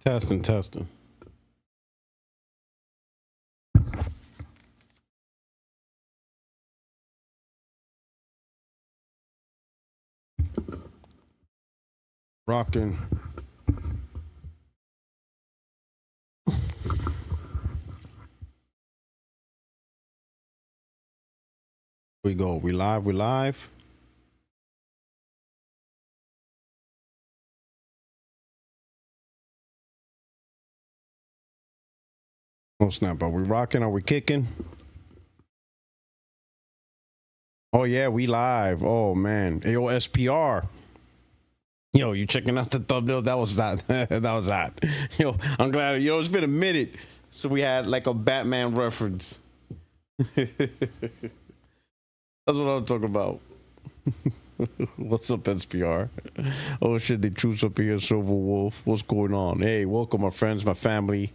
Testing. Rocking. We go. We live. Oh snap! Are we rocking? Are we kicking? Oh yeah, we live. Oh man, yo SPR. Yo, you checking out the thumbnail? That was that. That was that. Yo, I'm glad. Yo, it's been a minute, so we had like a Batman reference. That's what I'm talking about. What's up, SPR? Oh shit, the troops up here, Silver Wolf. What's going on? Hey, welcome, my friends, my family,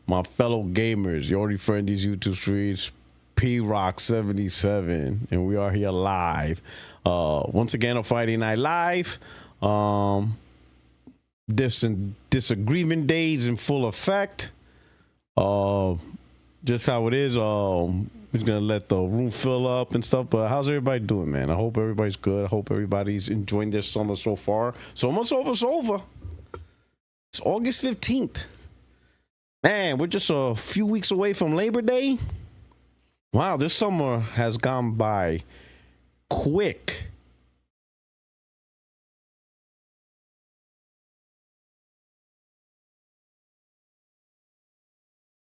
my fellow gamers. You already friend these YouTube streets. Puertorock77, and we are here live. Once again on Friday Night Live. Disagreement days in full effect. Just how it is. We're gonna let the room fill up and stuff. But how's everybody doing, man? I hope everybody's good. I hope everybody's enjoying their summer so far. Summer's over. It's August 15th. Man, we're just a few weeks away from Labor Day. Wow, this summer has gone by quick.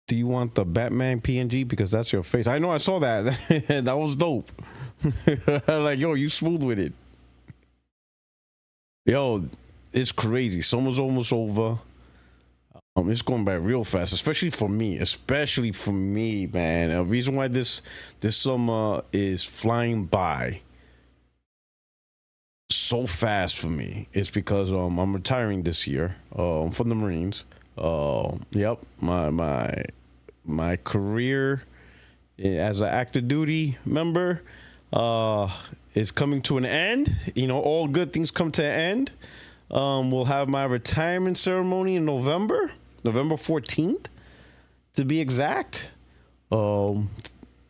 Do you want the Batman PNG? Because that's your face. I know, I saw that. That was dope. Like, yo, you smooth with it. Yo, it's crazy. Summer's almost over. It's going by real fast, especially for me. Man. The reason why this summer is flying by so fast for me is because I'm retiring this year from the Marines. Yep, my career as an active duty member is coming to an end. You know, all good things come to an end. We'll have my retirement ceremony in November 14th to be exact. You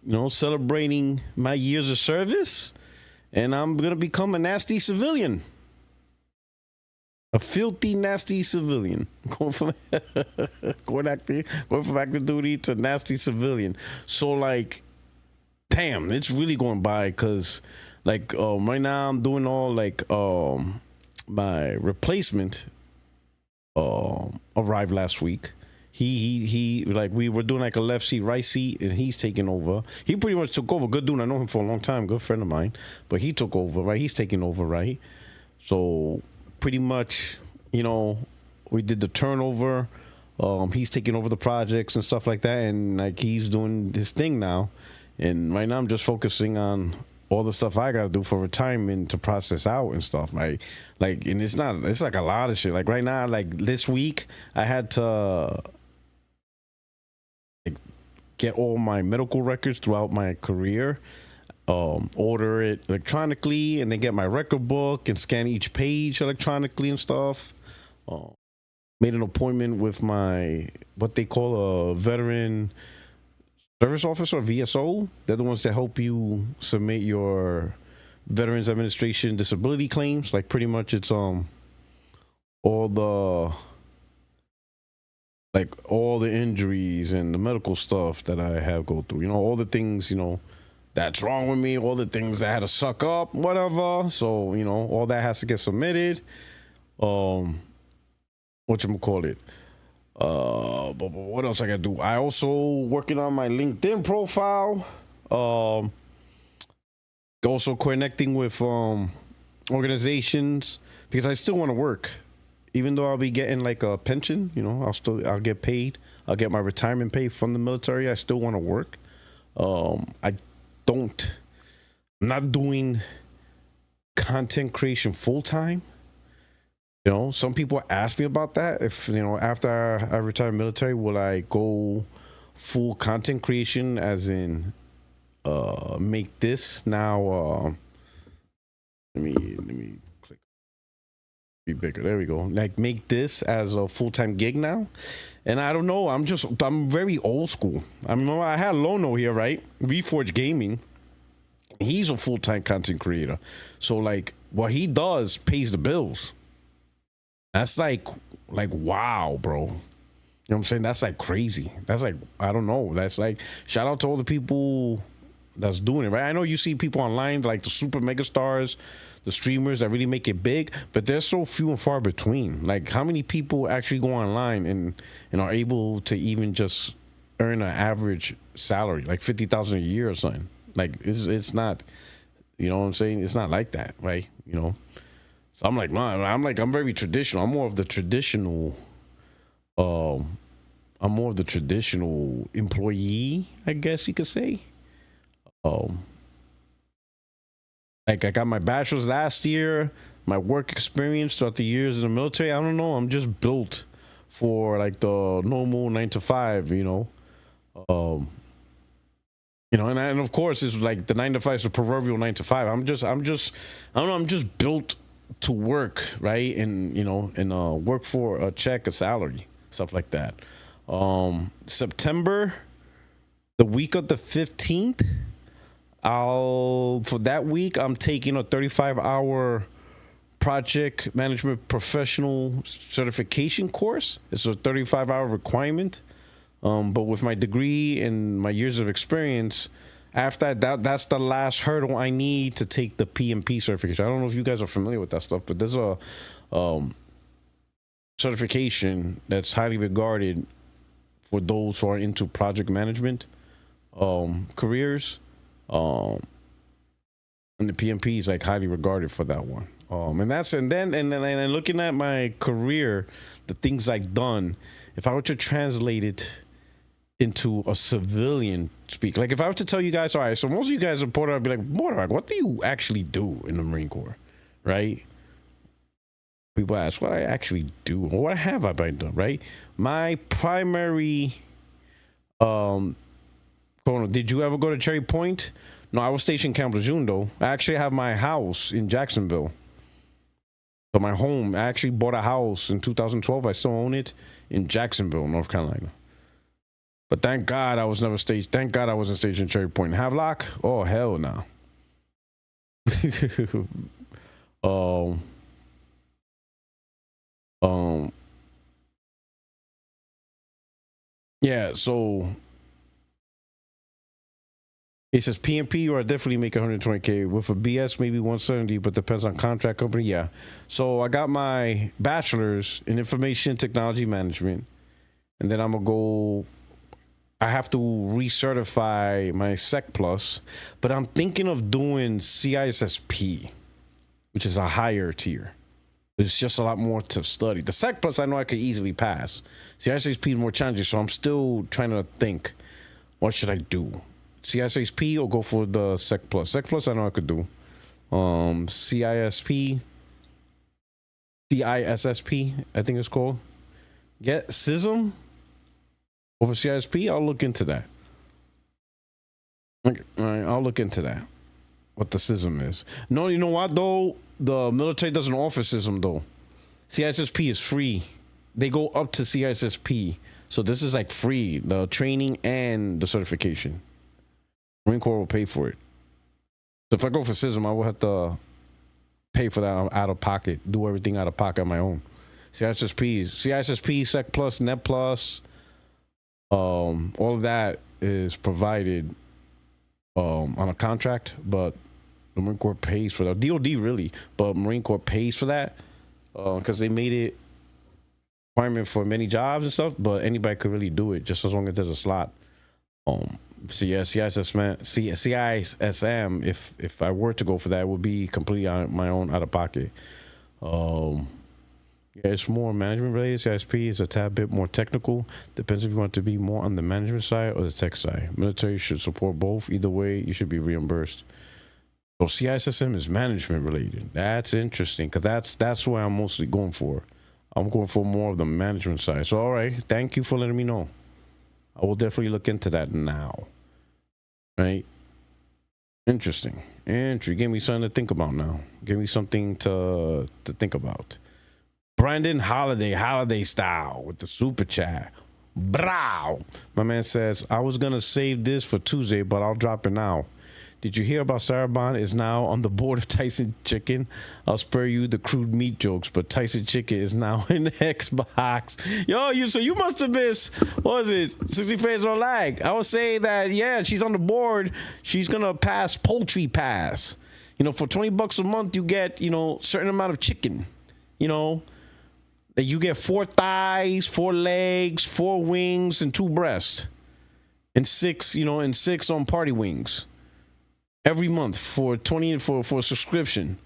know, celebrating my years of service, and I'm gonna become a nasty civilian. A filthy, nasty civilian. Going from active duty to nasty civilian. So, like, damn, it's really going by, because, like, right now I'm doing all, like, my replacement arrived last week. He like, we were doing like a left seat, right seat, and he's taking over. He pretty much took over. Good dude. I know him for a long time. Good friend of mine. But he took over, right? He's taking over, right? So pretty much, you know, we did the turnover. He's taking over the projects and stuff like that, and like, he's doing his thing now. And right now I'm just focusing on all the stuff I gotta do for retirement to process out and stuff. Like, and it's like a lot of shit. Like right now, like this week, I had to like get all my medical records throughout my career, order it electronically, and then get my record book and scan each page electronically and stuff. Made an appointment with my, what they call a veteran service officer, VSO. They're the ones that help you submit your Veterans Administration disability claims. Like, pretty much it's all the injuries and the medical stuff that I have go through, you know, all the things, you know, that's wrong with me, all the things I had to suck up, whatever. So, you know, all that has to get submitted. Whatchamacallit? But what else I gotta do? I also working on my LinkedIn profile. Also connecting with organizations, because I still want to work, even though I'll be getting like a pension. You know, I'll get paid. I'll get my retirement pay from the military. I still want to work. I'm not doing content creation full time. You know, some people ask me about that. If, you know, after I retire military, will I go full content creation, as in make this now? Let me click. Be bigger. There we go. Like make this as a full-time gig now. And I don't know. I'm very old school. I mean, I had Lono here, right? Reforge Gaming. He's a full-time content creator. So like what he does pays the bills. That's like wow, bro. You know what I'm saying? That's like crazy. That's like, I don't know. That's like, shout out to all the people that's doing it, right? I know you see people online like the super mega stars, the streamers that really make it big, but they're so few and far between. Like how many people actually go online and are able to even just earn an average salary, like 50,000 a year or something? Like it's not, you know what I'm saying? It's not like that, right? You know? So I'm like, man, I'm very traditional. I'm more of the traditional, employee, I guess you could say. Like I got my bachelor's last year, my work experience throughout the years in the military. I don't know. I'm just built for like the normal 9 to 5, you know. You know, and of course it's like the 9 to 5 is the proverbial 9 to 5. I'm just I don't know, I'm just built to work, right? And you know, and work for a check, a salary, stuff like that. September, the week of the 15th, for that week I'm taking a 35-hour project management professional certification course. It's a 35-hour requirement. But with my degree and my years of experience, after that's the last hurdle I need to take the PMP certification. I don't know if you guys are familiar with that stuff, but there's a certification that's highly regarded for those who are into project management careers. And the PMP is like highly regarded for that one. And then looking at my career, the things I've done, if I were to translate it into a civilian speak, like if I were to tell you guys, all right, so most of you guys in Portorock, I'd be like, Portorock, what do you actually do in the Marine Corps, right? People ask what I actually do, or what have I been done, right? My primary, did you ever go to Cherry Point? No, I was stationed in Camp Lejeune, though. I actually have my house in Jacksonville. So my home, I actually bought a house in 2012. I still own it in Jacksonville, North Carolina. But thank God I was never staged. Thank God I wasn't staged in Cherry Point. Havelock? Oh, hell no. Yeah, so he says PMP, you are definitely make 120K with a BS, maybe 170, but depends on contract company. Yeah. So I got my bachelor's in information technology management, and then I'm gonna go. I have to recertify my Sec Plus, but I'm thinking of doing CISSP, which is a higher tier. It's just a lot more to study. The Sec Plus I know I could easily pass. CISSP is more challenging, so I'm still trying to think, what should I do? CISSP or go for the Sec Plus? Sec Plus I know I could do. CISSP, I think it's called. Get CISM over CISP. I'll look into that. Okay, all right, I'll look into that. What the CISM is. No, you know what though? The military doesn't offer CISM though. CISSP is free. They go up to CISSP. So this is like free, the training and the certification. Marine Corps will pay for it. So if I go for CISM, I will have to pay for that out of pocket, do everything out of pocket on my own. CISSP, Sec Plus, Net Plus, all of that is provided on a contract, but the Marine Corps pays for that. DOD really, but Marine Corps pays for that because they made it requirement for many jobs and stuff, but anybody could really do it just as long as there's a slot. So yeah, CISM, if I were to go for that, it would be completely on my own out of pocket. Yeah, it's more management related. CISP is a tad bit more technical. Depends if you want to be more on the management side or the tech side. Military should support both. Either way, you should be reimbursed. So CISM is management related. That's interesting because that's what I'm mostly going for. I'm going for more of the management side. So all right, thank you for letting me know. I will definitely look into that now. Right? Interesting. You gave me something to think about now. Give me something to think about. Brandon holiday style with the super chat. Brow. My man says, I was gonna save this for Tuesday, but I'll drop it now. Did you hear about Sarabon is now on the board of Tyson Chicken? I'll spare you the crude meat jokes, but Tyson Chicken is now in Xbox. Yo, you must have missed, what was it, 60 Frames on Lag. I was saying that, yeah, she's on the board. She's gonna pass Poultry Pass. You know, for $20 a month, you get, you know, certain amount of chicken. You know, that you get 4 thighs, 4 legs, 4 wings, and 2 breasts. And 6, you know, and 6 on party wings. Every month for 20 for a subscription.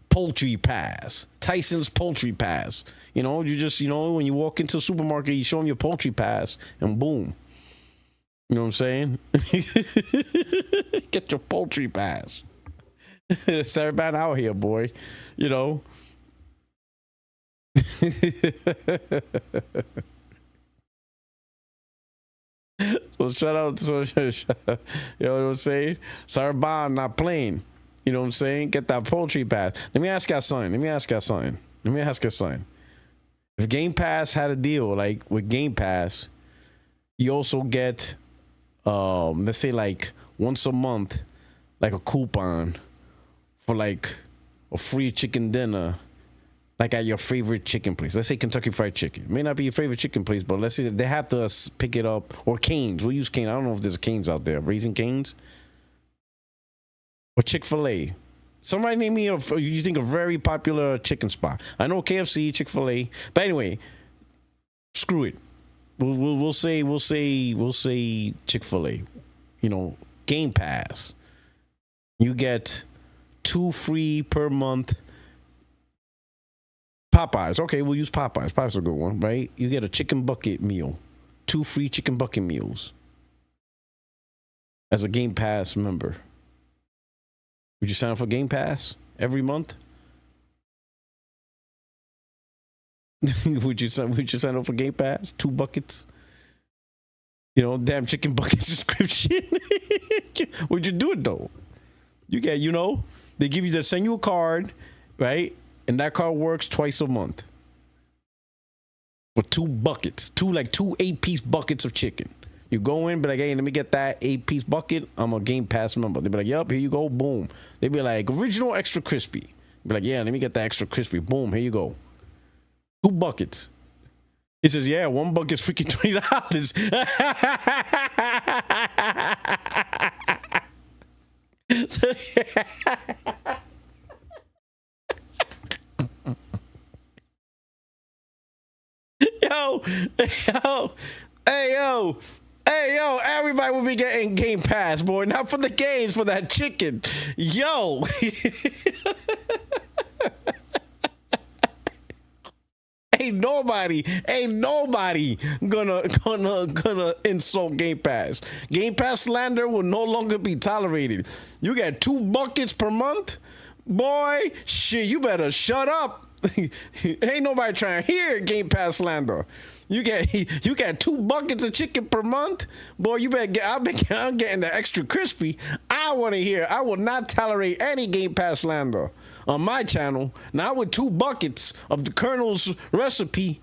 Poultry Pass. Tyson's Poultry Pass. You know, you just, you know, when you walk into a supermarket, you show them your Poultry Pass and boom. You know what I'm saying? Get your Poultry Pass. Saraband out here, boy. You know. So shout out, you know what I'm saying? Saraband not playing. You know what I'm saying? Get that Poultry Pass. Let me ask y'all something. If Game Pass had a deal like with Game Pass, you also get let's say like once a month, like a coupon for like a free chicken dinner. Like at your favorite chicken place. Let's say Kentucky Fried Chicken. It may not be your favorite chicken place, but let's say they have to pick it up. Or Cane's. We'll use Cane's. I don't know if there's Cane's out there. Raising Cane's? Or Chick-fil-A. Somebody name me you think a very popular chicken spot. I know KFC, Chick-fil-A. But anyway, screw it. We'll say Chick-fil-A. You know, Game Pass. You get 2 free per month. Popeyes. Okay, we'll use Popeyes. Popeyes is a good one, right? You get a chicken bucket meal. 2 free chicken bucket meals. As a Game Pass member. Would you sign up for Game Pass every month? Would you sign up for Game Pass? 2 buckets? You know, damn chicken bucket subscription. Would you do it though? You get, you know, they send you a card, right? And that card works twice a month. For 2 buckets. 2 8-piece buckets of chicken. You go in, be like, hey, let me get that 8-piece bucket. I'm a Game Pass member. They be like, yup, here you go. Boom. They be like, original extra crispy. Be like, yeah, let me get that extra crispy. Boom, here you go. 2 buckets. He says, yeah, 1 bucket's freaking $20. So, Hey, yo, everybody will be getting Game Pass, boy. Not for the games, for that chicken. Yo. Ain't nobody gonna insult Game Pass. Game Pass slander will no longer be tolerated. You get 2 buckets per month? Boy, shit, you better shut up. Ain't nobody trying to hear Game Pass slander. You get 2 buckets of chicken per month, boy. You better get. I'm getting the extra crispy. I want to hear. I will not tolerate any Game Pass slander on my channel. Not with 2 buckets of the Colonel's recipe.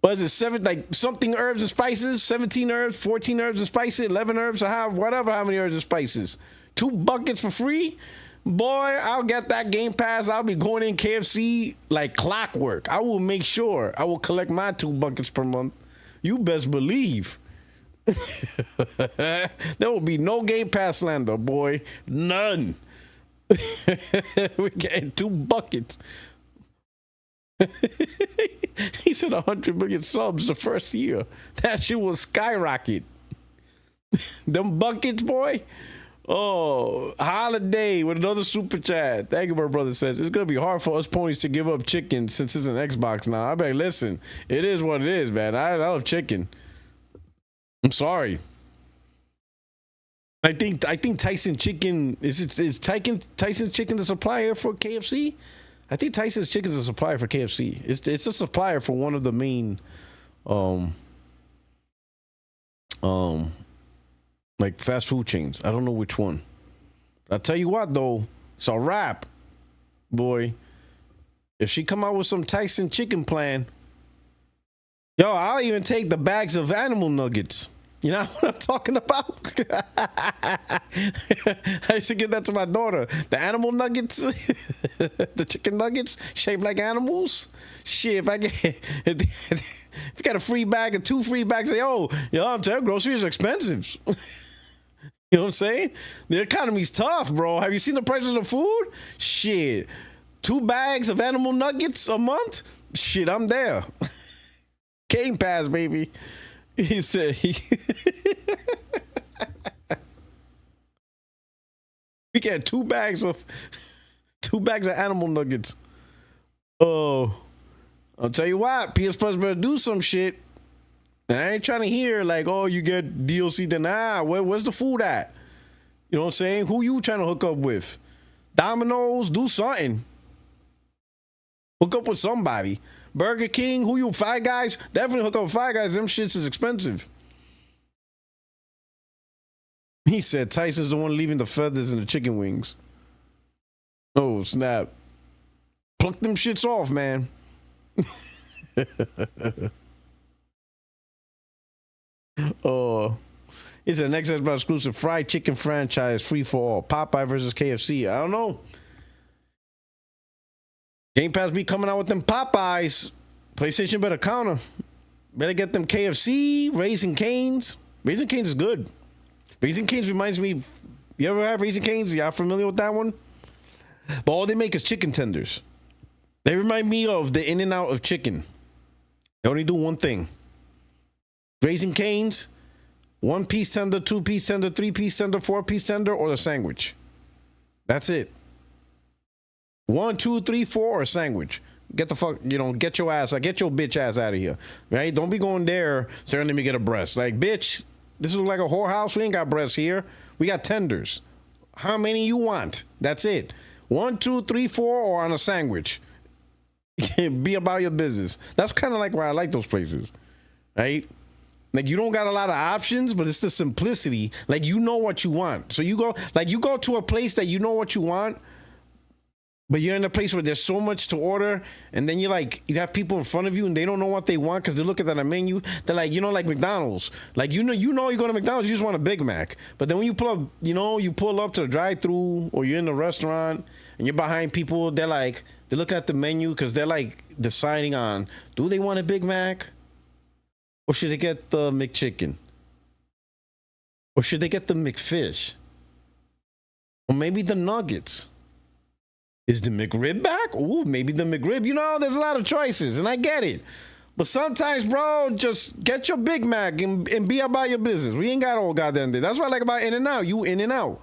Was it 7 something herbs and spices? 17 herbs, 14 herbs and spices, 11 herbs, or how many herbs and spices. 2 buckets for free. Boy, I'll get that Game Pass. I'll be going in KFC like clockwork. I will make sure I will collect my 2 buckets per month. You best believe. There will be no Game Pass slander, boy. None. We're getting 2 buckets. He said 100 million subs the first year. That shit will skyrocket. Them buckets, boy. Oh, Holiday with another super chat. Thank you, my brother. Says it's gonna be hard for us ponies to give up chicken since it's an Xbox now. I bet. Listen, it is what it is, man. I love chicken. I'm sorry. I think Tyson Chicken is Tyson Chicken the supplier for KFC. I think Tyson's Chicken is a supplier for KFC. It's a supplier for one of the main like fast food chains. I don't know which one. I'll tell you what though, it's a wrap, boy. If she come out with some Tyson chicken plan, yo, I'll even take the bags of animal nuggets. You know what I'm talking about? I used to give that to my daughter. The animal nuggets, the chicken nuggets shaped like animals. Shit, if I get, if you got a free bag or 2 free bags, say, yo, I'm telling you, groceries are expensive. You know what I'm saying? The economy's tough, bro. Have you seen the prices of food? Shit, 2 bags of animal nuggets a month? Shit, I'm there. Game Pass, baby. He said we get 2 bags of animal nuggets. Oh, I'll tell you what, PS Plus better do some shit. And I ain't trying to hear like, oh, you get DLC. Then where's the food at? You know what I'm saying? Who you trying to hook up with? Domino's, do something. Hook up with somebody. Burger King, who you? Five Guys? Definitely hook up with Five Guys. Them shits is expensive. He said Tyson's the one leaving the feathers in the chicken wings. Oh, snap. Pluck them shits off, man. Oh. He said next Xbox exclusive fried chicken franchise free for all. Popeye versus KFC. I don't know. Game Pass be coming out with them Popeyes. PlayStation better counter. Better get them KFC, Raising Cane's. Raising Cane's is good. Raising Cane's reminds me, you ever have Raising Cane's? Y'all familiar with that one? But all they make is chicken tenders. They remind me of the In-N-Out of chicken. They only do one thing. Raising Cane's, 1-piece tender, 2-piece tender, 3-piece tender, 4-piece tender, or the sandwich. That's it. 1, 2, 3, 4, or a sandwich. Get the fuck, get your ass, get your bitch ass out of here, right? Don't be going there saying, let me get a breast. Like, bitch, this is like a whorehouse. We ain't got breasts here. We got tenders. How many you want? That's it. 1, 2, 3, 4, or on a sandwich. Be about your business. That's kind of like why I like those places, right? Like, you don't got a lot of options, but it's the simplicity. Like, you know what you want. So you go to a place that you know what you want, but you're in a place where there's so much to order, and then you have people in front of you and they don't know what they want because they're looking at a menu. They're like, like McDonald's. Like, you go to McDonald's, you just want a Big Mac. But then when you pull up, you pull up to the drive-thru or you're in the restaurant and you're behind people, they're looking at the menu because they're like deciding on, do they want a Big Mac? Or should they get the McChicken? Or should they get the McFish? Or maybe the nuggets? Is the McRib back? Ooh, maybe the McRib. There's a lot of choices, and I get it. But sometimes, bro, just get your Big Mac and be about your business. We ain't got all goddamn day. That's what I like about In-N-Out. You In-N-Out.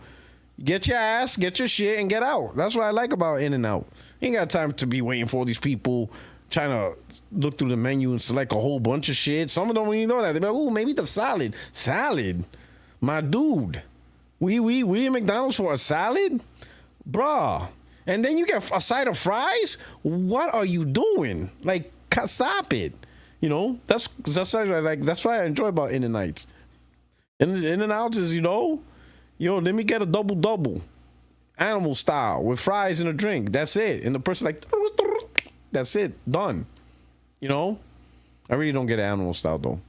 Get your ass, get your shit, and get out. That's what I like about In-N-Out. Ain't got time to be waiting for all these people trying to look through the menu and select a whole bunch of shit. Some of them don't even know that. They be like, ooh, maybe the salad. Salad? My dude. We in McDonald's for a salad? Bruh. And then you get a side of fries? What are you doing? Like, stop it. That's why I enjoy about In-N-Outs. In-N-Outs is, let me get a double animal style with fries and a drink. That's it. And the person that's it. Done. I really don't get an animal style though.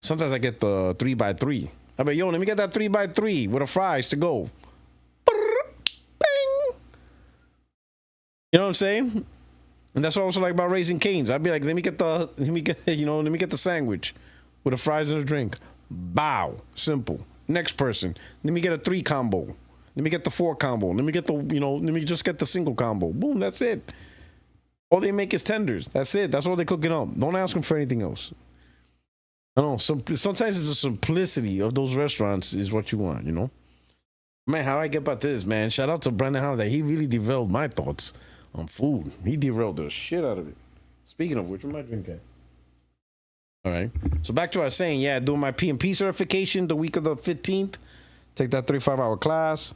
Sometimes I get the 3x3. I bet, let me get that 3x3 with the fries to go. You know what I'm saying? And that's what I also like about Raising Cane's. I'd be like, let me get the sandwich with the fries and a drink. Bow. Simple. Next person. Let me get a 3 combo. Let me get the 4 combo. Let me get let me just get the single combo. Boom, that's it. All they make is tenders. That's it. That's all they're cooking up. Don't ask them for anything else. I don't know. Sometimes it's the simplicity of those restaurants is what you want, Man, how I get about this, man? Shout out to Brandon Holiday. He really derailed my thoughts on food. He derailed the shit out of it. Speaking of which, where my drink at? All right. So back to what I was saying. Yeah, doing my PMP certification the week of the 15th. Take that 35-hour class.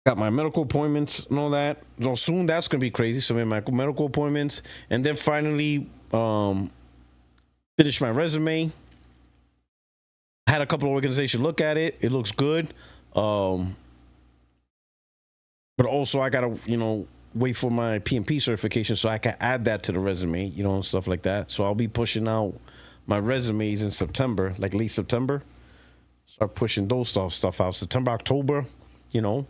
Got my medical appointments and all that. So soon that's going to be crazy. So my medical appointments. And then finally finish my resume. Had a couple of organizations look at it. It looks good. But also I gotta, wait for my PMP certification so I can add that to the resume, and stuff like that. So I'll be pushing out my resumes in September, like late September. Start pushing those stuff out September, October, and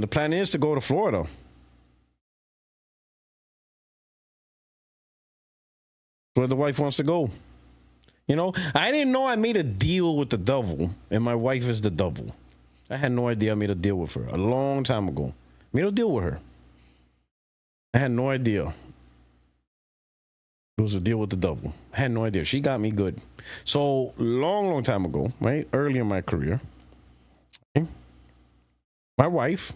the plan is to go to Florida. Where the wife wants to go. I didn't know I made a deal with the devil, and my wife is the devil. I had no idea I made a deal with her a long time ago. Made a deal with her. I had no idea. It was a deal with the devil. I had no idea. She got me good. So long time ago, right? Early in my career, okay, my wife,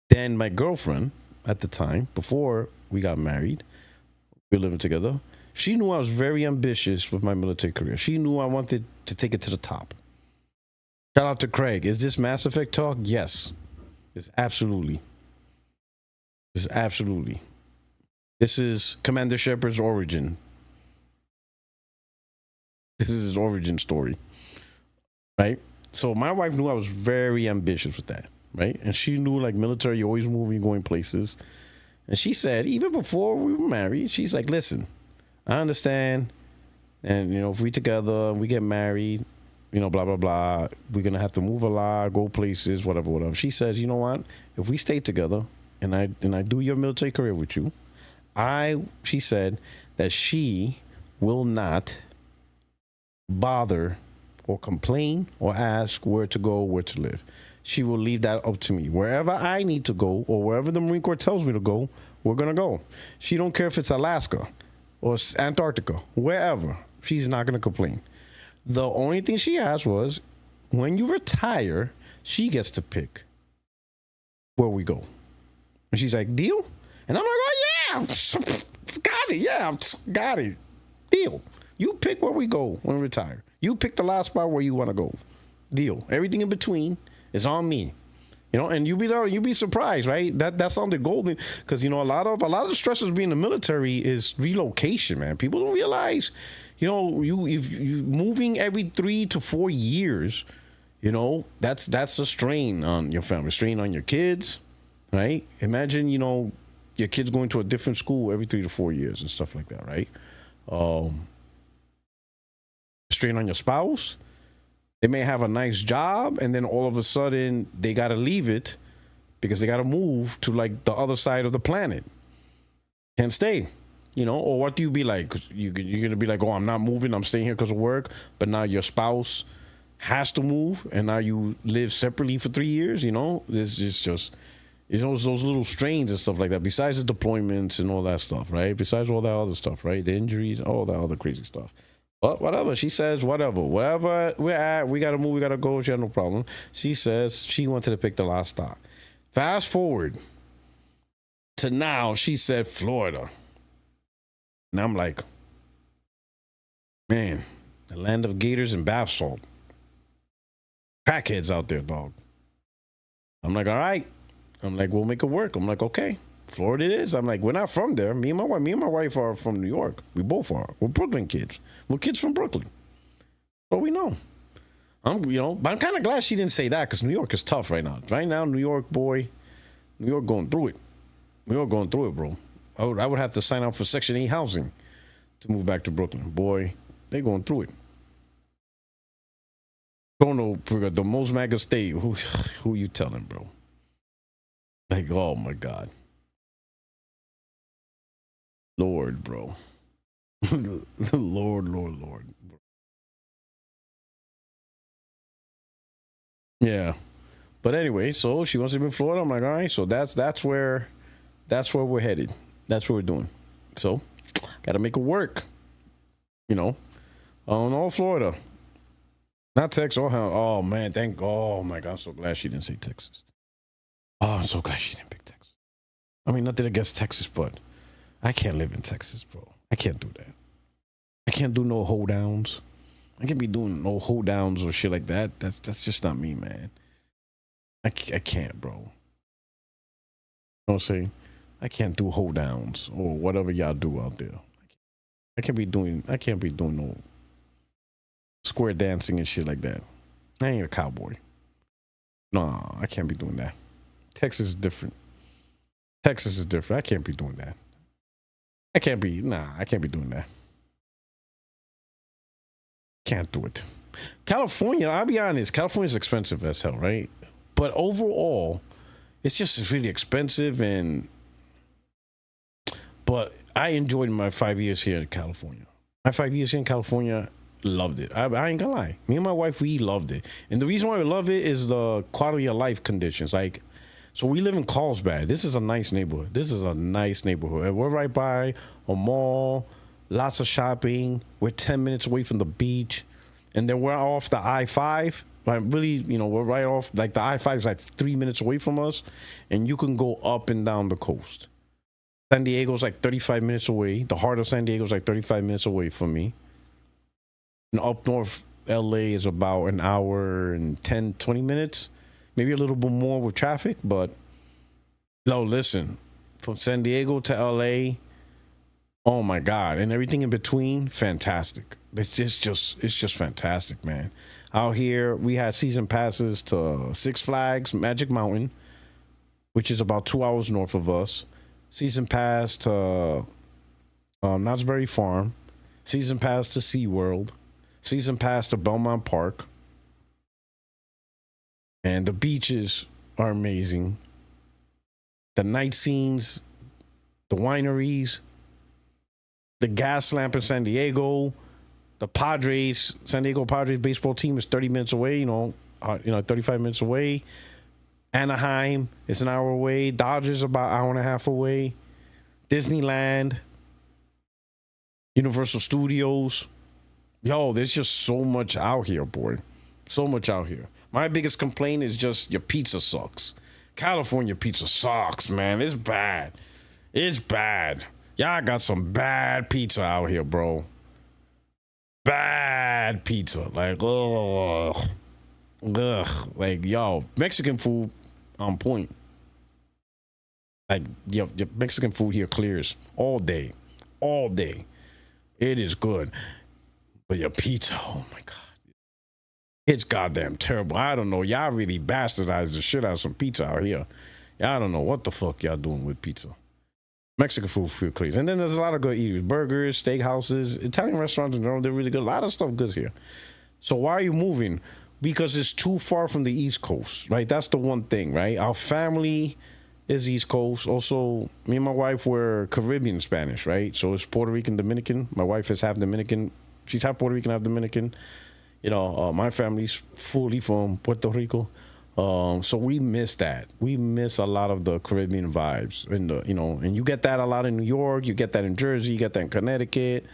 then my girlfriend at the time, before we got married, we were living together. She knew I was very ambitious with my military career. She knew I wanted to take it to the top. Shout out to Craig. Is this Mass Effect talk? Yes. It's absolutely. It's absolutely. This is Commander Shepard's origin. This is his origin story. Right? So my wife knew I was very ambitious with that. Right? And she knew, like, military, you're always moving, going places. And she said, even before we were married, she's like, listen, I understand. And, if we together, we get married, blah, blah, blah. We're going to have to move a lot, go places, whatever. She says, you know what? If we stay together and I do your military career with you, she said that she will not bother or complain or ask where to go, where to live. She will leave that up to me. Wherever I need to go or wherever the Marine Corps tells me to go, we're going to go. She don't care if it's Alaska or Antarctica, wherever. She's not going to complain. The only thing she asked was, when you retire, she gets to pick where we go. And she's like, deal? And I'm like, oh, yeah, got it. Yeah, got it. Deal. You pick where we go when we retire. You pick the last spot where you want to go. Deal. Everything in between is on me. And you'd be surprised, right? That sounded golden, because a lot of the stressors being in the military is relocation, man. People don't realize, if you moving every 3 to 4 years, that's a strain on your family, strain on your kids, right? Imagine, your kids going to a different school every 3 to 4 years and stuff like that, right? Strain on your spouse. They may have a nice job, and then all of a sudden they got to leave it because they got to move to, like, the other side of the planet. Can't stay, or what do you be like? You're going to be like, oh, I'm not moving. I'm staying here because of work. But now your spouse has to move, and now you live separately for 3 years. This is just those little strains and stuff like that, besides the deployments and all that stuff, right? Besides all that other stuff, right? The injuries, all that other crazy stuff. But whatever, she says, wherever we're at, we gotta move, we gotta go. She had no problem. She says she wanted to pick the last stop. Fast forward to now, she said Florida. And I'm like, man, the land of gators and bath salt. Crackheads out there, dog. I'm like, all right. I'm like, we'll make it work. I'm like, okay, Florida it is. I'm like, we're not from there. Me and my wife are from New York. We both are. We're Brooklyn kids. We're kids from Brooklyn. So we know. But I'm kind of glad she didn't say that, because New York is tough right now. Right now, New York going through it. New York going through it, bro. I would have to sign up for Section 8 housing to move back to Brooklyn. Boy, they going through it. Going to the most MAGA state. Who you telling, bro? Like, oh my God. Lord, bro. Lord. Yeah. But anyway, so she wants to be in Florida. I'm like, all right, so that's where we're headed. That's what we're doing. So gotta make it work. Oh no, Florida. Not Texas. Oh man, oh my God, I'm so glad she didn't say Texas. Oh, I'm so glad she didn't pick Texas. I mean, nothing against Texas, but I can't live in Texas, bro. I can't do that. I can't do no hold downs. I can't be doing no hold downs or shit like that. That's just not me, man. I can't, bro. You know what I'm saying? I can't do hold downs or whatever y'all do out there. I can't be doing no square dancing and shit like that. I ain't a cowboy. No, I can't be doing that. Texas is different. Texas is different. I can't be doing that. I can't be doing that. Can't do it. California, I'll be honest, California's expensive as hell, right? But overall, it's just really expensive, but I enjoyed my 5 years here in California. My 5 years here in California, loved it. I ain't gonna lie. Me and my wife, we loved it. And the reason why we love it is the quality of life conditions. Like, so we live in Carlsbad. This is a nice neighborhood. We're right by a mall, lots of shopping. We're 10 minutes away from the beach. And then we're off the I-5. Like, really, we're right off. Like, the I-5 is like 3 minutes away from us. And you can go up and down the coast. San Diego's like 35 minutes away. The heart of San Diego's like 35 minutes away from me. And up north, LA is about an hour and 10, 20 minutes. Maybe a little bit more with traffic, but no, listen, from San Diego to LA, oh my God, and everything in between, fantastic. It's just fantastic, man. Out here, we had season passes to Six Flags, Magic Mountain, which is about 2 hours north of us. Season pass to Knott's Berry Farm. Season pass to SeaWorld. Season pass to Belmont Park. And the beaches are amazing. The night scenes, the wineries, the gas lamp in San Diego, the Padres, San Diego Padres baseball team is 30 minutes away, 35 minutes away. Anaheim is an hour away. Dodgers about an hour and a half away. Disneyland, Universal Studios. Yo, there's just so much out here, boy. So much out here. My biggest complaint is just your pizza sucks. California pizza sucks, man. It's bad. It's bad. Y'all got some bad pizza out here, bro. Bad pizza. Like, ugh. Like, yo, Mexican food on point. Like, your Mexican food here clears all day. All day. It is good. But your pizza, oh my God. It's goddamn terrible. I don't know. Y'all really bastardized the shit out of some pizza out here. I don't know what the fuck y'all doing with pizza. Mexican food clears. And then there's a lot of good eateries. Burgers, steakhouses, Italian restaurants in general, they're really good. A lot of stuff good here. So why are you moving? Because it's too far from the East Coast, right? That's the one thing, right? Our family is East Coast. Also, me and my wife were Caribbean Spanish, right? So it's Puerto Rican, Dominican. My wife is half Dominican. She's half Puerto Rican, half Dominican. My family's fully from Puerto Rico. So we miss that. We miss a lot of the Caribbean vibes. And you get that a lot in New York. You get that in Jersey. You get that in Connecticut.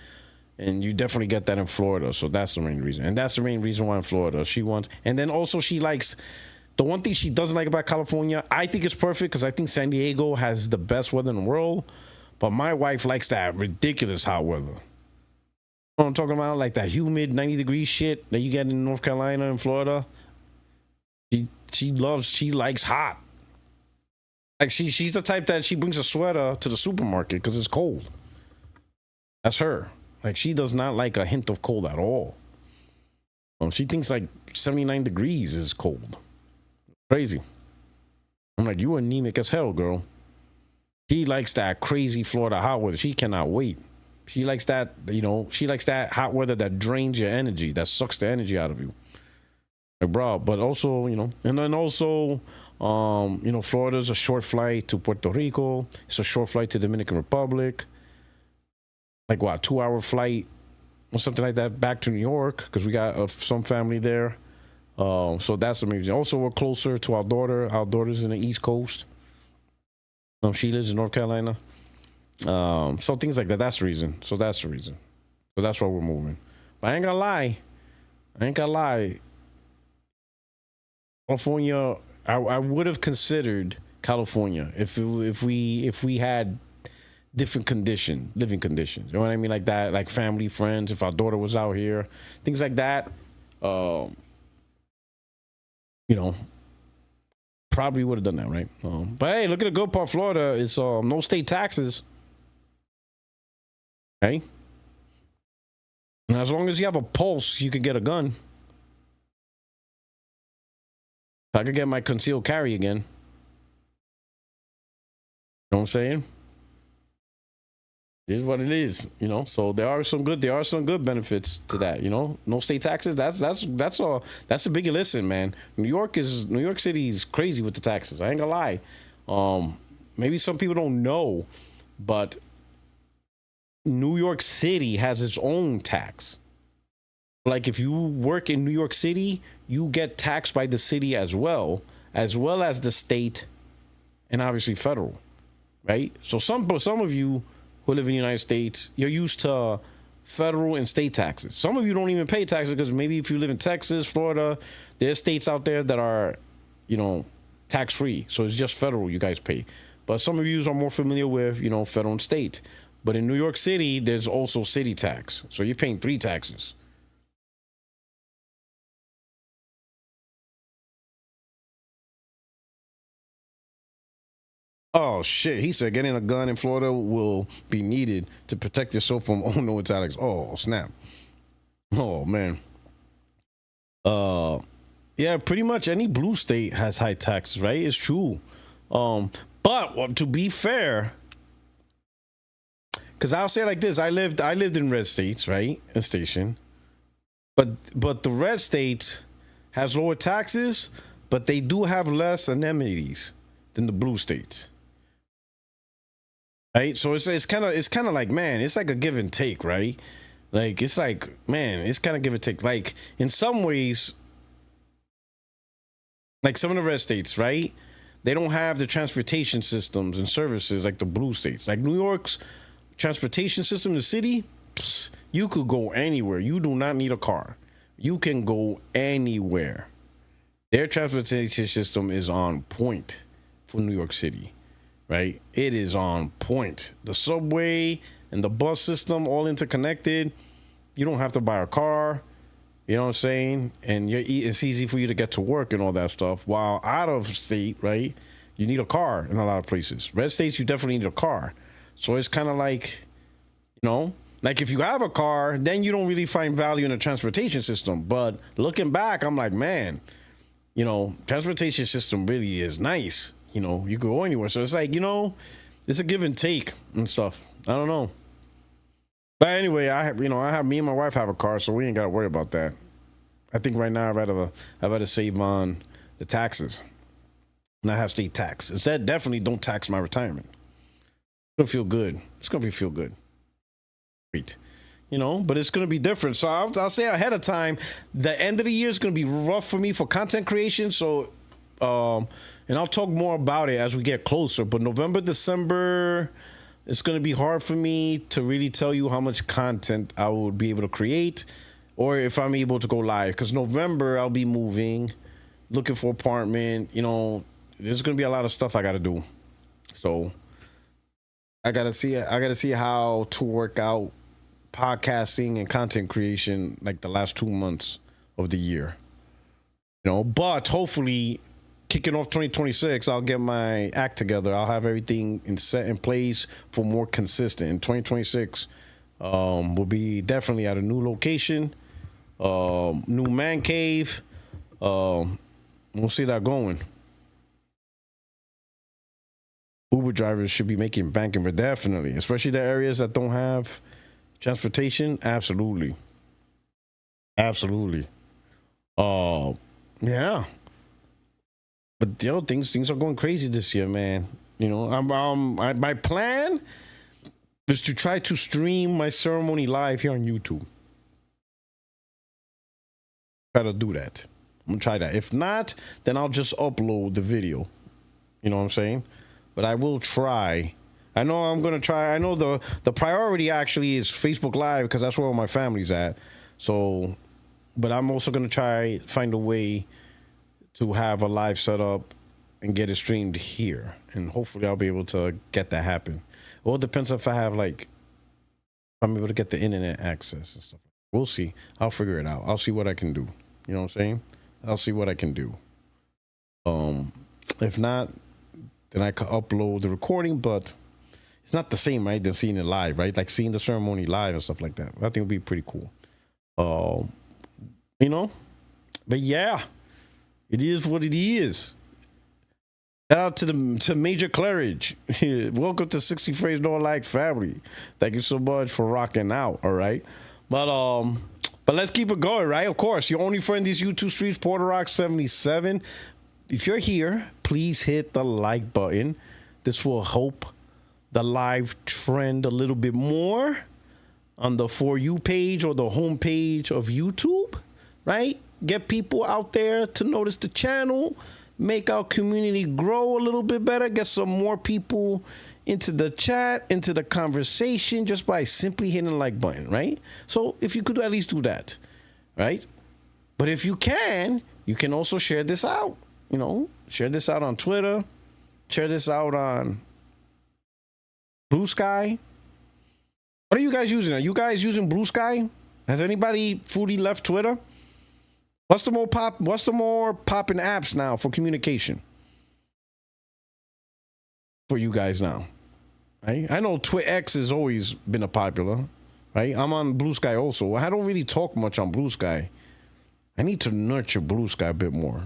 And you definitely get that in Florida. So that's the main reason. And that's the main reason why in Florida she wants. And then also she likes, the one thing she doesn't like about California, I think it's perfect because I think San Diego has the best weather in the world. But my wife likes that ridiculous hot weather. You know what I'm talking about? Like that humid 90-degree shit that you get in North Carolina and Florida. She likes hot. Like she's the type that she brings a sweater to the supermarket because it's cold. That's her. Like she does not like a hint of cold at all. She thinks like 79 degrees is cold. Crazy. I'm like, you anemic as hell, girl. She likes that crazy Florida hot weather. She cannot wait. She likes that, she likes that hot weather that drains your energy, that sucks the energy out of you. Like, bro, but also, and then also, Florida's a short flight to Puerto Rico. It's a short flight to Dominican Republic. Like, what, 2-hour flight or something like that back to New York because we got some family there. So that's amazing. Also, we're closer to our daughter. Our daughter's in the East Coast. She lives in North Carolina. So things like that. That's the reason. So that's the reason. So that's why we're moving. But I ain't gonna lie. California, I would have considered California if we had different living conditions. You know what I mean? Like that, like family, friends. If our daughter was out here, things like that. Probably would have done that, right? But hey, look at the good part. Florida is no state taxes. Okay. And as long as you have a pulse, you could get a gun. I could get my concealed carry again. know what I'm saying? It is what it is, you know. So there are some good benefits to that, you know. No state taxes. That's all. That's a biggie. Listen, man. New York City is crazy with the taxes. I ain't gonna lie. Maybe some people don't know, but New York City has its own tax. Like if you work in New York City, you get taxed by the city as well as the state, and obviously federal, right? So some of you who live in the United States, you're used to federal and state taxes. Some of you don't even pay taxes because maybe if you live in Texas, Florida, there's states out there that are, you know, tax free. So it's just federal you guys pay. But some of you are more familiar with, you know, federal and state. But in New York City, there's also city tax. So you're paying 3 taxes. Oh shit! He said getting a gun in Florida will be needed to protect yourself from. Oh no, it's Alex. Oh snap! Oh man. Uh, yeah, pretty much any blue state has high taxes, right? It's true. But well, to be fair, because I'll say it like this: I lived in red states, right? In station, but the red states has lower taxes, but they do have less amenities than the blue states. Right, so it's kind of like, man, it's like a give and take, right? Like it's like, man, it's kind of give and take. Like in some ways, like some of the red states, right, they don't have the transportation systems and services like the blue states. Like New York's transportation system, the city, you could go anywhere. You do not need a car. You can go anywhere. Their transportation system is on point for New York City, right? It is on point. The subway and the bus system all interconnected. You don't have to buy a car. You know what I'm saying? And it's easy for you to get to work and all that stuff. While out of state, right, you need a car in a lot of places. Red states, you definitely need a car. So it's kind of like, you know, like if you have a car, then you don't really find value in the transportation system. But looking back, I'm like, man, you know, transportation system really is nice. You know, you go anywhere. So it's like, you know, it's a give and take and stuff. I don't know. But anyway, I have me and my wife have a car, so we ain't got to worry about that. I think right now I'd rather save on the taxes, not have state tax. Instead, definitely don't tax my retirement. It's gonna feel good. It's gonna feel good. Great. You know, but it's gonna be different. So I'll say ahead of time, the end of the year is gonna be rough for me for content creation. So, and I'll talk more about it as we get closer. But November, December, it's going to be hard for me to really tell you how much content I would be able to create or if I'm able to go live. Because November, I'll be moving, looking for apartment. You know, there's going to be a lot of stuff I got to do. So I got to see how to work out podcasting and content creation like the last 2 months of the year. You know, but hopefully kicking off 2026, I'll get my act together. I'll have everything set in place for more consistent. In 2026, we'll be definitely at a new location, new man cave. We'll see that going. Uber drivers should be making banking, but definitely, especially the areas that don't have transportation. Absolutely, absolutely. Yeah. But you know, things are going crazy this year, man. You know, my plan is to try to stream my ceremony live here on YouTube. Try to do that. I'm gonna try that. If not, then I'll just upload the video. You know what I'm saying? But I will try. I know I'm gonna try. I know the priority actually is Facebook Live because that's where all my family's at. So, but I'm also gonna try find a way to have a live setup and get it streamed here, and hopefully I'll be able to get that happen. Well, it depends if I have like if I'm able to get the internet access and stuff. We'll see. I'll figure it out. I'll see what I can do. You know what I'm saying? I'll see what I can do. If not, then I can upload the recording, but it's not the same, right? Than seeing it live, right? Like seeing the ceremony live and stuff like that. I think it would be pretty cool. You know, but yeah. It is what it is. Shout out to Major Claridge. Welcome to 60 Phrase No Like family. Thank you so much for rocking out. All right, but let's keep it going. Right, of course. Your only friend these YouTube streets, Puertorock77. If you're here, please hit the like button. This will help the live trend a little bit more on the For You page or the home page of YouTube. Right, get people out there to notice the channel. Make our community grow a little bit better, get some more people into the chat, into the conversation, just by simply hitting the like button, right? So if you could at least do that, right? But if you can also share this out, share this out on Twitter, share this out on Blue Sky. What are you guys using? Are you guys using Blue Sky? Has anybody fully left Twitter? What's the more popping apps now for communication for you guys now? Right? I know X has always been a popular, right? I'm on Blue Sky also. I don't really talk much on Blue Sky. I need to nurture Blue Sky a bit more.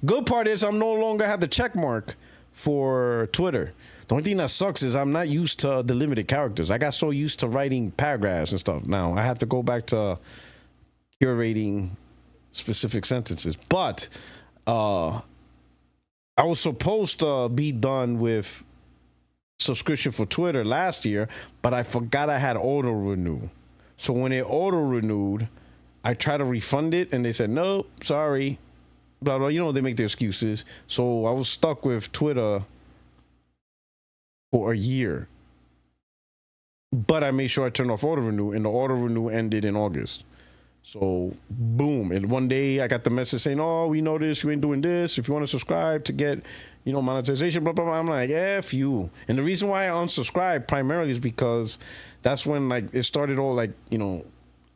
Good part is I'm no longer have the check mark for Twitter. The only thing that sucks is I'm not used to the limited characters. I got so used to writing paragraphs and stuff. Now I have to go back to curating specific sentences. But I was supposed to be done with subscription for Twitter last year, but I forgot I had auto renew. So when it auto renewed, I tried to refund it and they said, nope, sorry, blah, blah. They make their excuses. So I was stuck with Twitter for a year, but I made sure I turned off auto renew, and the auto renew ended in August. So boom, and one day I got the message saying, oh, we noticed you ain't doing this. If you want to subscribe to get, monetization, blah, blah, blah. I'm like, F you. And the reason why I unsubscribed primarily is because that's when it started all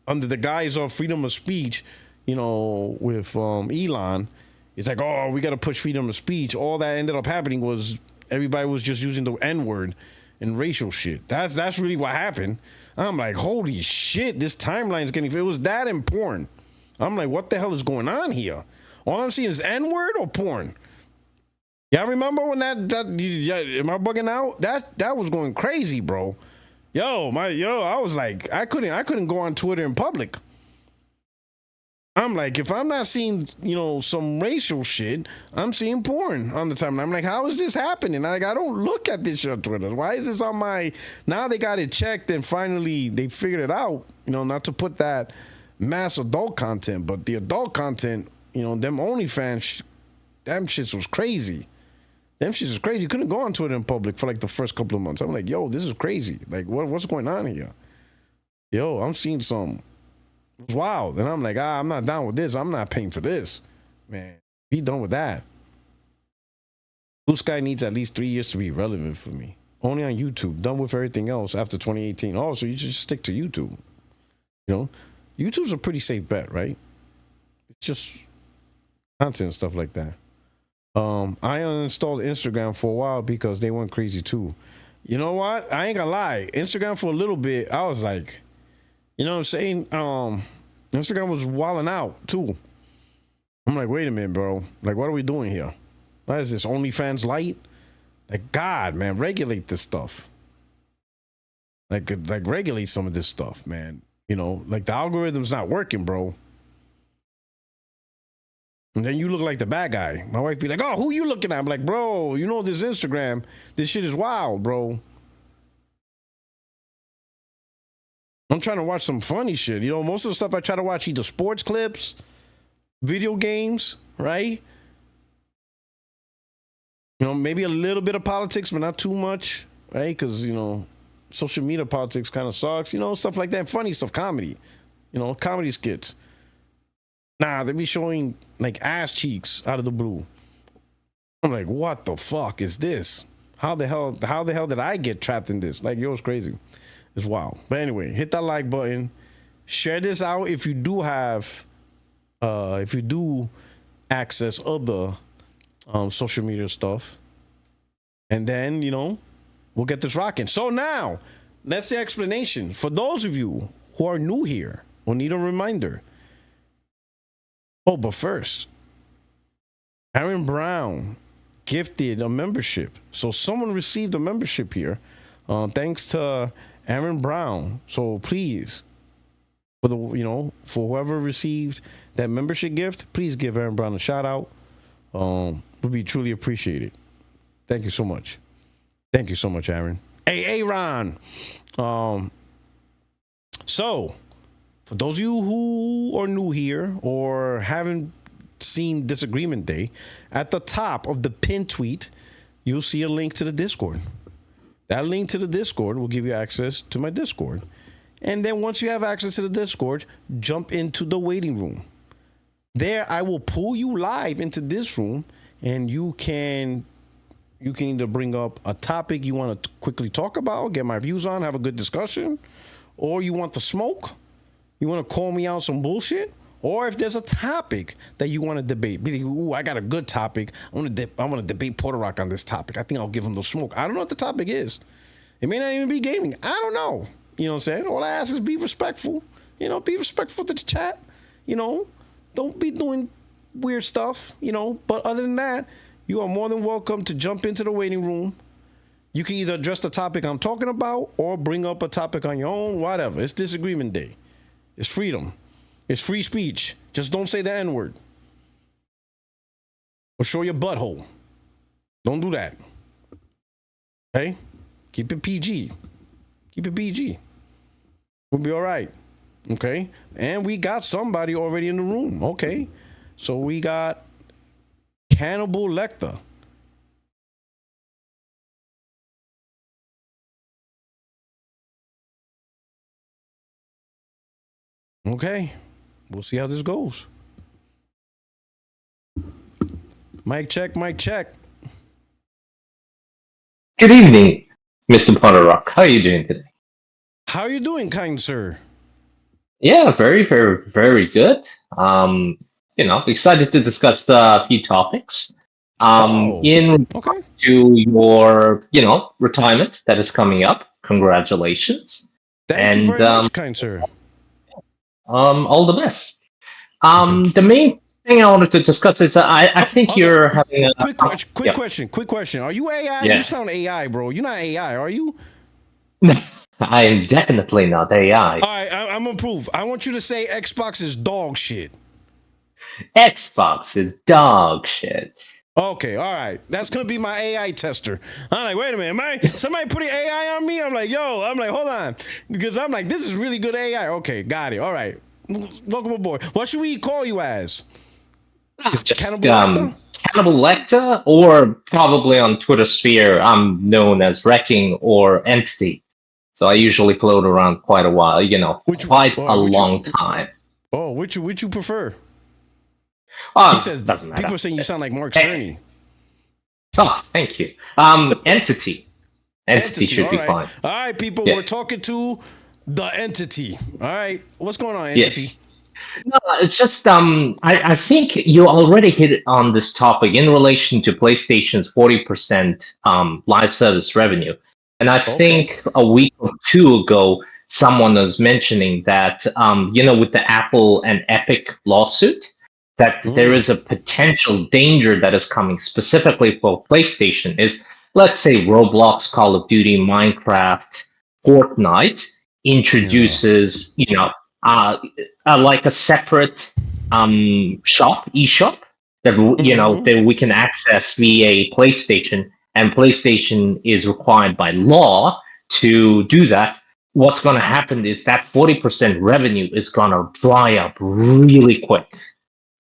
under the guise of freedom of speech, with Elon. It's like, oh, we got to push freedom of speech. All that ended up happening was everybody was just using the N-word and racial shit. That's really what happened. I'm like, holy shit, this timeline is getting, it was that important. I'm like, what the hell is going on here? All I'm seeing is N-word or porn. Y'all remember when that am I bugging out? That was going crazy, bro. I was like, I couldn't go on Twitter in public. I'm like, if I'm not seeing, some racial shit, I'm seeing porn on the timeline. I'm like, how is this happening? I don't look at this shit on Twitter. Why is this on my, now they got it checked and finally they figured it out, not to put that mass adult content, but the adult content, them OnlyFans, them shits was crazy. Them shits was crazy. You couldn't go on Twitter in public for the first couple of months. I'm like, yo, this is crazy. What's going on here? Yo, I'm seeing some. It's wild. And I'm like, I'm not down with this. I'm not paying for this. Man, be done with that. Blue Sky needs at least 3 years to be relevant for me. Only on YouTube. Done with everything else after 2018. Oh, so you just stick to YouTube. YouTube's a pretty safe bet, right? It's just content and stuff like that. I uninstalled Instagram for a while because they went crazy too. You know what? I ain't gonna lie. Instagram for a little bit, I was like, you know what I'm saying? Instagram was wilding out too. I'm like, wait a minute, bro. What are we doing here? What is this? OnlyFans Lite? God, man, regulate this stuff. Regulate some of this stuff, man. The algorithm's not working, bro. And then you look like the bad guy. My wife be like, oh, who you looking at? I'm like, bro, this Instagram, this shit is wild, bro. I'm trying to watch some funny shit. Most of the stuff I try to watch either sports clips, video games, right? Maybe a little bit of politics, but not too much, right? Because, social media politics kind of sucks, stuff like that. Funny stuff, comedy, comedy skits. Nah, they be showing ass cheeks out of the blue. I'm like, what the fuck is this? How the hell did I get trapped in this? It's crazy. It's wild. But anyway, hit that like button. Share this out if you do have, if you do access other social media stuff. And then, we'll get this rocking. So now, that's the explanation. For those of you who are new here or need a reminder. Oh, but first, Aaron Brown gifted a membership. So someone received a membership here. Thanks to Aaron Brown. So please, for the for whoever received that membership gift, please give Aaron Brown a shout out. Would be truly appreciated. Thank you so much. Thank you so much, Aaron. Hey, Aaron. So for those of you who are new here or haven't seen Disagreement Day, at the top of the pinned tweet, you'll see a link to the Discord. That link to the Discord will give you access to my Discord. And then once you have access to the Discord, jump into the waiting room. There, I will pull you live into this room, and you can either bring up a topic you want to quickly talk about, get my views on, have a good discussion, or you want the smoke, you want to call me out some bullshit, or if there's a topic that you want to debate. Be like, ooh, I got a good topic. I want to debate Puertorock on this topic. I think I'll give him the smoke. I don't know what the topic is. It may not even be gaming. I don't know. You know what I'm saying? All I ask is be respectful. Be respectful to the chat. Don't be doing weird stuff. But other than that, you are more than welcome to jump into the waiting room. You can either address the topic I'm talking about or bring up a topic on your own, whatever. It's Disagreement Day. It's freedom. It's free speech. Just don't say the N-word. Or show your butthole. Don't do that. Okay? Keep it PG. Keep it PG. We'll be all right. Okay? And we got somebody already in the room. Okay? So we got Cannibal Lecter. Okay. We'll see how this goes. Mic check, mic check. Good evening, Mr. Puertorock. How are you doing today? How are you doing, kind sir? Yeah, very, very, very good. Excited to discuss a few topics. In okay. to your, retirement that is coming up. Congratulations. Thank you very much, kind sir. All the best. The main thing I wanted to discuss is I think you're having a quick question. Are you AI? Yeah. You sound AI, bro. You're not AI, are you? I am definitely not AI. All right, I'm gonna prove. I want you to say Xbox is dog shit. Xbox is dog shit. Okay, all right. That's gonna be my AI tester. I'm like, wait a minute, somebody putting AI on me? I'm like, hold on, because I'm like, this is really good AI. Okay, got it. All right, welcome aboard. What should we call you as? Cannibal Lecter, or probably on Twitter sphere, I'm known as Wrecking or Entity. So I usually float around quite a while, quite a long time. Oh, which you prefer? Oh, he says people are saying you sound like Mark Cerny. Oh, thank you. Entity. Entity should be fine. All right, people, we're talking to the Entity. All right, what's going on, Entity? Yes. No, it's just I think you already hit on this topic in relation to PlayStation's 40% live service revenue. And I think a week or two ago, someone was mentioning that, with the Apple and Epic lawsuit, that there is a potential danger that is coming specifically for PlayStation is, let's say, Roblox, Call of Duty, Minecraft, Fortnite introduces, like a separate eShop that that we can access via PlayStation, and PlayStation is required by law to do that. What's going to happen is that 40% revenue is going to dry up really quick,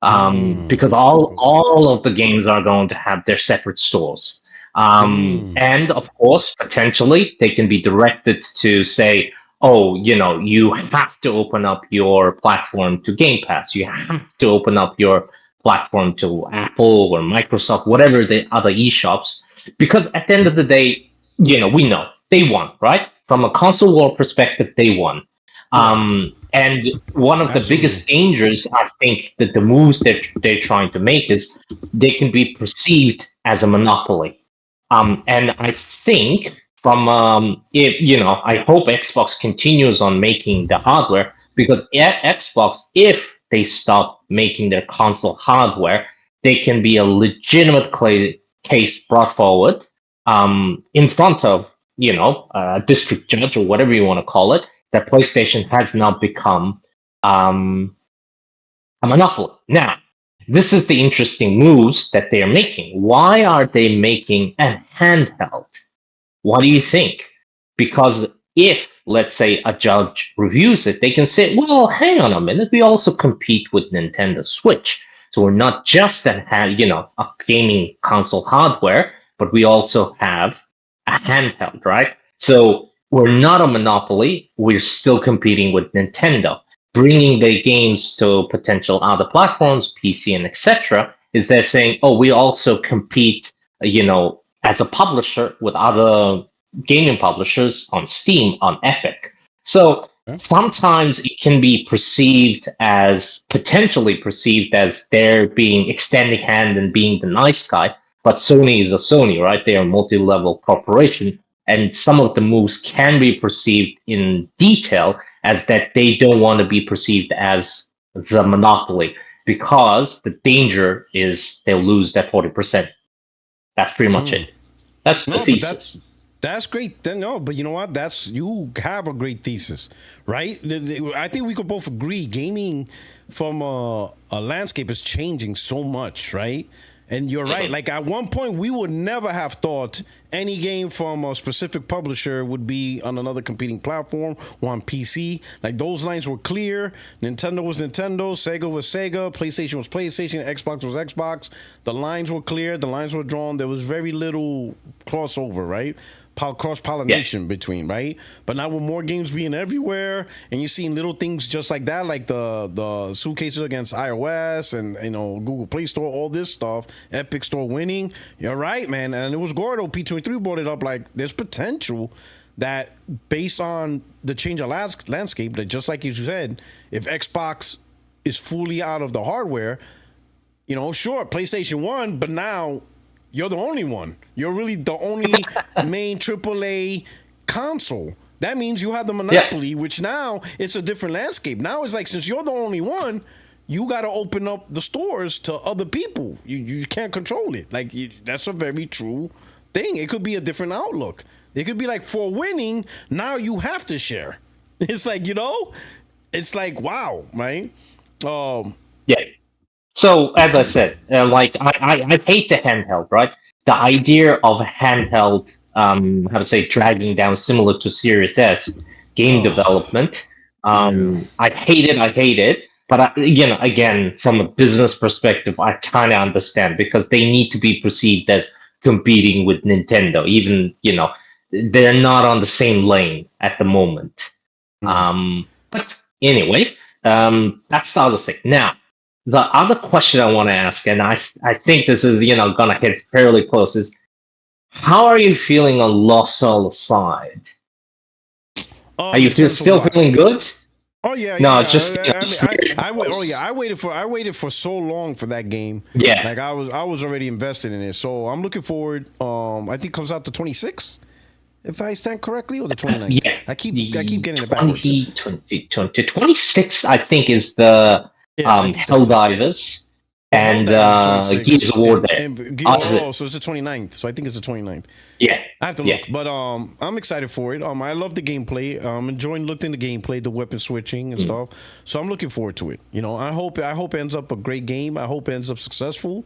because all of the games are going to have their separate stores, and of course, potentially they can be directed to say, oh, you have to open up your platform to Game Pass. You have to open up your platform to Apple or Microsoft, whatever the other eShops, because at the end of the day, we know they won, right? From a console war perspective, they won. And one of the biggest dangers, I think, that the moves that they're trying to make is they can be perceived as a monopoly. And I think from I hope Xbox continues on making the hardware, because Xbox, if they stop making their console hardware, there can be a legitimate case brought forward in front of, a district judge or whatever you want to call it, that PlayStation has now become a monopoly. Now, this is the interesting moves that they're making. Why are they making a handheld? What do you think? Because if, let's say, a judge reviews it, they can say, well, hang on a minute, we also compete with Nintendo Switch. So we're not just a gaming console hardware, but we also have a handheld, right? So we're not a monopoly. We're still competing with Nintendo. Bringing their games to potential other platforms, PC and etc., is they're saying, oh, we also compete, as a publisher with other gaming publishers on Steam, on Epic. So sometimes it can be potentially perceived as they're being extending hand and being the nice guy, but Sony is a Sony, right? They're a multi-level corporation, and some of the moves can be perceived in detail as that they don't want to be perceived as the monopoly, because the danger is they'll lose that 40%. That's pretty much it. That's the thesis. That's great. No, but you know what? You have a great thesis, right? I think we could both agree gaming from a landscape is changing so much, right? And you're right. Like at one point, we would never have thought any game from a specific publisher would be on another competing platform or on PC. Like those lines were clear. Nintendo was Nintendo, Sega was Sega, PlayStation was PlayStation, Xbox was Xbox. The lines were clear. The lines were drawn. There was very little crossover, right? Cross-pollination between, right? But now with more games being everywhere, and you're seeing little things just like that, like the suitcases against iOS and Google Play Store, all this stuff, Epic Store winning. You're right, man. And it was Gordo, P23 brought it up, like there's potential that based on the change of landscape, that just like you said, if Xbox is fully out of the hardware, sure, PlayStation won, but now you're the only one. You're really the only main AAA console. That means you have the monopoly, which now it's a different landscape. Now it's like, since you're the only one, you got to open up the stores to other people. You can't control it. Like that's a very true thing. It could be a different outlook. It could be like, for winning, now you have to share. It's like, it's like, wow, right? Yeah. So as I said, I hate the handheld, right? The idea of a handheld, dragging down similar to Series S game development. I hate it. But again, from a business perspective, I kind of understand, because they need to be perceived as competing with Nintendo. Even they're not on the same lane at the moment. But anyway, that's the other thing. Now, the other question I want to ask, and I think this is gonna hit fairly close, is how are you feeling on Lost Soul side? Are you still feeling good? Oh yeah, no, yeah. just I waited for so long for that game. Yeah, like I was already invested in it, so I'm looking forward. I think it comes out the 26th, if I stand correctly, or the 29th. Yeah, I keep getting it backwards. 26, I think, is the Helldivers and Gears of War there. So it's the 29th. So I think it's the 29th. Yeah, I have to look, but I'm excited for it. I love the gameplay. I'm enjoying looking at the gameplay, the weapon switching and stuff. So I'm looking forward to it. I hope it ends up a great game. I hope it ends up successful.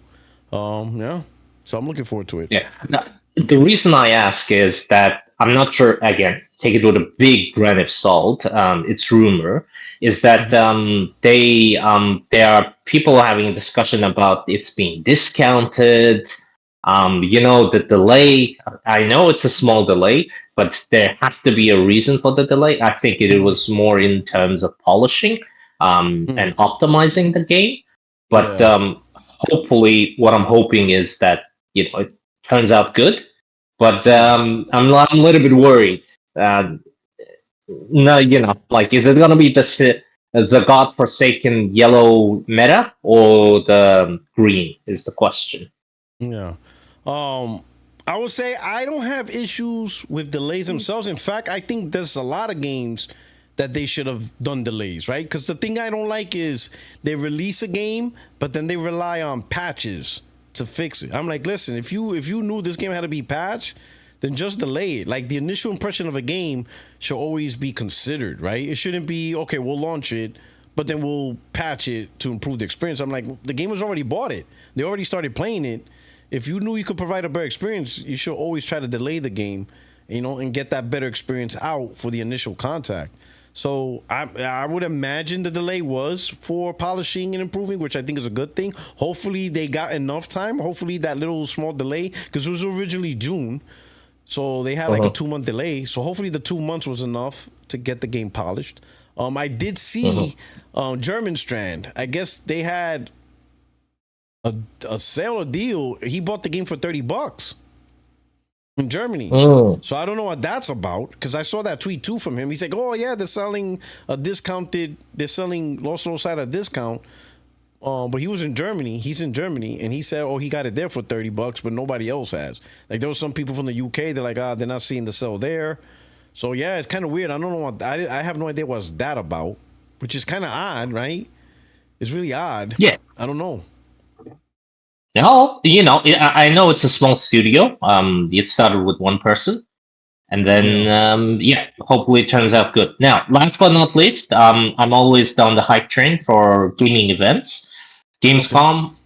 Yeah. So I'm looking forward to it. Yeah. Now, the reason I ask is that I'm not sure. Again, take it with a big grain of salt. It's rumor is that there are people having a discussion about it's being discounted. The delay, I know it's a small delay, but there has to be a reason for the delay. I think it was more in terms of polishing and optimizing the game. But hopefully, what I'm hoping is that it turns out good. But I'm a little bit worried. No, is it gonna be the godforsaken yellow meta or the green is the question. Yeah. I would say I don't have issues with delays themselves. In fact, I think there's a lot of games that they should have done delays, right? Because the thing I don't like is they release a game, but then they rely on patches to fix it. I'm like, listen, if you knew this game had to be patched, then just delay it. Like, the initial impression of a game should always be considered, right? It shouldn't be, okay, we'll launch it, but then we'll patch it to improve the experience. I'm like, the gamers already bought it. They already started playing it. If you knew you could provide a better experience, you should always try to delay the game, you know, and get that better experience out for the initial contact. So I would imagine the delay was for polishing and improving, which I think is a good thing. Hopefully they got enough time. Hopefully that little small delay, because it was originally June, so they had like a 2-month delay. So hopefully the 2 months was enough to get the game polished. I did see German Strand. I guess they had a sale or deal. He bought the game for $30 in Germany. So I don't know what that's about, because I saw that tweet too from him. He's like, oh yeah, they're selling Lost Souls at a discount. But he was in Germany. He's in Germany, and he said, oh, he got it there for $30, but nobody else has. Like, there was some people from the UK. They're like, they're not seeing the sale there. So yeah, it's kind of weird. I don't know what I have no idea what's that about, which is kind of odd, right? It's really odd. Yeah. I don't know. No, you know, I know it's a small studio. It started with one person, and then hopefully it turns out good. Now, last but not least, I'm always down the hype train for gaming events. Gamescom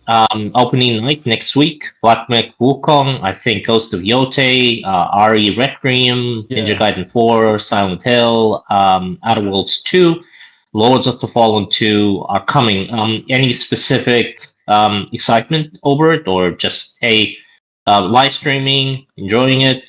opening night next week. Black Myth Wukong, I think Ghost of Yote, RE Requiem, Ninja Gaiden 4, Silent Hill, Outer Worlds 2, Lords of the Fallen 2 are coming. Any specific excitement over it, or just live streaming, enjoying it?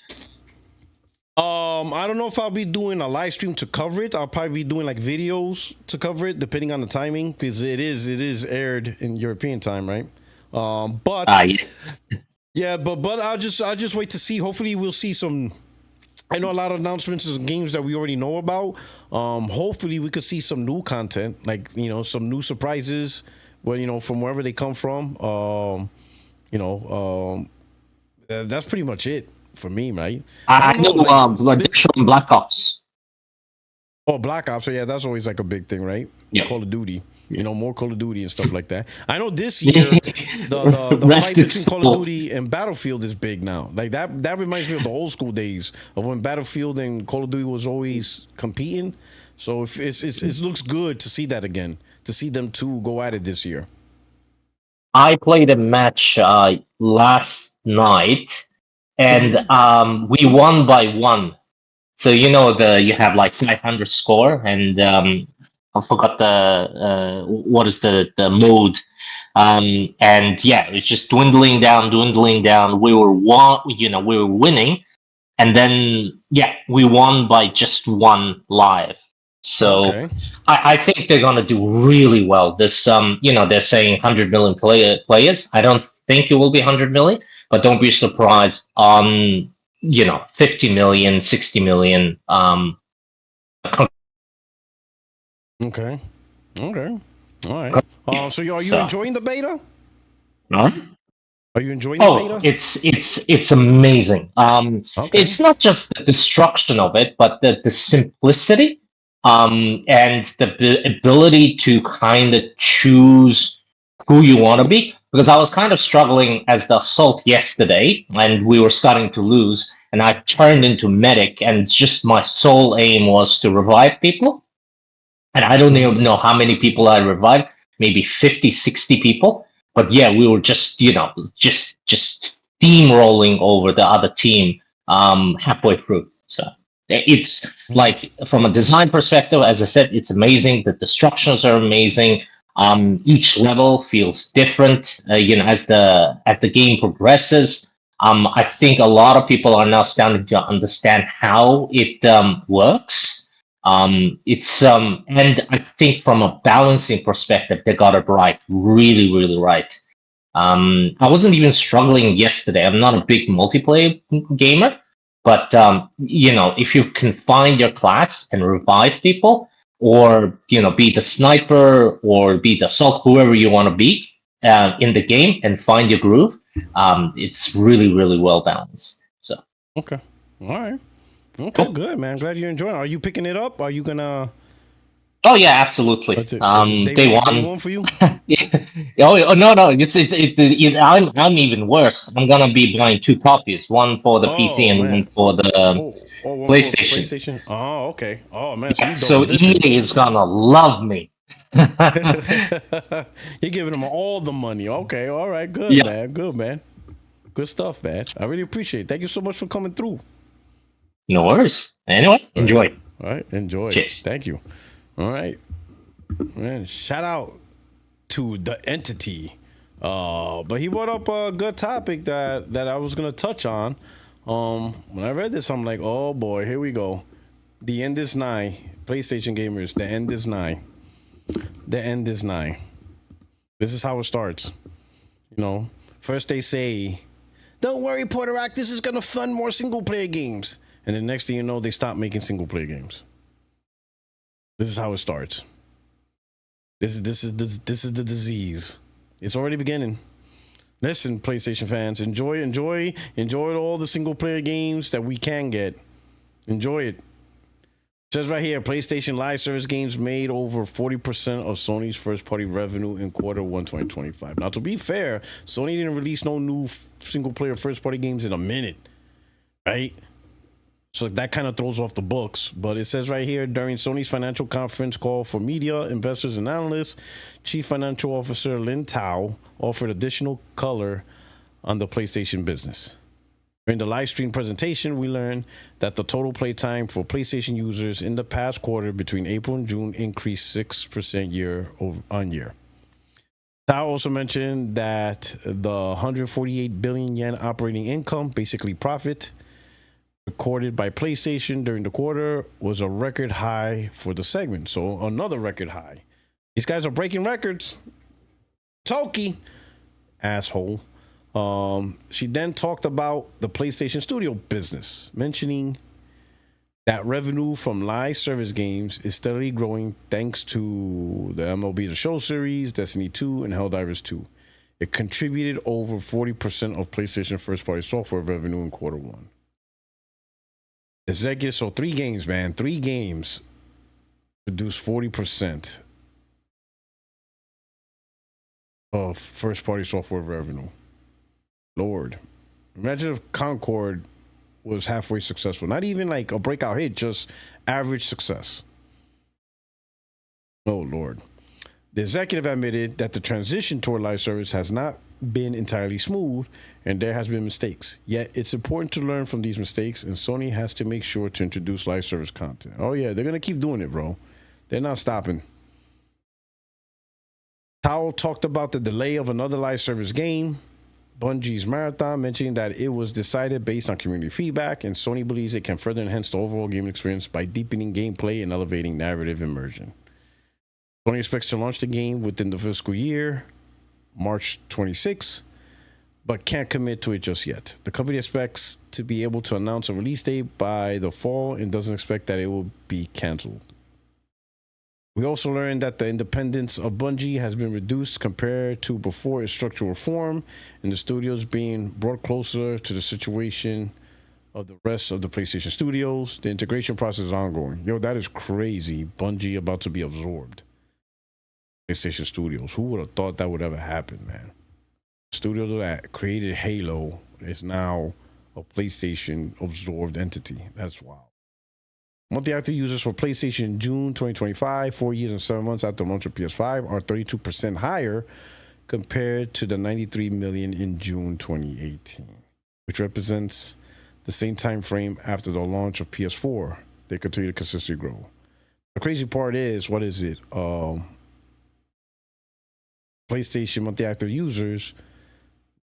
I don't know if I'll be doing a live stream to cover it. I'll probably be doing like videos to cover it, depending on the timing, because it is aired in European time, right? But I'll just wait to see. Hopefully we'll see some. I know a lot of announcements of games that we already know about. Hopefully we could see some new content, like, you know, some new surprises, well, you know, from wherever they come from. That's pretty much it for me, right? I know additional Black Ops. Oh, Black Ops. So yeah, that's always like a big thing, right? Yeah. Call of Duty. You know, more Call of Duty and stuff like that. I know this year the fight between Call of Duty and Battlefield is big now. Like that reminds me of the old school days of when Battlefield and Call of Duty was always competing. So if it looks good to see that again, to see them two go at it this year. I played a match last night, and we won by 1. So you know you have like 500 score, and I forgot what is the mode, and yeah, it's just dwindling down. We were winning, and then we won by just 1 live. So I think they're gonna do really well. This they're saying 100 million players. I don't think it will be 100 million, but don't be surprised on 50 million, 60 million. Okay. All right. So are you enjoying the beta? No. Are you enjoying the beta? It's amazing. It's not just the destruction of it, but the simplicity, and the ability to kind of choose who you want to be. Because I was kind of struggling as the assault yesterday, and we were starting to lose, and I turned into medic, and just my sole aim was to revive people. And I don't even know how many people I revived, maybe 50, 60 people. But yeah, we were just steamrolling over the other team halfway through. So it's like, from a design perspective, as I said, it's amazing. The destructions are amazing. Each level feels different, as the game progresses. I think a lot of people are now starting to understand how it works. And I think from a balancing perspective, they got it right, really, really right. I wasn't even struggling yesterday. I'm not a big multiplayer gamer, but if you can find your class and revive people, or be the sniper or be the assault, whoever you want to be in the game, and find your groove, it's really, really well balanced. Okay, all right. Okay, good, man. Glad you're enjoying it. Are you picking it up? Are you gonna Oh yeah, absolutely. Is it Day day one. one for you? Yeah. No, no. I'm even worse. I'm gonna be buying two copies, one for the PC Oh and one man. for the Oh, one for PlayStation. PlayStation. Oh, okay. Oh man, so Yeah, you so double dipping. EA is gonna love me. You're giving them all the money. Okay, all right, good Yeah, man, good man, good stuff, man. I really appreciate it. Thank you so much for coming through. no worries. Anyway, All right, enjoy. all right, enjoy. Cheers. Thank you. All right, man. Shout out to the entity. But he brought up a good topic that I was gonna touch on. When I read this, I'm like, oh boy, here we go. The end is nigh. PlayStation gamers, the end is nigh. The end is nigh. This is how it starts. You know, first they say, "Don't worry, Puertorock, this is gonna fund more single player games," and the next thing you know, they stop making single player games. This is how it starts. This is the disease. It's already beginning. Listen, PlayStation fans, enjoy all the single player games that we can get. Enjoy it. It says right here, PlayStation Live Service games made over 40% of Sony's first-party revenue in Q1 2025. Now, to be fair, Sony didn't release no new single-player first-party games in a minute, right? So that kind of throws off the books. But it says right here, during Sony's financial conference call for media, investors, and analysts, Chief Financial Officer Lin Tao offered additional color on the PlayStation business. During the live stream presentation, we learned that the total playtime for PlayStation users in the past quarter between April and June increased 6% year on year. Tao also mentioned that the 148 billion yen operating income, basically profit, recorded by PlayStation during the quarter was a record high for the segment. So another record high. These guys are breaking records. Toki, asshole. She then talked about the PlayStation Studio business, mentioning that revenue from live service games is steadily growing thanks to the MLB The Show series, Destiny 2, and Helldivers 2. It contributed over 40% of PlayStation first-party software revenue in Q1. Executive, so 3 games, man. 3 games produce 40% of first-party software revenue. Lord, imagine if Concord was halfway successful. Not even like a breakout hit, just average success. Oh, Lord. The executive admitted that the transition toward live service has not been entirely smooth and there has been mistakes. Yet it's important to learn from these mistakes, and Sony has to make sure to introduce live service content. Oh, yeah, they're going to keep doing it, bro. They're not stopping. Tao talked about the delay of another live service game, Bungie's Marathon, mentioning that it was decided based on community feedback, and Sony believes it can further enhance the overall game experience by deepening gameplay and elevating narrative immersion. Sony expects to launch the game within the fiscal year, March 26, but can't commit to it just yet. The company expects to be able to announce a release date by the fall and doesn't expect that it will be canceled. We also learned that the independence of Bungie has been reduced compared to before its structural reform, and the studios being brought closer to the situation of the rest of the PlayStation studios. The integration process is ongoing. Yo, that is crazy. Bungie about to be absorbed. PlayStation Studios. Who would have thought that would ever happen, man? Studio that created Halo is now a PlayStation absorbed entity. That's wild. Monthly active users for PlayStation in June 2025, 4 years and 7 months after the launch of PS5, are 32% higher compared to the 93 million in June 2018, which represents the same time frame after the launch of PS4. They continue to consistently grow. The crazy part is, what is it? PlayStation monthly active users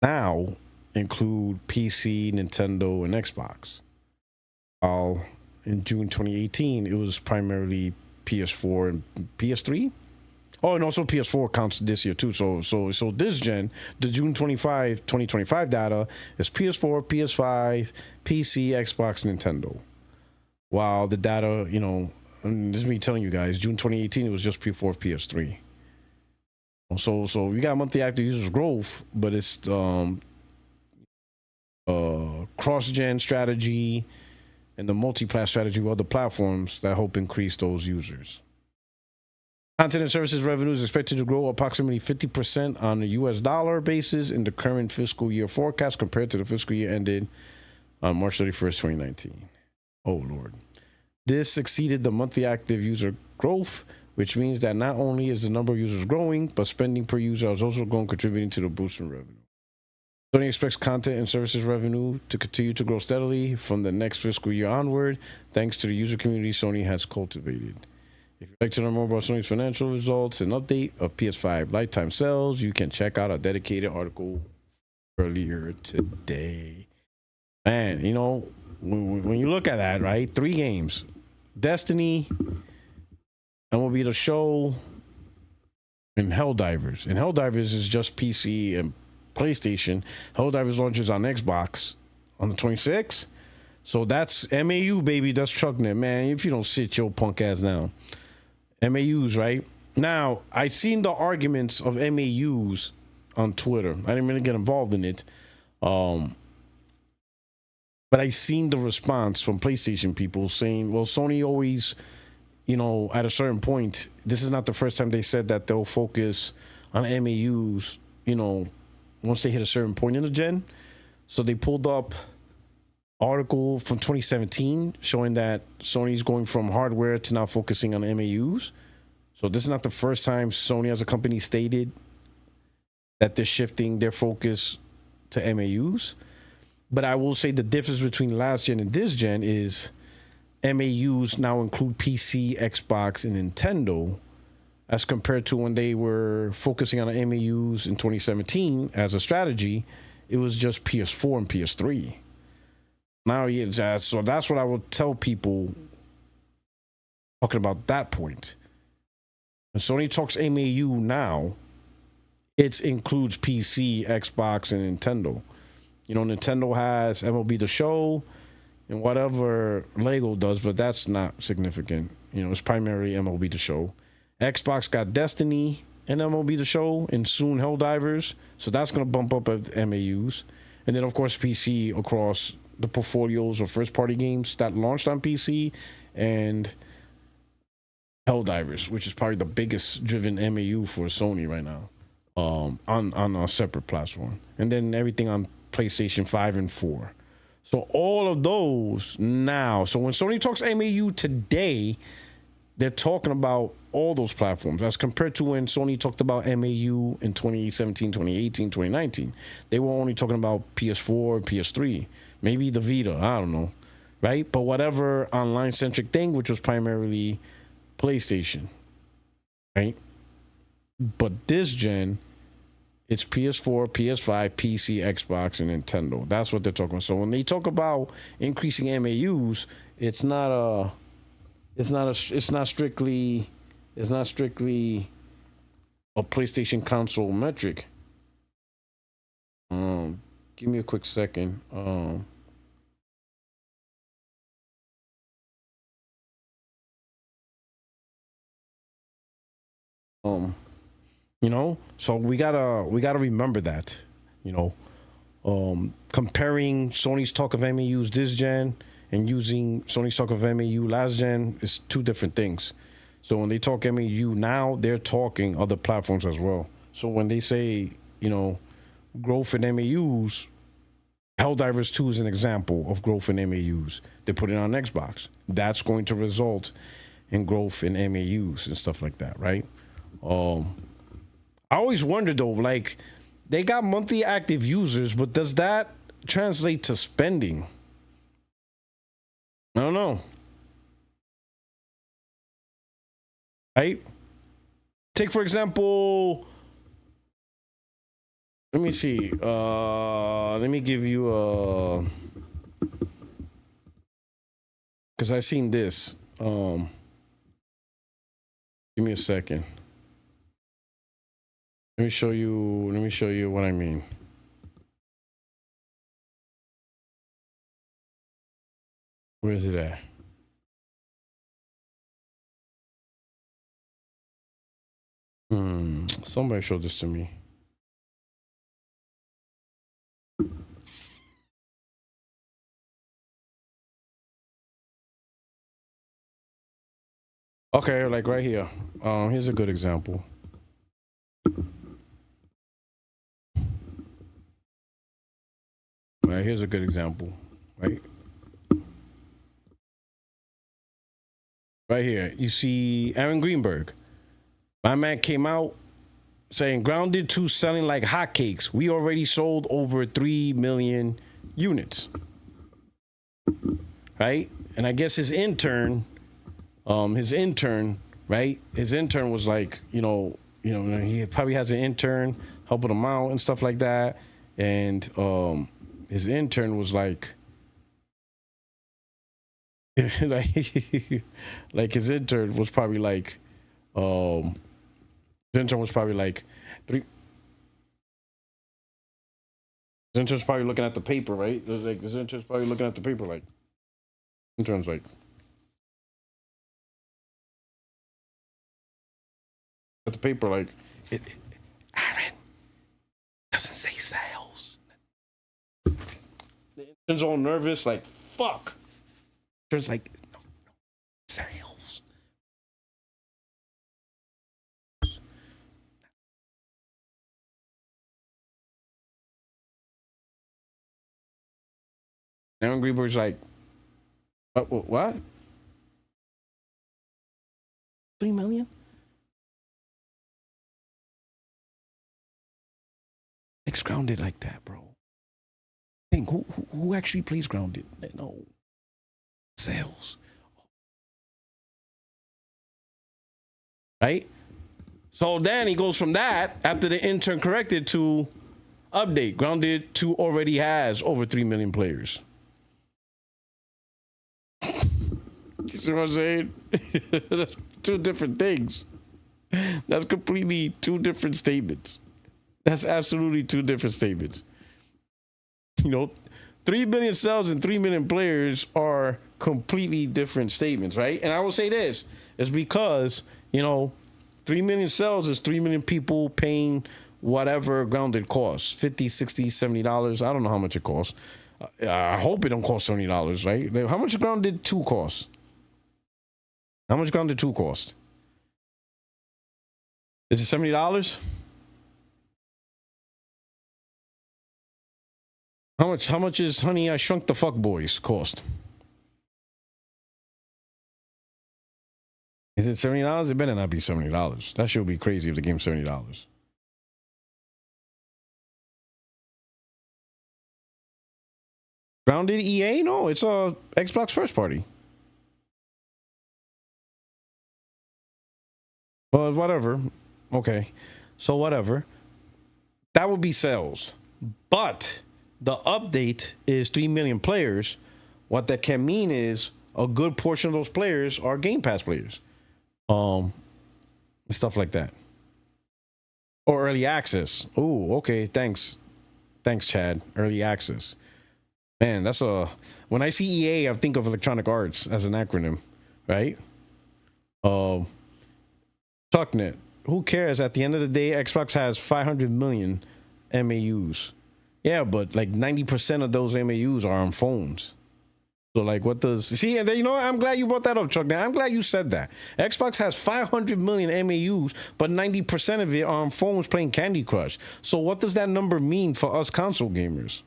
now include PC, Nintendo, and Xbox. While in June 2018, it was primarily PS4 and PS3. Oh, and also PS4 counts this year too. So this gen, the June 2025 data is PS4, PS5, PC, Xbox, Nintendo. While the data, you know, and this is me telling you guys, June 2018, it was just PS4, PS3. So we got monthly active users growth, but it's cross-gen strategy and the multi-plat strategy with other platforms that help increase those users. Content and services revenue is expected to grow approximately 50% on a US dollar basis in the current fiscal year forecast compared to the fiscal year ended on March 31st, 2019. Oh, Lord. This exceeded the monthly active user growth, which means that not only is the number of users growing, but spending per user is also growing, contributing to the boost in revenue. Sony expects content and services revenue to continue to grow steadily from the next fiscal year onward, thanks to the user community Sony has cultivated. If you'd like to learn more about Sony's financial results and update of PS5 lifetime sales, you can check out a dedicated article earlier today. Man, you know, when you look at that, right? 3 games. Destiny, MLB The Show, and Helldivers. And Helldivers is just PC and PlayStation. Helldivers launches on Xbox on the 26th. So that's MAU, baby. That's Chucknet, man. If you don't sit your punk ass down. MAUs, right? Now, I've seen the arguments of MAUs on Twitter. I didn't really get involved in it. But I seen the response from PlayStation people saying, well, Sony always, you know, at a certain point, this is not the first time they said that they'll focus on MAUs, you know, once they hit a certain point in the gen. So they pulled up article from 2017 showing that Sony's going from hardware to now focusing on MAUs. So this is not the first time Sony as a company stated that they're shifting their focus to MAUs. But I will say the difference between last gen and this gen is MAUs now include PC, Xbox, and Nintendo, as compared to when they were focusing on MAUs in 2017 as a strategy. It was just PS4 and PS3. Now, yeah, so that's what I would tell people talking about that point. When Sony talks MAU now, it includes PC, Xbox, and Nintendo. You know, Nintendo has MLB The Show and whatever Lego does, but that's not significant. You know, it's primarily MLB The Show. Xbox got Destiny and MLB The Show, and soon Helldivers. So that's going to bump up at MAUs. And then, of course, PC across the portfolios of first-party games that launched on PC, and Helldivers, which is probably the biggest driven MAU for Sony right now, on a separate platform. And then everything on PlayStation 5 and 4. So all of those now. So when Sony talks MAU today, they're talking about all those platforms as compared to when Sony talked about MAU in 2017, 2018, 2019. They were only talking about PS4, PS3, maybe the Vita, I don't know, right? But whatever online-centric thing, which was primarily PlayStation, right? But this gen, it's PS4, PS5, PC, Xbox, and Nintendo. That's what they're talking about. So when they talk about increasing MAUs, it's not strictly a PlayStation console metric. Give me a quick second. You know, so we gotta remember that, you know, comparing Sony's talk of MAUs this gen and using Sony's talk of MAU last gen is 2 different things. So when they talk MAU now, they're talking other platforms as well. So when they say, you know, growth in MAUs, Helldivers 2 is an example of growth in MAUs. They put it on Xbox. That's going to result in growth in MAUs and stuff like that, right? I always wonder though, like, they got monthly active users, but does that translate to spending? I don't know. Right? Take, for example, let me see. Let me give you a, because I seen this. Give me a second. Let me show you what I mean. Where is it at? Somebody showed this to me. Okay, like right here. Here's a good example. Right, here's a good example. Right. Right here, you see Aaron Greenberg. My man came out saying Grounded 2 selling like hotcakes. We already sold over 3 million units. Right? And I guess his intern, right? His intern was like, he probably has an intern helping him out and stuff like that. And his intern was like, like his intern was probably like, his intern was probably like his intern's probably looking at the paper, right? It was like his intern's probably looking at the paper, like intern's like at the paper, like Aaron doesn't say sales. The intern's all nervous, like fuck. Intern's like no sales. Aaron Greenberg's like, what? 3 million? It's Grounded like that, bro. Think who actually plays Grounded? No. Sales. Right? So then he goes from that after the intern corrected to update. Grounded 2 already has over 3 million players. You see what I'm saying? That's two different things. That's completely two different statements. That's absolutely two different statements. 3 million sales and 3 million players are completely different statements, right? And I will say this, it's because, 3 million sales is 3 million people paying whatever Grounded costs, $50, $60, $70. I don't know how much it costs. I hope it don't cost $70, right? How much Grounded 2 cost? How much Grounded 2 cost? Is it $70? How much is Honey, I Shrunk the Fuck Boys cost? Is it $70? It better not be $70. That should be crazy if the game's $70. Grounded EA? No, it's a Xbox first party. Well, whatever. Okay. So whatever. That would be sales. But the update is 3 million players. What that can mean is a good portion of those players are Game Pass players. Stuff like that. Or early access. Oh, okay. Thanks, Chad. Early access. Man, when I see EA, I think of Electronic Arts as an acronym, right? Tucknet. Who cares? At the end of the day, Xbox has 500 million MAUs. Yeah, but like 90% of those MAUs are on phones. So like, what does see? And then, I'm glad you brought that up, Chuck. Now I'm glad you said that. Xbox has 500 million MAUs, but 90% of it are on phones playing Candy Crush. So what does that number mean for us console gamers?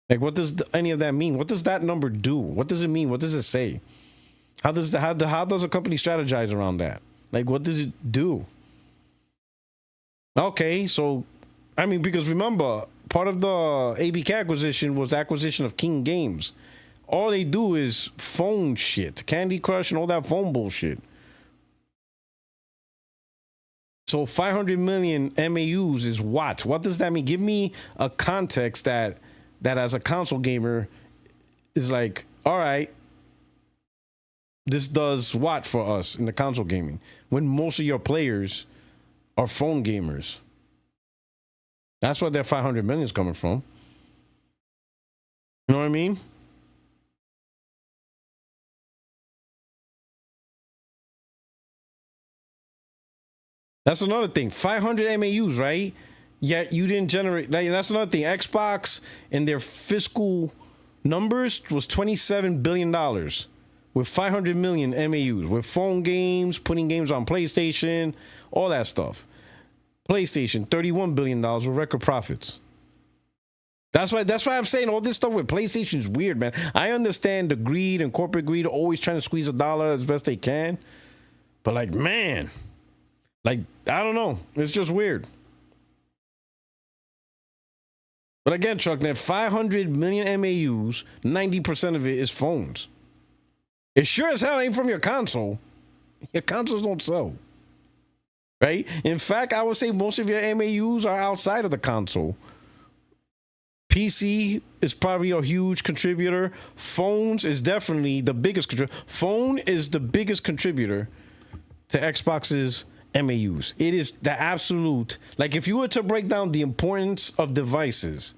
Like, what does any of that mean? What does that number do? What does it mean? What does it say? How does a company strategize around that? Like, what does it do? Okay, so because remember, part of the ABK acquisition was acquisition of King Games. All they do is phone shit, Candy Crush and all that phone bullshit. So 500 million MAUs is what? What does that mean? Give me a context that as a console gamer is like, all right, this does what for us in the console gaming when most of your players are phone gamers? That's where that 500 million is coming from. You know what I mean? That's another thing. 500 MAUs, right? Yet you didn't generate. That's another thing. Xbox in their fiscal numbers was $27 billion. with 500 million MAUs, with phone games, putting games on PlayStation, all that stuff. PlayStation, $31 billion with record profits. That's why I'm saying all this stuff with PlayStation is weird, man. I understand the greed and corporate greed, always trying to squeeze a dollar as best they can. But like, man, like, I don't know. It's just weird. But again, Chucknet, 500 million MAUs, 90% of it is phones. It sure as hell ain't from your console. Your consoles don't sell. Right? In fact, I would say most of your MAUs are outside of the console. PC is probably a huge contributor. Phones is definitely the biggest contributor. Phone is the biggest contributor to Xbox's MAUs. It is the absolute, like if you were to break down the importance of devices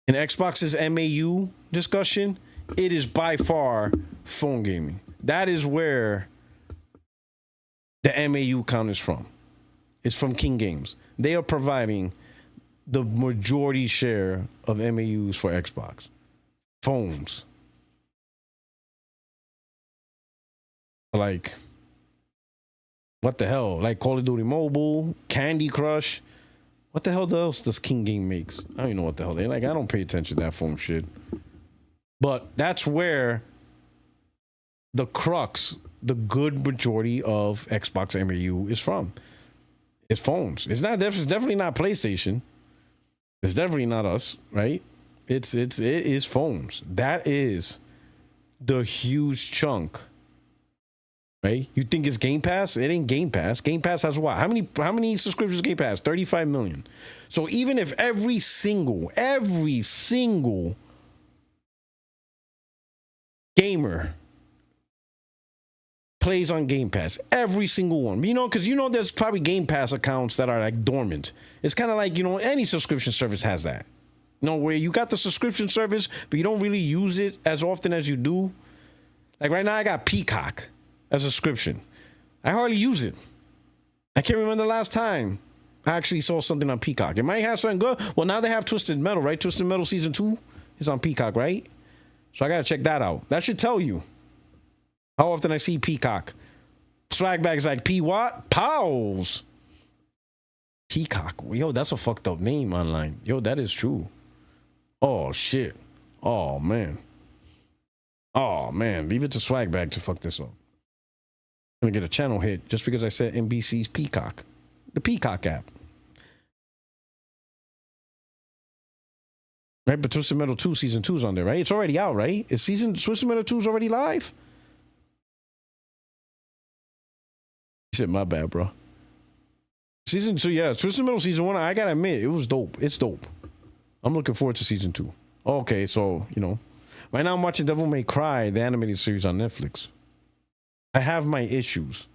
in Xbox's MAU discussion, it is by far phone gaming. That is where the MAU count is from. It's from King Games. They are providing the majority share of MAUs for Xbox. Phones. Like, what the hell? Like Call of Duty Mobile, Candy Crush. What the hell else does King Game makes? I don't even know what the hell they like. I don't pay attention to that phone shit. But that's where the crux, the good majority of Xbox MAU is from. It's phones. It's definitely not PlayStation. It's definitely not us, right? It is phones. That is the huge chunk. Right? You think it's Game Pass? It ain't Game Pass. Game Pass has what? How many subscriptions Game Pass? 35 million. So even if every single gamer plays on Game Pass, every single one, because there's probably Game Pass accounts that are like dormant. It's kind of like, any subscription service has that, where you got the subscription service but you don't really use it as often as you do. Like right now I got Peacock as a subscription. I hardly use it. I can't remember the last time I actually saw something on Peacock. It might have something good. Well, now they have Twisted Metal, right? Twisted Metal season 2 is on Peacock, right? So I gotta check that out. That should tell you how often I see Peacock. Swag bags like P what? Pals. Peacock. Yo, that's a fucked up name online. Yo, that is true. Oh shit. Oh man. Leave it to Swagbag to fuck this up. I'm gonna get a channel hit just because I said NBC's Peacock. The Peacock app. Right, but Twisted Metal 2 season 2 is on there, right? It's already out, right? Is Twisted Metal 2 is already live? He said, my bad, bro. Season 2, yeah. Twisted Metal season 1, I gotta admit, it was dope. It's dope. I'm looking forward to season 2. Okay, so, right now I'm watching Devil May Cry, the animated series on Netflix. I have my issues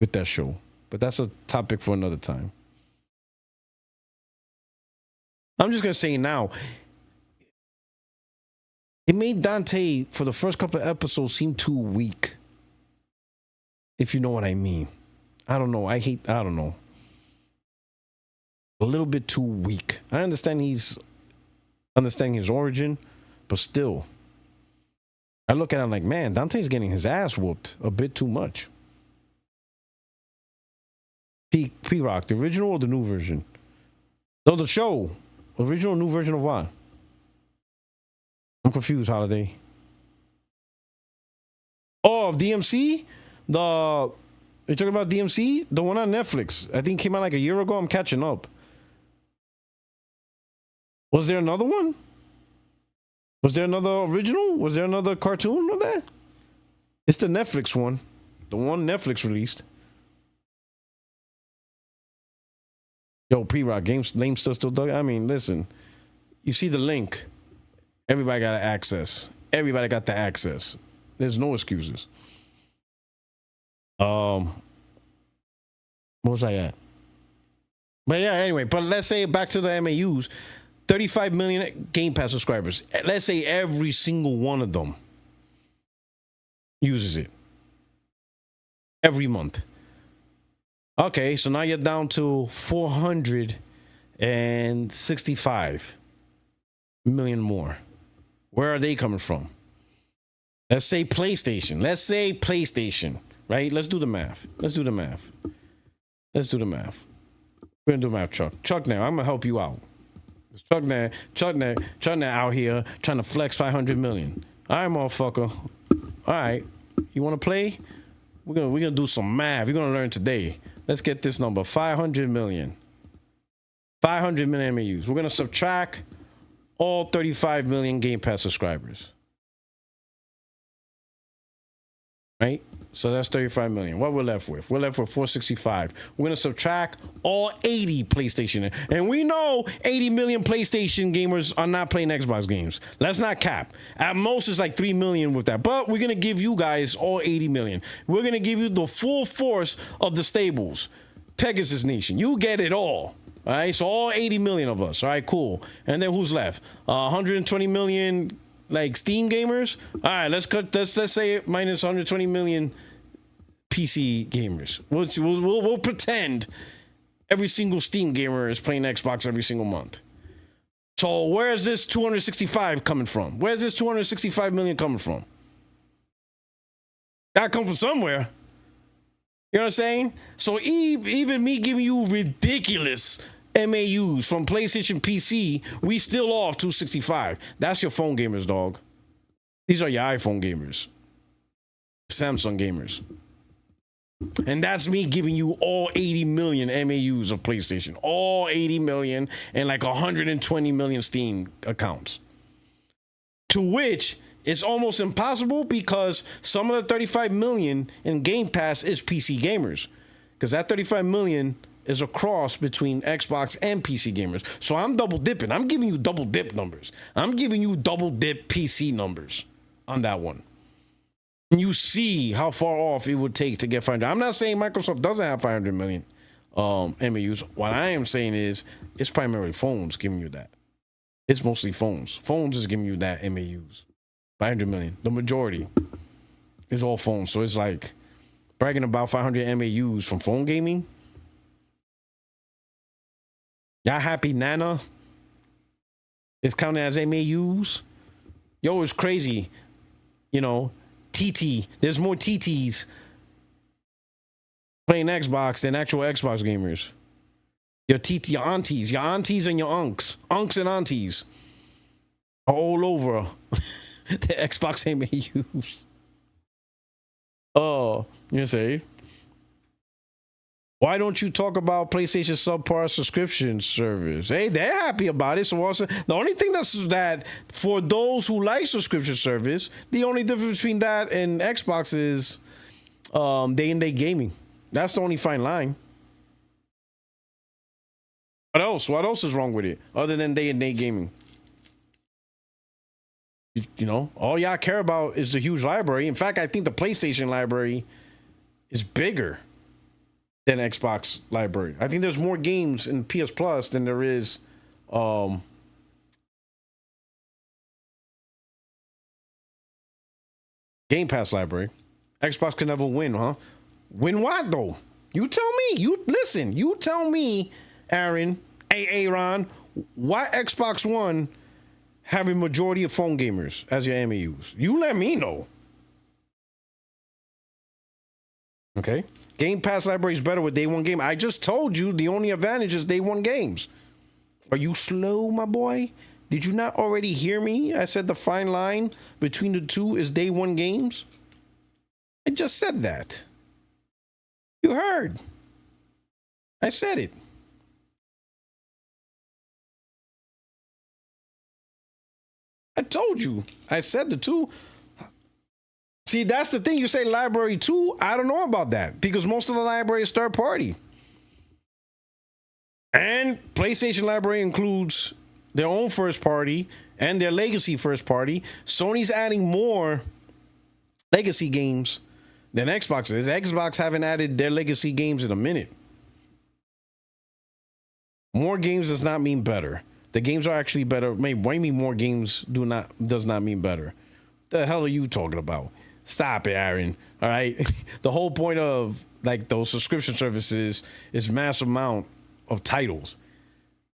with that show, but that's a topic for another time. I'm just gonna say now, it made Dante for the first couple of episodes seem too weak, if you know what I mean. I don't know. I don't know. A little bit too weak. I understand he's understanding his origin, but still, I look at him like, man, Dante's getting his ass whooped a bit too much. P-Rock, the original or the new version? No, the show. Original, new version of what? I'm confused, Holiday. Oh, of DMC? You're talking about DMC? The one on Netflix. I think came out like a year ago. I'm catching up. Was there another one? Was there another original? Was there another cartoon of that? It's the Netflix one. The one Netflix released. Yo, P-Rock, name still dug. I mean, listen. You see the link. Everybody got access. Everybody got the access. There's no excuses. What was I at? But yeah, anyway, but let's say back to the MAUs. 35 million Game Pass subscribers. Let's say every single one of them uses it every month. Okay, so now you're down to 465 million more. Where are they coming from? Let's say PlayStation. Let's say PlayStation, right? Let's do the math. Let's do the math. Let's do the math. We're gonna do math, Chuck. Chuck now, I'm gonna help you out. Chuck now out here trying to flex 500 million. All right, motherfucker. All right, you wanna play? We're gonna do some math. You're gonna learn today. Let's get this number: 500 million. 500 million MAUs. We're gonna subtract all 35 million Game Pass subscribers. Right? So that's 35 million. What we're left with? We're left with 465. We're going to subtract all 80 PlayStation. And we know 80 million PlayStation gamers are not playing Xbox games. Let's not cap. At most, it's like 3 million with that. But we're going to give you guys all 80 million. We're going to give you the full force of the stables. Pegasus Nation. You get it all. All right? So all 80 million of us. All right, cool. And then who's left? 120 million... like Steam gamers. All right, let's say minus 120 million PC gamers. We'll pretend every single Steam gamer is playing Xbox every single month. So where is this 265 coming from? Where's this 265 million coming from? That come from somewhere. You know what I'm saying? So even me giving you ridiculous MAUs from PlayStation PC, we still off 265. That's your phone gamers, dog. These are your iPhone gamers, Samsung gamers. And that's me giving you all 80 million MAUs of PlayStation, all 80 million and like 120 million Steam accounts. To which it's almost impossible because some of the 35 million in Game Pass is PC gamers. Because that 35 million is a cross between Xbox and PC gamers. So I'm double dipping. I'm giving you double dip numbers. I'm giving you double dip PC numbers on that one. And you see how far off it would take to get 500. I'm not saying Microsoft doesn't have 500 million MAUs. What I am saying is it's primarily phones giving you that. It's mostly phones. Phones is giving you that MAUs. 500 million. The majority is all phones. So it's like bragging about 500 MAUs from phone gaming. Y'all happy Nana is counted as MAUs? Yo, it's crazy. You know, TT. There's more TTs playing Xbox than actual Xbox gamers. Your TT, your aunties and your unks and aunties are all over the Xbox MAUs. Oh, you say? Why don't you talk about PlayStation subpar subscription service? Hey, they're happy about it. So also, the only thing that's that for those who like subscription service, the only difference between that and Xbox is day-and-day gaming. That's the only fine line. What else? What else is wrong with it other than day-and-day gaming? You know, all y'all care about is the huge library. In fact, I think the PlayStation library is bigger than Xbox library. I think there's more games in PS Plus than there is Game Pass library. Xbox can never win, huh? Win what though? You tell me. You tell me, Aaron, Aaron, why Xbox One have a majority of phone gamers as your MAUs? You let me know. Okay. Game Pass library is better with day one game. I just told you the only advantage is day one games. Are you slow, my boy? Did you not already hear me? I said the fine line between the two is day one games. I just said that. You heard. I said it. I told you. I said the two. See, that's the thing. You say library 2. I don't know about that because most of the library is third party. And PlayStation library includes their own first party and their legacy first party. Sony's adding more legacy games than Xbox is. Xbox haven't added their legacy games in a minute. More games does not mean better. The games are actually better. Maybe more games does not mean better. The hell are you talking about? Stop it, Aaron. All right. The whole point of like those subscription services is mass amount of titles.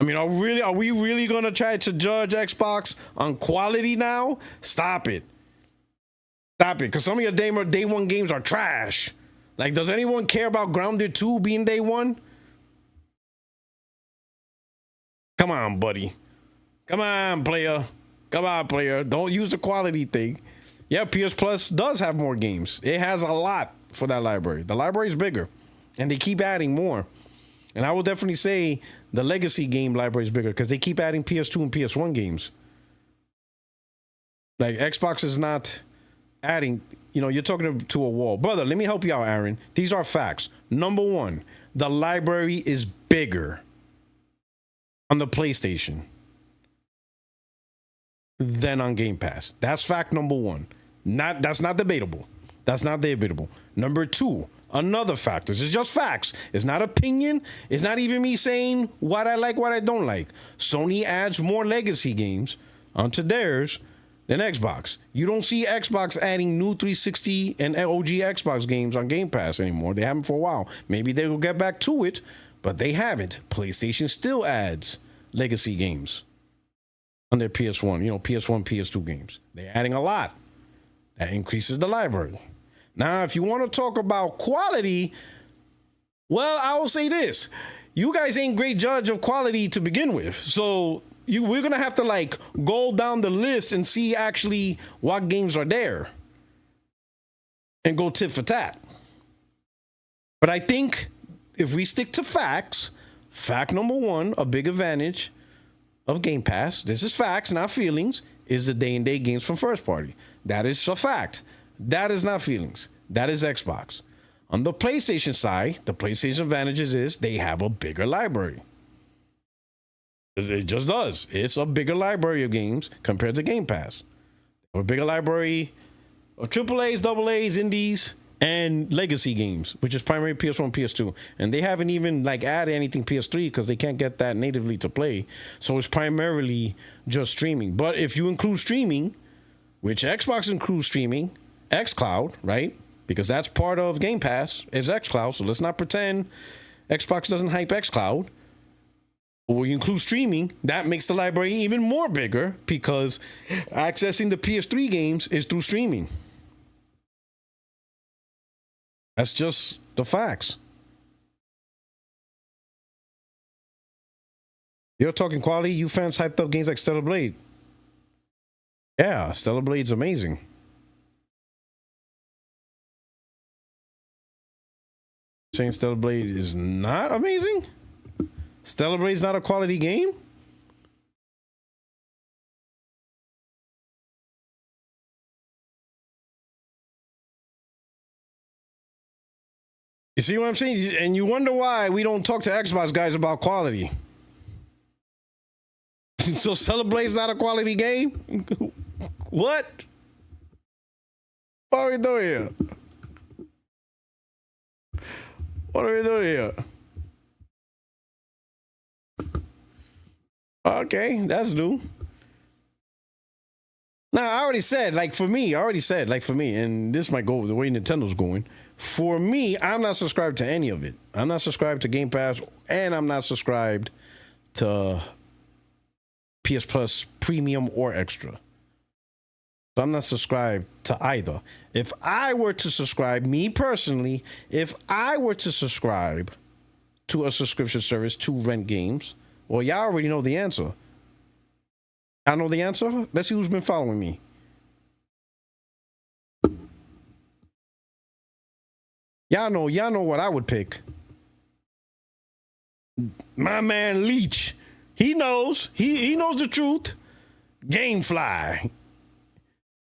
I mean, are we really gonna try to judge Xbox on quality now? Stop it. Stop it. Because some of your day one games are trash. Like, does anyone care about Grounded 2 being day one? Come on, buddy. Come on, player. Come on, player. Don't use the quality thing. Yeah, PS Plus does have more games. It has a lot for that library. The library is bigger, and they keep adding more. And I will definitely say the legacy game library is bigger because they keep adding PS2 and PS1 games. Like, Xbox is not adding, you know, you're talking to a wall. Brother, let me help you out, Aaron. These are facts. Number one, the library is bigger on the PlayStation than on Game Pass. That's fact number one. That's not debatable. That's not debatable. Number two, another fact. This is just facts. It's not opinion. It's not even me saying what I like, what I don't like. Sony adds more legacy games onto theirs than Xbox. You don't see Xbox adding new 360 and OG Xbox games on Game Pass anymore. They haven't for a while. Maybe they will get back to it, but they haven't. PlayStation still adds legacy games on their PS1, you know, PS1, PS2 games. They're adding a lot. That increases the library. Now, if you want to talk about quality, well, I will say this. You guys ain't great judge of quality to begin with. So we're going to have to like go down the list and see actually what games are there and go tit for tat. But I think if we stick to facts, fact number one, a big advantage of Game Pass, this is facts, not feelings, is the day-and-date games from first party. That is a fact. That is not feelings. That is Xbox. On the PlayStation side, the PlayStation advantages is they have a bigger library. It just does. It's a bigger library of games compared to Game Pass. A bigger library of AAAs, AAs, indies, and legacy games, which is primarily PS1, PS2. And they haven't even like added anything PS3 because they can't get that natively to play. So it's primarily just streaming. But if you include streaming, which Xbox includes streaming, xCloud, right? Because that's part of Game Pass is xCloud. So let's not pretend Xbox doesn't hype xCloud. When you include streaming, that makes the library even more bigger because accessing the PS3 games is through streaming. That's just the facts. You're talking quality. You fans hyped up games like Stellar Blade. Yeah, Stellar Blade's amazing. Saying Stellar Blade is not amazing? Stellar Blade's not a quality game? You see what I'm saying? And you wonder why we don't talk to Xbox guys about quality. So Stellar Blade's not a quality game? What? What are we doing here? What are we doing here? Okay, that's new. Now, I already said, like, for me, and this might go the way Nintendo's going. For me, I'm not subscribed to any of it. I'm not subscribed to Game Pass, and I'm not subscribed to PS Plus Premium or Extra. So I'm not subscribed to either. If I were to subscribe, me personally, if I were to subscribe to a subscription service to rent games, well, y'all already know the answer. I know the answer. Let's see who's been following me. Y'all know what I would pick. My man Leech. He knows. He knows the truth. Gamefly.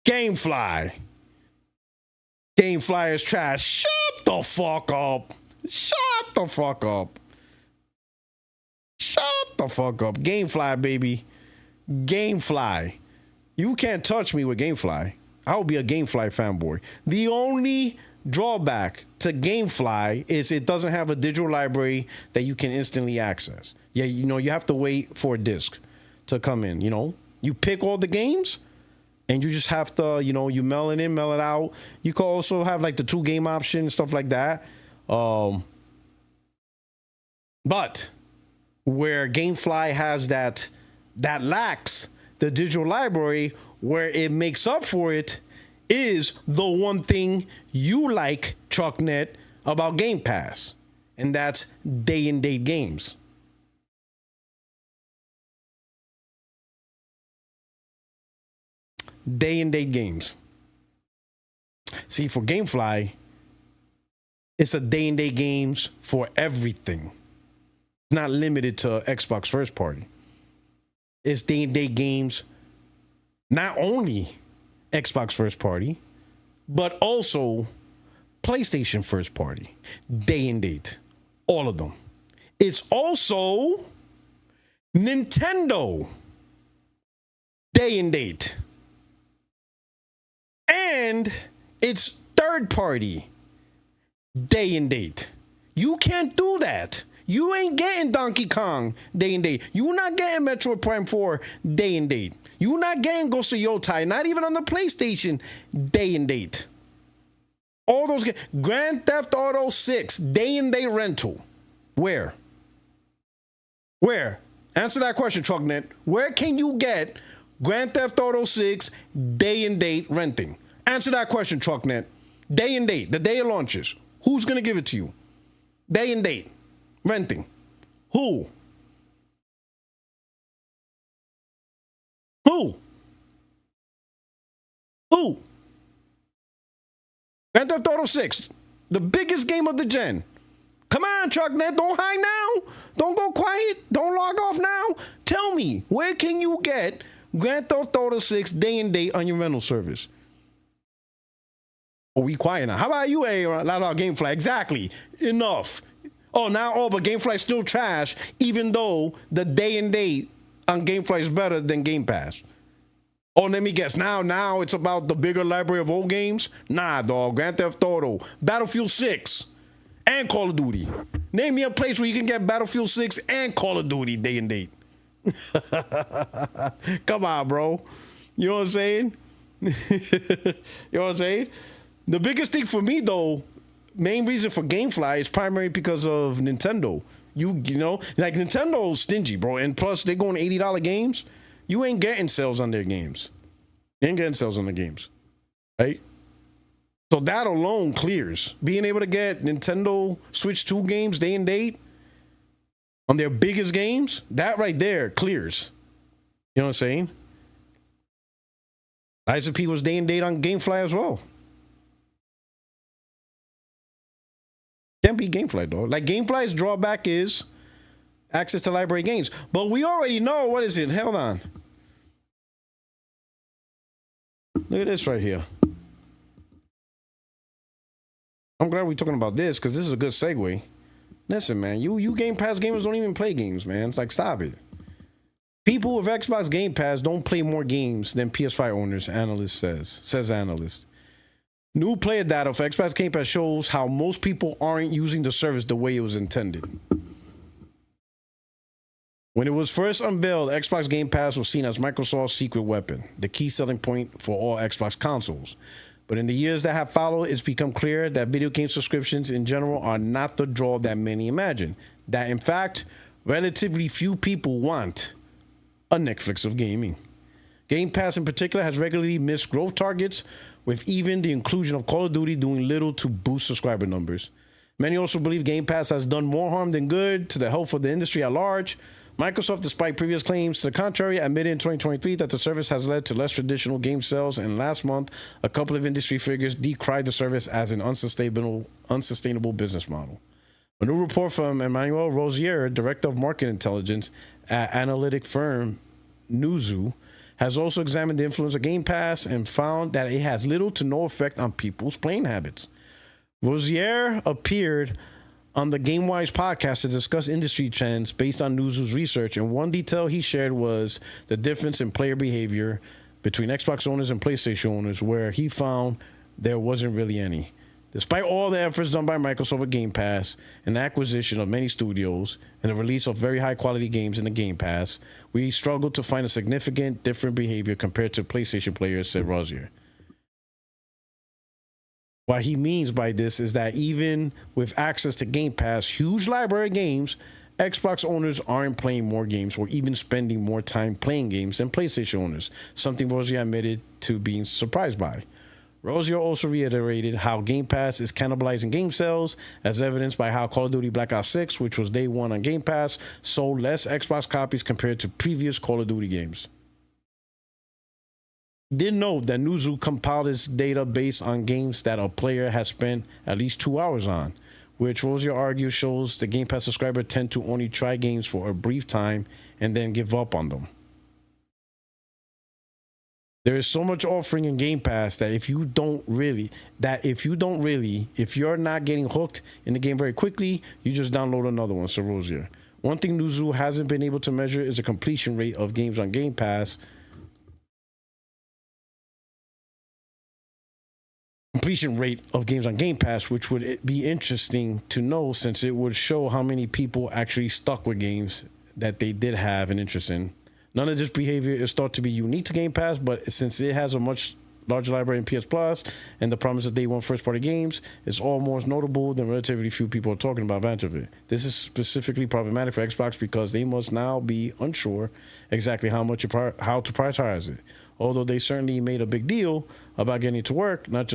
Gamefly is trash. Shut the fuck up. Shut the fuck up. Shut the fuck up. Gamefly, baby. Gamefly. You can't touch me with Gamefly. I will be a Gamefly fanboy. The only drawback to Gamefly is it doesn't have a digital library that you can instantly access. Yeah, you know, you have to wait for a disc to come in, you know. You pick all the games and you just have to, you know, you mail it in, mail it out. You can also have like the 2-game option, stuff like that. But where GameFly has that lacks the digital library, where it makes up for it is the one thing you like, Trucknet, about Game Pass, and that's day and date games. Day and date games. See, for GameFly, it's a day and date games for everything. It's not limited to Xbox first party. It's day and date games, not only Xbox first party, but also PlayStation first party. Day and date. All of them. It's also Nintendo. Day and date. And it's third party. Day and date. You can't do that. You ain't getting Donkey Kong day and date. You not getting Metroid Prime 4 day and date. You not getting Ghost of Yotai, not even on the PlayStation day and date. All those games. Grand Theft Auto 6 day and date rental. Where? Where? Answer that question, Trucknet. Where can you get Grand Theft Auto 6 day and date renting? Answer that question, Trucknet. Day and date, the day it launches. Who's going to give it to you? Day and date. Renting. Who? Who? Who? Grand Theft Auto 6, the biggest game of the gen. Come on, Trucknet, don't hide now. Don't go quiet. Don't log off now. Tell me, where can you get Grand Theft Auto 6 day and date on your rental service? Oh, we quiet now. How about you, loud out GameFly? Exactly. Enough. Oh, now, but GameFly's still trash, even though the day and date on GameFly is better than Game Pass. Oh, let me guess. Now it's about the bigger library of old games? Nah, dog. Grand Theft Auto, Battlefield 6, and Call of Duty. Name me a place where you can get Battlefield 6 and Call of Duty day and date. Come on, bro. You know what I'm saying? You know what I'm saying? The biggest thing for me, though, main reason for GameFly is primarily because of Nintendo. You know, like Nintendo's stingy, bro. And plus, they're going $80 games. You ain't getting sales on their games. You ain't getting sales on the games. Right? So that alone clears. Being able to get Nintendo Switch 2 games day and date on their biggest games, that right there clears. You know what I'm saying? ISP was day and date on GameFly as well. Can't be GameFly, though. Like, GameFly's drawback is access to library games. But we already know, what is it? Hold on. Look at this right here. I'm glad we're talking about this, because this is a good segue. Listen, man, you Game Pass gamers don't even play games, man. It's like, stop it. People with Xbox Game Pass don't play more games than PS5 owners, analyst says analyst. New player data for Xbox Game Pass shows how most people aren't using the service the way it was intended. When it was first unveiled, Xbox Game Pass was seen as Microsoft's secret weapon, the key selling point for all Xbox consoles. But in the years that have followed, it's become clear that video game subscriptions in general are not the draw that many imagine. That, in fact, relatively few people want a Netflix of gaming. Game Pass in particular has regularly missed growth targets, with even the inclusion of Call of Duty doing little to boost subscriber numbers. Many also believe Game Pass has done more harm than good to the health of the industry at large. Microsoft, despite previous claims to the contrary, admitted in 2023 that the service has led to less traditional game sales, and last month, a couple of industry figures decried the service as an unsustainable business model. A new report from Emmanuel Rosier, director of market intelligence at analytic firm Newzoo, has also examined the influence of Game Pass and found that it has little to no effect on people's playing habits. Rosier appeared on the GameWise podcast to discuss industry trends based on Newzoo's research, and one detail he shared was the difference in player behavior between Xbox owners and PlayStation owners, where he found there wasn't really any. Despite all the efforts done by Microsoft with Game Pass and the acquisition of many studios and the release of very high-quality games in the Game Pass, we struggled to find a significant different behavior compared to PlayStation players, said Rosier. What he means by this is that even with access to Game Pass, huge library games, Xbox owners aren't playing more games or even spending more time playing games than PlayStation owners, something Rosier admitted to being surprised by. Rosier also reiterated how Game Pass is cannibalizing game sales, as evidenced by how Call of Duty Black Ops 6, which was day one on Game Pass, sold less Xbox copies compared to previous Call of Duty games. Did note that Newzoo compiled its data based on games that a player has spent at least 2 hours on, which Rosier argues shows the Game Pass subscriber tend to only try games for a brief time and then give up on them. There is so much offering in Game Pass that if you're not getting hooked in the game very quickly, you just download another one, said Rosier. One thing Newzoo hasn't been able to measure is the completion rate of games on Game Pass. Which would be interesting to know since it would show how many people actually stuck with games that they did have an interest in. None of this behavior is thought to be unique to Game Pass, but since it has a much larger library in PS Plus and the promise of day one first-party games, it's all more notable than relatively few people are talking about advantage of it. This is specifically problematic for Xbox because they must now be unsure exactly how to prioritize it. Although they certainly made a big deal about getting it to work, not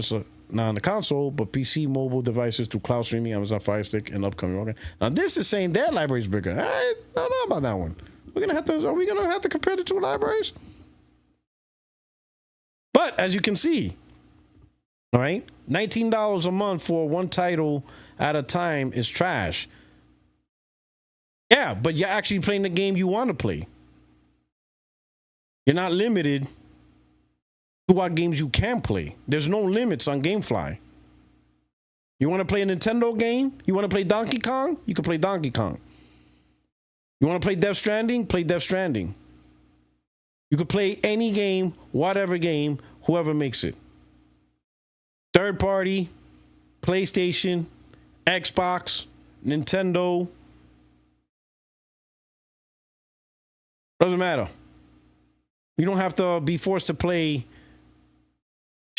on the console, but PC, mobile devices through cloud streaming, Amazon Fire Stick, and upcoming organ. Now this is saying their library is bigger. I don't know about that one. Are we gonna have to compare the two libraries? But as you can see, all right, $19 a month for one title at a time is trash. Yeah, but you're actually playing the game you want to play. You're not limited to what games you can play. There's no limits on GameFly. You want to play a Nintendo game? You want to play Donkey Kong? You can play Donkey Kong. You want to play Death Stranding? Play Death Stranding. You could play any game, whatever game, whoever makes it. Third party, PlayStation, Xbox, Nintendo. Doesn't matter. You don't have to be forced to play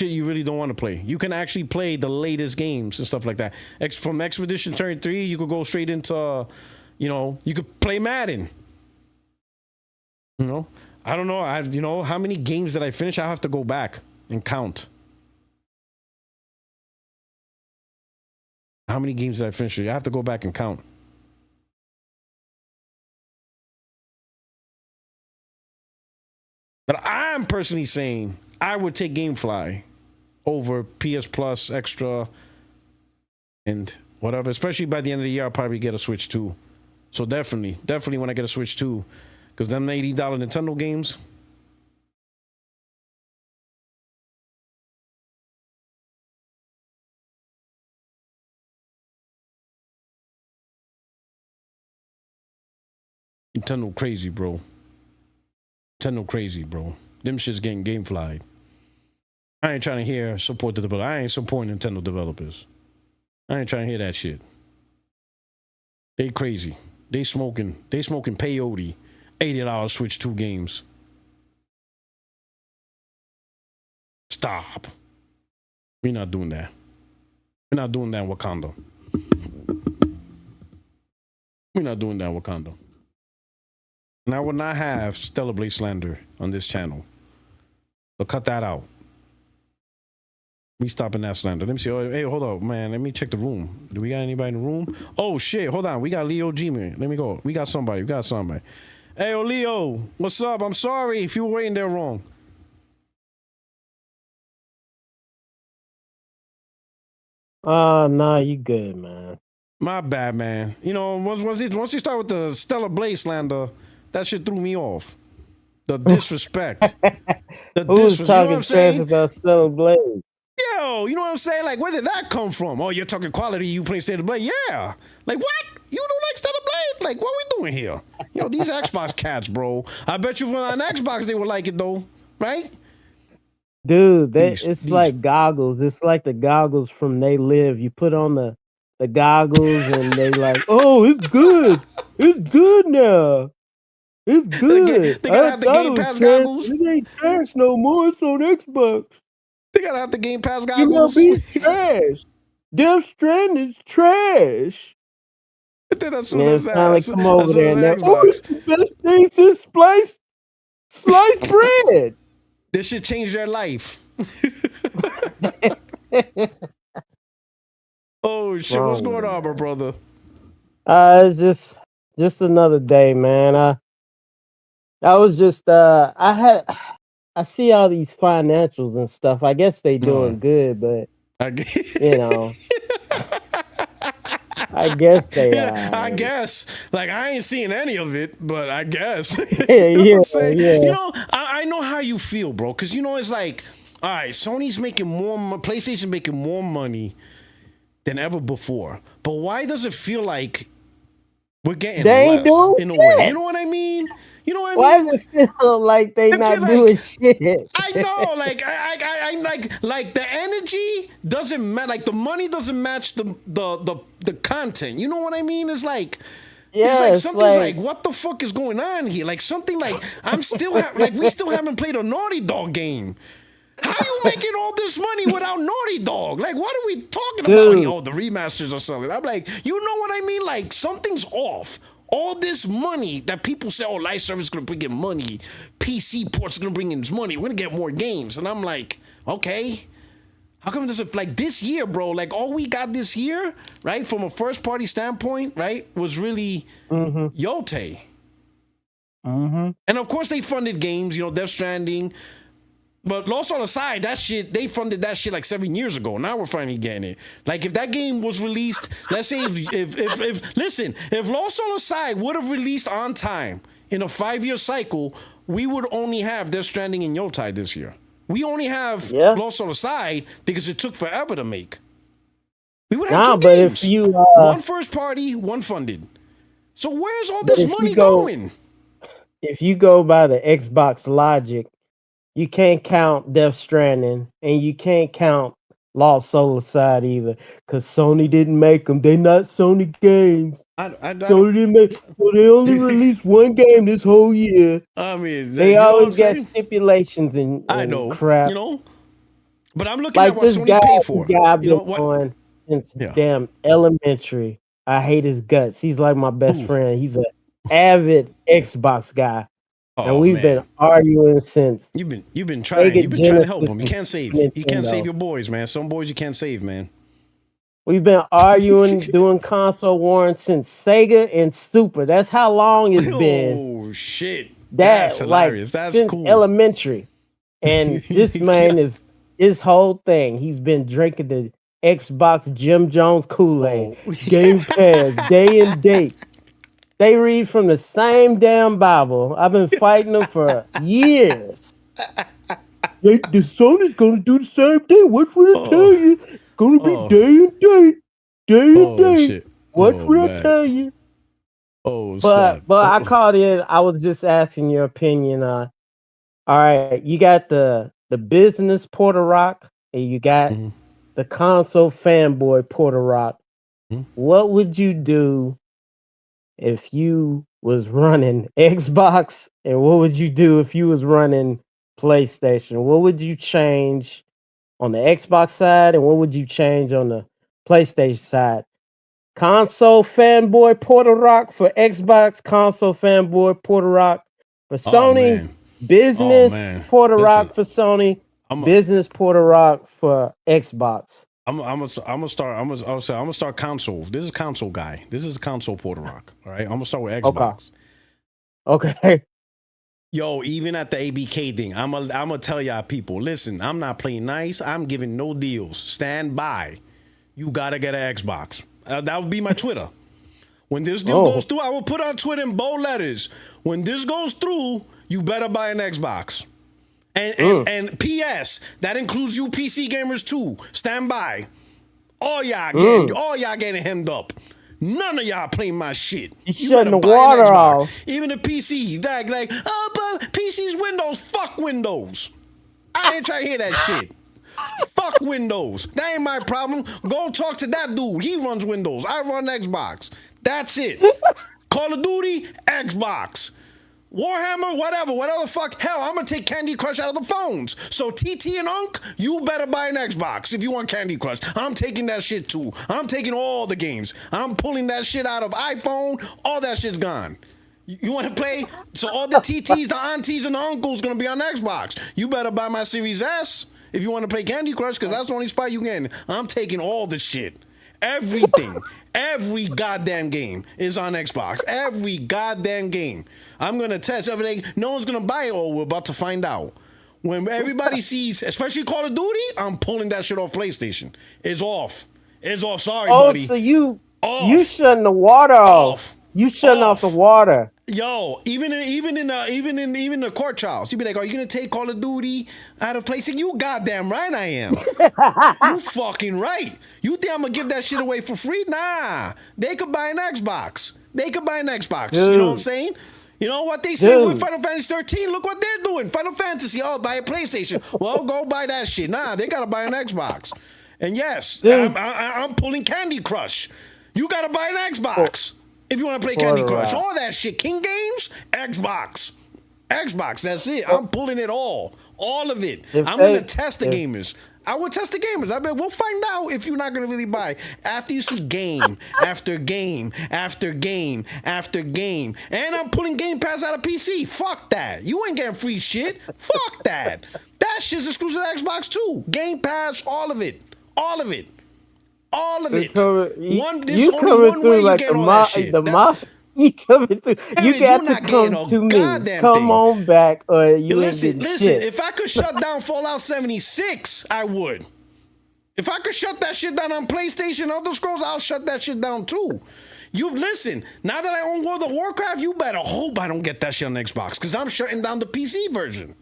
shit you really don't want to play. You can actually play the latest games and stuff like that. From Expedition 33, you could go straight into, you could play Madden. I don't know. How many games did I finish? I have to go back and count. How many games did I finish? I have to go back and count. But I'm personally saying I would take GameFly over PS Plus Extra and whatever. Especially by the end of the year, I'll probably get a Switch 2. So definitely when I get a Switch 2, because them $80 Nintendo games. Nintendo crazy, bro. Them shit's getting GameFly. I ain't trying to hear support the developer. I ain't supporting Nintendo developers. I ain't trying to hear that shit. They crazy. They smoking peyote. $80 Switch 2 games. Stop. We're not doing that. We're not doing that in Wakanda. And I will not have Stellar Blade slander on this channel. So cut that out. We stopping that slander. Let me see. Oh, hey, hold up, man. Let me check the room. Do we got anybody in the room? Oh, shit. Hold on. We got Leo G, man. Let me go. We got somebody. Hey, Leo. What's up? I'm sorry if you were waiting there wrong. Nah, you good, man. My bad, man. Once you start with the Stellar Blade slander, that shit threw me off. The disrespect. Who's talking trash about Stellar Blade? Yo, you know what I'm saying? Like, where did that come from? Oh, you're talking quality, you play Stellar Blade? Yeah. Like, what? You don't like Stellar Blade? Like, what we doing here? Yo, these Xbox cats, bro. I bet you on Xbox they would like it, though. Right? Dude, it's like goggles. It's like the goggles from They Live. You put on the goggles and they like, oh, it's good. It's good now. It's good. They gotta have the Game Pass goggles. It ain't trash no more. It's on Xbox. They gotta have the Game Pass goggles. MLB trash. Death Stranding's trash. then as soon as that, come over there and they're, oh, Xbox, it's the best thing since sliced bread. this shit changed their life. Oh shit! What's going on, my brother? It's just another day, man. I was just I see all these financials and stuff. I guess they doing good, but you know, I guess they are. I guess. Like, I ain't seeing any of it, but I guess. You know what I'm saying? You know, I know how you feel, bro. Because, you know, it's like, all right, Sony's making more, PlayStation making more money than ever before. But why does it feel like we're getting less in a way? You know what I mean? You know what I mean? Why does it feel like they not doing shit? I know, like I like the energy doesn't match, like the money doesn't match the content. You know what I mean? It's like it's like something's like what the fuck is going on here? Like something like I'm still like we still haven't played a Naughty Dog game. How you making all this money without Naughty Dog? Like, what are we talking about here? Oh, the remasters or something. I'm like, you know what I mean? Like, something's off. All this money that people say, oh, live service is going to bring in money. PC ports are going to bring in this money. We're going to get more games. And I'm like, okay. How come does it, like this year, bro, like all we got this year, right, from a first party standpoint, right, was really Yote. And of course they funded games, you know, Death Stranding. But Lost on the Side, that shit, they funded that shit like 7 years ago. Now we're finally getting it. Like if that game was released, let's say if Lost on the Side would have released on time in a 5-year cycle, we would only have Death Stranding and Yotai this year. We only have Lost on the Side because it took forever to make. We would have 2 games. If you, one first party, one funded. So where's all this money going? If you go by the Xbox logic, you can't count Death Stranding, and you can't count Lost Solar Side either, because Sony didn't make them. They're not Sony games. Sony didn't make, so they only released one game this whole year. I mean, they always got stipulations and crap. You know, but I'm looking at what Sony paid for. You know what? Since damn elementary. I hate his guts. He's like my best friend. He's an avid Xbox guy. And we've been arguing since. You've been trying to help them. You can't save your boys, man. Some boys you can't save, man. We've been arguing, doing console wars since Sega and Super. That's how long it's been. Oh shit. That's hilarious. That's since cool. Elementary. And this man is his whole thing. He's been drinking the Xbox Jim Jones Kool-Aid. Game Pass, day and date. They read from the same damn Bible. I've been fighting them for years. The Sony's gonna do the same thing. What would I tell you? It's gonna be day and date. Day and date. Shit. What would I tell you? But I called in. I was just asking your opinion on. All right, you got the business Portorock, and you got the console fanboy Portorock. What would you do if you was running Xbox, and what would you do if you was running PlayStation? What would you change on the Xbox side, and what would you change on the PlayStation side? Console fanboy Portorock for Xbox, console fanboy Portorock for Sony, business Portorock for Sony, business Portorock for Xbox. I'm gonna start console. This is console guy. This is console Portorock. All right. I'm gonna start with Xbox. Okay. Yo, even at the ABK thing, I'm gonna tell y'all people, listen, I'm not playing nice. I'm giving no deals. Stand by. You gotta get an Xbox. That would be my Twitter. When this deal goes through, I will put on Twitter in bold letters. When this goes through, you better buy an Xbox. And P.S. that includes you PC gamers too. Stand by. All y'all getting hemmed up. None of y'all playing my shit. You shutting the water off. Even the PC. But PC's Windows. Fuck Windows. I ain't trying to hear that shit. Fuck Windows. That ain't my problem. Go talk to that dude. He runs Windows. I run Xbox. That's it. Call of Duty, Xbox. Warhammer, whatever the fuck. Hell, I'm gonna take Candy Crush out of the phones. So TT and Unk, you better buy an Xbox if you want Candy Crush. I'm taking that shit too. I'm taking all the games. I'm pulling that shit out of iPhone. All that shit's gone. You want to play? So all the TTs, the aunties, and the uncles gonna be on Xbox. You better buy my Series S if you want to play Candy Crush, because that's the only spot you get. I'm taking all the shit. Everything, every goddamn game is on Xbox. Every goddamn game. I'm gonna test everything. No one's gonna buy it, or we're about to find out. When everybody sees, especially Call of Duty, I'm pulling that shit off PlayStation. It's off. It's off. Sorry, buddy. Oh, so you shutting the water off. You shutting off the water. Yo, even in the court trials, you be like, "Are you gonna take Call of Duty out of PlayStation?" You goddamn right I am. You fucking right. You think I'm gonna give that shit away for free? Nah. They could buy an Xbox. Dude. You know what I'm saying? You know what they say with Final Fantasy 13? Look what they're doing. Final Fantasy, buy a PlayStation. Well, go buy that shit. Nah, they gotta buy an Xbox. And yes, I'm pulling Candy Crush. You gotta buy an Xbox. If you want to play Candy Crush, all that shit, King Games, Xbox, that's it. I'm pulling it all of it. I'm going to test the gamers. I will test the gamers. I bet we'll find out if you're not going to really buy after you see game after game after game after game. And I'm pulling Game Pass out of PC. Fuck that. You ain't getting free shit. Fuck that. That shit's exclusive to Xbox too. Game Pass, all of it. All of it. You coming through like the mafia. You coming through. You got to come to me. Come on back, or you ain't getting shit. If I could shut down Fallout 76, I would. If I could shut that shit down on PlayStation, Elder Scrolls, I'll shut that shit down too. You listen. Now that I own World of Warcraft, you better hope I don't get that shit on Xbox, because I'm shutting down the PC version.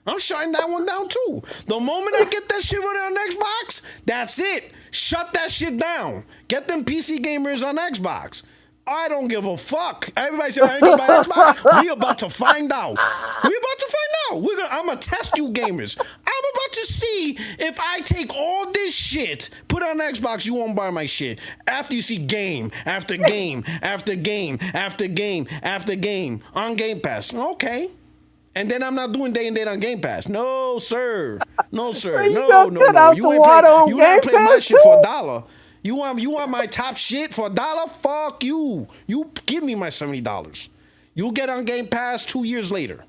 I'm shutting that one down too. The moment I get that shit running on Xbox, that's it. Shut that shit down. Get them PC gamers on Xbox. I don't give a fuck. Everybody say I ain't gonna buy Xbox. We about to find out. I'm gonna test you gamers. I'm about to see if I take all this shit, put it on Xbox, you won't buy my shit. After you see game after game after game after game after game on Game Pass. Okay. And then I'm not doing day and date on Game Pass. No, sir. No, sir. No. You ain't play my shit for $1. You want my top shit for $1? Fuck you. You give me my $70. You'll get on Game Pass 2 years later.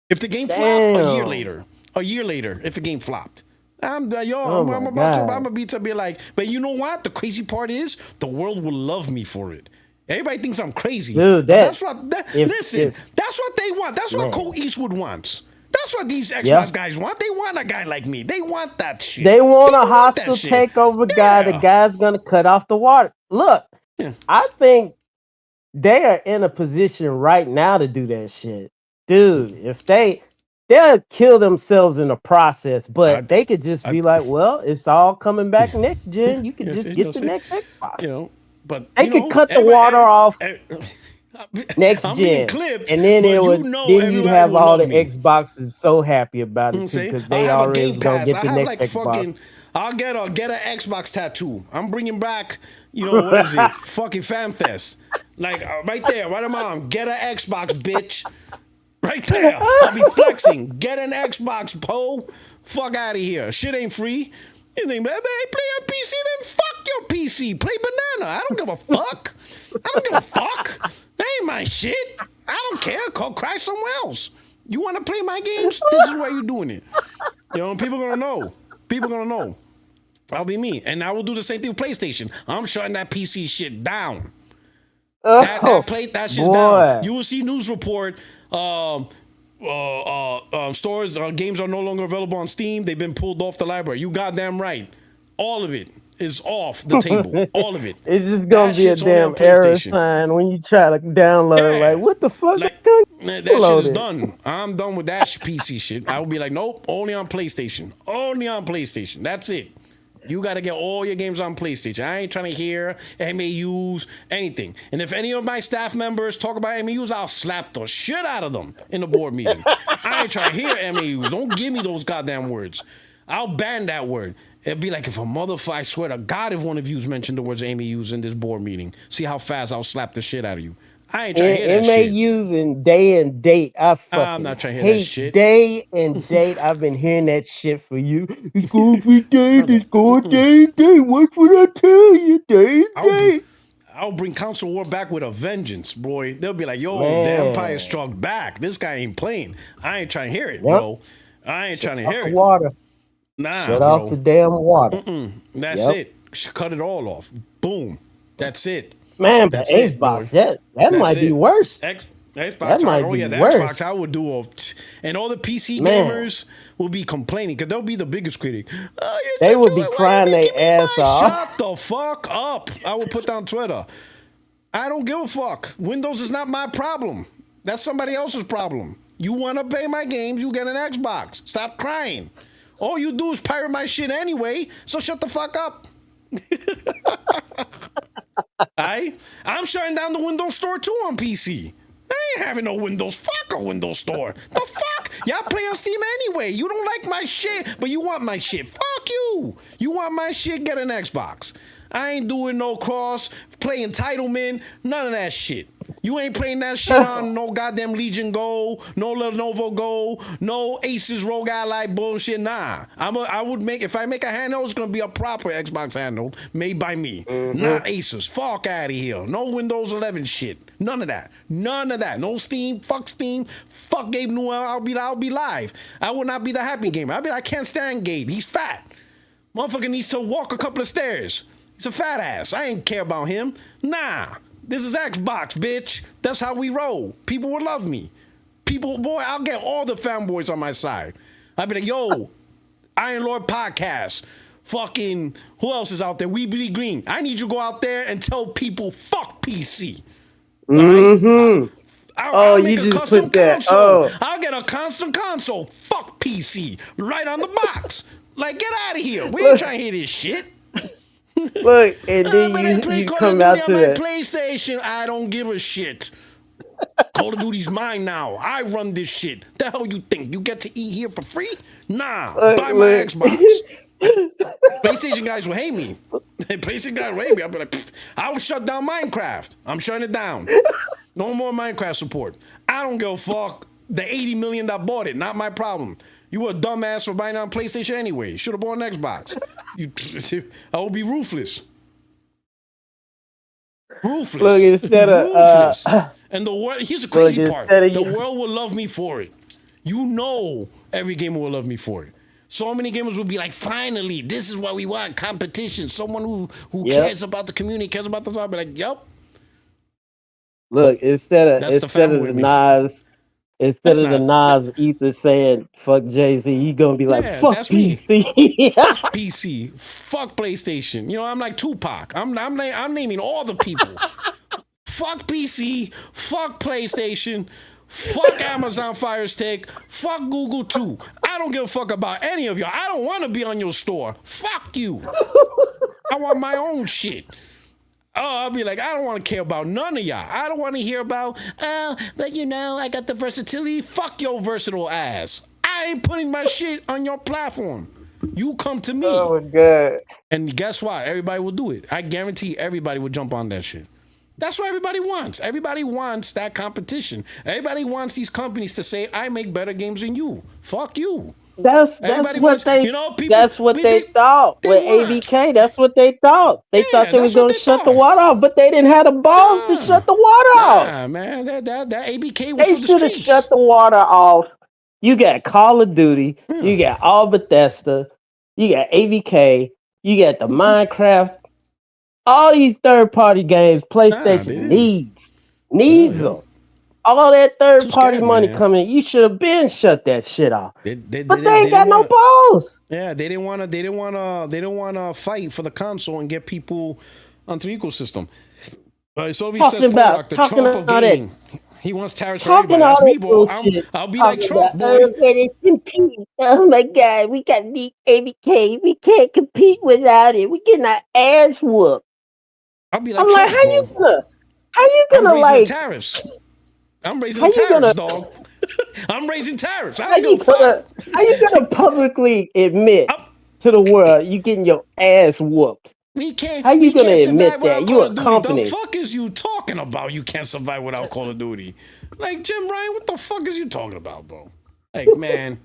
If the game flopped, a year later, if the game flopped. I'm about to be like, but you know what? The crazy part is the world will love me for it. Everybody thinks I'm crazy. Dude, that's what they want. That's what Cole Eastwood wants. That's what these Xbox guys want. They want a guy like me. They want that shit. They want a hostile takeover guy. The guy's going to cut off the water. Look, I think they are in a position right now to do that shit. Dude, if they'll kill themselves in the process, but they could just be like, well, it's all coming back next gen. You can just get the next Xbox. But they could cut the water off next gen, and then you'd have all the Xboxes so happy about it too, because they already gonna get the next Xbox. I'll get an Xbox tattoo. I'm bringing back, what is it? Fucking FanFest. Like right there, right on my arm. Get an Xbox, bitch. Right there. I'll be flexing. Get an Xbox, po. Fuck out of here. Shit ain't free. You think, man, play on PC, then fuck your PC. Play banana. I don't give a fuck. That ain't my shit. I don't care. Go cry somewhere else. You want to play my games? This is where you're doing it. People gonna know. I'll be me. And I will do the same thing with PlayStation. I'm shutting that PC shit down. That shit's down. You will see news report. Stores games are no longer available on Steam. They've been pulled off the library. You goddamn right. All of it is off the table. All of it. It's just gonna be a damn error sign when you try to download. Like, what the fuck? That shit is done. I'm done with that PC shit. I will be like, nope, only on PlayStation. That's it. You got to get all your games on PlayStation. I ain't trying to hear MAUs, anything. And if any of my staff members talk about MAUs, I'll slap the shit out of them in the board meeting. I ain't trying to hear MAUs. Don't give me those goddamn words. I'll ban that word. It'd be like if a motherfucker, I swear to God, if one of you's mentioned the words MAUs in this board meeting, see how fast I'll slap the shit out of you. I ain't trying to hear that MA shit. using day and date. I I'm fucking not trying to hear that hate shit. day and date. I've been hearing that shit for you. It's gonna be date. It's going day and date. What would I tell you? Day and date. I'll bring Council War back with a vengeance, boy. They'll be like, yo, Man. the Empire struck back. This guy ain't playing. I ain't trying to hear it, bro. I ain't trying to hear it. Water. Nah, Shut bro. off the damn water. That's it. Cut it all off. Boom. That's it. Man, That's but it, Xbox, boy. that might be worse. Xbox, that might oh be yeah, the worse. Xbox I would do off, and all the PC gamers will be complaining because they'll be the biggest critic. They would be crying their ass off. Shut the fuck up! I will put down Twitter. I don't give a fuck. Windows is not my problem. That's somebody else's problem. You want to play my games, you get an Xbox. Stop crying. All you do is pirate my shit anyway, so shut the fuck up. I'm shutting down the Windows Store too on PC. I ain't having no Windows. Fuck a Windows Store. The fuck? Y'all play on Steam anyway. You don't like my shit, but you want my shit. Fuck you. You want my shit? Get an Xbox. I ain't doing no cross, play entitlement, none of that shit. You ain't playing that shit on no goddamn Legion Go, no Lenovo Go, no Asus Rogue Ally bullshit. Nah, I would make, if I make a handheld, it's gonna be a proper Xbox handheld made by me, not Asus. Fuck out of here. No Windows 11 shit. None of that. None of that. No Steam. Fuck Gabe Newell. I'll be live. I will not be the happy gamer. I can't stand Gabe. He's fat. Motherfucker needs to walk a couple of stairs. He's a fat ass. I ain't care about him. Nah. This is Xbox, bitch. That's how we roll. People will love me. Boy, I'll get all the fanboys on my side. I'll be like, yo, Iron Lord Podcast. Fucking, who else is out there? We Bleed Green. I need you to go out there and tell people, fuck PC. Mm-hmm. I'll make a custom console. Oh. I'll get a custom console. Fuck PC. Right on the box. Like, get out of here. We ain't trying to hear this shit. Look, and then you come out to that PlayStation. I don't give a shit. Call of Duty's mine now. I run this shit. The hell you think? You get to eat here for free? Nah. Buy my Xbox. PlayStation guys will hate me. PlayStation guys will hate me. I'll be like, I will shut down Minecraft. I'm shutting it down. No more Minecraft support. I don't give a fuck. The 80 million that bought it, not my problem. You were a dumbass for buying on PlayStation anyway. Should have bought an Xbox. I will be ruthless. Ruthless. Look, instead of and the world. Here's the crazy part. The world will love me for it. You know, every gamer will love me for it. So many gamers will be like, finally, this is what we want: competition. Someone who cares about the community, cares about the. I'll be like, yep. Look, instead of the Nas. Instead of the Nas Ether saying "fuck Jay-Z," you gonna be like "fuck PC." Fuck PC. Fuck PlayStation. You know, I'm like Tupac. I'm naming all the people. Fuck PC. Fuck PlayStation. Fuck Amazon Fire Stick. Fuck Google too. I don't give a fuck about any of y'all. I don't want to be on your store. Fuck you. I want my own shit. Oh, I'll be like, I don't want to care about none of y'all. I don't want to hear about, but you know, I got the versatility. Fuck your versatile ass. I ain't putting my shit on your platform. You come to me. Oh, God. And guess what? Everybody will do it. I guarantee everybody will jump on that shit. That's what everybody wants. Everybody wants that competition. Everybody wants these companies to say, I make better games than you. Fuck you. That's what they thought with ABK. That's what they thought. They thought they was going to shut the water off, but they didn't have the balls to shut the water off. Nah, man, that ABK was they for the should have shut the water off. You got Call of Duty, you got all Bethesda, you got ABK, you got the Minecraft, all these third-party games. PlayStation needs them. All that third-party money coming, you should have been shut that shit off. But they ain't got no balls. Yeah, they didn't want to fight for the console and get people onto the ecosystem. So he says Puertorock, the Trump of gaming. He wants tariffs for everybody. That's me, boy. I'll be like Trump, boy. Oh my God, we got the ABK. We can't compete without it. We getting our ass whooped. I'll be like Trump, how you gonna like tariffs? I'm raising tariffs, dog. I'm raising tariffs. How you gonna publicly admit to the world you getting your ass whooped? We can't. How you We gonna can't admit survive without that? You Call a of Duty. company. The fuck is you talking about? You can't survive without Call of Duty. Like Jim Ryan, what the fuck is you talking about, bro? Like man.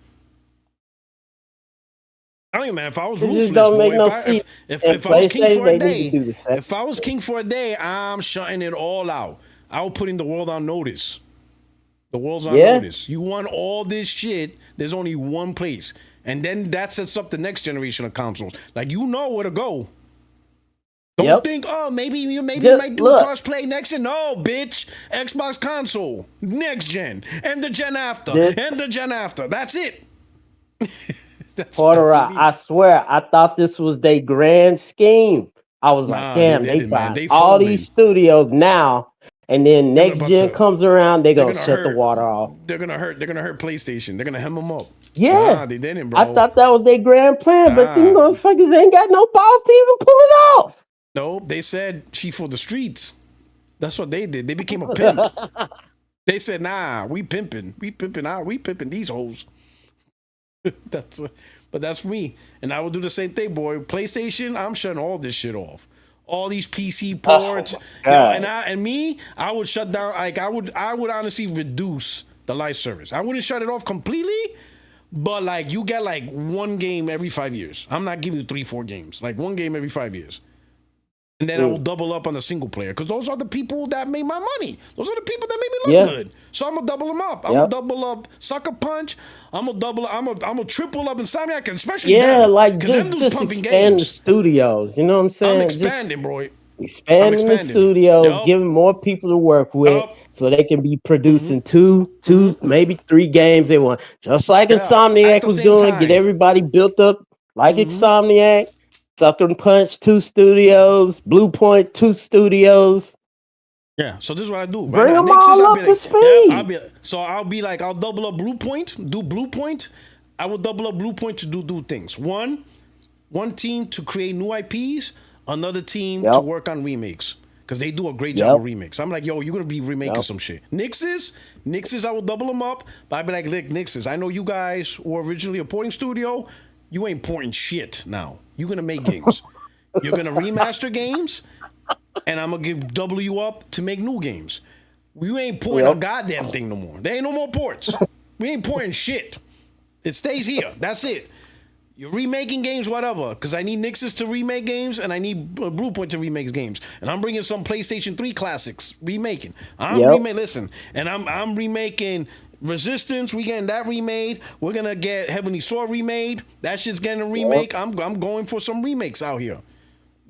I don't even, man. If I was It just ruthless, don't make boy. no sense. If I was king PlayStation, for a they need to day, do the same. if I was king for a day, I'm shutting it all out. I will putting the world on notice. The world's on notice. You want all this shit? There's only one place, and then that sets up the next generation of consoles. Like you know where to go. Don't think, oh, maybe you might do crossplay next gen. No, bitch. Xbox console, next gen, and the gen after, and the gen after. That's it. Puertorock, I swear, I thought this was their grand scheme. I was like, damn, they bought all these studios now, and then next gen comes around, they're gonna shut the water off. They're gonna hurt PlayStation. They're gonna hem them up. Yeah, they didn't, bro. I thought that was their grand plan, but these motherfuckers ain't got no balls to even pull it off. No, they said chief of the streets. That's what they did. They became a pimp. They said, nah, we pimping these hoes. But that's me, and I will do the same thing, boy. PlayStation, I'm shutting all this shit off. All these PC ports, I would shut down. Like I would honestly reduce the live service. I wouldn't shut it off completely, but like you get like one game every 5 years. I'm not giving you 3-4 games. Like one game every 5 years. And then I will double up on the single player because those are the people that made my money. Those are the people that made me look good. So I'm gonna double them up. I'm gonna double up Sucker Punch. I'm gonna triple up Insomniac, especially like just expand the studios. You know what I'm saying? I'm expanding, bro. Expanding the studios, giving more people to work with, so they can be producing two, maybe 3 games they want, just like Insomniac was doing. Get everybody built up like Insomniac. Sucker Punch 2 studios, Blue Point 2 studios. Yeah, so this is what I do. Bring them all up to speed. I'll be like, I'll double up Blue Point, do Blue Point. I will double up Blue Point to do things. One team to create new IPs, another team to work on remakes. Because they do a great job of remakes. I'm like, yo, you're going to be remaking some shit. Nixes, I will double them up. But I'll be like, look, Nixes, I know you guys were originally a porting studio. You ain't porting shit now. You're going to make games. You're going to remaster games, and I'm going to double you up to make new games. You ain't porting a goddamn thing no more. There ain't no more ports. We ain't porting shit. It stays here. That's it. You're remaking games, whatever, because I need Nixes to remake games, and I need Blue Point to remake games. And I'm bringing some PlayStation 3 classics, remaking. Listen, and I'm remaking Resistance. We getting that remade. We're gonna get Heavenly Sword remade. That shit's getting a remake. I'm going for some remakes out here.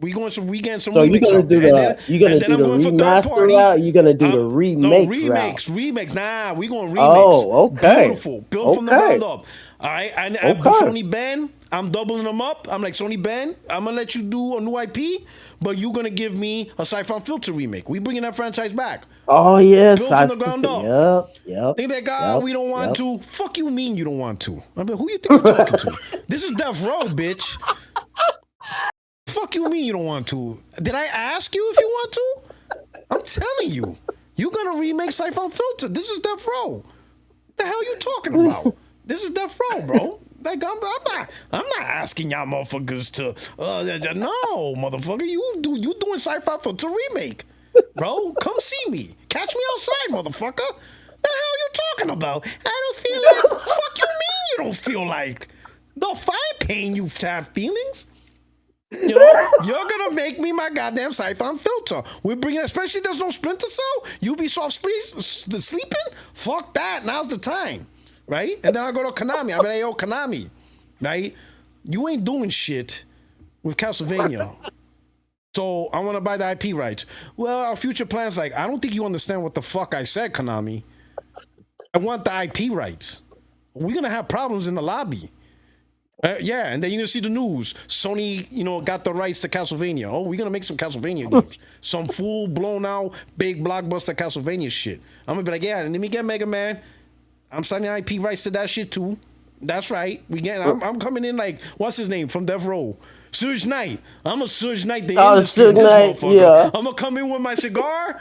We getting some remakes out there. You gonna do the remaster route? You gonna do the remake route? Remakes. Nah, we going remakes. Oh, okay. Beautiful, built from the ground up. All right, and Sony Ben, I'm doubling them up. I'm like, Sony Ben, I'm gonna let you do a new IP, but you're gonna give me a Siphon Filter remake. We bringing that franchise back. Oh yes, built from the ground up. Yep. Think that guy, we don't want to. Fuck you mean you don't want to? I mean, who you think you're talking to? This is Death Row, bitch. Fuck you mean you don't want to? Did I ask you if you want to? I'm telling you, you're gonna remake Siphon Filter. This is Death Row. What the hell you talking about? This is Death Row, bro. Like I'm not asking y'all motherfuckers to. No, motherfucker, you doing Siphon Filter remake, bro? Come see me. Catch me outside, motherfucker. The hell you talking about? I don't feel like. Fuck you mean you don't feel like? No, if I ain't paying you to have feelings. You know, you're gonna make me my goddamn Siphon Filter. We're bringing, especially there's no Splinter Cell. Ubisoft sleeping. Fuck that. Now's the time, right? And then I go to Konami. I be like, yo, Konami, right? You ain't doing shit with Castlevania. So I want to buy the IP rights. Well, our future plans, like, I don't think you understand what the fuck I said, Konami. I want the IP rights. We're gonna have problems in the lobby. Yeah, and then you're gonna see the news. Sony, got the rights to Castlevania. Oh, we're gonna make some Castlevania games. Some full blown out big blockbuster Castlevania shit. I'm gonna be like, yeah, and let me get Mega Man. I'm signing IP rights to that shit too. That's right. I'm coming in like, what's his name from Death Row? Suge Knight. I'm a Suge Knight. The industry, this motherfucker. Yeah. I'm gonna come in with my cigar.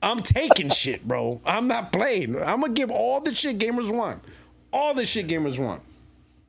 I'm taking shit, bro. I'm not playing. I'm gonna give all the shit gamers want. All the shit gamers want.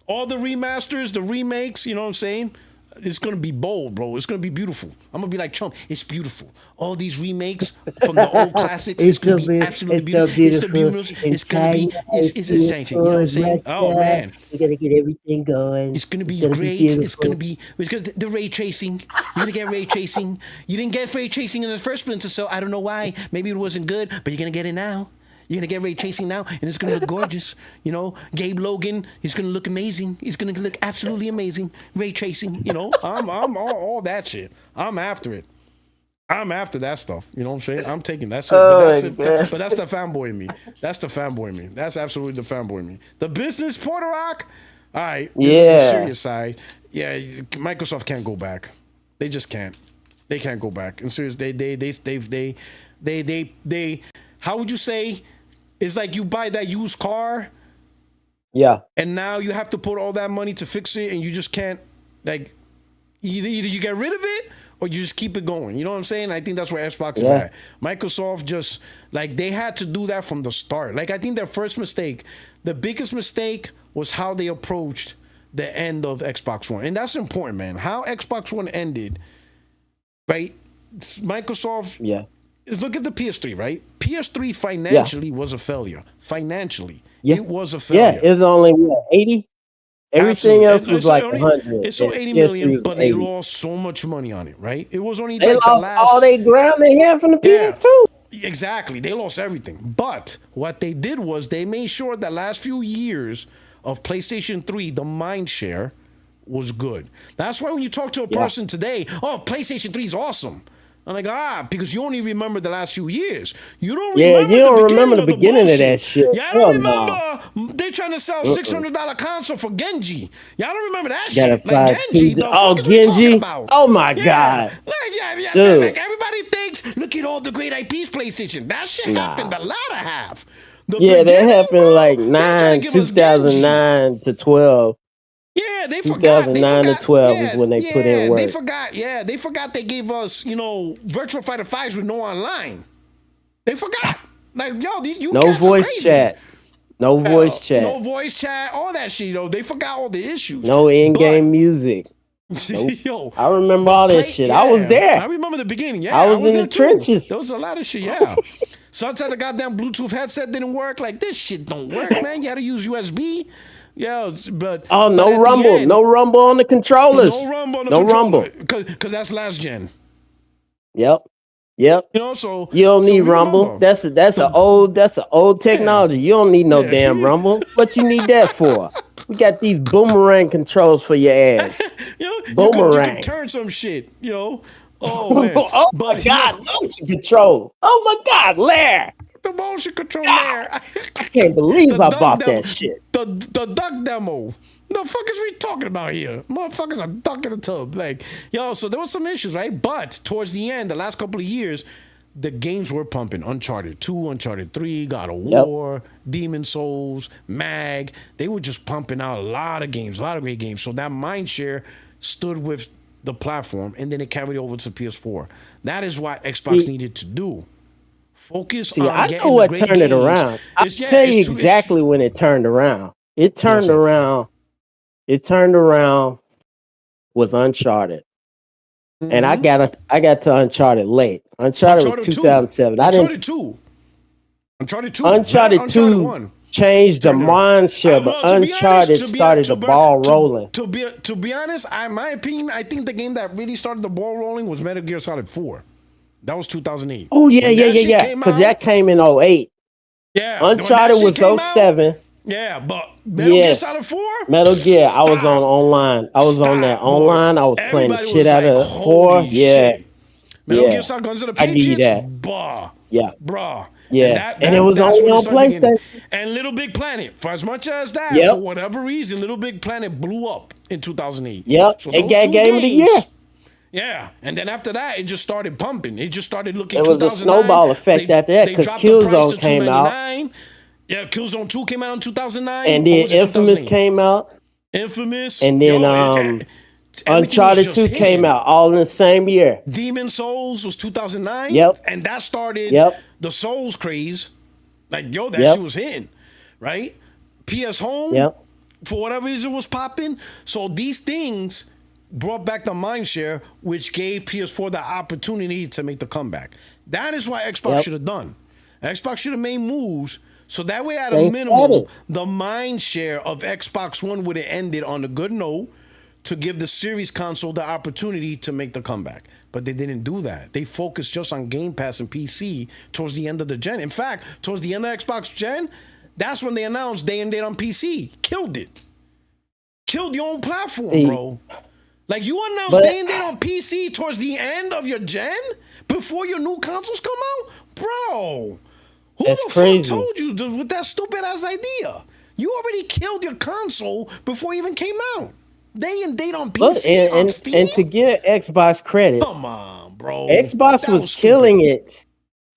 All the remasters, the remakes, you know what I'm saying? it's gonna be bold, bro. It's gonna be beautiful. I'm gonna be like Trump. It's beautiful. All these remakes from the old classics. It's gonna be absolutely beautiful. It's the beautiful. It's gonna be. It's exciting. You know what I'm saying? Oh man, we're gonna get everything going. it's gonna be great. It's gonna be. It's gonna the ray tracing. You're gonna get ray tracing. You didn't get ray tracing in the first Splinter Cell. I don't know why. Maybe it wasn't good, but you're gonna get it now. You're gonna get ray tracing now, and it's gonna look gorgeous. You know, Gabe Logan, he's gonna look amazing. He's gonna look absolutely amazing. Ray tracing, you know, I'm all that shit. I'm after it. I'm after that stuff. You know what I'm saying? I'm taking that shit. But that's the fanboy in me. That's the fanboy in me. That's absolutely the fanboy in me. The business Puertorock. All right. This is the serious side. Yeah, Microsoft can't go back. They just can't. They can't go back. And seriously, they. How would you say? It's like you buy that used car. Yeah. And now you have to put all that money to fix it, and you just can't, like, either you get rid of it or you just keep it going. You know what I'm saying? I think that's where Xbox is at. Microsoft just, like, they had to do that from the start. Like, I think their first mistake, the biggest mistake was how they approached the end of Xbox One. And that's important, man. How Xbox One ended, right? Microsoft... Yeah. Look at the PS3, right? PS3 financially was a failure. Financially, it was a failure. Yeah, it was only 80. Everything else was like 100. It's so 80 million, but they lost so much money on it, right? It was only they like lost the last, all they ground they had from the PS2. Exactly, they lost everything. But what they did was they made sure the last few years of PlayStation 3, the mind share was good. That's why when you talk to a person today, oh, PlayStation 3 is awesome. I'm like, because you only remember the last few years. You don't remember the beginning of that shit. Y'all don't remember they trying to sell $600 console for Genji. Y'all don't remember that shit. Like Genji, the fuck is we talking about? Oh my God. Like everybody thinks, look at all the great IPs PlayStation. That shit happened the latter half. That happened like 2009 to 12. Yeah, they forgot. 2009 to 12 was when they put in work. They forgot. Yeah, they forgot they gave us, Virtual Fighter 5s with no online. They forgot. Like, yo, you no cats voice are crazy. Chat. No voice chat. No voice chat. All that shit, They forgot all the issues. No in-game music. Nope. Yo, I remember all that shit. I was there. I remember the beginning. Yeah, I was in the trenches. There was a lot of shit. Yeah. Sometimes the goddamn Bluetooth headset didn't work. Like, this shit don't work, man. You had to use USB. Yeah, but no rumble, no rumble on the controllers. No rumble on the controller. Because that's last gen. Yep. So you don't need rumble. That's an old technology. You don't need no damn rumble. What you need that for? We got these boomerang controls for your ass. Boomerang. You can turn some shit. Oh man. Oh my God, motion control. Oh my God, Lair. The motion control there. I can't believe I bought that shit. The duck demo. The fuck is we talking about here? Motherfuckers are duck in the tub. Like, so there was some issues, right? But towards the end, the last couple of years, the games were pumping. Uncharted 2, Uncharted 3, God of War, Demon Souls, Mag. They were just pumping out a lot of games, a lot of great games. So that mind share stood with the platform, and then it carried over to PS4. That is what Xbox needed to do. Focus on I getting know what the great turned games. it around. I'll tell you exactly when it turned around. It turned around. It turned around with Uncharted. Mm-hmm. And I got to Uncharted late. Uncharted was 2007. Uncharted 2. Uncharted 2 changed the mind share, but Uncharted started the ball rolling. To be honest, in my opinion, I think the game that really started the ball rolling was Metal Gear Solid 4. That was 2008. Oh, yeah. Because that came in 08. Yeah. Uncharted was 07. Yeah, but Metal Gear Solid 4? Metal Gear, I was on online. I was on that online. I was playing the shit out of 4. Yeah. Metal Gear Solid Guns of the Patriots? I give you that. Bah. Yeah. Bruh. Yeah. And it was only on PlayStation. And Little Big Planet, for as much as that, for whatever reason, Little Big Planet blew up in 2008. Yep. So it got Game of the Year. Yeah, and then after that, it just started pumping. It just started looking. It was a snowball effect after that because Killzone came out. Yeah, Killzone 2 came out in 2009. And then Infamous came out. And then Uncharted 2 came out all in the same year. Demon Souls was 2009. Yep. And that started the Souls craze. Like, that shit was hitting, right? PS Home, for whatever reason, was popping. So these things brought back the mind share, which gave PS4 the opportunity to make the comeback. That is why Xbox should have done. Xbox should have made moves so that way, at a minimum, the mind share of Xbox One would have ended on a good note to give the Series console the opportunity to make the comeback. But they didn't do that. They focused just on Game Pass and PC towards the end of the gen. In fact, towards the end of Xbox gen, that's when they announced day and date on PC. Killed it. Killed your own platform, bro. Like, you announced day and date on PC towards the end of your gen before your new consoles come out? Bro, who the fuck told you with that stupid ass idea? You already killed your console before it even came out. Day and date on PC on Steam? And to give Xbox credit, come on, bro. Xbox was killing it.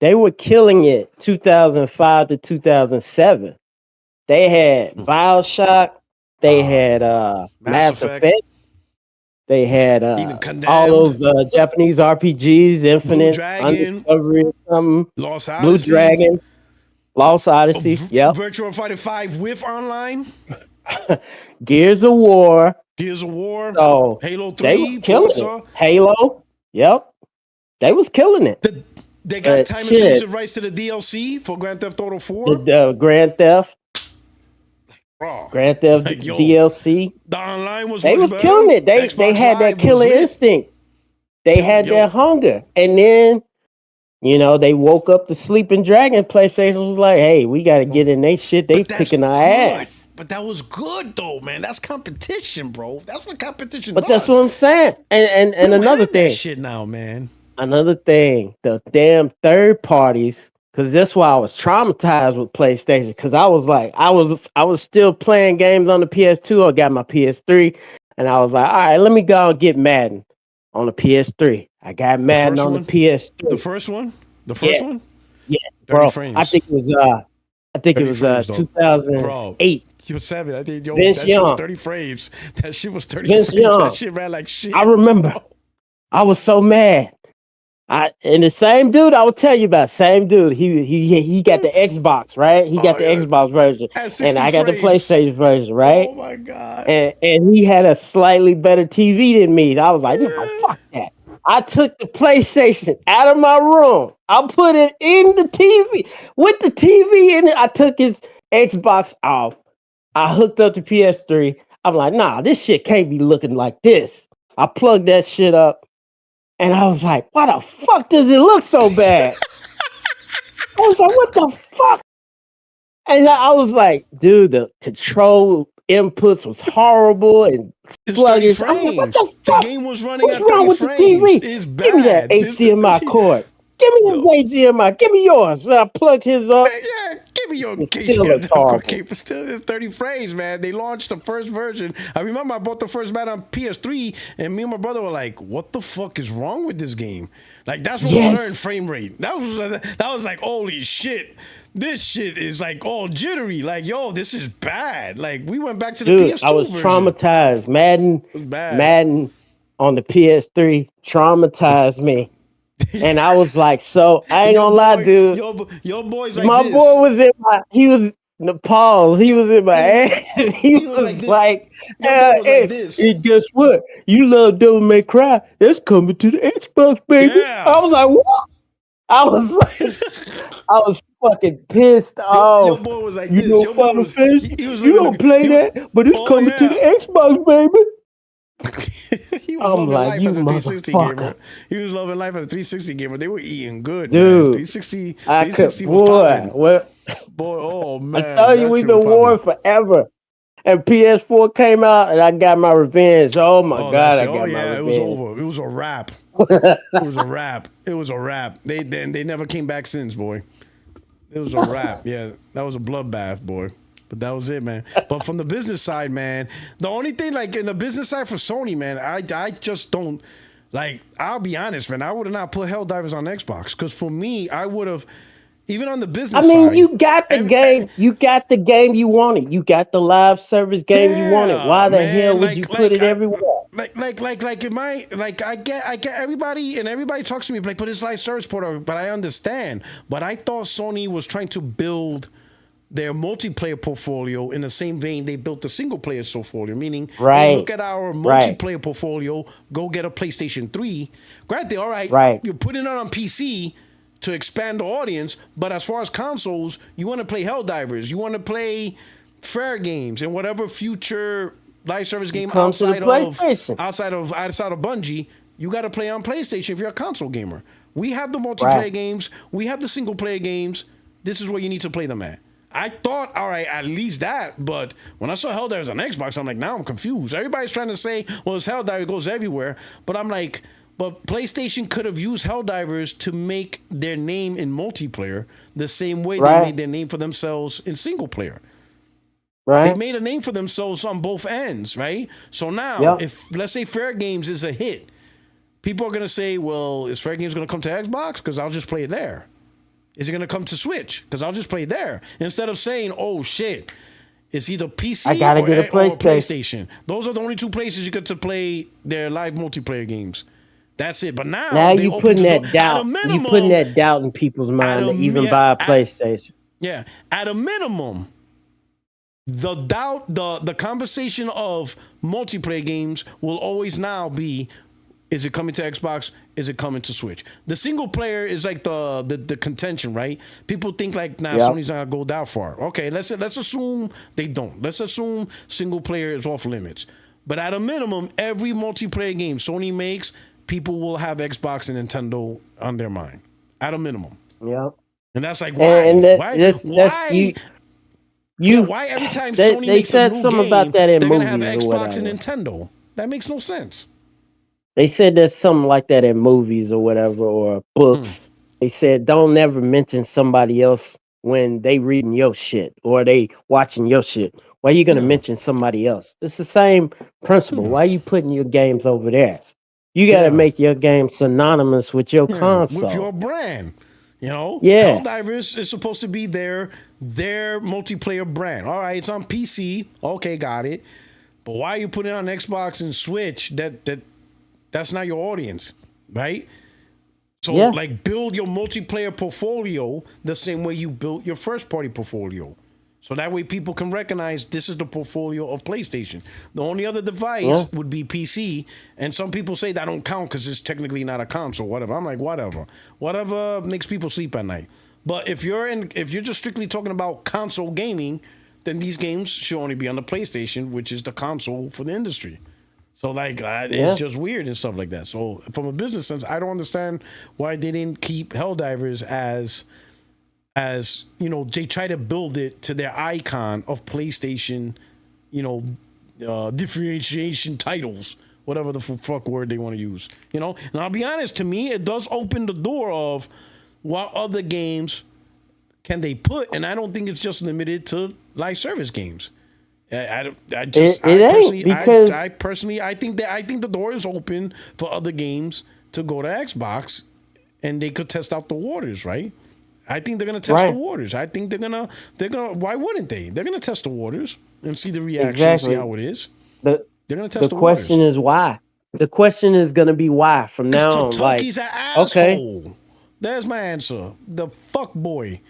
They were killing it 2005 to 2007. They had BioShock. They had Mass Effect. They had all those Japanese RPGs, Infinite, Undiscovery, something. Blue Dragon, Lost Odyssey. Virtual Fighter 5 with online. Gears of War. So Halo 3. They was killing it. Halo. Yep. They was killing it. They got time exclusive rights to the DLC for Grand Theft Auto 4. The Grand Theft. Grand Theft DLC. The online was killing it. They had that killer instinct. They had that hunger. And then, they woke up the sleeping dragon. PlayStation was like, hey, we got to get in their shit. They picking our ass. But that was good, though, man. That's competition, bro. That's what competition does. But that's what I'm saying. And another thing. That shit now, man. Another thing. The damn third parties. Because that's why I was traumatized with PlayStation. Because I was like, I was still playing games on the PS2. I got my PS3. And I was like, all right, let me go and get Madden on the PS3. I got Madden on the PS3. The first one? The first one? Yeah, bro. Frames. I think it was 2008. Bro, you were 7. I think that shit was 30 frames. That shit was 30 frames. That shit ran like shit. I remember. Bro. I was so mad. And the same dude I will tell you about, same dude. He got the Xbox, right? He got the Xbox version, and I got the PlayStation version, right? Oh my god! And he had a slightly better TV than me. I was like, no, fuck that. I took the PlayStation out of my room. I put it in the TV with the TV in it. I took his Xbox off. I hooked up the PS3. I'm like, nah, this shit can't be looking like this. I plugged that shit up. And I was like, why the fuck does it look so bad? I was like, what the fuck? And I was like, dude, the control inputs was horrible and sluggish. I was like, what the fuck? The game was running What's wrong with frames. The TV? It's bad. Give me that HDMI cord. Give me this HDMI. Give me yours. So I plugged his up. Yeah, give me your case. Still, it's 30 frames, man. They launched the first version. I remember I bought the first Madden on PS3, and me and my brother were like, "What the fuck is wrong with this game?" Like, that's when we learned frame rate. That was like, holy shit. This shit is like all jittery. Like, yo, this is bad. Like, we went back to the PS2 I was version. traumatized. Madden on the PS3 traumatized me. And I was like, so I ain't gonna lie, dude. Your boy's like my this. boy was in my. He was in the pause. He was in my ass. He was like, hey, guess what? You love Devil May Cry. That's coming to the Xbox, baby. Yeah. I was like, what? I was fucking pissed off. Your boy was like this. You know, Final Fantasy. You don't play that, but it's coming to the Xbox, baby. He was loving life as a 360 gamer. He was loving life as a 360 gamer. They were eating good, dude. Man. 360 was popping. Boy, oh man! I tell you, we've been warring forever. And PS4 came out, and I got my revenge. Oh my god, I got my revenge. It was over. It was a wrap. It was a wrap. It was a wrap. They never came back since, boy. It was a wrap. Yeah, that was a bloodbath, boy. But that was it, man. But from the business side, man, the only thing, like, in the business side for Sony, man, I just don't, like, I'll be honest, man, I would have not put Helldivers on Xbox. Because for me, I would have, even on the business side. You got the game. You got the game you wanted. You got the live service game you wanted. Why the hell would you put it everywhere? I get everybody, and everybody talks to me, like, but it's live service portal, but I understand. But I thought Sony was trying to build their multiplayer portfolio in the same vein they built the single player portfolio, meaning, Right. hey, look at our multiplayer portfolio, go get a PlayStation 3. Granted, all right, you're putting it on PC to expand the audience, but as far as consoles, you want to play Helldivers, you want to play fair games, and whatever future live service game outside of Bungie, you got to play on PlayStation if you're a console gamer. We have the multiplayer games, we have the single player games. This is where you need to play them at. I thought, all right, at least that. But when I saw Helldivers on Xbox, I'm like, now I'm confused. Everybody's trying to say, well, it's Helldivers, it goes everywhere. But I'm like, but PlayStation could have used Helldivers to make their name in multiplayer the same way they made their name for themselves in single player. They made a name for themselves on both ends, right? So now, if, let's say, Fair Games is a hit, people are going to say, well, is Fair Games going to come to Xbox? Because I'll just play it there. Is it going to come to Switch? Because I'll just play there. Instead of saying, oh, shit, it's either PC or PlayStation. Those are the only two places you get to play their live multiplayer games. That's it. But now you putting that doubt. You putting that doubt in people's mind to even buy a PlayStation. At a minimum, the doubt, the conversation of multiplayer games will always now be, is it coming to Xbox? Is it coming to Switch? The single player is like the contention, right? People think like, Sony's not gonna go that far. Okay, let's assume they don't. Let's assume single player is off limits. But at a minimum, every multiplayer game Sony makes, people will have Xbox and Nintendo on their mind. At a minimum. Yep. And that's like, why? Why every time Sony makes a new game, about that in they're gonna have movies Xbox and Nintendo? That makes no sense. They said there's something like that in movies or whatever, or books. They said don't ever mention somebody else when they reading your shit or they watching your shit. Why are you gonna mention somebody else? It's the same principle. Why are you putting your games over there? You gotta make your game synonymous with your console. With your brand. You know? Helldivers is supposed to be their multiplayer brand. All right, it's on PC. Okay, got it. But why are you putting it on Xbox and Switch? That's not your audience, right? So, like, build your multiplayer portfolio the same way you built your first-party portfolio. So that way people can recognize this is the portfolio of PlayStation. The only other device would be PC. And some people say that don't count because it's technically not a console, whatever. I'm like, whatever. Whatever makes people sleep at night. But if you're just strictly talking about console gaming, then these games should only be on the PlayStation, which is the console for the industry. So, like, it's just weird and stuff like that. So, from a business sense, I don't understand why they didn't keep Helldivers as you know, they try to build it to their icon of PlayStation, you know, differentiation titles, whatever the fuck word they want to use, you know. And I'll be honest, to me, it does open the door of what other games can they put, and I don't think it's just limited to live service games. I think the door is open for other games to go to Xbox, and they could test out the waters, right? I think they're gonna test the waters. I think they're gonna. Why wouldn't they? They're gonna test the waters and see the reaction, and see how it is. They're gonna test the waters. The question is why. The question is gonna be why from now on. Turkey's an asshole. There's my answer. The fuck boy.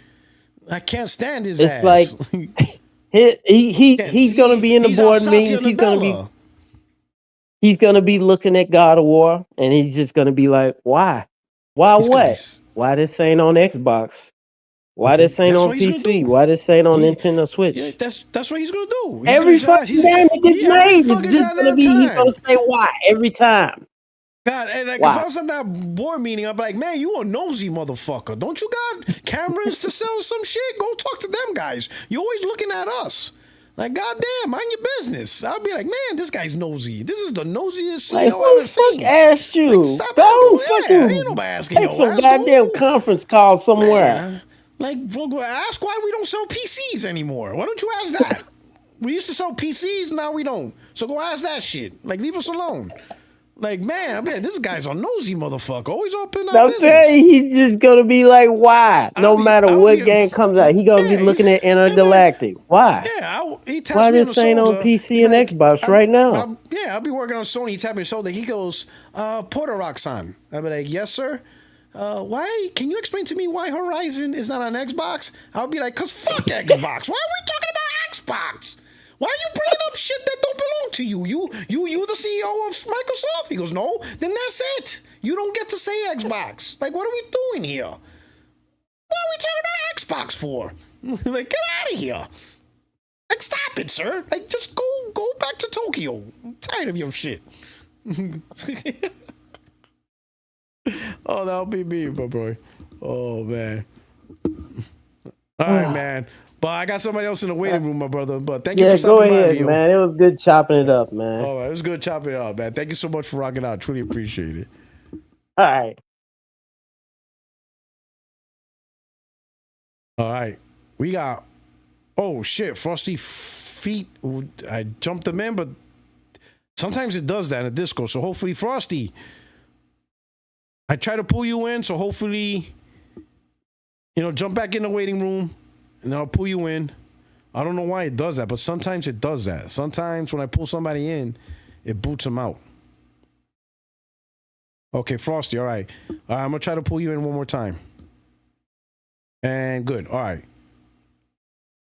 I can't stand his ass. It's like he's gonna be in the board meetings. He's gonna be looking at God of War, and he's just gonna be like, why? Why what? Why this ain't on Xbox? Why this ain't on PC? Why this ain't on Nintendo Switch? Yeah, that's what he's gonna do. Every fucking game that gets made is just gonna be. He's gonna say why every time. God, and like, if I was at that board meeting, I'd be like, man, you a nosy motherfucker. Don't you got cameras to sell some shit? Go talk to them guys. You're always looking at us. Like, goddamn, mind your business. I'll be like, man, this guy's nosy. This is the nosiest shit I've ever seen. Asked you? Like, go fucking ain't nobody asking take some goddamn conference call somewhere. Man, like, ask why we don't sell PCs anymore. Why don't you ask that? We used to sell PCs, now we don't. So go ask that shit. Like, leave us alone. Like, man, I bet this guy's a nosy motherfucker. Always open up. I'm telling you, he's just gonna be like, why? No matter what game comes out, he gonna be looking at Intergalactic. Why? Yeah, he taps why me this ain't on PC and Xbox right now? I'll be working on Sony. He tapped me on the shoulder. He goes, Puertorock77. I'll be like, yes, sir. why? Can you explain to me why Horizon is not on Xbox? I would be like, cause fuck Xbox. Why are we talking about Xbox? Why are you bringing up shit that don't belong to you? You the CEO of Microsoft? He goes, no. Then that's it. You don't get to say Xbox. Like, what are we doing here? What are we talking about Xbox for? Like, get out of here. Like, stop it, sir. Like, just go back to Tokyo. I'm tired of your shit. Oh, that'll be me, my boy. Oh, man. All right, man. But I got somebody else in the waiting room, my brother. But thank you for stopping by. Yeah, go ahead, man. It was good chopping it up, man. All right, it was good chopping it up, man. Thank you so much for rocking out. Truly appreciate it. All right. All right. We got, oh, shit, Frosty Feet. I jumped them in, but sometimes it does that in Discord. So hopefully, Frosty, I try to pull you in. So hopefully, jump back in the waiting room. And I'll pull you in. I don't know why it does that, but sometimes it does that. Sometimes when I pull somebody in, it boots them out. Okay, Frosty, all right. I'm going to try to pull you in one more time. And good, all right.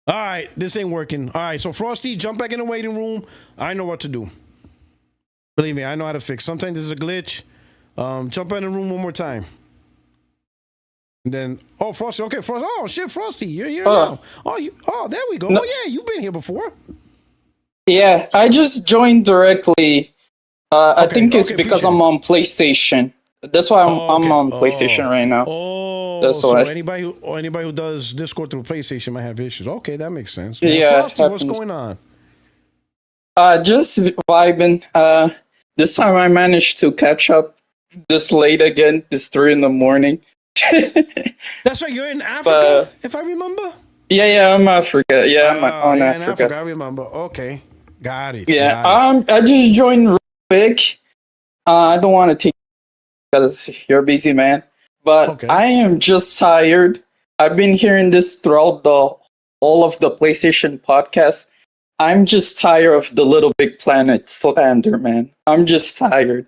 All right, this ain't working. All right, so Frosty, jump back in the waiting room. I know what to do. Believe me, I know how to fix. Sometimes there's a glitch. Jump in the room one more time. And then, oh, Frosty, okay, Frosty. Oh, shit, Frosty, you're here now. Oh, there we go. No. Oh, yeah, you've been here before. Yeah, I just joined directly. I think it's because I'm on PlayStation. That's why I'm on PlayStation right now. Oh, that's so why. Anybody who does Discord through PlayStation might have issues. Okay, that makes sense. Yeah, Frosty, what's going on? Just vibing. This time I managed to catch up this late again. It's 3 a.m. That's right. You're in Africa, if I remember. Yeah, I'm Africa. Yeah, I'm on Africa. I remember. Okay, got it. Yeah, I just joined real quick. I don't want to take because you're a busy man, but I am just tired. I've been hearing this throughout all of the PlayStation podcasts. I'm just tired of the Little Big Planet slander, man. I'm just tired.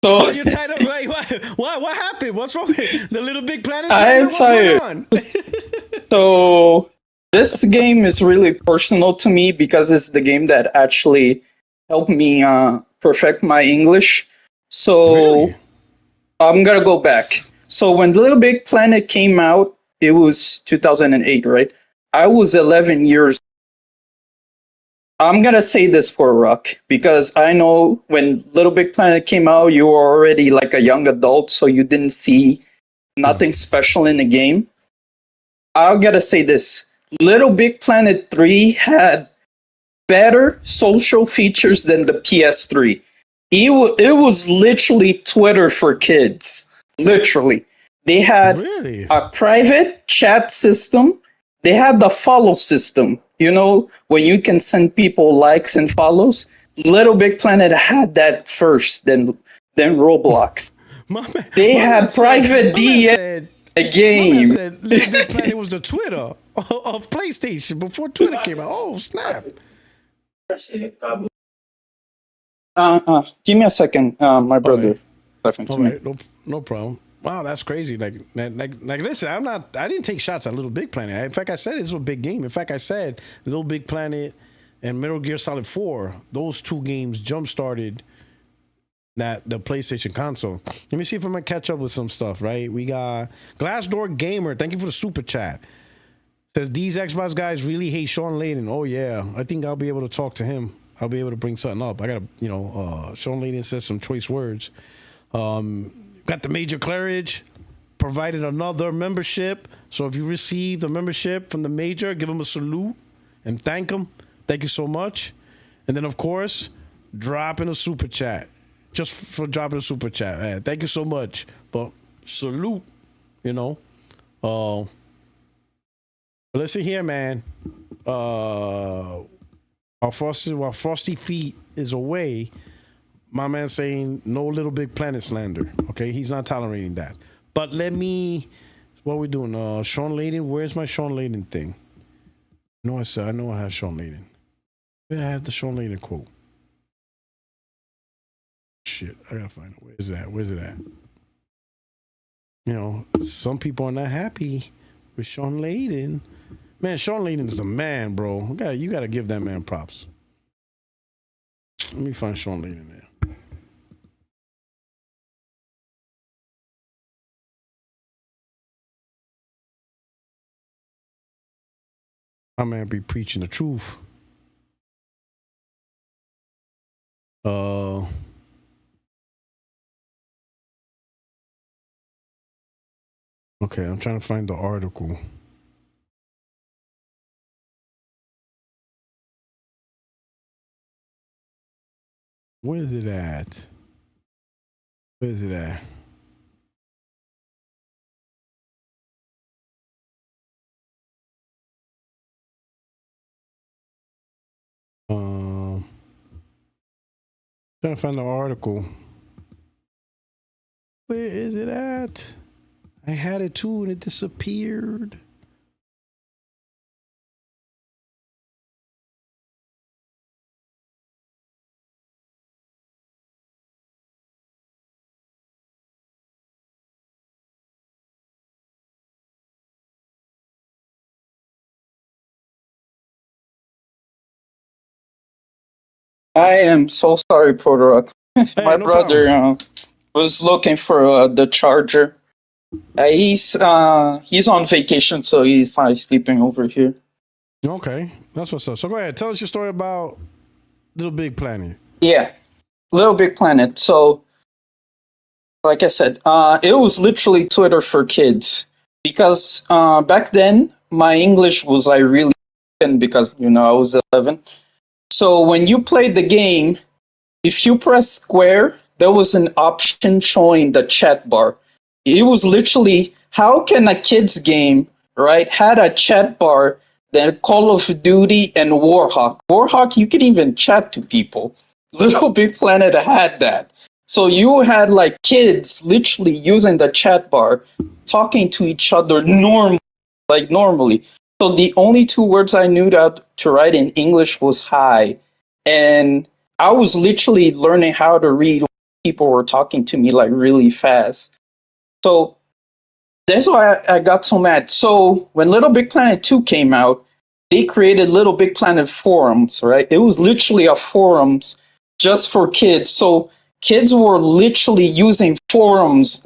So you're tired of what happened? What's wrong with the Little Big Planet? I am tired. So this game is really personal to me because it's the game that actually helped me perfect my English. So really? I'm gonna go back. So when Little Big Planet came out, it was 2008, right? I was 11 years. I'm gonna say this for Rock because I know when Little Big Planet came out, you were already like a young adult, so you didn't see nothing special in the game. I gotta say this: Little Big Planet 3 had better social features than the PS3. It was literally Twitter for kids. Literally, they had a private chat system. They had the follow system. When you can send people likes and follows. Little Big Planet had that first, then Roblox. They had private DM a game. Said Little Big Planet was the Twitter of PlayStation before Twitter came out. Oh, snap. Give me a second, my brother. Right. No problem. Wow, that's crazy. Like, listen, I didn't take shots at Little Big Planet. In fact, I said it's a big game. In fact, I said Little Big Planet and Metal Gear Solid 4, those two games jump-started the PlayStation console. Let me see if I'm going to catch up with some stuff, right? We got Glassdoor Gamer. Thank you for the super chat. Says, these Xbox guys really hate Shawn Layden. Oh, yeah. I think I'll be able to talk to him. I'll be able to bring something up. I got to, Shawn Layden says some choice words. Got the Major Claridge, provided another membership. So if you received a membership from the Major, give him a salute and thank him. Thank you so much. And then, of course, dropping a super chat. Just for dropping a super chat. Man, thank you so much. But salute, But listen here, man. While Frosty Feet is away, my man saying no Little Big Planet slander. Okay, he's not tolerating that. But what are we doing? Shawn Layden, where's my Shawn Layden thing? I know I have Shawn Layden. Where I have the Shawn Layden quote? Shit, I gotta find it. Where's it at? you know, some people are not happy with Shawn Layden. Man, Shawn Layden is the man, bro. You gotta give that man props. Let me find Shawn Layden there. My man be preaching the truth. Okay, I'm trying to find the article. Where is it at? Where is it at? Trying to find the article. Where is it at? I had it too and it disappeared. I am so sorry, Puertorock. My no brother was looking for the charger. He's on vacation, so he's sleeping over here. Okay, that's what's up. So go ahead, tell us your story about Little Big Planet. Yeah, Little Big Planet. So, like I said, it was literally Twitter for kids because back then my English was really thin because I was 11. So when you played the game, if you press square, there was an option showing the chat bar. It was literally, how can a kid's game, right, had a chat bar than Call of Duty and Warhawk? Warhawk, you could even chat to people. Little Big Planet had that. So you had kids literally using the chat bar, talking to each other normally. So the only two words I knew to write in English was hi. And I was literally learning how to read when people were talking to me really fast. So that's why I got so mad. So when Little Big Planet 2 came out, they created Little Big Planet forums, right? It was literally a forums just for kids. So kids were literally using forums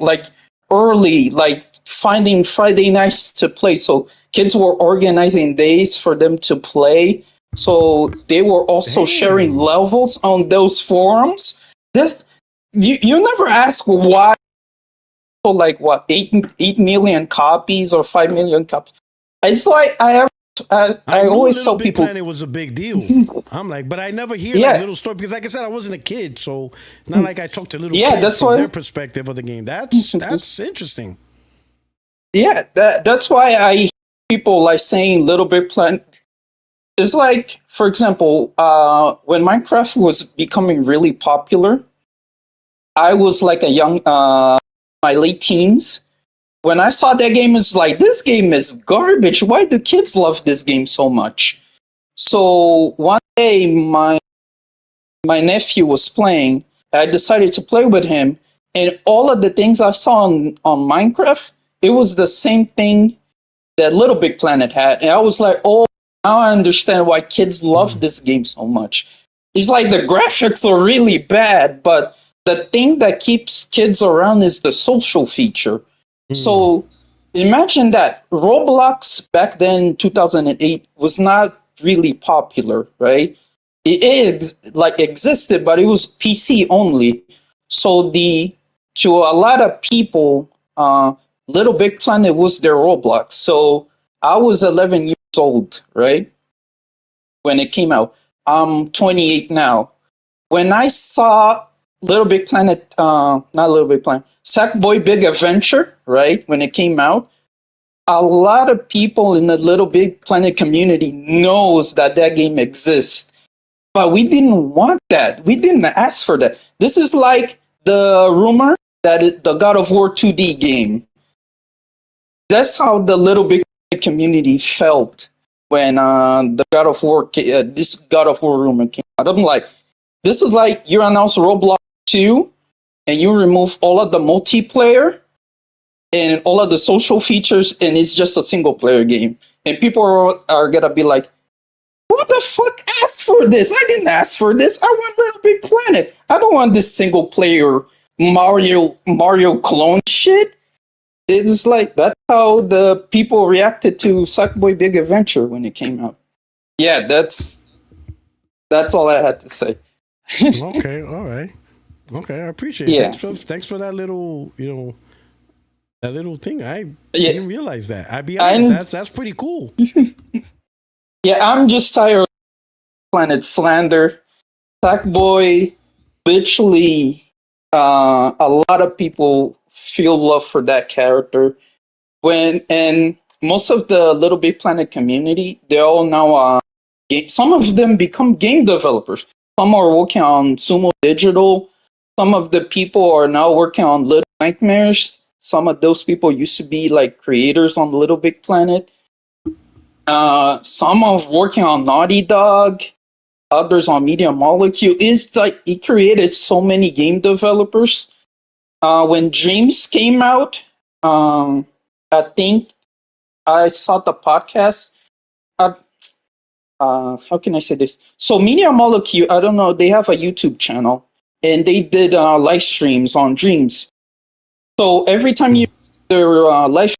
early, finding Friday nights to play. So kids were organizing days for them to play. So they were also sharing levels on those forums. You never ask why. So 8 million copies or 5 million copies. It's I always tell people Planet was a big deal. I'm but I never hear little story because, like I said, I wasn't a kid, so it's not like I talked to little kids that's from their perspective of the game. That's interesting. Yeah, that's why I hear people saying Little Big Planet. It's for example, when Minecraft was becoming really popular, I was a young, my late teens. When I saw that game, it's this game is garbage. Why do kids love this game so much? So one day, my nephew was playing. I decided to play with him, and all of the things I saw on Minecraft, it was the same thing that Little Big Planet had. And I was oh, now I understand why kids love this game so much. It's the graphics are really bad, but the thing that keeps kids around is the social feature. So imagine that Roblox back then, 2008, was not really popular, right? It existed, but it was PC only. So to a lot of people, Little Big Planet was their Roblox. So I was 11 years old, right? When it came out. I'm 28 now. When I saw Little Big Planet, not Little Big Planet, Sackboy Big Adventure, right? When it came out, a lot of people in the Little Big Planet community knows that game exists. But we didn't want that. We didn't ask for that. This is the rumor that the God of War 2D game. That's how the Little Big Planet community felt when the God of War, this God of War rumor came out. I'm this is you announce Roblox 2 and you remove all of the multiplayer and all of the social features, and it's just a single player game. And people are gonna be like, who the fuck asked for this? I didn't ask for this. I want Little Big Planet. I don't want this single player Mario clone shit. It's like that's how the people reacted to Sackboy Big Adventure when it came out. Yeah, that's all I had to say. Okay, all right. Okay, I appreciate it. Yeah. Thanks for that little, that little thing. I didn't realize that. I'd be honest, that's pretty cool. Yeah, I'm just tired of Planet slander. Sackboy, literally, a lot of people feel love for that character. And most of the Little Big Planet community, they're all now, some of them become game developers. Some are working on Sumo Digital. Some of the people are now working on Little Nightmares. Some of those people used to be like creators on Little Big Planet. Some of working on Naughty Dog, others on Media Molecule. It's like it created so many game developers. When Dreams came out, I think I saw the podcast. How can I say this? So Media Molecule, I don't know, they have a YouTube channel and they did live streams on Dreams. So every time you do their live,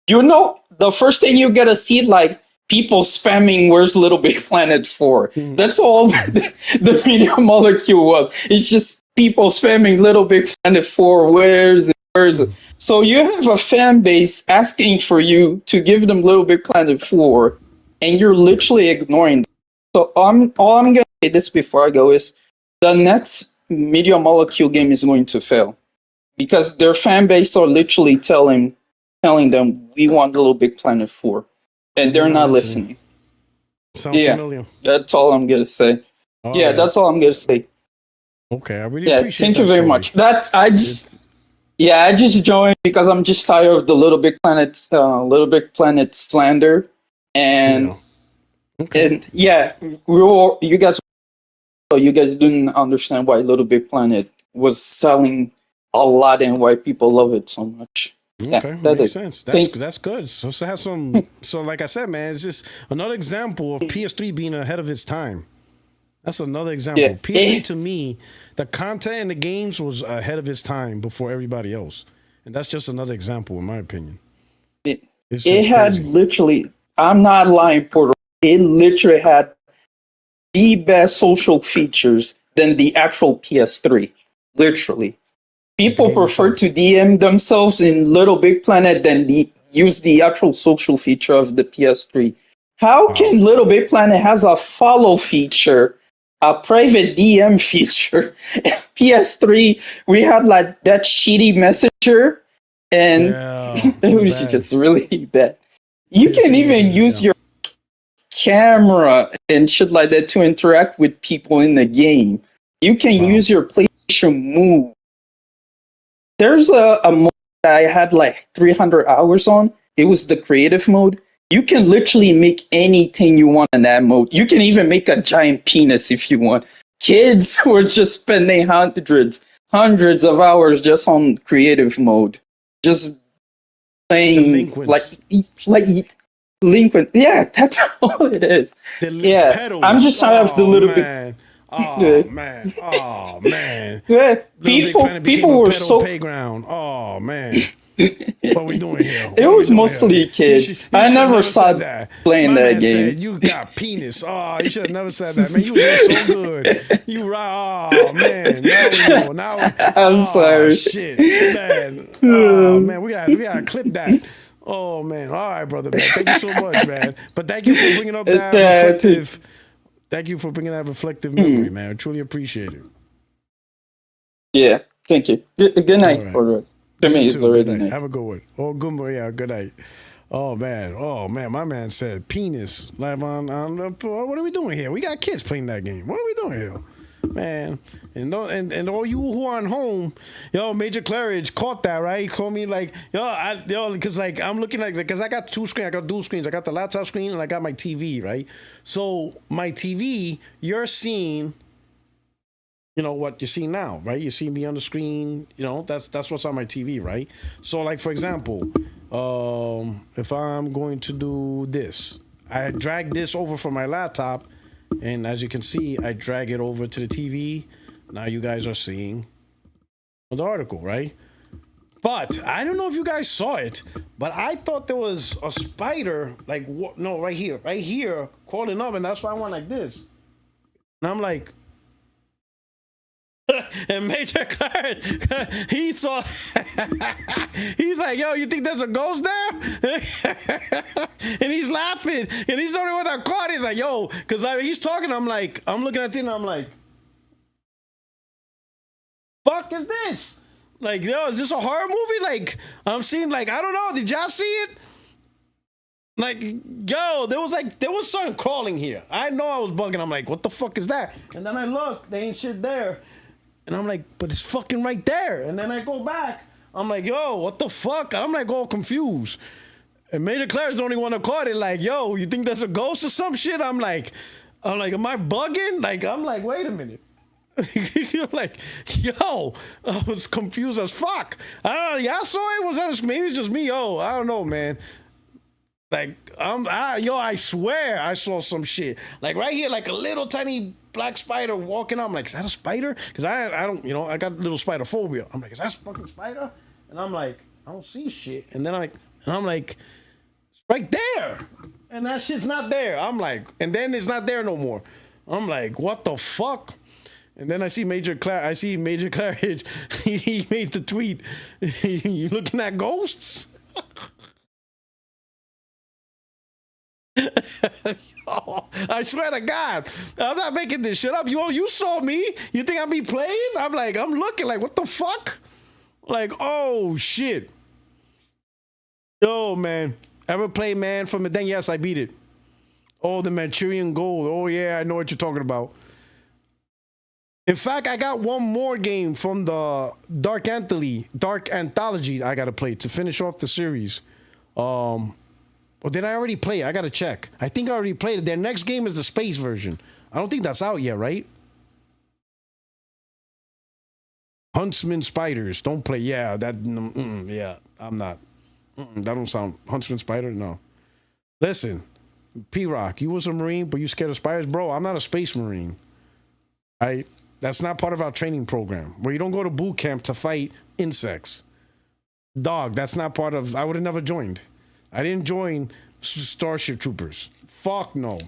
the first thing you get to see like people spamming "Where's Little Big Planet 4?" That's all the Media Molecule was. It's just people spamming Little Big Planet 4. Where's it? So you have a fan base asking for you to give them Little Big Planet 4, and you're literally ignoring them. So all I'm gonna say this before I go is the next Media Molecule game is going to fail because their fan base are literally telling them we want Little Big Planet 4, and they're not listening. Sounds familiar. That's all I'm gonna say. That's all I'm gonna say. Okay, I really appreciate thank you very much. I just joined because I'm just tired of the Little Big Planet slander, and you guys didn't understand why Little Big Planet was selling a lot and why people love it so much. Okay, that makes sense. That's good. So have some. So like I said, man, it's just another example of PS3 being ahead of its time. That's another example. Yeah. PS3 to me, the content in the games was ahead of its time before everybody else, and that's just another example, in my opinion. It had literally. I'm not lying, Porter. It literally had the best social features than the actual PS3. Literally. People prefer to DM themselves in Little Big Planet than use the actual social feature of the PS3. How can Little Big Planet has a follow feature, a private DM feature? PS3, we had like that shitty messenger, and it was just really bad. You can even use your camera and shit like that to interact with people in the game. You can use your PlayStation Move. There's a mode that I had like 300 hours on. It was the creative mode. You can literally make anything you want in that mode. You can even make a giant penis if you want. Kids were just spending hundreds of hours just on creative mode. Just playing like delinquent. Yeah, that's all it is. Pedals. I'm just tired of the Little Bit. Oh man! Oh man! People were so playground. Oh man! What we doing here? It was mostly kids. I never saw that playing that game. Said, you got penis. Oh, you should have never said that, man. You were so good. You right. Oh man! Now I'm sorry. Shit, man. Oh man, we gotta clip that. Oh man! All right, brother. Man. Thank you so much, man. But thank you for bringing up that reflective. Thank you for bringing that reflective memory, man. I truly appreciate it. Yeah, thank you. Good night, Portorock. To me, it's already night. Have a good one. Oh, good boy. Yeah, good night. Oh man. My man said penis. Like, what are we doing here? We got kids playing that game. What are we doing here, man? And all you who are at home, Major Claridge caught that, right? He called me like, because like I'm looking like, because I got two screens, I got dual screens, I got the laptop screen and I got my TV, right? So my TV, you're seeing you know, what you see now, right? You see me on the screen, you know, that's what's on my TV, right? So like, for example, if I'm going to do this, I drag this over from my laptop, and as you can see, I drag it over to the TV. Now you guys are seeing the article, right? But I don't know if you guys saw it, but I thought there was a spider, like, no, right here, crawling up, and that's why I went like this. And I'm like, and Major Clark, he saw, he's like, yo, you think there's a ghost there? And he's laughing, and he's the only one that caught it. He's like, yo, because he's talking, I'm looking at it, and I'm like, fuck is this? Like, yo, is this a horror movie? Like, I'm seeing, like, I don't know, did y'all see it? Like, yo, there was something crawling here. I know I was bugging. I'm like, what the fuck is that? And then I look, there ain't shit there. And I'm like, but it's fucking right there. And then I go back. I'm like, yo, what the fuck? I'm like all confused. And Major Claire's the only one that caught it. Like, yo, you think that's a ghost or some shit? I'm like, am I bugging? Like, I'm like, wait a minute. You're like, yo, I was confused as fuck. I don't know. Y'all saw it? Was that maybe it's just me? Yo, I don't know, man. Like, I swear I saw some shit. Like right here, like a little tiny black spider walking out. I'm like, is that a spider? Because I don't, you know, I got a little spider phobia. I'm like, is that a fucking spider? And I'm like, I don't see shit. And then I'm like, it's right there. And that shit's not there. I'm like, and then it's not there no more. I'm like, what the fuck? And then I see Major Claridge. He made the tweet. You looking at ghosts? Yo, I swear to God, I'm not making this shit up. You saw me. You think I be playing? I'm looking like, what the fuck? Like, oh shit. Yo, man. Ever play Man from Then yes, I beat it. Oh, the Manchurian Gold. Oh yeah, I know what you're talking about. In fact, I got one more game from the Dark Anthology I gotta play to finish off the series. Or did I already play it? I gotta check. I think I already played it. Their next game is the space version. I don't think that's out yet, right? Huntsman Spiders. Don't play. Yeah, that. Yeah, I'm not. That don't sound. Huntsman Spider? No. Listen, P-Rock, you was a Marine, but you scared of spiders? Bro, I'm not a space Marine. That's not part of our training program. Where you don't go to boot camp to fight insects. Dog, that's not part of. I would have never joined. I didn't join Starship Troopers. Fuck no.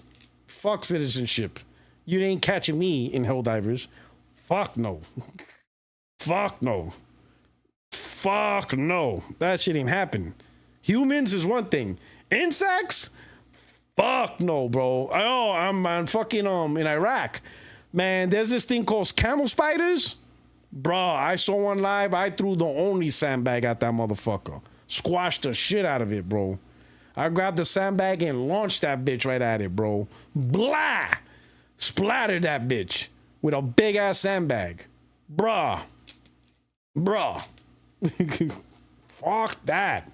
Fuck citizenship. You ain't catching me in Helldivers. Fuck no. Fuck no. Fuck no. That shit ain't happen. Humans is one thing. Insects? Fuck no, bro. Oh, I'm on fucking in Iraq. Man, there's this thing called camel spiders. Bro, I saw one live. I threw the only sandbag at that motherfucker. Squashed the shit out of it, bro. I grabbed the sandbag and launched that bitch right at it, bro. Blah! Splattered that bitch with a big ass sandbag. Bruh. Fuck that.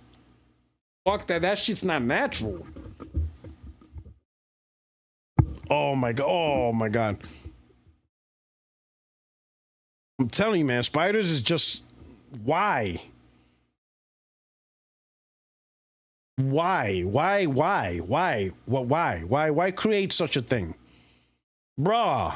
Fuck that. That shit's not natural. Oh my god. Oh my god. I'm telling you, man, spiders is just why? Why create such a thing? Bruh,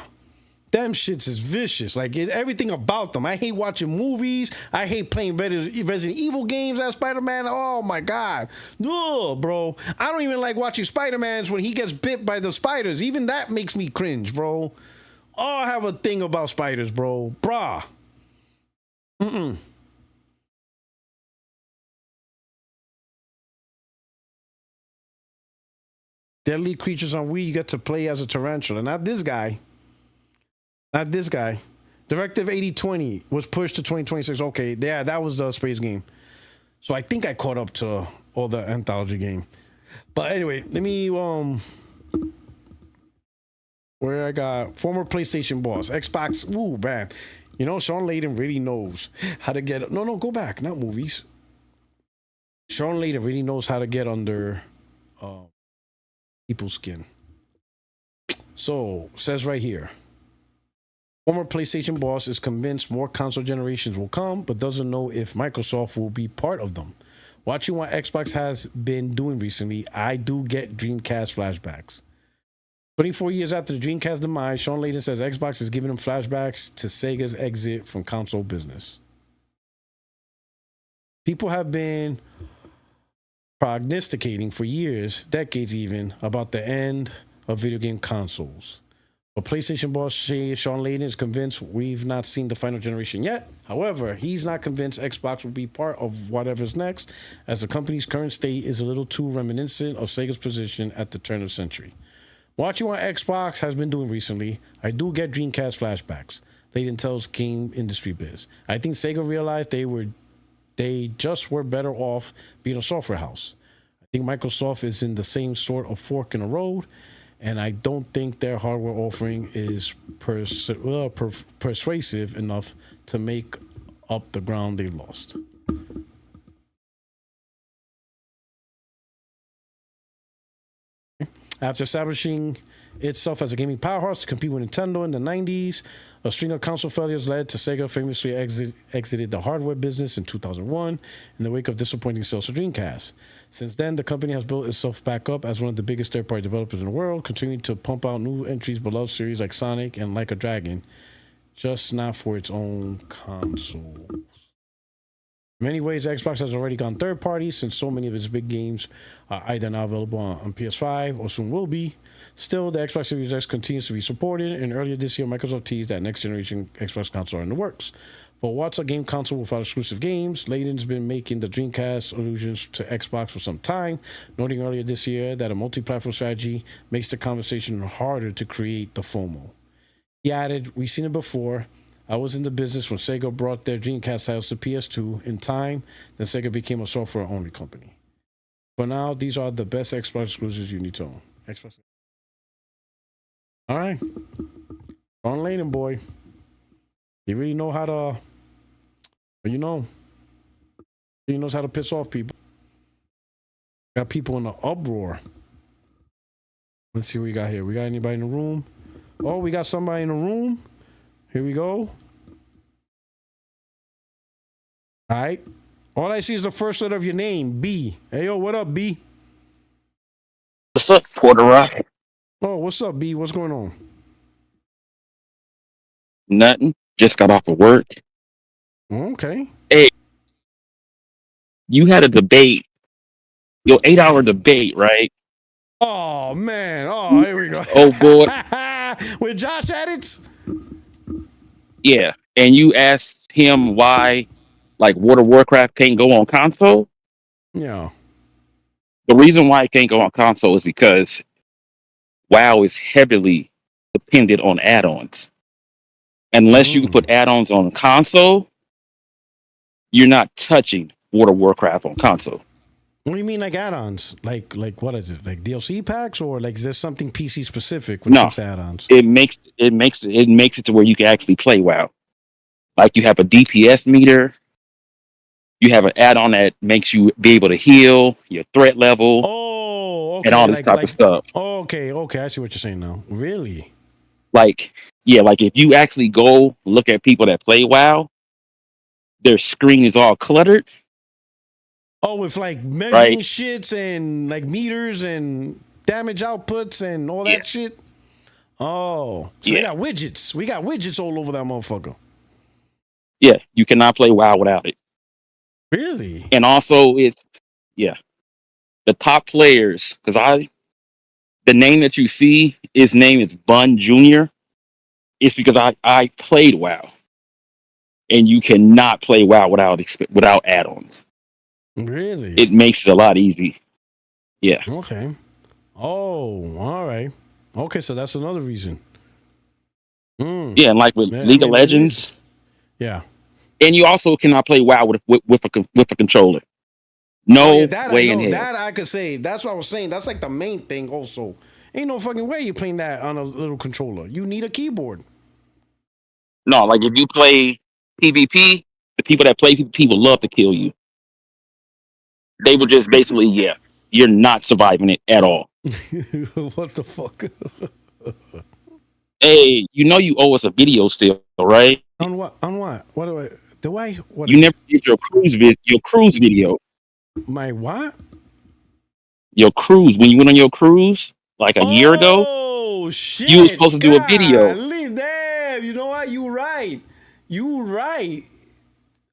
them shits is vicious. Like, everything about them. I hate watching movies. I hate playing Resident Evil games as Spider-Man. Oh my god. Ugh, bro. I don't even like watching Spider-Man's when he gets bit by the spiders. Even that makes me cringe, bro. Oh, I have a thing about spiders, bro. Bruh. Deadly creatures on Wii, you get to play as a tarantula. Not this guy. Not this guy. Directive 8020 was pushed to 2026. Okay, yeah, that was the space game. So I think I caught up to all the anthology game. But anyway, let me where I got former PlayStation boss, Xbox. Ooh, man. You know, Shawn Layden really knows how to get. No, go back. Not movies. Shawn Layden really knows how to get under people's skin. So says right here. Former PlayStation boss is convinced more console generations will come, but doesn't know if Microsoft will be part of them. Watching what Xbox has been doing recently, I do get Dreamcast flashbacks. 24 years after the Dreamcast demise, Shawn Layden says Xbox is giving him flashbacks to Sega's exit from console business. People have been prognosticating for years, decades even, about the end of video game consoles. But PlayStation boss Shawn Layden is convinced we've not seen the final generation yet. However, he's not convinced Xbox will be part of whatever's next, as the company's current state is a little too reminiscent of Sega's position at the turn of the century. Watching what Xbox has been doing recently, I do get Dreamcast flashbacks. Layden tells Game Industry Biz. I think Sega realized they just were better off being a software house. I think Microsoft is in the same sort of fork in the road, and I don't think their hardware offering is persuasive enough to make up the ground they lost. After establishing itself as a gaming powerhouse to compete with Nintendo in the 90s, a string of console failures led to Sega famously exited the hardware business in 2001 in the wake of disappointing sales of Dreamcast. Since then, the company has built itself back up as one of the biggest third-party developers in the world, continuing to pump out new entries, beloved series like Sonic and Like a Dragon, just not for its own consoles. In many ways, Xbox has already gone third party since so many of its big games are either now available on PS5 or soon will be. Still, the Xbox Series X continues to be supported, and earlier this year, Microsoft teased that next generation Xbox console are in the works. But what's a game console without exclusive games? Layden's been making the Dreamcast allusions to Xbox for some time, noting earlier this year that a multi-platform strategy makes the conversation harder to create the FOMO. He added, "We've seen it before. I was in the business when Sega brought their Dreamcast titles to PS2. In time, then Sega became a software-only company. For now, these are the best Xbox exclusives you need to own." Xbox. All right. Shawn Layden, boy. He really know how to, he knows how to piss off people. Got people in the uproar. Let's see what we got here. We got anybody in the room? Oh, we got somebody in the room. Here we go. All right. All I see is the first letter of your name, B. Hey, yo, what up, B? What's up, Puertorock? Oh, what's up, B? What's going on? Nothing. Just got off of work. Okay. Hey, you had a debate, your 8-hour debate, right? Oh, man. Oh, here we go. Oh, boy. With Josh at it? Yeah. And you asked him why, like, World of Warcraft can't go on console? Yeah. The reason why it can't go on console is because WoW is heavily dependent on add-ons. Unless you can put add-ons on console, you're not touching World of Warcraft on console. What do you mean, like add-ons? Like what is it? Like DLC packs, or like is there something PC specific when it comes to add-ons? It makes it to where you can actually play WoW. Like you have a DPS meter, you have an add-on that makes you be able to heal your threat level. Oh, okay. And all this type of stuff. Oh, okay, I see what you're saying now. Really? Like, yeah, like if you actually go look at people that play WoW, their screen is all cluttered. Oh, with like measuring shits and like meters and damage outputs and all that shit. Oh, so they got widgets. We got widgets all over that motherfucker. Yeah, you cannot play WoW without it. Really? And also, it's the top players, because the name that you see, his name is Bun Jr. It's because I played WoW, and you cannot play WoW without add-ons. Really? It makes it a lot easy. Yeah. Okay. Oh, all right. Okay, so that's another reason. Yeah, and like with League of Legends. Yeah. And you also cannot play WoW with a controller. No way in hell. That I could say. That's what I was saying. That's like the main thing also. Ain't no fucking way you're playing that on a little controller. You need a keyboard. No, like if you play PvP, the people that play PvP will love to kill you. They will just basically, you're not surviving it at all. What the fuck? Hey, you know you owe us a video still, right? On what? On what? What do I? Do I? What You is never did your cruise video. it? My what? Your cruise when you went on your cruise like a year ago. Oh You was shit! supposed to do a video. Golly, damn! You know what? You right. You right.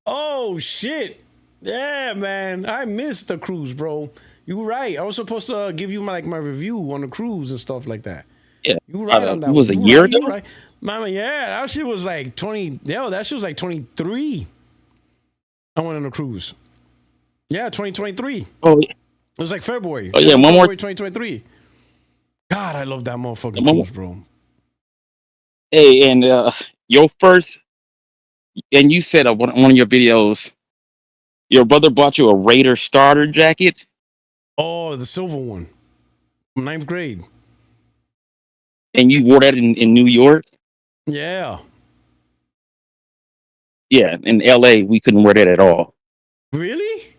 Oh shit! Yeah, man. I missed the cruise, bro. You right. I was supposed to give you my review on the cruise and stuff like that. Yeah, You right on it that was one. a You year right. You ago. right. Mama, yeah, that shit was like 20. Yeah, that shit was like 23. I went on a cruise. Yeah, 2023. Oh, yeah. It was like February. Oh yeah, February one more. 2023. God, I love that motherfucking One more. cruise, bro. Hey, and your first, and you said on one of your videos, your brother bought you a Raider starter jacket, Oh, the silver one. From 9th grade. and you wore that in New York. Yeah. Yeah, in LA, we couldn't wear that at all. Really?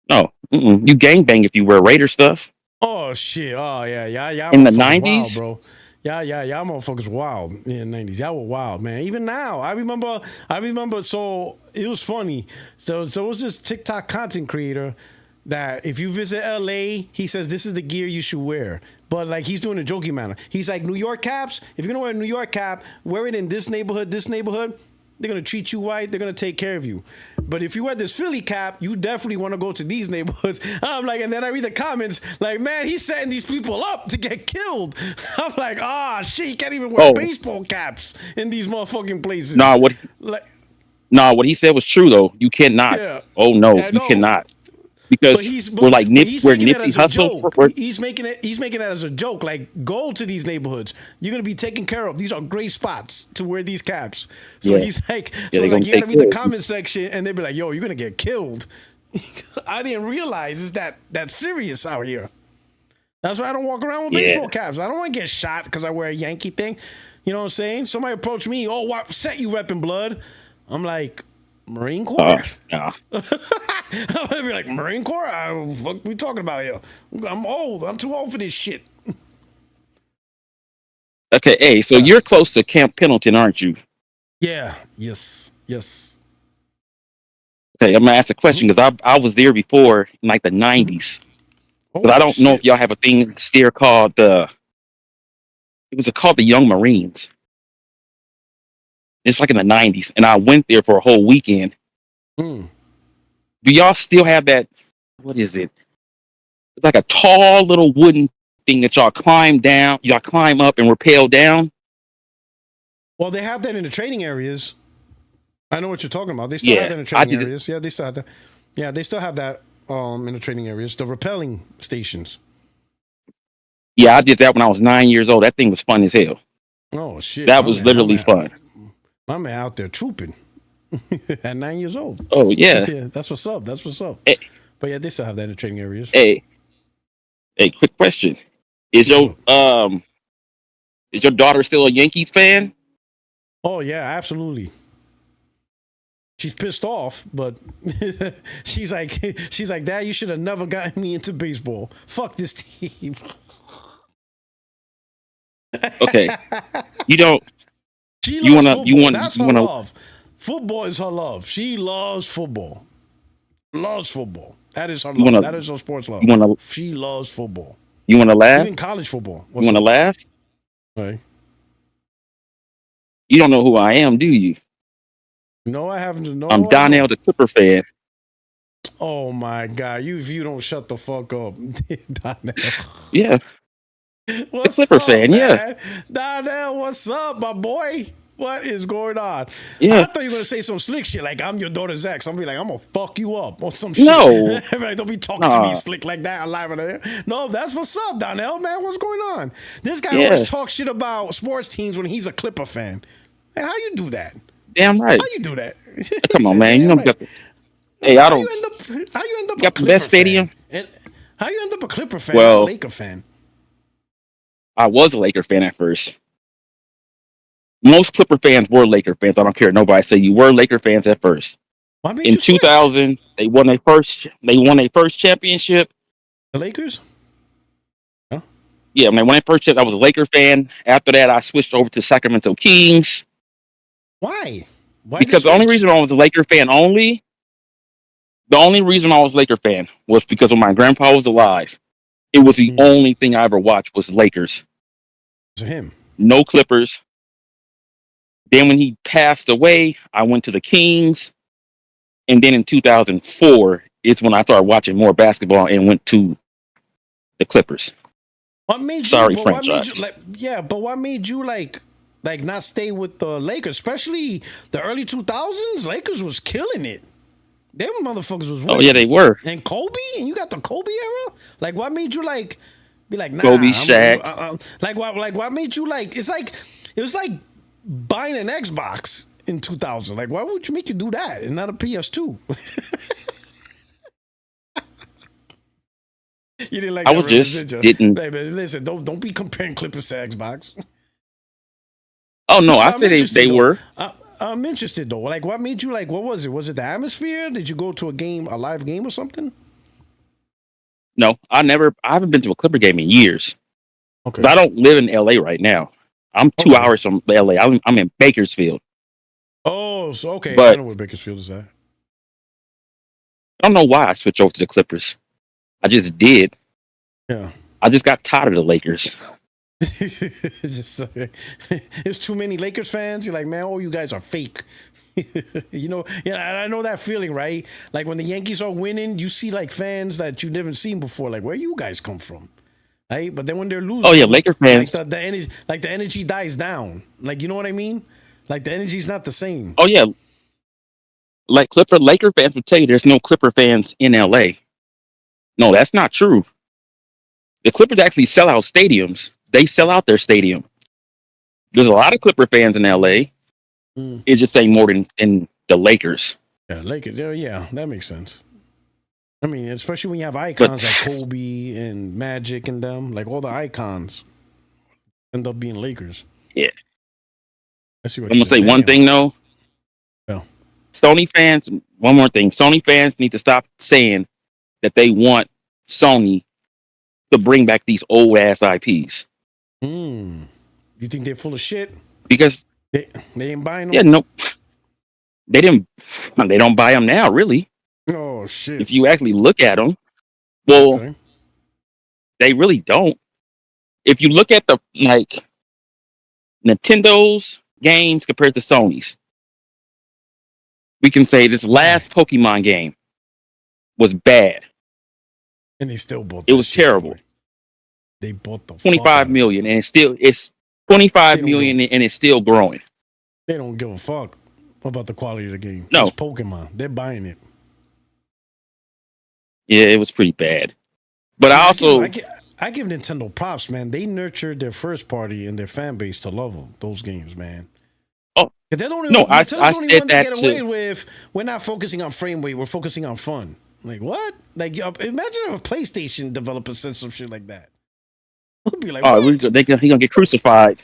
No, you gangbang if you wear Raider stuff Oh shit. Oh yeah. Yeah, in the motherfuckers wild, '90s. bro. Yeah, y'all motherfuckers wild in the 90s. Y'all were wild, man. Even now, I remember, so it was funny. So it was this TikTok content creator that if you visit LA, he says this is the gear you should wear. But like he's doing a joking manner. He's like, New York caps, if you're gonna wear a New York cap, wear it in this neighborhood, they're gonna treat you right, they're gonna take care of you. But if you wear this Philly cap, you definitely want to go to these neighborhoods. I'm like, and then I read the comments, like, man, he's setting these people up to get killed. I'm like, shit, you can't even wear Oh, baseball caps in these motherfucking places. nah, Like, what he said was true though. You cannot. yeah, Oh no, I you know. cannot. But Because he's we're like but he's where making it Nipsey as a Hussle. joke. He's making it as a joke. Like, go to these neighborhoods. You're gonna be taken care of. These are great spots to wear these caps. So Yeah, he's like, yeah, they're gonna you gotta take read the care of you. comment section, and they'll be like, yo, you're gonna get killed. I didn't realize it's that serious out here. That's why I don't walk around with Yeah. baseball caps. I don't want to get shot because I wear a Yankee thing. You know what I'm saying? Somebody approach me, oh, what set you repping blood? I'm like, Marine Corps? Nah. I'm gonna be like, Marine Corps? What we talking about here? I'm old. I'm too old for this shit. Okay, hey, so you're close to Camp Pendleton, aren't you? Yeah. Yes. Okay, I'm gonna ask a question because I was there before in like the '90s. Oh, But I don't know if y'all have a thing there called it was called the Young Marines. It's like in the '90s, and I went there for a whole weekend. Mm. Do y'all still have that? What is it? It's like a tall little wooden thing that y'all climb down. Y'all climb up and rappel down. Well, they have that in the training areas. I know what you're talking about. They still have that in the training areas. Yeah, they still have that. Yeah, they still have that in the training areas. The rappelling stations. Yeah, I did that when I was 9 years old. That thing was fun as hell. Oh shit! That was literally fun. My man out there trooping at 9 years old. Oh yeah. Yeah, that's what's up. Hey, But yeah, they still have that in the training areas. hey, quick question: Is your daughter still a Yankees fan? Oh yeah, absolutely. She's pissed off, but she's like, Dad, you should have never gotten me into baseball. Fuck this team. Okay, you don't. She You loves wanna- football. you want- That's you her wanna- love. Football is her love. She loves football. Loves football. That is her love. wanna- That is her sports love. You want to? She loves football. You want to laugh? Even college football. You want to laugh? Right. You don't know who I am, do you? No, I haven't. No, I'm Donnell, the Clipper fan. Oh my God! You don't shut the fuck up, Donnell. Yeah, What's Clipper up, fan, man? Donnell, what's up, my boy? What is going on? yeah. I thought you were gonna say some slick shit like I'm your daughter's ex. I'm gonna be like, I'm gonna fuck you up or some shit. No. Like, don't be talking to me Nah. slick like that live in there. No, that's what's up, Donnell, man. What's going on? This guy Yeah. always talks shit about sports teams when he's a Clipper fan. Hey, how you do that? Damn right. How you do that? Come He on, said, man. You "Damn know, right." hey, I How don't. you end up You a got the Clipper best stadium? fan? And how you end up a Clipper fan, Well- not a Laker fan? I was a Laker fan at first. Most Clipper fans were Laker fans. I don't care. Nobody say you were Laker fans at first. Why made In you switch? 2000, they won their first championship. The Lakers? Yeah, man. When I first checked, I was a Laker fan. After that, I switched over to Sacramento Kings. Why? Why Because the only reason I was a Laker fan the only reason I was a Laker fan was because when my grandpa was alive, it was the only thing I ever watched was Lakers. To him. No Clippers. Then when he passed away, I went to the Kings. And then in 2004, it's when I started watching more basketball and went to the Clippers. What made you? Sorry, But franchise. what made you, like, yeah, but what made you like not stay with the Lakers, especially the early 2000s? Lakers was killing it. Them motherfuckers was winning. Oh yeah, they were. And Kobe, and you got the Kobe era. Like, what made you like be like, nah? Kobe, Shaq. What made you like? It was like buying an Xbox in 2000. Like, why would you make you do that and not a PS2? You didn't like I that was just reference, didn't. Baby, listen, don't be comparing Clippers to Xbox. Oh no, I I'm said interested, they though. were. I'm interested though. Like, what made you like? What was it? Was it the atmosphere? Did you go to a live game or something? No, I haven't been to a Clipper game in years. Okay. But I don't live in LA right now. I'm 2 hours from LA. I'm in Bakersfield. Oh, so okay. But I know where Bakersfield is at. I don't know why I switched over to the Clippers. I just did. Yeah. I just got tired of the Lakers. It's just it's too many Lakers fans. You're like, man, all you guys are fake. You know, yeah, I know that feeling, right? Like when the Yankees are winning, you see like fans that you've never seen before. Like, where you guys come from? Right? But then when they're losing, Oh yeah, Laker fans. Like the energy dies down. Like, you know what I mean? Like the energy's not the same. Oh yeah, like Laker fans would tell you there's no Clipper fans in LA. No, that's not true. The Clippers actually sell out stadiums. They sell out their stadium. There's a lot of Clipper fans in LA. It's just saying more than the Lakers. Yeah, Lakers. Yeah, that makes sense. I mean, especially when you have icons like Kobe and Magic and them, like all the icons end up being Lakers. Yeah. I see what I'm gonna say one thing though. Yeah. Sony fans. One more thing. Sony fans need to stop saying that they want Sony to bring back these old ass IPs. You think they're full of shit? Because they ain't buying them? Yeah, no. They don't buy them now, really. Oh shit. If you actually look at them, well, they really don't. If you look at the Nintendo's games compared to Sony's, we can say this last Pokemon game was bad. And they still bought it. Was terrible. Boy. They bought the 25 million, and it's 25 million, and it's still growing. They don't give a fuck about the quality of the game. No. It's Pokemon. They're buying it. Yeah, it was pretty bad. But I give Nintendo props, man. They nurtured their first party and their fan base to love those games, man. Oh, they don't no, I said that get away too. with. We're not focusing on frame rate. We're focusing on fun. Like what? Like imagine if a PlayStation developer said some shit like that. We'll be like, he gonna get crucified.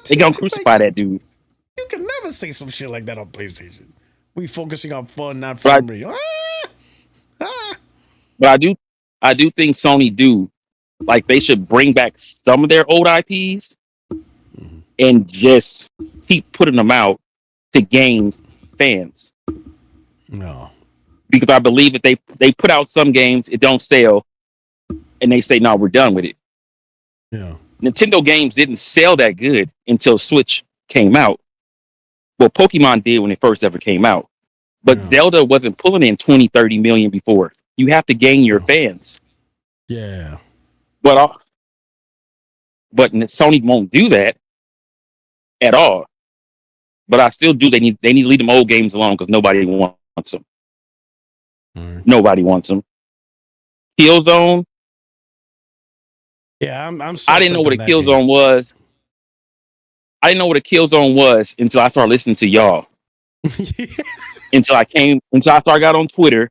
They gonna crucify that dude. You can never say some shit like that on PlayStation. We focusing on fun, not frame rate. But I do think Sony they should bring back some of their old IPs and just keep putting them out to gain fans. No. Because I believe that they put out some games, it don't sell, and they say, no, we're done with it. Yeah. Nintendo games didn't sell that good until Switch came out. Well, Pokemon did when it first ever came out. But Zelda wasn't pulling in 20, 30 million before. You have to gain your fans. Yeah. But Sony won't do that at all. But I still do. They need to leave them old games alone because nobody wants them. Nobody wants them. Killzone. Yeah, I'm I didn't know what a Killzone was. I didn't know what a Killzone was until I started listening to y'all. Until I got on Twitter,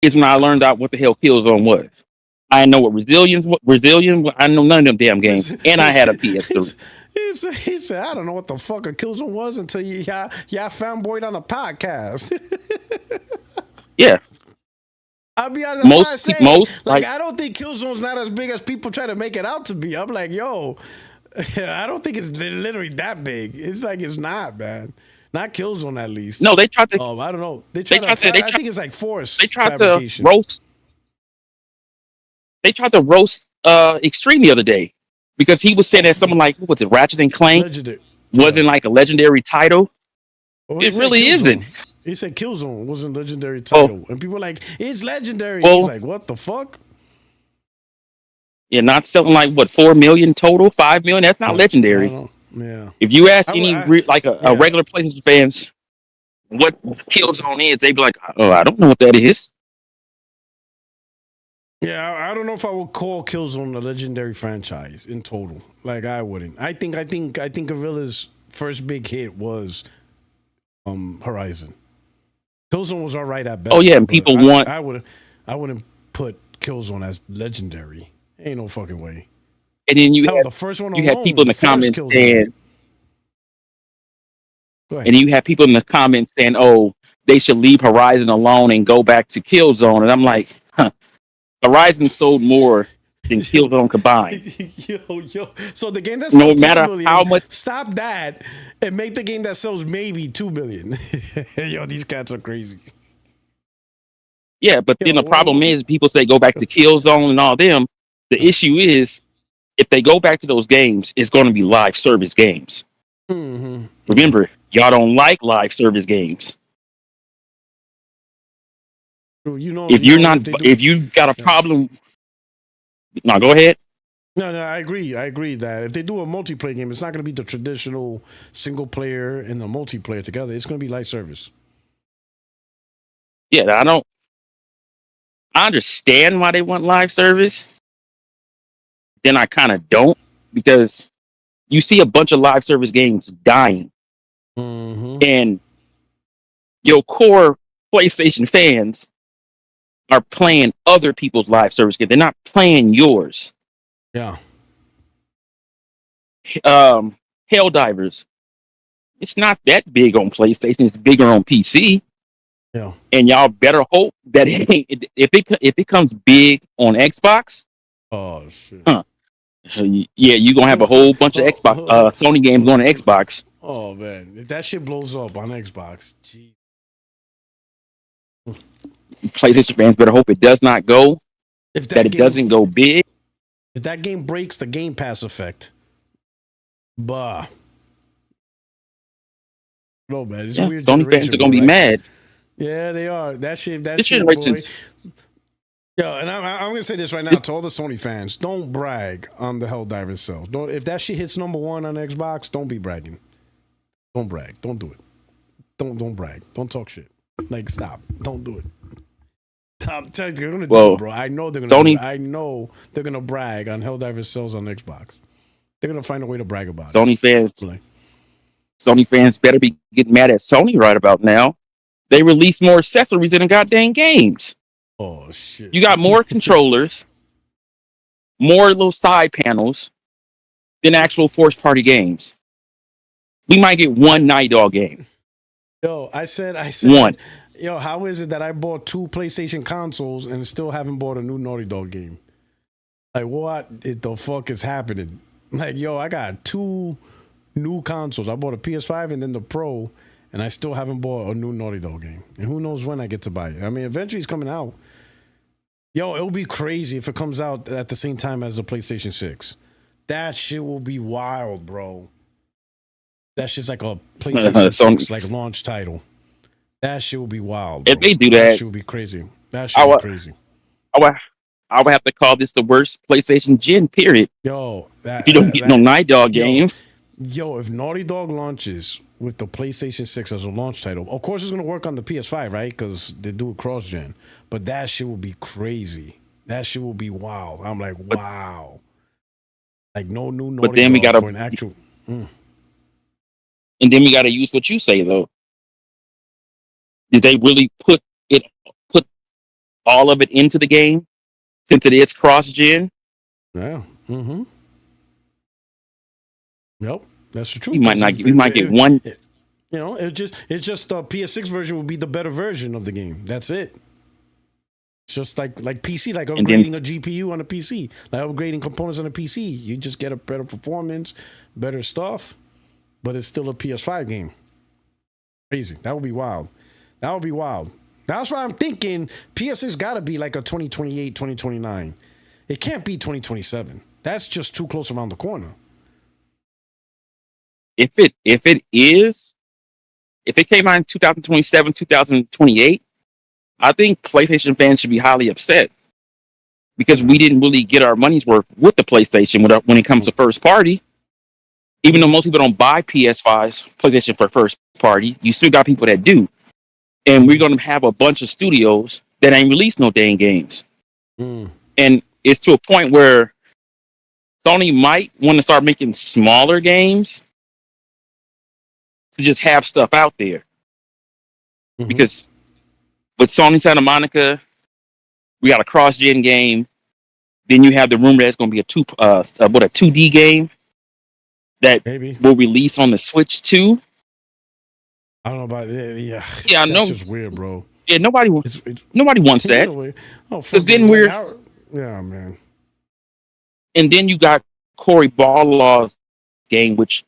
is when I learned out what the hell Killzone was. I didn't know what Resilient. I know none of them damn games, and I had a PS3. He said, I don't know what the fuck a Killzone was until y'all fanboyed on a podcast. Yeah. I'll be honest, that's why I say, most like, like I don't think Killzone's not as big as people try to make it out to be. I'm like, yo, I don't think it's literally that big. It's like it's not, man. Not Killzone, at least. no, they tried to I don't know. I think it's like forced they tried fabrication. to roast. They tried to roast Extreme the other day because he was saying that someone like what was it, Ratchet and Clank Legendary. wasn't like a legendary title. Oh, It really isn't. He said Killzone wasn't legendary title, and people were like, "It's legendary." Well, He's like, "What the fuck?" Yeah, not selling like what 4 million total, 5 million. That's not legendary. Yeah. If you ask I- any I- a regular PlayStation fans what Killzone is, they'd be like, "Oh, I don't know what that is." Yeah, I don't know if I would call Killzone a legendary franchise in total. Like I wouldn't. I think Guerrilla's first big hit was Horizon. Killzone was all right at best. Oh yeah, and people want. I wouldn't put Killzone as legendary. Ain't no fucking way. And then you Hell, had, the first one you alone, had people in the comments Killzone. saying, Go ahead. and you had people in the comments saying, "Oh, they should leave Horizon alone and go back to Killzone." And I'm like, huh, Horizon sold more than Killzone combined. Yo. So the game that No sells matter 10 million, how much- stop that and make the game that sells maybe 2 million. Yo, these cats are crazy. Yeah, but then the problem is people say go back to Killzone and all them. The issue is if they go back to those games, it's going to be live service games. Mm-hmm. Remember, y'all don't like live service games. You know, If you got a problem, no, go ahead. No, I agree that if they do a multiplayer game, it's not going to be the traditional single player and the multiplayer together. It's going to be live service. Yeah, I understand why they want live service. Then I kind of don't, because you see a bunch of live service games dying. Mm-hmm. And your core PlayStation fans are playing other people's live service games. They're not playing yours. Yeah. Helldivers. It's not that big on PlayStation. It's bigger on PC. Yeah. And y'all better hope that if it becomes big on Xbox. Oh shit. Huh. Yeah, you're gonna have a whole bunch of Xbox Sony games going to Xbox. Oh man, if that shit blows up on Xbox, gee. PlayStation fans better hope it does not go. If that it doesn't go big. If that game breaks the Game Pass effect, bah. No man, it's weird. Sony fans are gonna be mad. Yeah, they are. That shit. That this shit, boy. Yo, and I'm gonna say this right now to all the Sony fans: don't brag on the Helldivers sales. Don't, if that shit hits #1 on Xbox, don't be bragging. Don't brag. Don't do it. Don't brag. Don't talk shit. Like, stop. Don't do it. I'm telling you, they're gonna do it, bro. I know they're gonna. Sony, I know they're gonna brag on Helldivers sales on Xbox. They're gonna find a way to brag about Sony it. Sony fans better be getting mad at Sony right about now. They release more accessories in the goddamn games. Oh shit! You got more controllers, more little side panels than actual first party games. We might get one Night Dog game. Yo, I said one. Yo, how is it that I bought 2 PlayStation consoles and still haven't bought a new Naughty Dog game? Like, what the fuck is happening? Like, yo, I got 2 new consoles. I bought a PS5 and then the Pro, and I still haven't bought a new Naughty Dog game. And who knows when I get to buy it. I mean, eventually it's coming out. Yo, it'll be crazy if it comes out at the same time as the PlayStation 6. That shit will be wild, bro. That shit's like a PlayStation 6 like launch title. That shit will be wild, bro. If they do that shit will be crazy. That shit will be crazy. I would have to call this the worst PlayStation gen, period. Yo, if you don't get no Night Dog games. Yo, if Naughty Dog launches with the PlayStation 6 as a launch title, of course it's going to work on the PS5, right? Because they do it cross-gen. But that shit will be crazy. That shit will be wild. I'm like, wow. Like, no new Naughty Dog for an actual... And then we got to use what you say, though. Did they really put all of it into the game since it is cross-gen? Yeah. Mm-hmm. Yep, that's the truth. We might get one. You know, it's just the PS6 version will be the better version of the game. That's it. It's just like PC, like And then upgrading a GPU on a PC, like upgrading components on a PC. You just get a better performance, better stuff, but it's still a PS5 game. Crazy. That would be wild. That would be wild. That's why I'm thinking PS6 got to be like a 2028, 2029. It can't be 2027. That's just too close around the corner. if it came out in 2027, 2028, I think PlayStation fans should be highly upset because we didn't really get our money's worth with the PlayStation when it comes to first party. Even though most people don't buy PS5s, PlayStation for first party, you still got people that do. And we're going to have a bunch of studios that ain't released no dang games. And it's to a point where Sony might want to start making smaller games to just have stuff out there. Because with Sony Santa Monica, we got a cross-gen game. Then you have the rumor that it's going to be a 2D game that will release on the Switch too. I don't know about it. Yeah, I know. That's just weird, bro. Yeah, nobody wants that. Because then yeah, man. And then you got Corey Barlow's game, which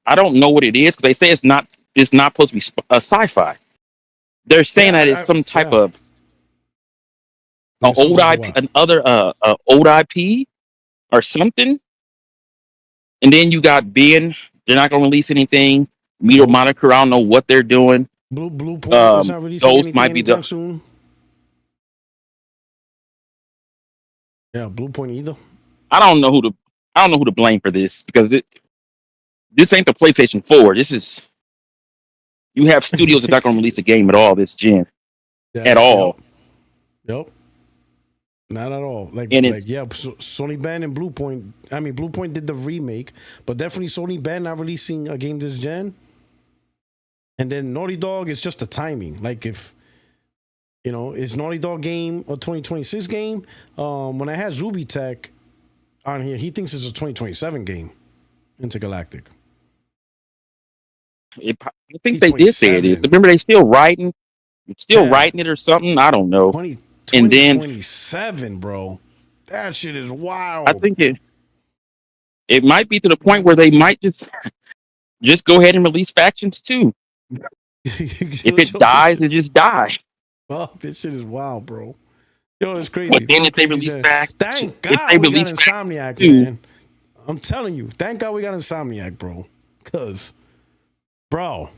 I don't know what it is because they say it's not supposed to be a sci-fi. They're saying that it's some type of old IP, old IP or something. And then you got Ben. They're not going to release anything. Meter Moniker. I don't know what they're doing. Blue Point is not releasing those might be the soon. Yeah, Blue Point either. I don't know who to blame for this because this ain't the PlayStation 4. This is you have studios that are not going to release a game at all this gen at all. Yep. Not at all. Sony banned and Blue Point. I mean, Blue Point did the remake, but definitely Sony banned not releasing a game this gen. And then Naughty Dog is just the timing. Like if is Naughty Dog game a 2026 game? When I had Zuby Tech on here, he thinks it's a 2027 game. Intergalactic. I think they did say it is. Remember, they still writing it or something. I don't know. 2027, bro. That shit is wild. I think it might be to the point where they might just go ahead and release Factions too. If it dies, it just dies. Oh, this shit is wild, bro. Yo, it's crazy. But then if they release Factions, thank God we got Insomniac, man. I'm telling you, thank God we got Insomniac, bro. Because, bro,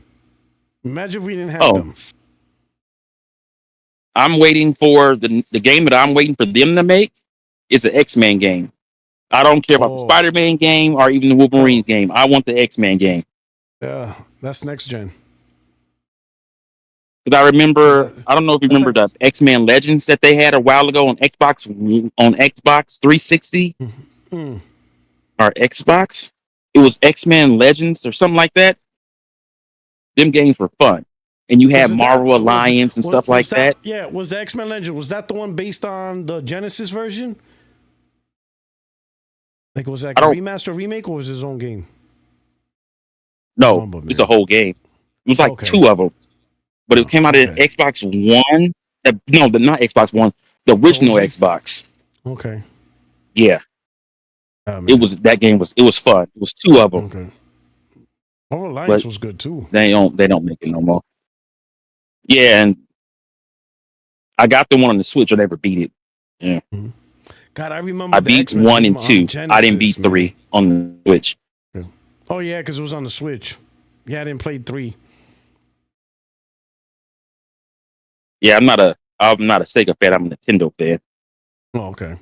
imagine if we didn't have them. I'm waiting for the game that I'm waiting for them to make is an X-Men game. I don't care about the Spider-Man game or even the Wolverine game. I want the X-Men game. Yeah, that's next gen. Because I remember, I don't know if you remember the X-Men Legends that they had a while ago on Xbox 360 or Xbox. It was X-Men Legends or something like that. Them games were fun. And you had Marvel Alliance and stuff like that. Yeah, was the X-Men Legend, was that the one based on the Genesis version? Like, was that a remaster, remake, or was it his own game? No, it's a whole game. It was like two of them. But it came out in Xbox One. No, not Xbox One. The original Xbox. Okay. Yeah. That game was fun. It was two of them. Okay. Marvel Alliance was good too. They don't make it no more. Yeah, and I got the one on the Switch. I never beat it. Yeah. Mm-hmm. God, I remember. I beat 1 and 2. Genesis, I didn't beat 3 on the Switch. Yeah. Oh yeah, because it was on the Switch. Yeah, I didn't play 3. Yeah, I'm not a Sega fan. I'm a Nintendo fan. Oh, okay.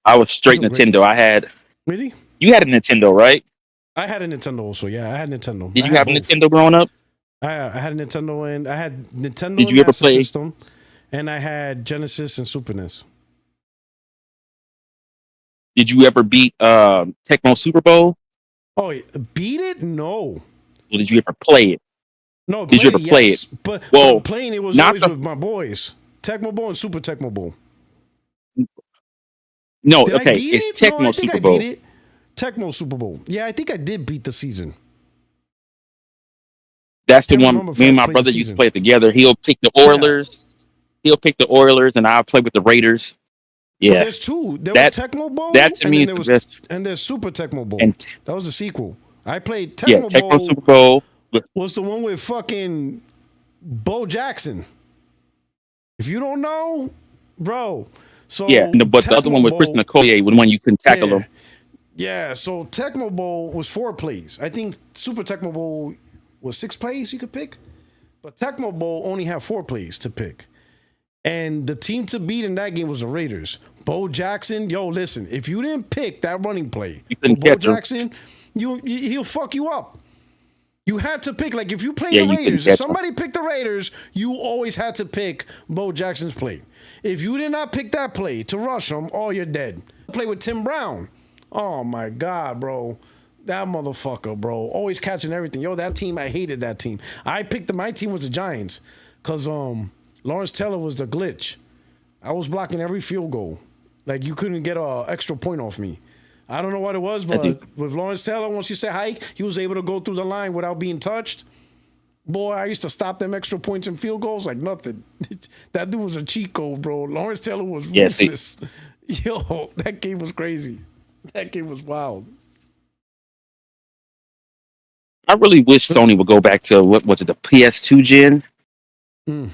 I was straight Nintendo. I had. Really? You had a Nintendo, right? I had a Nintendo also. Yeah, I had Nintendo. Did you have a Nintendo growing up? I had a Nintendo and I had Nintendo. Did you ever play system? And I had Genesis and Super NES. Did you ever beat Tecmo Super Bowl? Oh, beat it? No. Or did you ever play it? No. Did you ever play it? But playing it was not always with my boys. Tecmo Bowl and Super Tecmo Bowl. No, okay, it's Tecmo Super Bowl. Tecmo Super Bowl. Yeah, I think I did beat the season. That's the one me and my brother used to play together. He'll pick the Oilers. He'll pick the Oilers, and I'll play with the Raiders. But Yeah, there's two. There that was Tecmo Bowl, that to and me then is there the was best. there's Super Tecmo Bowl. And That was the sequel. I played yeah, Tecmo Tecmo Bowl. Super Bowl. Was the one with fucking Bo Jackson. If you don't know, bro. So Yeah, but the other one was Chris Bowl, Okoye, when one you couldn't tackle him. Yeah, so Tecmo Bowl was 4 plays. I think Super Tecmo Bowl was 6 plays you could pick. But Tecmo Bowl only had 4 plays to pick. And the team to beat in that game was the Raiders. Bo Jackson, yo, listen, if you didn't pick that running play for Bo Jackson, he'll fuck you up. You had to pick, like if you play the Raiders, if somebody picked the Raiders, you always had to pick Bo Jackson's play. If you did not pick that play to rush him, oh, you're dead. Play with Tim Brown. Oh my God, bro. That motherfucker, bro. Always catching everything. Yo, that team, I hated that team. I picked my team was the Giants. Cause Lawrence Taylor was the glitch. I was blocking every field goal. Like you couldn't get an extra point off me. I don't know what it was, but with Lawrence Taylor, once you said hike, he was able to go through the line without being touched. Boy, I used to stop them extra points and field goals like nothing. That dude was a cheat code, bro. Lawrence Taylor was ruthless. Yo, that game was crazy. That game was wild. I really wish Sony would go back to what was it, the PS2 gen? I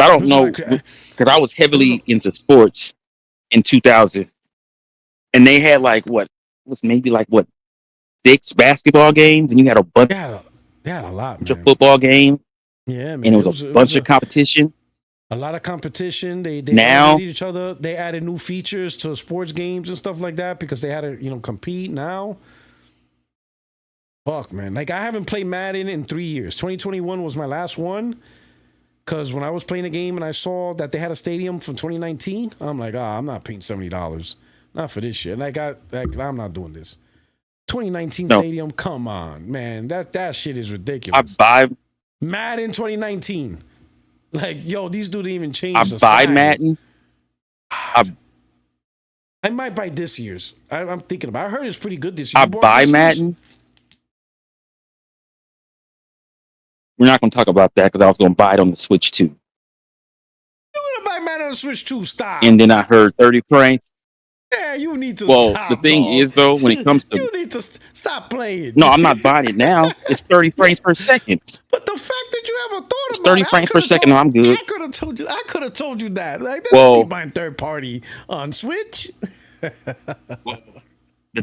don't know, because I was heavily into sports in 2000, and they had like what was maybe like 6 basketball games, and you had a bunch. They had a lot, man. Of football games. Yeah, man. And it was a bunch of competition. A lot of competition. They elevated each other. They added new features to sports games and stuff like that because they had to, compete now. Fuck, man. Like, I haven't played Madden in 3 years. 2021 was my last one. Because when I was playing a game and I saw that they had a stadium from 2019, I'm like, I'm not paying $70. Not for this shit. Like, I'm not doing this. 2019 stadium, come on, man. That shit is ridiculous. I buy Madden 2019. Like, yo, these dudes didn't even change the buy sign. Madden. I might buy this year's. I'm thinking about it. I heard it's pretty good this year. I buy Madden. We're not going to talk about that because I was going to buy it on the Switch too. You're going to buy Madden on the Switch too? Stop. And then I heard 30 frames. Yeah, you need to stop. Well, the thing is, though, when it comes to... You need to stop playing. No, I'm not buying it now. It's 30 frames per second. But the fact that you ever thought it's about 30 frames per second, I'm good. I could have told you that. Like, that's me buying third party on Switch. The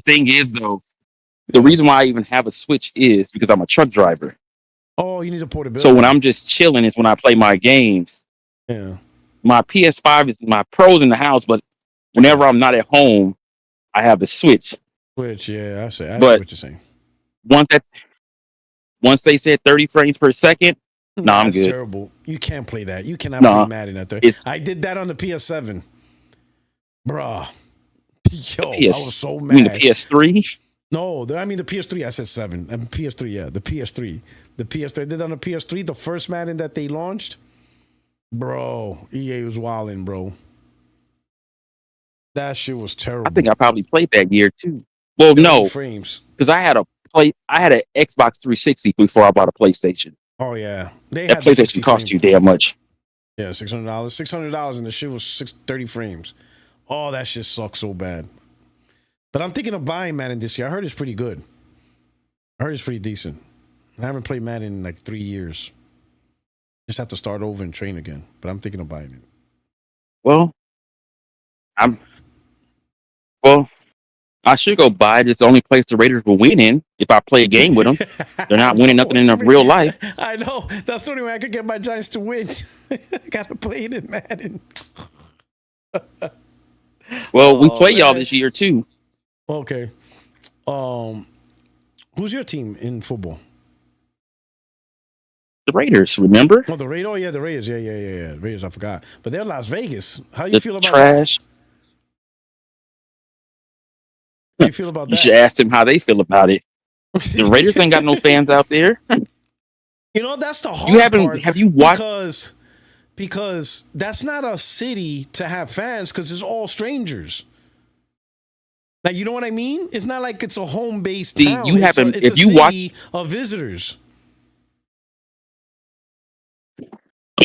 thing is, though, the reason why I even have a Switch is because I'm a truck driver. Oh, you need a portability. So when I'm just chilling, it's when I play my games. Yeah. My PS5 is my Pro's in the house, but whenever I'm not at home, I have the Switch. Switch, yeah, I see what you're saying. Once they said 30 frames per second, I'm good. Terrible. You can't play that. You cannot play Madden at 30. I did that on the PS7. Bruh. Yo, I was so mad. You mean the PS3? No, I mean the PS3. I said 7. PS3, yeah, the PS3. The PS3. I did on the PS3, the first Madden that they launched. Bro, EA was wilding, bro. That shit was terrible. I think I probably played that year too. Well, no, frames because I had an Xbox 360 before I bought a PlayStation. Oh yeah, that PlayStation cost you damn much. Yeah, $600, and the shit was 30 frames. Oh, that shit sucks so bad. But I'm thinking of buying Madden this year. I heard it's pretty good. I heard it's pretty decent. I haven't played Madden in like 3 years. Just have to start over and train again. But I'm thinking of buying it. Well, I should go buy it. It's the only place the Raiders will win in if I play a game with them. They're not winning nothing in real life. I know. That's the only way I could get my Giants to win. I gotta play it in Madden. Well, we play y'all this year too. Okay. Who's your team in football? The Raiders, remember? Oh, the Raiders. Oh, yeah, the Raiders. Yeah. Raiders, I forgot. But they're Las Vegas. How you feel about trash? How you feel about that? You should ask them how they feel about it. The Raiders ain't got no fans out there. You know, that's the hard part. Have you watched? Because that's not a city to have fans because it's all strangers. Like, you know what I mean? It's not like it's a home-based town. You haven't. It's if you watch of visitors.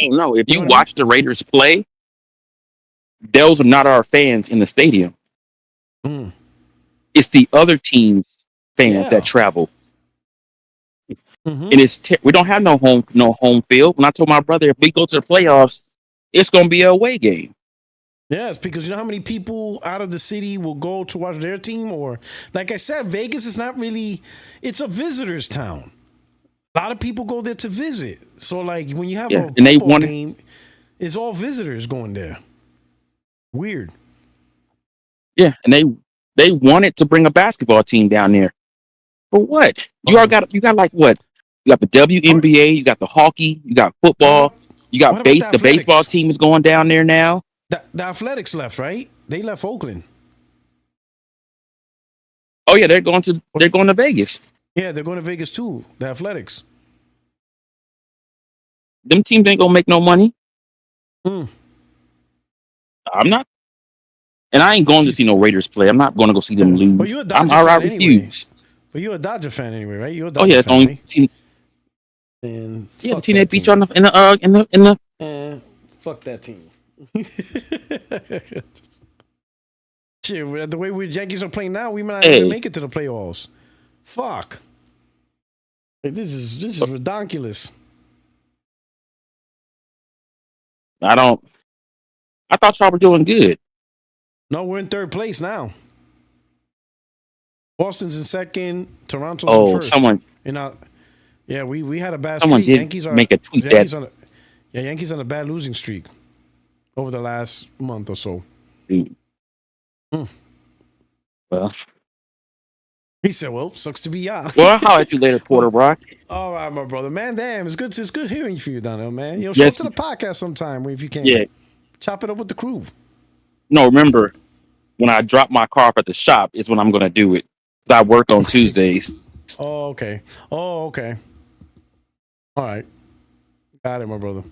Oh no! If You you know what I watch the Raiders play, those are not our fans in the stadium. mean? It's the other team's fans that Yeah. travel, Mm-hmm. and we don't have no home field. When I told my brother, if we go to the playoffs, it's gonna be a away game. Yeah, it's because you know how many people out of the city will go to watch their team, or like I said, Vegas is not really. It's a visitors' town. A lot of people go there to visit. So like when you have Yeah, a and they football want game, it's all visitors going there. Weird. yeah, and they wanted to bring a basketball team down there. For what? You got like what? You got the WNBA, you got the hockey, you got What football, about you got what about the the baseball athletics? team is going down there now. The athletics left, right? They left Oakland. Oh yeah, they're going to Vegas. Yeah, they're going to Vegas too. The athletics. Them teams ain't gonna make no money. Hmm. I'm not, and I ain't going to see no Raiders play. I'm not going to go see them But lose. you're a Dodger I fan anyway. refuse. But you're a Dodger fan anyway, right? You're a Oh Dodger yeah, it's the fan, only right? team. And Yeah, the fuck team they that beat you team. in the. Fuck that team. Shit, the way we Yankees are playing now, we might not even Hey, make it to the playoffs. Fuck. Like, this is ridiculous. I don't. I thought y'all were doing good. No, we're in third place now. Boston's in second, Toronto's in Oh, first. And yeah, we had a bad someone streak. did make a tweet that. Yankees on a bad losing streak over the last month or so. Dude, Hmm. well, He said, "Well, sucks to be ya." I'll holler at you later, Porter Rock. All right, my brother, man. Damn, it's good hearing from you down there, man. Show up Yes, to the podcast sometime if you can. yeah. Chop it up with the crew. No, remember when I drop my car off at the shop is when I'm gonna do it. I work on Tuesdays. Oh, okay. All right. Got it, my brother.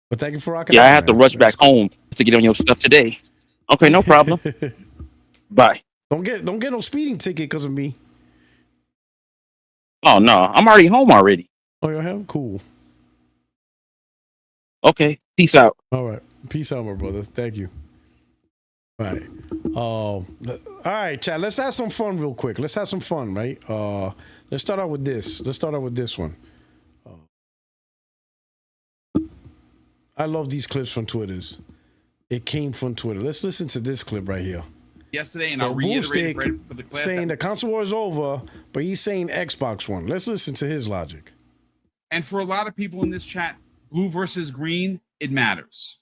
But thank you for rocking Yeah, I out, have to man. rush back home to get on your stuff today. Okay, no problem. Bye. Don't get no speeding ticket because of me. Oh no, I'm already home already. Oh, you're him? Cool. Okay, peace out. All right. Peace out, my brother. Thank you. All right. All right, Chad. Let's have some fun real quick. Let's have some fun, right? Let's start out with this. Let's start out with this one. I love these clips from Twitters. It came from Twitter. Let's listen to this clip right here. Yesterday, and I'll reiterate it for the class. Saying the console war is over, but he's saying Xbox One. Let's listen to his logic. And for a lot of people in this chat, blue versus green, it matters.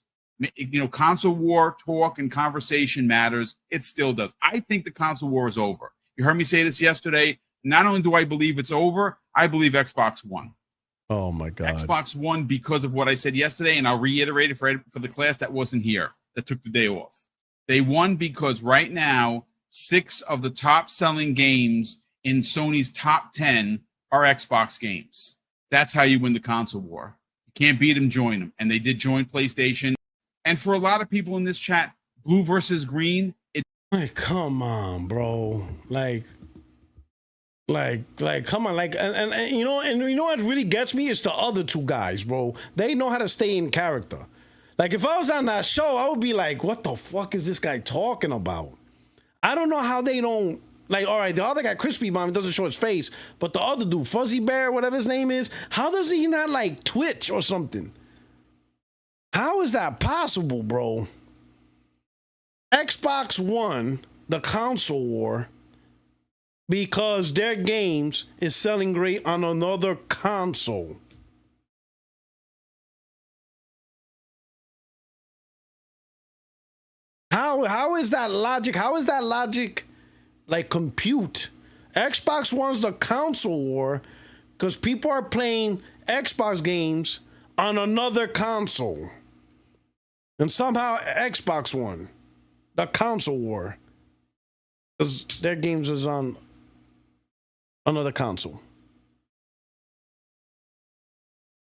You know, console war talk and conversation matters. It still does. I think the console war is over. You heard me say this yesterday. Not only do I believe it's over, I believe Xbox won. Oh my God. Xbox won because of what I said yesterday, and I'll reiterate it for the class that wasn't here, that took the day off. They won because right now, 6 of the top selling games in Sony's top 10 are Xbox games. That's how you win the console war. You can't beat them, join them. And they did join PlayStation. And for a lot of people in this chat, blue versus green, Like, come on, bro. Like, come on. Like, and you know what really gets me is the other two guys, bro. They know how to stay in character. Like, if I was on that show, I would be like, what the fuck is this guy talking about? I don't know how they don't. Like, all right, the other guy, Crispy Bomb, doesn't show his face, but the other dude, Fuzzy Bear, whatever his name is, how does he not, like, twitch or something? How is that possible, bro? Xbox won the console war because their games is selling great on another console. How is that logic? How is that logic like compute? Xbox wants the console war because people are playing Xbox games on another console. And somehow Xbox won the console war because their games is on another console.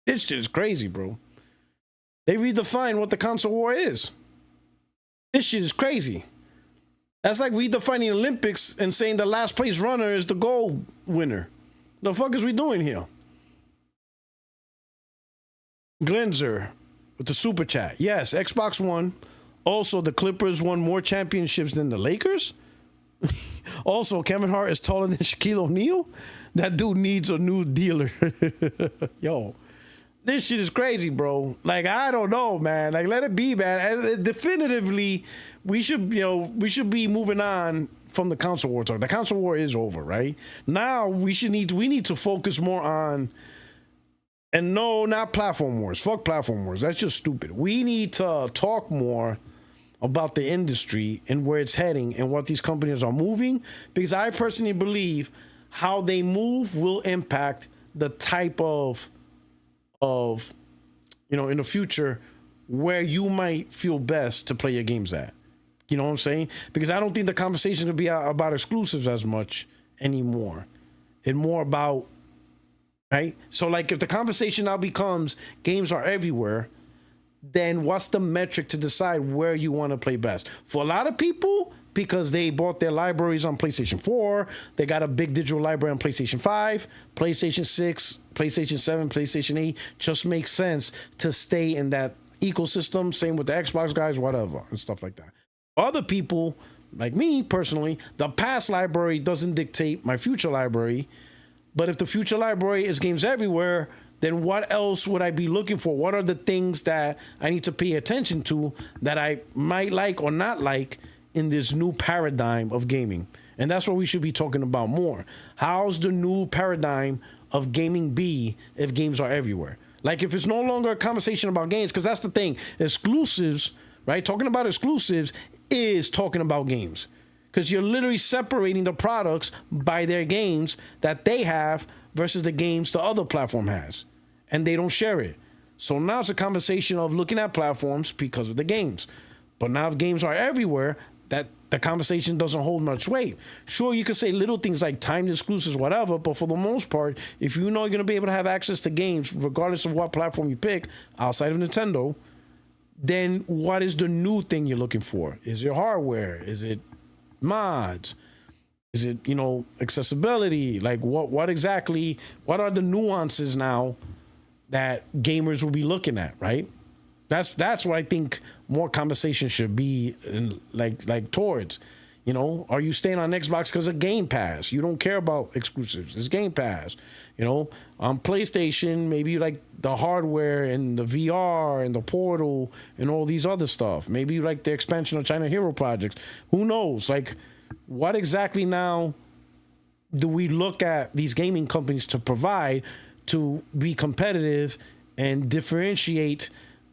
This shit is crazy, bro. They redefine what the console war is. This shit is crazy. That's like redefining Olympics and saying the last place runner is the gold winner. The fuck is we doing here? Glenzer with the super chat. Yes, Xbox One. Also, the Clippers won more championships than the Lakers. Also, Kevin Hart is taller than Shaquille O'Neal. That dude needs a new dealer. Yo, this shit is crazy, bro. Like, I don't know, man. Like, let it be, man. And definitively, we should be moving on from the console war talk. The console war is over, right? Now we need to focus more on, and no, not platform wars. Fuck platform wars. That's just stupid. We need to talk more about the industry and where it's heading and what these companies are moving, because I personally believe how they move will impact the type of in the future where you might feel best to play your games at. You know what I'm saying? Because I don't think the conversation will be about exclusives as much anymore, and more about, right? So like, if the conversation now becomes games are everywhere, then what's the metric to decide where you want to play best? For a lot of people, because they bought their libraries on PlayStation 4, they got a big digital library on PlayStation 5, PlayStation 6, PlayStation 7, PlayStation 8, just makes sense to stay in that ecosystem. Same with the Xbox guys, whatever, and stuff like that. Other people, like me personally, the past library doesn't dictate my future library. But if the future library is games everywhere, then what else would I be looking for? What are the things that I need to pay attention to that I might like or not like in this new paradigm of gaming? And that's what we should be talking about more. How's the new paradigm of gaming be if games are everywhere? Like, if it's no longer a conversation about games, because that's the thing. Exclusives, right? Talking about exclusives is talking about games. Because you're literally separating the products by their games that they have versus the games the other platform has, and they don't share it. So now it's a conversation of looking at platforms because of the games. But now if games are everywhere, that the conversation doesn't hold much weight. Sure, you could say little things like timed exclusives, whatever, but for the most part, if you know you're going to be able to have access to games regardless of what platform you pick outside of Nintendo, then what is the new thing you're looking for? Is it hardware? Is it mods? Is it, accessibility? Like, what exactly, what are the nuances now that gamers will be looking at, right? That's what I think more conversation should be like towards. Are you staying on Xbox because of Game Pass? You don't care about exclusives. It's Game Pass. On PlayStation, maybe you like the hardware and the VR and the Portal and all these other stuff. Maybe you like the expansion of China Hero projects. Who knows? Like, what exactly now do we look at these gaming companies to provide to be competitive and differentiate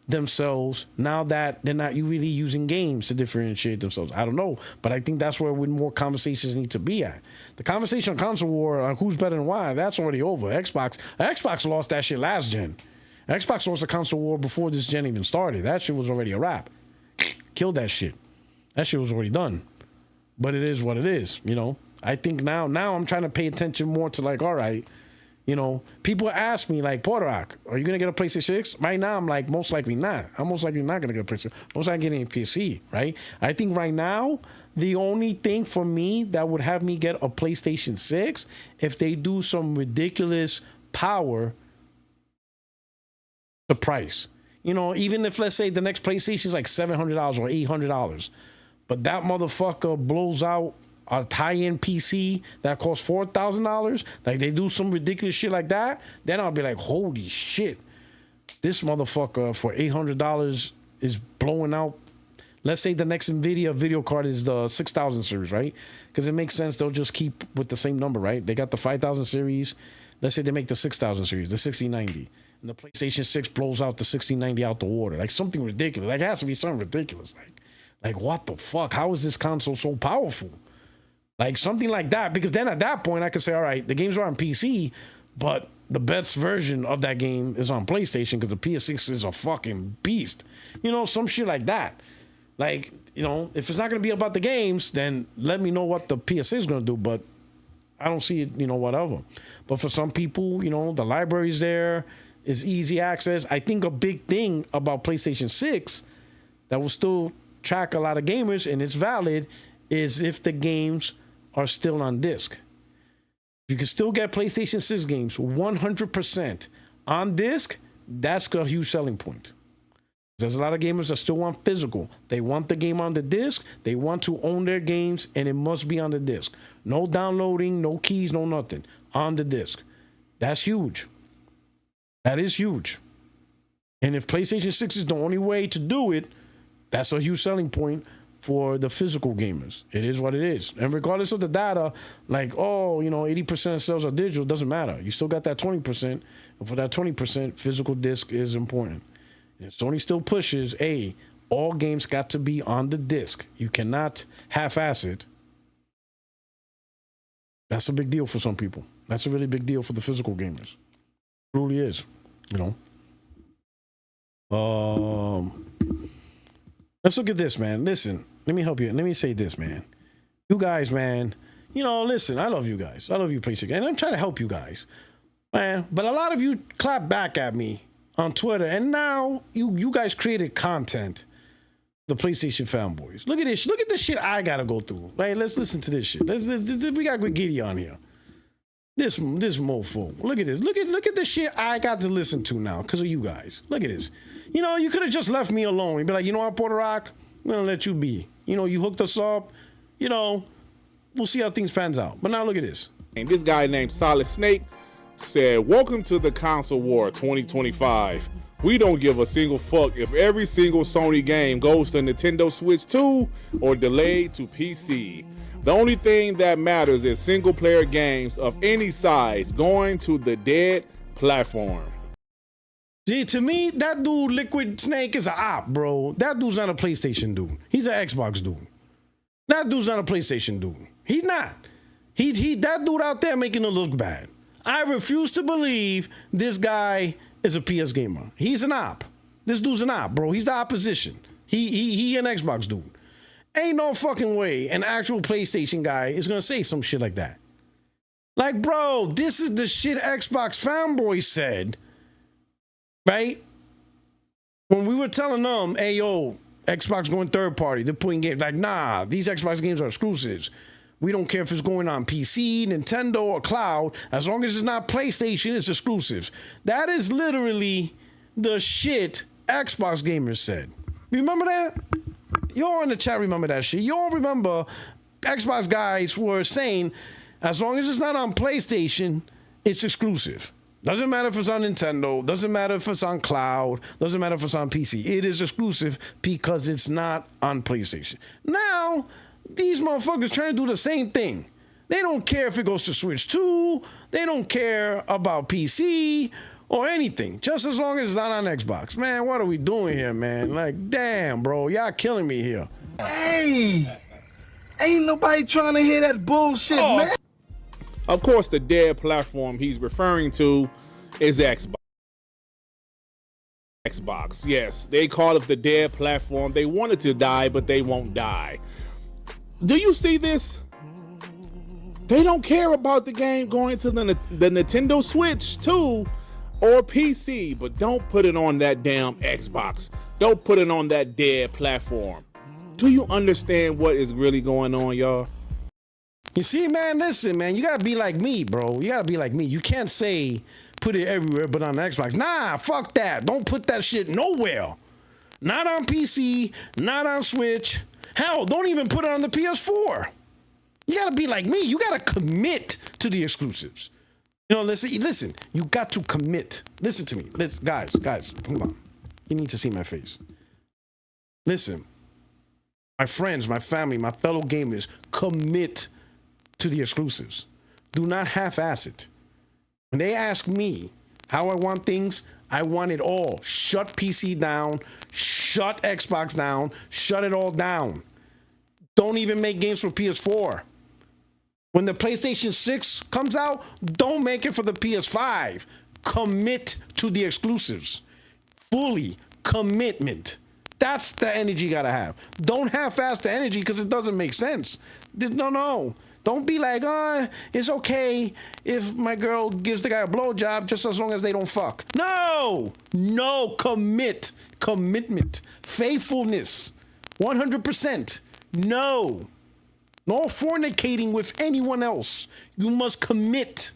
themselves now that they're not really using games to differentiate themselves? I don't know, but I think that's where more conversations need to be at. The conversation on console war, on who's better than why, that's already over. Xbox lost that shit last gen. Xbox lost the console war before this gen even started. That shit was already a wrap. Killed that shit. That shit was already done. But it is what it is, I think now I'm trying to pay attention more to, like, all right, people ask me, like, Puertorock, are you going to get a PlayStation 6? Right now, I'm like, most likely not. I'm most likely not going to get a PlayStation. Most likely getting a PC, right? I think right now, the only thing for me that would have me get a PlayStation 6, if they do some ridiculous power, the price. Even if, let's say, the next PlayStation is like $700 or $800, but that motherfucker blows out a tie-in PC that costs $4,000, like they do some ridiculous shit like that, then I'll be like, holy shit, this motherfucker for $800 is blowing out. Let's say the next NVIDIA video card is the 6000 series, right? Because it makes sense, they'll just keep with the same number, right? They got the 5000 series. Let's say they make the 6000 series, the 6090. And the PlayStation 6 blows out the 6090 out the water. Like, something ridiculous. Like, it has to be something ridiculous. Like, what the fuck? How is this console so powerful? Like, something like that. Because then at that point, I could say, all right, the games are on PC, but the best version of that game is on PlayStation because the PS6 is a fucking beast. Some shit like that. Like, if it's not going to be about the games, then let me know what the PS6 is going to do. But I don't see it, whatever. But for some people, the library's there. It's easy access. I think a big thing about PlayStation 6 that will still track a lot of gamers, and it's valid, is if the games are still on disc. You can still get PlayStation 6 games 100% on disc. That's a huge selling point. There's a lot of gamers that still want physical. They want the game on the disc. They want to own their games, and it must be on the disc. No downloading, no keys, no nothing. On the disc. That's huge. That is huge. And if PlayStation 6 is the only way to do it, that's a huge selling point for the physical gamers. It is what it is. And regardless of the data, like, oh, 80% of sales are digital, doesn't matter. You still got that 20%. And for that 20%, physical disc is important. And Sony still pushes, all games got to be on the disc. You cannot half-ass it. That's a big deal for some people. That's a really big deal for the physical gamers. It truly is, Let's look at this, man. Listen, let me help you. Let me say this, man. You guys, man, listen, I love you guys. I love you, PlayStation. And I'm trying to help you guys, man. But a lot of you clap back at me on Twitter, and now you guys created content, the PlayStation fanboys. Look at this. Look at the shit I gotta go through. Right? Let's listen to this shit. We got Giddy on here. This mofo. Look at this. Look at the shit I got to listen to now because of you guys. Look at this. You could have just left me alone. You'd be like, what, Puertorock? We're gonna let you be. You hooked us up. We'll see how things pans out. But now look at this. And this guy named Solid Snake said, welcome to the console war 2025. We don't give a single fuck if every single Sony game goes to Nintendo Switch 2 or delayed to PC. The only thing that matters is single player games of any size going to the dead platform. See, to me, that dude, Liquid Snake, is an op, bro. That dude's not a PlayStation dude. He's an Xbox dude. That dude's not a PlayStation dude. He's not. That dude out there making it look bad. I refuse to believe this guy is a PS gamer. He's an op. This dude's an op, bro. He's the opposition. He an Xbox dude. Ain't no fucking way an actual PlayStation guy is gonna say some shit like that. Like, bro, this is the shit Xbox fanboy said, right? When we were telling them, hey, yo, Xbox going third party, they're putting games, like, nah, these Xbox games are exclusives. We don't care if it's going on PC, Nintendo, or cloud. As long as it's not PlayStation, it's exclusives. That is literally the shit Xbox gamers said. Remember that? Y'all in the chat remember that shit. Y'all remember Xbox guys were saying, as long as it's not on PlayStation, it's exclusive. Doesn't matter if it's on Nintendo. Doesn't matter if it's on cloud. Doesn't matter if it's on PC. It is exclusive because it's not on PlayStation. Now, these motherfuckers trying to do the same thing. They don't care if it goes to Switch 2. They don't care about PC or anything. Just as long as it's not on Xbox. Man, what are we doing here, man? Like, damn, bro. Y'all killing me here. Hey! Ain't nobody trying to hear that bullshit, man. Of course, the dead platform he's referring to is Xbox. Yes, they call it the dead platform. They want it to die, but they won't die. Do you see this? They don't care about the game going to the Nintendo Switch 2 or PC, but don't put it on that damn Xbox. Don't put it on that dead platform. Do you understand what is really going on, y'all? You see, man, listen, man, you gotta be like me, bro. You gotta be like me. You can't say put it everywhere but on Xbox. Nah, fuck that. Don't put that shit nowhere. Not on PC, not on Switch. Hell, don't even put it on the PS4. You gotta be like me. You gotta commit to the exclusives. Listen, you got to commit. Listen to me. Guys, hold on. You need to see my face. Listen, my friends, my family, my fellow gamers, commit to the exclusives. Do not half-ass it. When they ask me how I want things, I want it all. Shut PC down, shut Xbox down, shut it all down. Don't even make games for PS4. When the PlayStation 6 comes out, don't make it for the PS5. Commit to the exclusives. Fully commitment. That's the energy you gotta have. Don't half-ass the energy because it doesn't make sense. No. Don't be like, it's okay if my girl gives the guy a blowjob just as long as they don't fuck. No, commitment, faithfulness, 100%. No fornicating with anyone else. You must commit.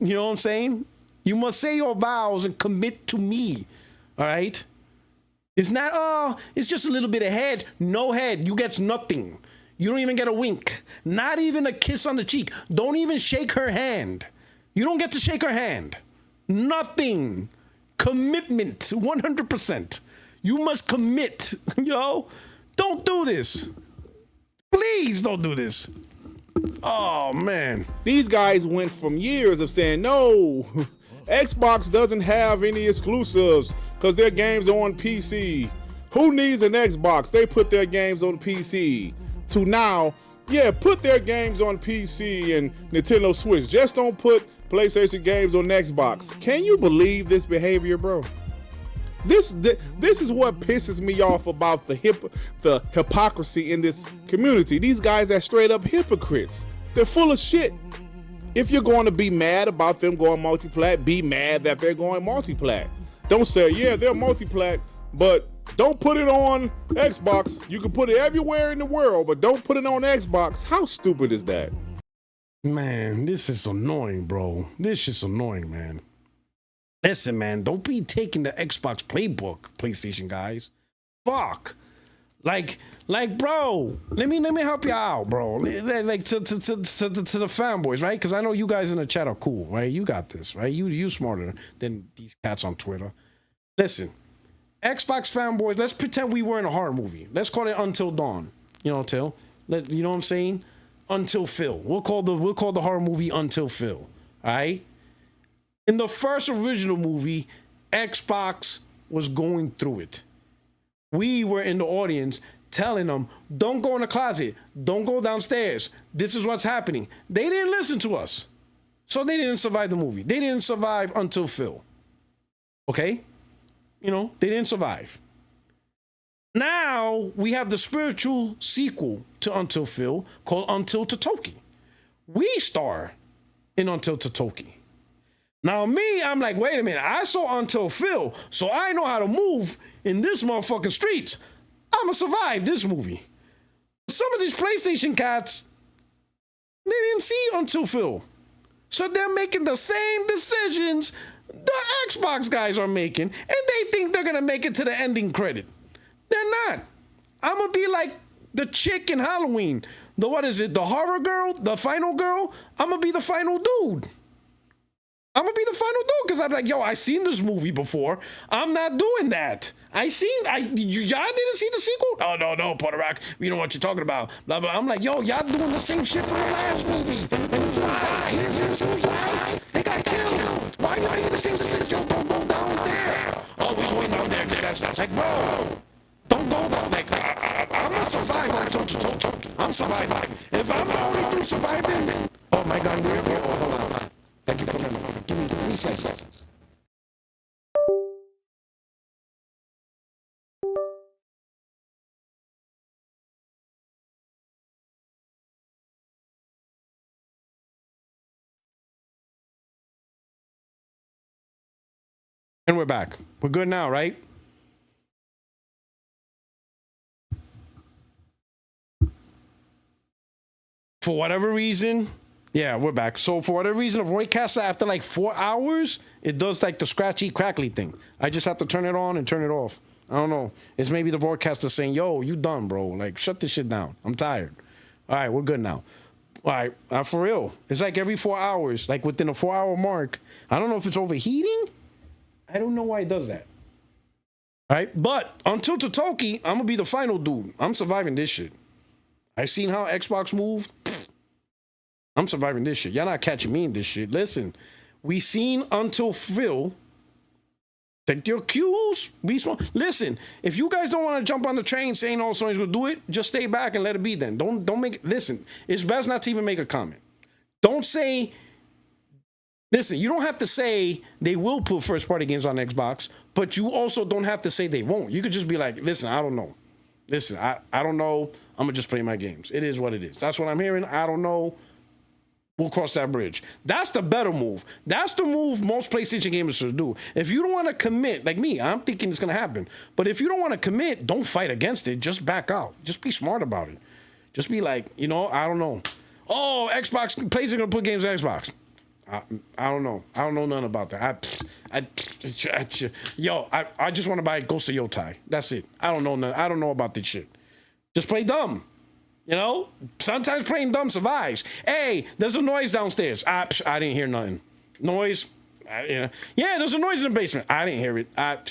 You know what I'm saying? You must say your vows and commit to me. All right? It's not, oh, it's just a little bit of head. No head. You get nothing. You don't even get a wink. Not even a kiss on the cheek. Don't even shake her hand. You don't get to shake her hand. Nothing. Commitment. 100%. You must commit. Yo, don't do this. Please don't do this. Oh, man. These guys went from years of saying, no, Xbox doesn't have any exclusives because their games are on PC. Who needs an Xbox? They put their games on PC. To now, yeah, put their games on PC and Nintendo Switch. Just don't put PlayStation games on Xbox. Can you believe this behavior, bro? This is what pisses me off about the hypocrisy in this community. These guys are straight up hypocrites. They're full of shit. If you're going to be mad about them going multiplat, be mad that they're going multiplat. Don't say, yeah, they're multiplat, but don't put it on Xbox. You can put it everywhere in the world, but don't put it on Xbox. How stupid is that? Man, this is annoying, bro. This is annoying, man. Listen, man, don't be taking the Xbox playbook, PlayStation guys. Fuck. Like, bro, let me help you out, bro. Like to the fanboys, right? Because I know you guys in the chat are cool, right? You got this, right? You smarter than these cats on Twitter. Listen, Xbox fanboys, let's pretend we were in a horror movie. Let's call it Until Dawn. You know, Till. You know what I'm saying? Until Phil. We'll call the horror movie Until Phil. All right? In the first original movie, Xbox was going through it. We were in the audience telling them, don't go in the closet. Don't go downstairs. This is what's happening. They didn't listen to us. So they didn't survive the movie. They didn't survive Until Phil. Okay? You know, they didn't survive. Now we have the spiritual sequel to Until Phil called Until Totoki. We star in Until Totoki. Now me, I'm like, wait a minute. I saw Until Phil, so I know how to move in this motherfucking streets. I'ma survive this movie. Some of these PlayStation cats, they didn't see Until Phil. So they're making the same decisions the Xbox guys are making, and they think they're gonna make it to the ending credit. They're not. I'm gonna be like the chick in Halloween. The horror girl, the final girl. I'm gonna be the final dude. I'm gonna be the final dude because I'm like, yo, I seen this movie before. I'm not doing that. Y'all didn't see the sequel? Oh, no, Puertorock, we know what you're talking about. Blah, blah. I'm like, yo, y'all doing the same shit from the last movie. And it was like, they got killed. Why are you the same shit? Don't go down there. Oh, we going down there. That's like, bro, don't go down there. I'm not surviving. I'm surviving. If I'm the only dude surviving, oh my God, hold on. Thank you for remembering. Give me 3 seconds. And we're back. We're good now, right? For whatever reason, yeah, we're back. So for whatever reason, a Roycaster after like 4 hours, it does like the scratchy, crackly thing. I just have to turn it on and turn it off. I don't know. It's maybe the broadcaster saying, yo, you done, bro. Like, shut this shit down. I'm tired. All right, we're good now. All right, for real. It's like every 4 hours, like within a 4-hour mark. I don't know if it's overheating. I don't know why it does that. All right, but until Totoki, I'm going to be the final dude. I'm surviving this shit. I seen how Xbox moved. I'm surviving this shit. Y'all not catching me in this shit. Listen, we seen Until Phil. Take your cues. Be smart. Listen, if you guys don't want to jump on the train saying all Sony's gonna do it, just stay back and let it be then. Don't make it. Listen, it's best not to even make a comment. Don't say, listen, you don't have to say they will put first party games on Xbox, but you also don't have to say they won't. You could just be like, listen, I don't know. Listen, I don't know. I'm gonna just play my games. It is what it is. That's what I'm hearing. I don't know. We'll cross that bridge. That's the better move. That's the move most PlayStation gamers should do. If you don't want to commit, like me, I'm thinking it's going to happen. But if you don't want to commit, don't fight against it. Just back out. Just be smart about it. Just be like, you know, I don't know. Oh, Xbox, PlayStation going to put games on Xbox. I don't know. I don't know nothing about that. I just want to buy Ghost of Yotai. That's it. I don't know nothing. I don't know about this shit. Just play dumb. You know, sometimes playing dumb survives. Hey, there's a noise downstairs. I didn't hear nothing. Noise. Yeah, there's a noise in the basement. I didn't hear it.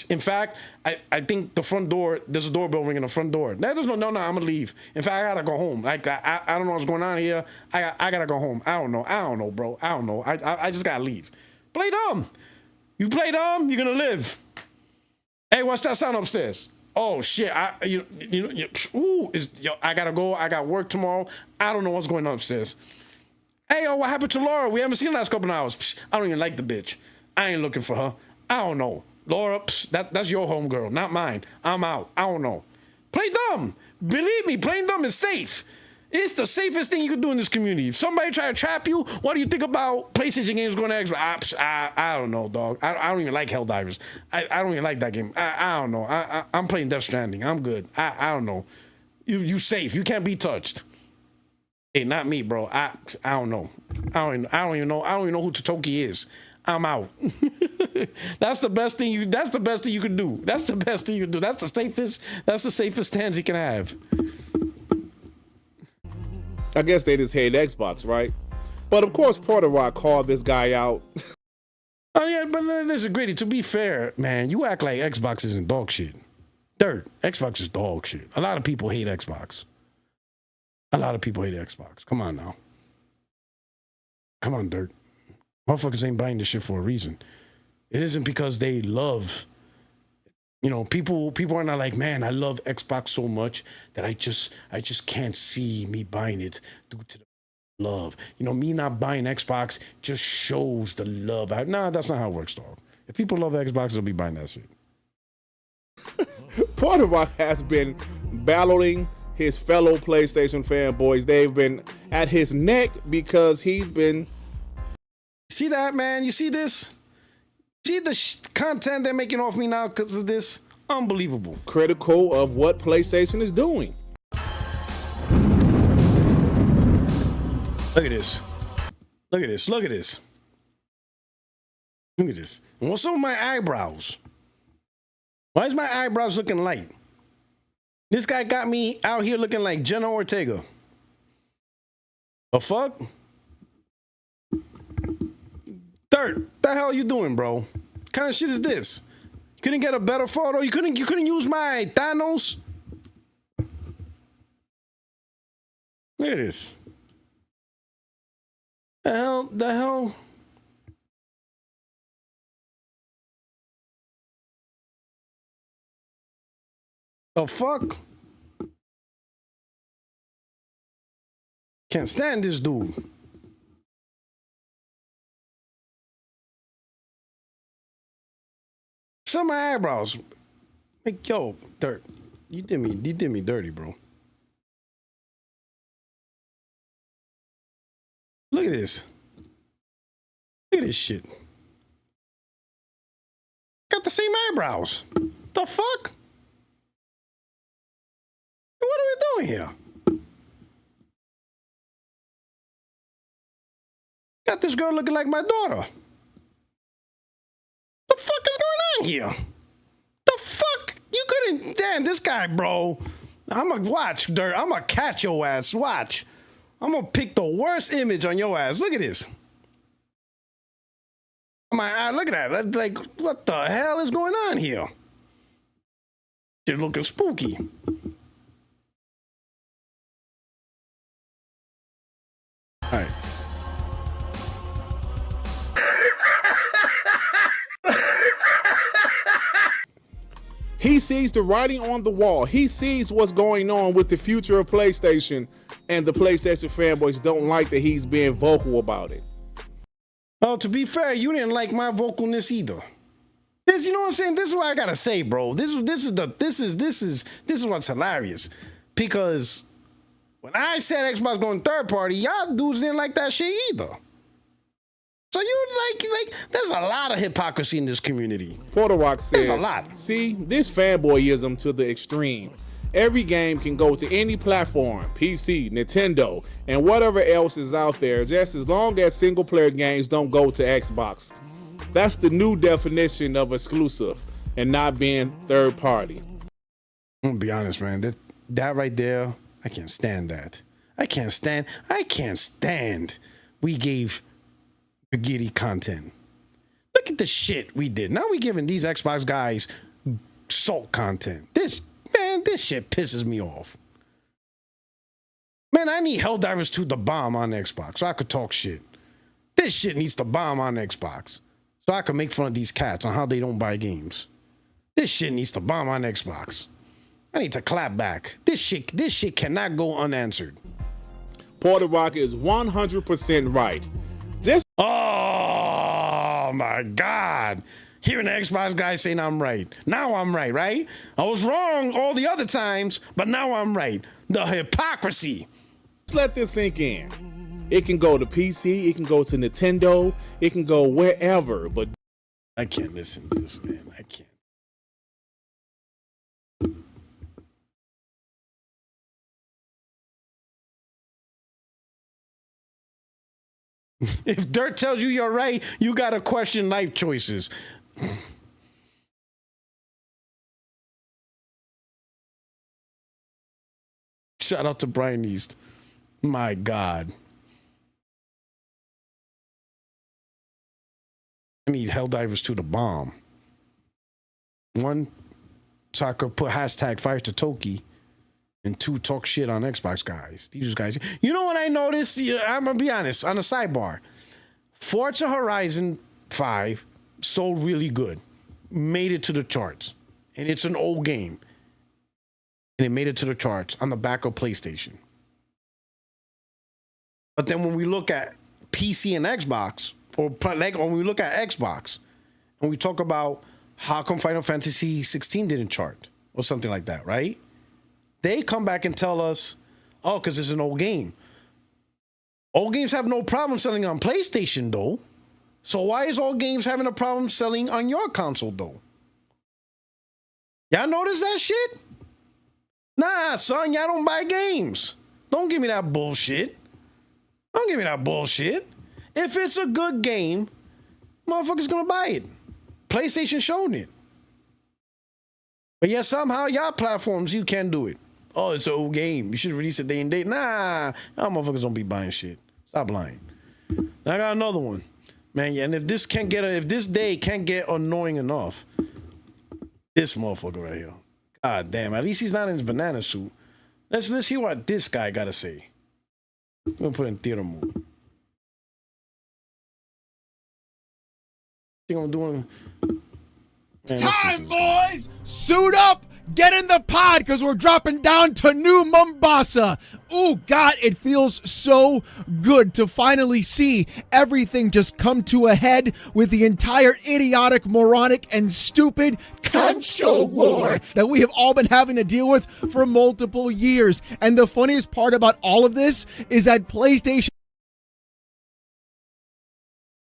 In fact, I think the front door, there's a doorbell ringing the front door. There's no, I'm gonna leave. In fact, I gotta go home. Like I don't know what's going on here. I gotta go home. I don't know, bro. I don't know. I just gotta leave. Play dumb. You play dumb, you're gonna live. Hey, what's that sound upstairs? Oh shit! I gotta go. I got work tomorrow. I don't know what's going on upstairs. Hey, what happened to Laura? We haven't seen her the last couple of hours. I don't even like the bitch. I ain't looking for her. I don't know. Laura, that's your homegirl, not mine. I'm out. I don't know. Play dumb. Believe me, playing dumb is safe. It's the safest thing you can do in this community. If somebody try to trap you, what do you think about PlayStation games going to Xbox? I don't know, dog. I don't even like Helldivers. I don't even like that game. I don't know. I'm playing Death Stranding. I'm good. I don't know. You safe. You can't be touched. Hey, not me, bro. I don't know. I don't even know. I don't even know who Totoki is. I'm out. That's the best thing you can do. That's the best thing you can do. That's the safest stance you can have. I guess they just hate Xbox, right? But of course, Puertorock called this guy out. Oh yeah, but listen, Gritty, to be fair, man, you act like Xbox isn't dog shit. Dirt, Xbox is dog shit. A lot of people hate Xbox. A lot of people hate Xbox. Come on now. Come on, Dirt. Motherfuckers ain't buying this shit for a reason. It isn't because they love, people are not like, man, I love Xbox so much that I just can't see me buying it due to the love. Me not buying Xbox just shows the love. Nah, that's not how it works, dog. If people love Xbox, they'll be buying that shit. Puertorock has been battling his fellow PlayStation fanboys. They've been at his neck because he's been... See that, man? You see this? See the content they're making off me now because of this? Unbelievable. Critical of what PlayStation is doing. Look at this. Look at this. Look at this. Look at this. And what's up with my eyebrows? Why is my eyebrows looking light? This guy got me out here looking like Jenna Ortega. The fuck? Dirt, the hell you doing, bro? What kind of shit is this? You couldn't get a better photo? You couldn't use my Thanos? Look at this. The hell? The fuck? Can't stand this dude. Some of my eyebrows. Like, yo, Dirt. You did me dirty, bro. Look at this. Look at this shit. Got the same eyebrows. The fuck? What are we doing here? Got this girl looking like my daughter. The fuck is going on here? The fuck? You couldn't... Damn, this guy, bro. I'm gonna watch, Dirt. I'm gonna catch your ass. Watch. I'm gonna pick the worst image on your ass. Look at this. My eye, look at that. Like, what the hell is going on here? Shit looking spooky. All right. He sees the writing on the wall. He sees what's going on with the future of PlayStation, and the PlayStation fanboys don't like that he's being vocal about it. Oh, to be fair, you didn't like my vocalness either. This, you know what I'm saying? This is what I gotta say, bro. This is what's hilarious. Because when I said Xbox going third party, y'all dudes didn't like that shit either. So you like there's a lot of hypocrisy in this community. Puertorock says, there's a lot. See, this fanboyism to the extreme. Every game can go to any platform, PC, Nintendo, and whatever else is out there, just as long as single-player games don't go to Xbox. That's the new definition of exclusive and not being third-party. I'm gonna be honest, man. That right there, I can't stand that. I can't stand. We gave Giddy content. Look at the shit we did. Now we giving these Xbox guys salt content. This shit pisses me off. Man, I need Helldivers 2 to bomb on Xbox so I could talk shit. This shit needs to bomb on Xbox so I can make fun of these cats on how they don't buy games. This shit needs to bomb on Xbox. I need to clap back. This shit cannot go unanswered. Puertorock is 100% right. Oh my God. Hearing the Xbox guy saying I'm right. Now I'm right, right? I was wrong all the other times, but now I'm right. The hypocrisy. Let's let this sink in. It can go to PC, it can go to Nintendo, it can go wherever, but I can't listen to this, man. I can't. If Dirt tells you you're right, you gotta question life choices. Shout out to Brian East. My God. I need Helldivers 2 to bomb. One, so I could put hashtag fire to Toki. And 2, talk shit on Xbox guys. These guys. You know what I noticed? I'm gonna be honest. On a sidebar, Forza Horizon 5 sold really good, made it to the charts, and it's an old game, and it made it to the charts on the back of PlayStation. But then when we look at PC and Xbox, or like when we look at Xbox, and we talk about how come Final Fantasy 16 didn't chart or something like that, right? They come back and tell us, oh, because it's an old game. Old games have no problem selling on PlayStation, though. So why is old games having a problem selling on your console, though? Y'all notice that shit? Nah, son, y'all don't buy games. Don't give me that bullshit. Don't give me that bullshit. If it's a good game, motherfuckers gonna buy it. PlayStation showed it. But yet somehow y'all platforms, you can't do it. Oh, it's an old game. You should release it day and date. Nah, y'all motherfuckers don't be buying shit. Stop lying. Now I got another one. Man, yeah, and if this day can't get annoying enough, this motherfucker right here. God damn, at least he's not in his banana suit. Let's hear what this guy gotta say. I'm gonna put in theater mode. I think I'm doing. Man, time, boys! Suit up! Get in the pod, because we're dropping down to New Mombasa. Ooh, God, it feels so good to finally see everything just come to a head with the entire idiotic, moronic, and stupid console war that we have all been having to deal with for multiple years. And the funniest part about all of this is that PlayStation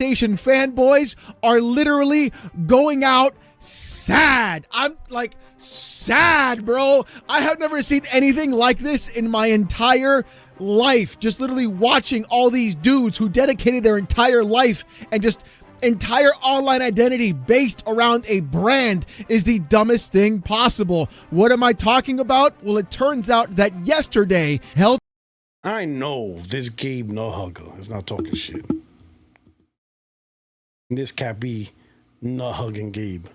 fanboys are literally going out sad. I'm like sad, bro. I have never seen anything like this in my entire life. Just literally watching all these dudes who dedicated their entire life and just entire online identity based around a brand is the dumbest thing possible. What am I talking about? Well, it turns out that yesterday, I know this Gabe no hugger is not talking shit. This cat be no hugging Gabe.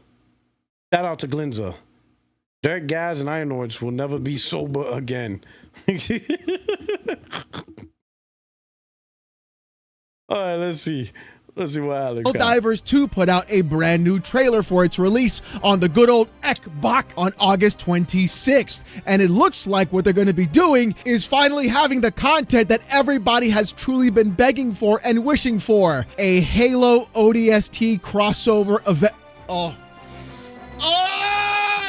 Shout out to Glinza. Dirt Gaz and Ironlords will never be sober again. All right, let's see. Let's see what Alex got. Helldivers 2 put out a brand new trailer for its release on the good old Xbox on August 26th. And it looks like what they're going to be doing is finally having the content that everybody has truly been begging for and wishing for. A Halo ODST crossover event. Oh,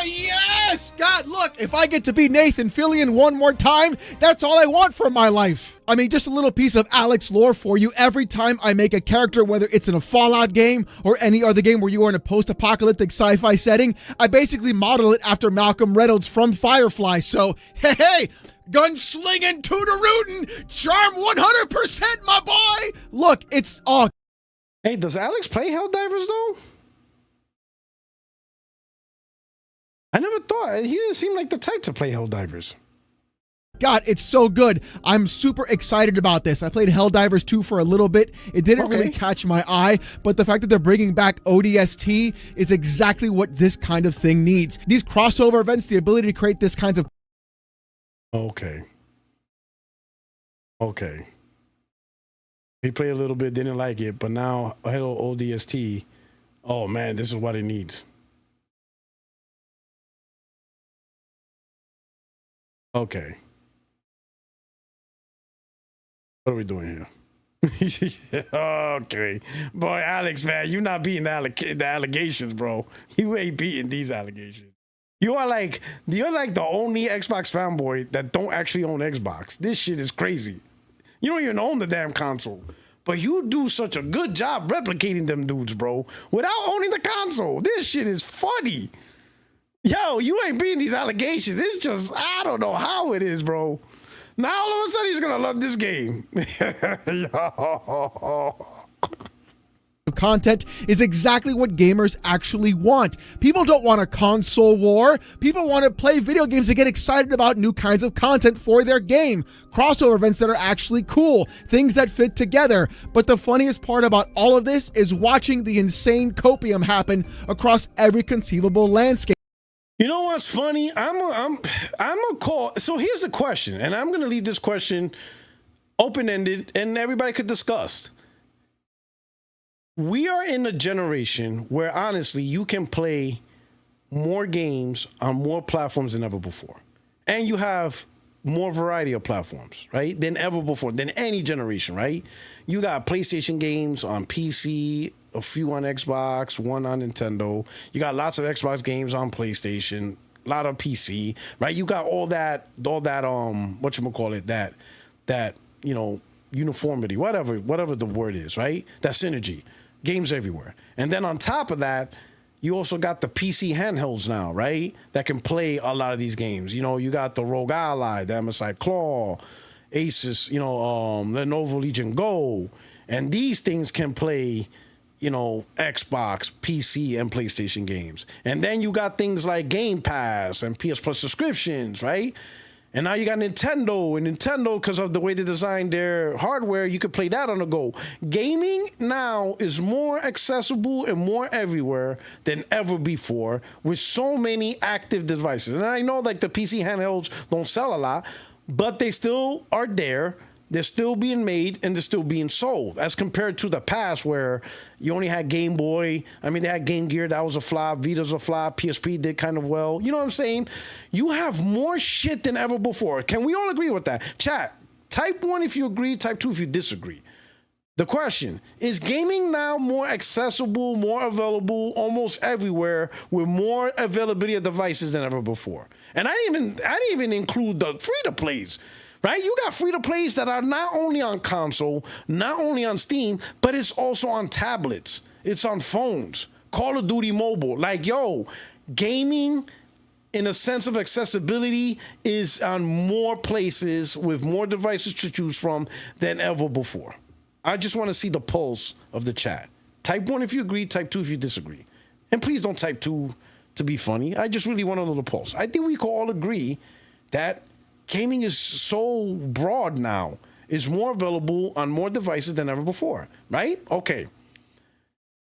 yes! God God, look, if I get to be Nathan Fillion one more time, that's all I want from my life. I mean, just a little piece of Alex lore for you. Every time I make a character, whether it's in a Fallout game or any other game where you are in a post-apocalyptic sci-fi setting, I basically model it after Malcolm Reynolds from Firefly. So, hey, gunslinging, tooter-rootin', charm 100%, my boy. Look, it's all. Hey, does Alex play Helldivers though? I never thought. He didn't seem like the type to play Helldivers. God, it's so good. I'm super excited about this. I played Helldivers 2 for a little bit. It didn't really catch my eye, but the fact that they're bringing back ODST is exactly what this kind of thing needs. These crossover events, the ability to create this kinds of... Okay. He played a little bit, didn't like it, but now Halo ODST, oh man, this is what it needs. Okay. What are we doing here? Okay. Boy, Alex, man, you not beating the allegations, bro. You ain't beating these allegations. You're like the only Xbox fanboy that don't actually own Xbox. This shit is crazy. You don't even own the damn console. But you do such a good job replicating them dudes, bro, without owning the console. This shit is funny. Yo, you ain't beating these allegations. It's just, I don't know how it is, bro. Now all of a sudden he's gonna love this game. Content is exactly what gamers actually want. People don't want a console war. People want to play video games and get excited about new kinds of content for their game. Crossover events that are actually cool. Things that fit together. But the funniest part about all of this is watching the insane copium happen across every conceivable landscape. You know what's funny? I'm a call. So here's the question, and I'm gonna leave this question open-ended, and everybody could discuss. We are in a generation where honestly you can play more games on more platforms than ever before, and you have more variety of platforms, right, than ever before, than any generation, right? You got PlayStation games on PC, a few on Xbox, one on Nintendo. You got lots of Xbox games on PlayStation, a lot of PC, right? You got all that whatchamacallit, that you know, uniformity, whatever the word is, right? That synergy, games everywhere. And then on top of that, you also got the PC handhelds now, right? That can play a lot of these games. You know, you got the Rogue Ally, the MSI Claw, Asus, you know, Lenovo Legion Go. And these things can play, you know, Xbox, PC, and PlayStation games. And then you got things like Game Pass and PS Plus subscriptions, right? And now you got Nintendo, and Nintendo, because of the way they designed their hardware, you could play that on the go. Gaming now is more accessible and more everywhere than ever before with so many active devices. And I know like the PC handhelds don't sell a lot, but they still are there. They're still being made and they're still being sold as compared to the past where you only had Game Boy. I mean, they had Game Gear. That was a flop. Vita's a flop. PSP did kind of well. You know what I'm saying? You have more shit than ever before. Can we all agree with that? Chat, type 1 if you agree, type 2 if you disagree. The question, is gaming now more accessible, more available almost everywhere with more availability of devices than ever before? And I didn't even include the free-to-plays. Right? You got free-to-plays that are not only on console, not only on Steam, but it's also on tablets. It's on phones. Call of Duty Mobile. Like, yo, gaming in a sense of accessibility is on more places with more devices to choose from than ever before. I just want to see the pulse of the chat. Type 1 if you agree, type 2 if you disagree. And please don't type 2 to be funny. I just really want to know the pulse. I think we can all agree that gaming is so broad now. It's more available on more devices than ever before, right? Okay.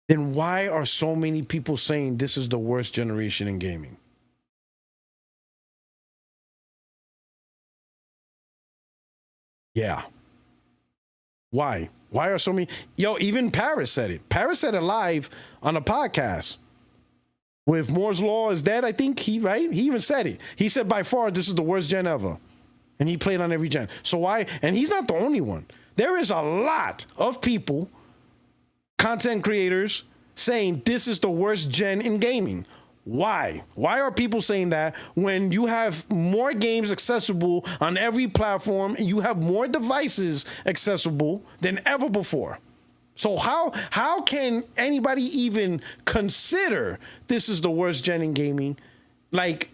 Then why are so many people saying this is the worst generation in gaming? Yeah. Why? Why are so many? Yo, even Paris said it. Paris said it live on a podcast with Moore's Law is dead. I think he even said it. He said by far this is the worst gen ever. And he played on every gen. So why? And he's not the only one. There is a lot of people, content creators, saying this is the worst gen in gaming. Why? Why are people saying that when you have more games accessible on every platform and you have more devices accessible than ever before? So how can anybody even consider this is the worst gen in gaming? Like,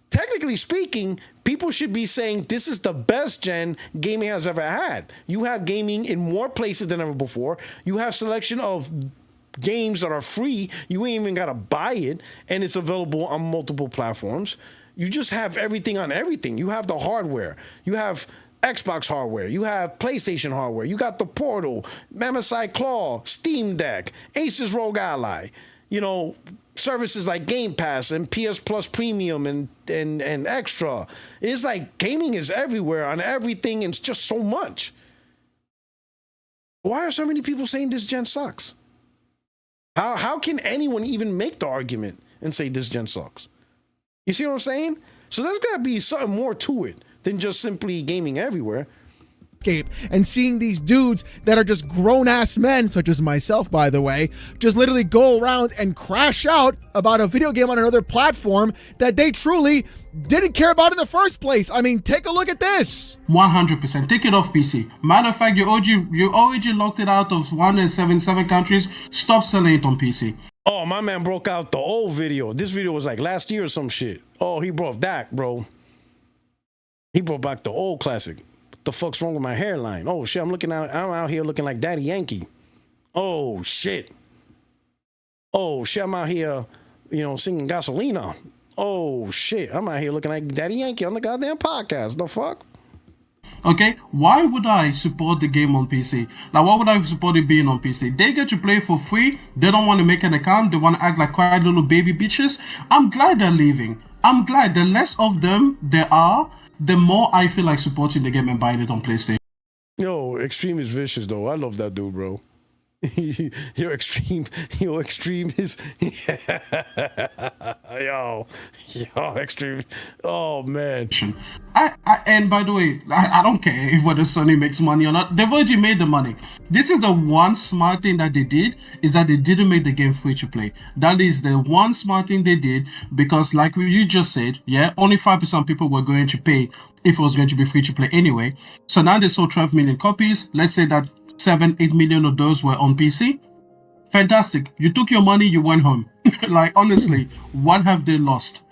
technically speaking, people should be saying this is the best gen gaming has ever had. You have gaming in more places than ever before. You have selection of games that are free. You ain't even gotta buy it, and it's available on multiple platforms. You just have everything on everything. You have the hardware. You have Xbox hardware, you have PlayStation hardware, you got the Portal, MSI Claw, Steam Deck, Asus ROG Ally, you know, services like Game Pass and PS Plus Premium and Extra. It's like gaming is everywhere on everything, and it's just so much. Why are so many people saying this gen sucks? How can anyone even make the argument and say this gen sucks? You see what I'm saying? So there's got to be something more to it than just simply gaming everywhere. And seeing these dudes that are just grown-ass men, such as myself, by the way, just literally go around and crash out about a video game on another platform that they truly didn't care about in the first place. I mean, take a look at this. 100%. Take it off PC. Matter of fact, you already locked it out of 177 countries. Stop selling it on PC. Oh, my man broke out the old video. This video was like last year or some shit. Oh, he brought that, bro. He brought back the old classic. What the fuck's wrong with my hairline? Oh shit, I'm out here looking like Daddy Yankee. Oh shit. Oh shit, I'm out here, you know, singing Gasolina. Oh shit, I'm out here looking like Daddy Yankee on the goddamn podcast. The fuck? Okay, why would I support the game on PC? Like, why would I support it being on PC? They get to play for free. They don't want to make an account. They want to act like quiet little baby bitches. I'm glad they're leaving. I'm glad the less of them there are, the more I feel like supporting the game and buying it on PlayStation. Yo, Extreme is vicious though. I love that dude, bro. Yo, Extreme is yo, Extreme. Oh man. And by the way, I don't care if whether Sony makes money or not. They've already made the money. This is the one smart thing that they did, is that they didn't make the game free to play. That is the one smart thing they did, because like you just said, yeah, only 5% of people were going to pay if it was going to be free to play anyway. So now they sold 12 million copies. Let's say that 7-8 million of those were on PC. Fantastic. You took your money, you went home. Like, honestly, what have they lost?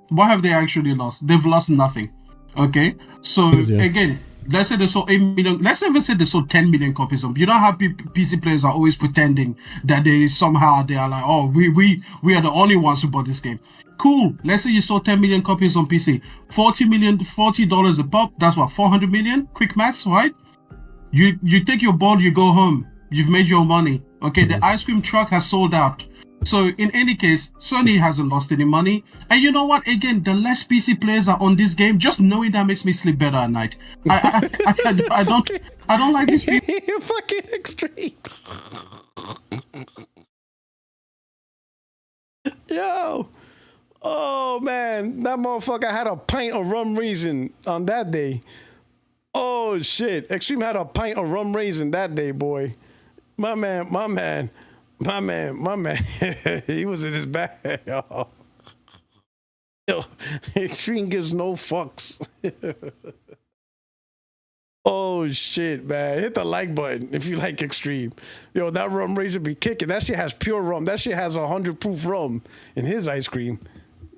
What have they actually lost? They've lost nothing. Okay, so again, let's say they sold 8 million. Let's even say they sold 10 million copies of. You know how PC players are always pretending that they are like, oh, we are the only ones who bought this game. Cool. Let's say you sold 10 million copies on PC. $40 a pop. That's what, 400 million. Quick maths, right? You take your ball, you go home. You've made your money. Okay, the ice cream truck has sold out. So in any case, Sony hasn't lost any money. And you know what? Again, the less PC players are on this game, just knowing that makes me sleep better at night. I don't like this people. You're fucking Extreme. Yo. Oh man, that motherfucker had a pint of rum raisin on that day. Oh shit, Extreme had a pint of rum raisin that day, boy. My man. He was in his bag. Yo, Extreme gives no fucks. Oh shit, man. Hit the like button if you like Extreme. Yo, that rum raisin be kicking. That shit has pure rum. That shit has 100 proof rum in his ice cream.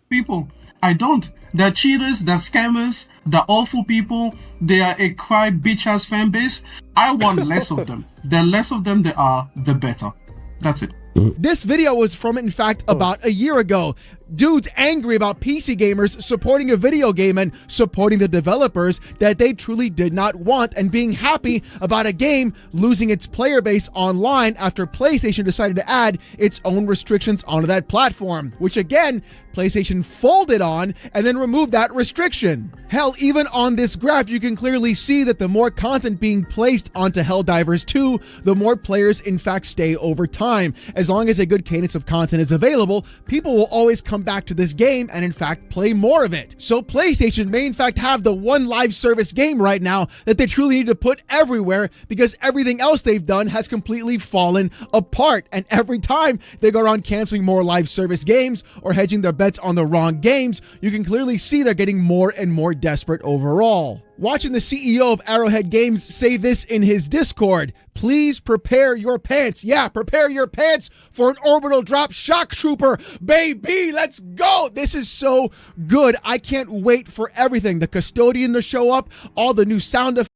People, I don't. They're cheaters, they're scammers, they're awful people, they are a cry bitch ass fan base. I want less of them. The less of them there are, the better. That's it. This video was from, in fact, about a year ago. Dudes angry about PC gamers supporting a video game and supporting the developers that they truly did not want, and being happy about a game losing its player base online after PlayStation decided to add its own restrictions onto that platform, which again, PlayStation folded on and then removed that restriction. Hell, even on this graph, you can clearly see that the more content being placed onto Helldivers 2, the more players in fact stay over time. As long as a good cadence of content is available, people will always come come back to this game and in fact play more of it. So PlayStation may in fact have the one live service game right now that they truly need to put everywhere, because everything else they've done has completely fallen apart. And every time they go around canceling more live service games or hedging their bets on the wrong games, you can clearly see they're getting more and more desperate overall. Watching the CEO of Arrowhead Games say this in his Discord: please prepare your pants. Yeah, prepare your pants for an orbital drop shock trooper, baby. Let's go. This is so good. I can't wait for everything. The custodian to show up, all the new sound effects.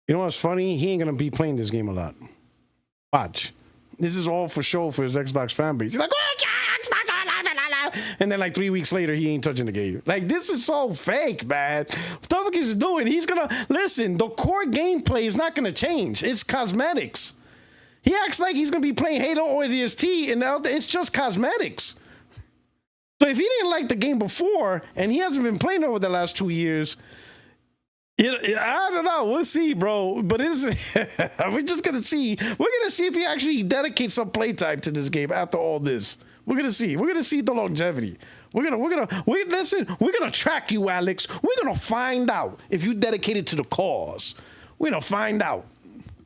You know what's funny? He ain't going to be playing this game a lot. Watch. This is all for show for his Xbox fan base. He's like, oh, yeah, Xbox. And then like 3 weeks later, he ain't touching the game. Like, this is so fake, man. What the fuck is he doing? He's gonna listen. The core gameplay is not gonna change. It's cosmetics. He acts like he's gonna be playing Halo ODST, and now it's just cosmetics. So if he didn't like the game before, and he hasn't been playing over the last 2 years, I don't know. We'll see, bro. But we're just gonna see. We're gonna see if he actually dedicates some playtime to this game after all this. We're gonna see. We're gonna see the longevity. We're gonna track you, Alex. We're gonna find out if you dedicated to the cause. We're gonna find out.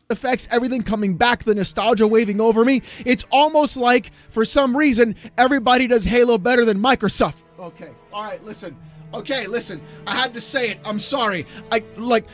Effects, everything coming back, the nostalgia waving over me. It's almost like, for some reason, everybody does Halo better than Microsoft. Okay, all right, listen. Okay, listen, I had to say it. I'm sorry.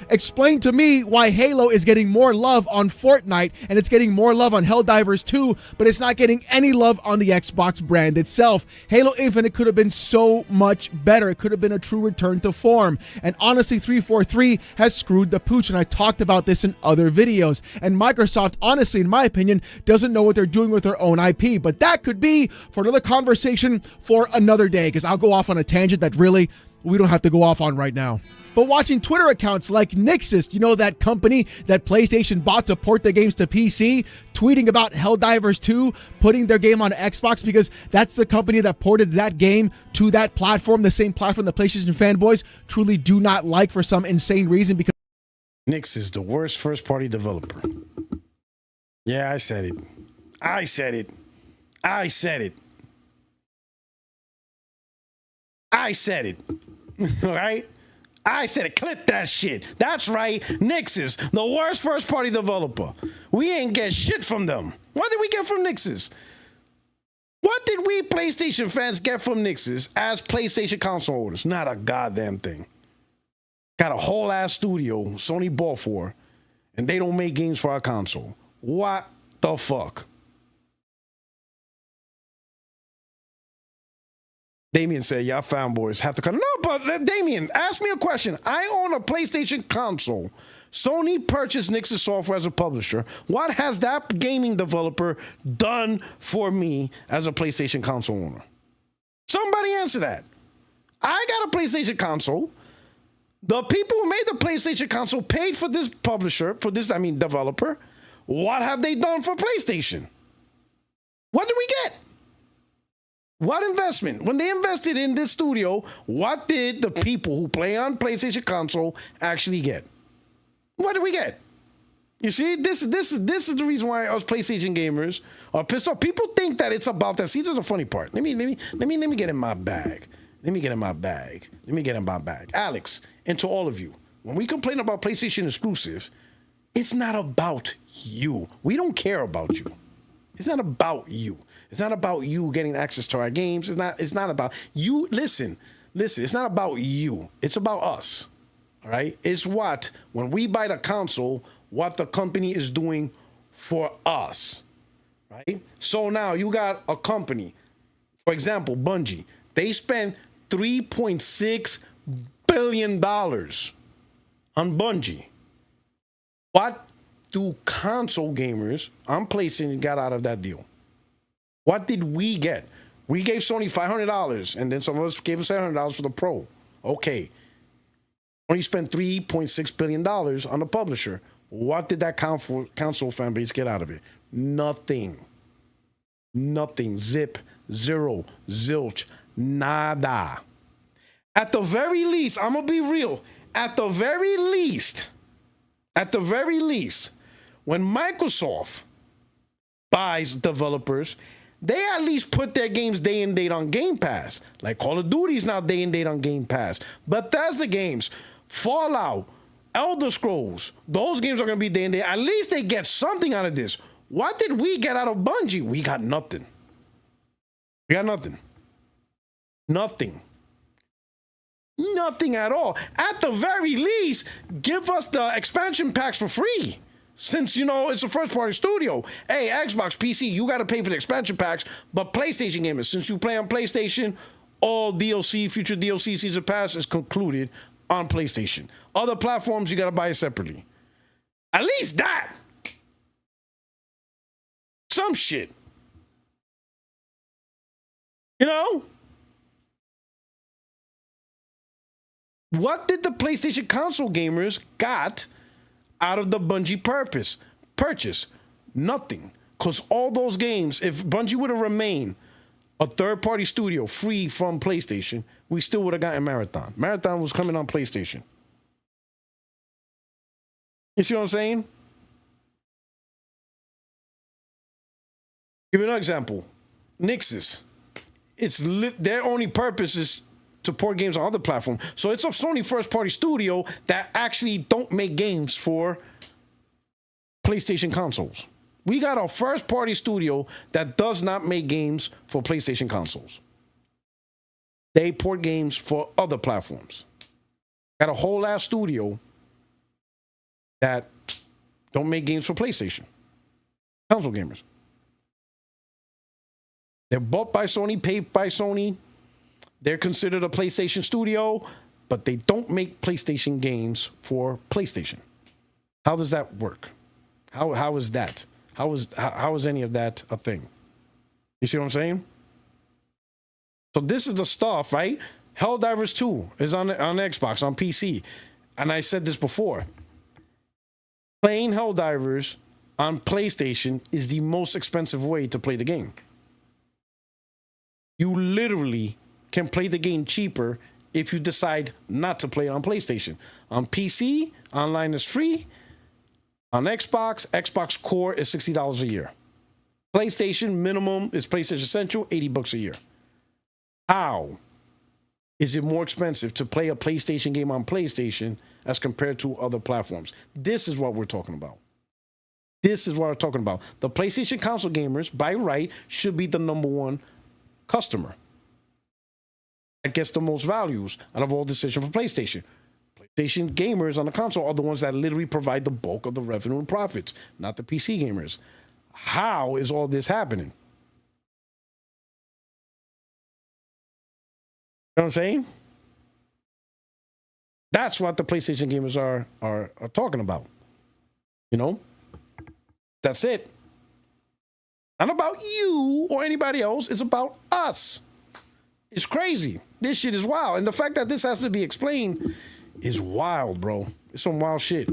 Explain to me why Halo is getting more love on Fortnite and it's getting more love on Helldivers 2, but it's not getting any love on the Xbox brand itself. Halo Infinite could have been so much better. It could have been a true return to form. And honestly, 343 has screwed the pooch, and I talked about this in other videos. And Microsoft, honestly, in my opinion, doesn't know what they're doing with their own IP, but that could be for another conversation for another day, because I'll go off on a tangent that really we don't have to go off on right now. But watching Twitter accounts like Nixist, you know, that company that PlayStation bought to port their games to PC, tweeting about Helldivers 2, putting their game on Xbox because that's the company that ported that game to that platform, the same platform the PlayStation fanboys truly do not like for some insane reason. Because Nix is the worst first-party developer. Yeah, I said it. I said it. I said it. I said it. All right? I said it. Clip that shit. That's right. Nixis, the worst first-party developer. We ain't get shit from them. What did we get from Nixis? What did we PlayStation fans get from Nixis as PlayStation console owners? Not a goddamn thing. Got a whole-ass studio Sony bought for, and they don't make games for our console. What the fuck? Damien said, y'all fanboys have to cut. No, but Damien, ask me a question. I own a PlayStation console. Sony purchased Nixis Software as a publisher. What has that gaming developer done for me as a PlayStation console owner? Somebody answer that. I got a PlayStation console. The people who made the PlayStation console paid for this publisher, developer. What have they done for PlayStation? What did we get? What investment? When they invested in this studio, what did the people who play on PlayStation console actually get? What did we get? You see, this is the reason why us PlayStation gamers are pissed off. People think that it's about that. See, this is the funny part. Let me get in my bag. Let me get in my bag. Alex, and to all of you, when we complain about PlayStation exclusive, it's not about you. We don't care about you. It's not about you. It's not about you getting access to our games. It's not about you. Listen, it's not about you. It's about us. All right? It's when we buy the console, what the company is doing for us. Right? So now you got a company, for example, Bungie. They spent $3.6 billion on Bungie. What do console gamers on PlayStation got out of that deal? What did we get? We gave Sony $500, and then some of us gave us $700 for the Pro. Okay. Only spent $3.6 billion on the publisher. What did that console fan base get out of it? Nothing. Nothing. Zip. Zero. Zilch. Nada. At the very least, I'm going to be real. At the very least, when Microsoft buys developers, They at least put their games day and date on Game Pass. Like Call of Duty's now day and date on Game Pass. Bethesda games, Fallout, Elder Scrolls, those games are going to be day and date. At least they get something out of this. What did we get out of Bungie? We got nothing. We got nothing. Nothing. Nothing at all. At the very least, give us the expansion packs for free. Since, you know, it's a first-party studio. Hey, Xbox, PC, you got to pay for the expansion packs. But PlayStation gamers, since you play on PlayStation, all DLC, future DLC, Season Pass is concluded on PlayStation. Other platforms, you got to buy it separately. At least that. Some shit. You know? What did the PlayStation console gamers got out of the Bungie purchase? Nothing. Because all those games, if Bungie would have remained a third-party studio free from PlayStation, we still would have gotten Marathon. Marathon was coming on PlayStation. You see what I'm saying? Give you another example. Nixus. Their only purpose is to port games on other platforms. So it's a Sony first-party studio that actually don't make games for PlayStation consoles. We got a first-party studio that does not make games for PlayStation consoles. They port games for other platforms. Got a whole ass studio that don't make games for PlayStation console gamers. They're bought by Sony, paid by Sony. They're considered a PlayStation studio, but they don't make PlayStation games for PlayStation. How does that work? How is that? How is any of that a thing? You see what I'm saying? So this is the stuff, right? Helldivers 2 is on Xbox, on PC. And I said this before. Playing Helldivers on PlayStation is the most expensive way to play the game. You literally can play the game cheaper if you decide not to play it on PlayStation. On PC, online is free. On Xbox Core is $60 a year. PlayStation minimum is PlayStation Essential, $80 a year. How is it more expensive to play a PlayStation game on PlayStation as compared to other platforms? This is what we're talking about. This is what we're talking about. The PlayStation console gamers, by right, should be the number one customer. That gets the most values out of all decisions for PlayStation. PlayStation gamers on the console are the ones that literally provide the bulk of the revenue and profits, not the PC gamers. How is all this happening? You know what I'm saying? That's what the PlayStation gamers are talking about. You know? That's it. Not about you or anybody else. It's about us. It's crazy. This shit is wild. And the fact that this has to be explained is wild, bro. It's some wild shit.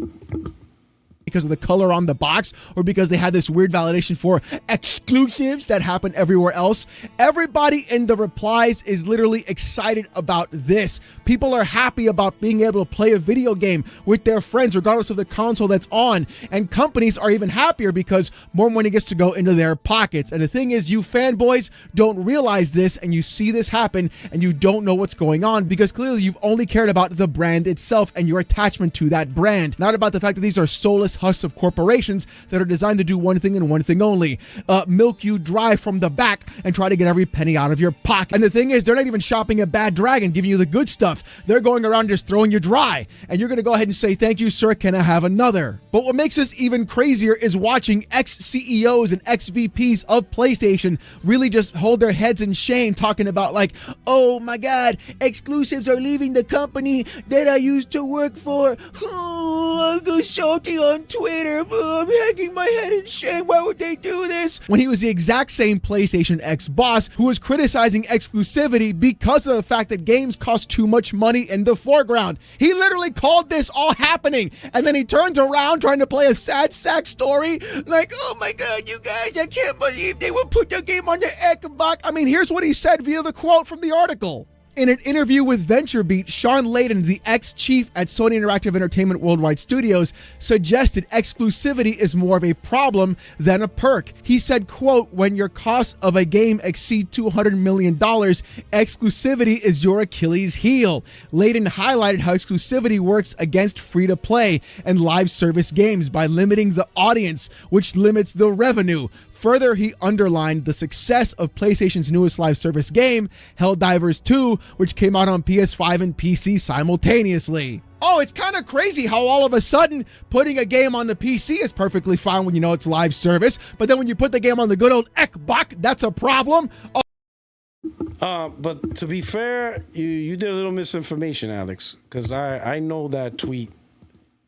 Because of the color on the box, or because they had this weird validation for exclusives that happen everywhere else. Everybody in the replies is literally excited about this. People are happy about being able to play a video game with their friends regardless of the console that's on, and companies are even happier because more money gets to go into their pockets. And the thing is, you fanboys don't realize this, and you see this happen and you don't know what's going on because clearly you've only cared about the brand itself and your attachment to that brand, not about the fact that these are soulless husks of corporations that are designed to do one thing and one thing only: milk you dry from the back and try to get every penny out of your pocket. And the thing is, they're not even shopping at Bad Dragon, giving you the good stuff. They're going around just throwing you dry, and you're going to go ahead and say, "Thank you, sir, can I have another?" But what makes this even crazier is watching ex-CEOs and ex-VPs of PlayStation really just hold their heads in shame, talking about like, "Oh my God, exclusives are leaving the company that I used to work for. Oh, I'll go salty on Twitter. I'm hanging my head in shame. Why would they do this?" When he was the exact same PlayStation ex-boss who was criticizing exclusivity because of the fact that games cost too much money in the foreground. He literally called this all happening, and then he turns around trying to play a sad sack story like, "Oh my God, you guys, I can't believe they would put the game on the Xbox." I mean, here's what he said via the quote from the article. In an interview with VentureBeat, Shawn Layden, the ex-chief at Sony Interactive Entertainment Worldwide Studios, suggested exclusivity is more of a problem than a perk. He said, quote, when your costs of a game exceed $200 million, exclusivity is your Achilles heel. Layden highlighted how exclusivity works against free-to-play and live service games by limiting the audience, which limits the revenue. Further, he underlined the success of PlayStation's newest live service game, Helldivers 2, which came out on PS5 and PC simultaneously. Oh, it's kind of crazy how all of a sudden putting a game on the PC is perfectly fine when you know it's live service, but then when you put the game on the good old Xbox, that's a problem. Oh. But to be fair, you did a little misinformation, Alex, because I know that tweet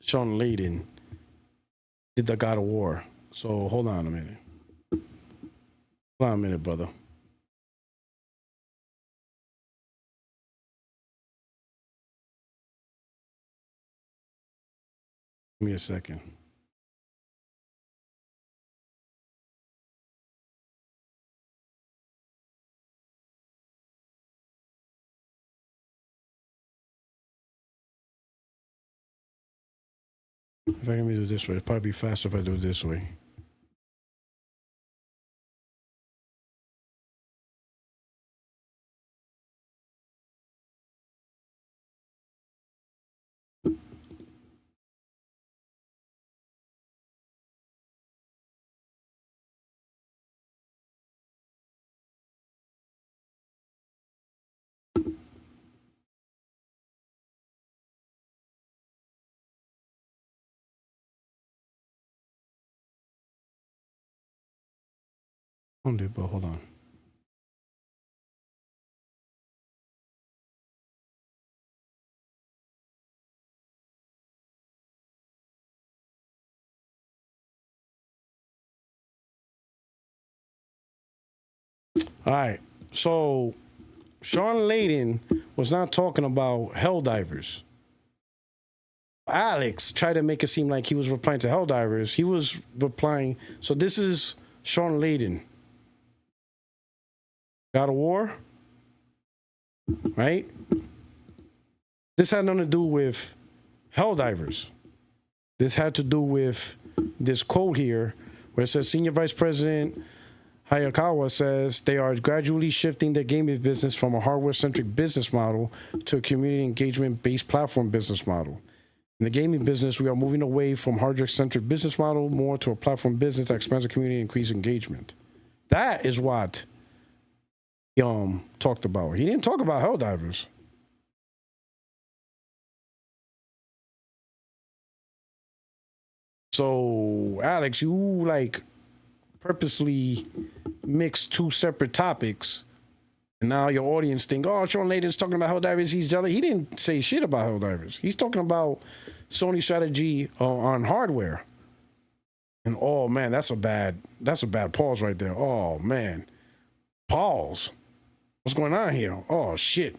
Shawn Layden did the God of War. So hold on a minute. Hold on a minute, brother. Give me a second. If I can do it this way, it'd probably be faster if I do it this way. But hold on. All right. So Shawn Layden was not talking about Helldivers. Alex tried to make it seem like he was replying to Helldivers. He was replying. So this is Shawn Layden. God of War, right? This had nothing to do with Helldivers. This had to do with this quote here where it says Senior Vice President Hayakawa says they are gradually shifting their gaming business from a hardware-centric business model to a community engagement-based platform business model. In the gaming business, we are moving away from hardware-centric business model more to a platform business that expands the community and increases engagement. That is what he talked about. He didn't talk about Helldivers. So, Alex, you like purposely mixed two separate topics, and now your audience think, oh, Shawn Layden's talking about Helldivers, he's jealous. He didn't say shit about Helldivers. He's talking about Sony strategy on hardware. And oh man, that's a bad pause right there. Oh man. Pause. What's going on here? Oh shit.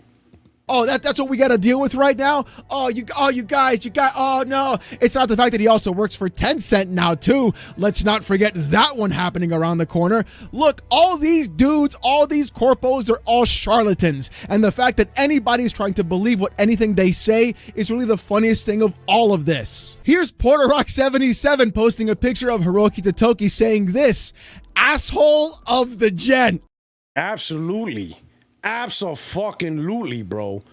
Oh, that's what we got to deal with right now? Oh, you guys, oh no. It's not the fact that he also works for Tencent now too. Let's not forget that one happening around the corner. Look, all these dudes, all these corpos are all charlatans. And the fact that anybody's trying to believe what anything they say is really the funniest thing of all of this. Here's Puertorock77 posting a picture of Hiroki Totoki saying this, asshole of the gen. Absolutely. Absolutely, bro.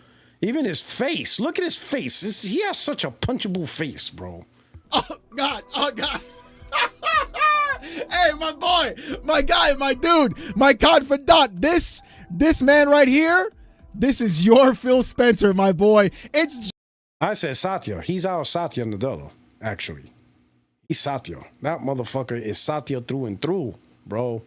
Even his face. Look at his face. He has such a punchable face, bro. Oh, God. Oh, God. Hey, my boy, my guy, my dude, my confidant. This man right here, this is your Phil Spencer, my boy. I said Satya. He's our Satya Nadella, actually. He's Satya. That motherfucker is Satya through and through, bro.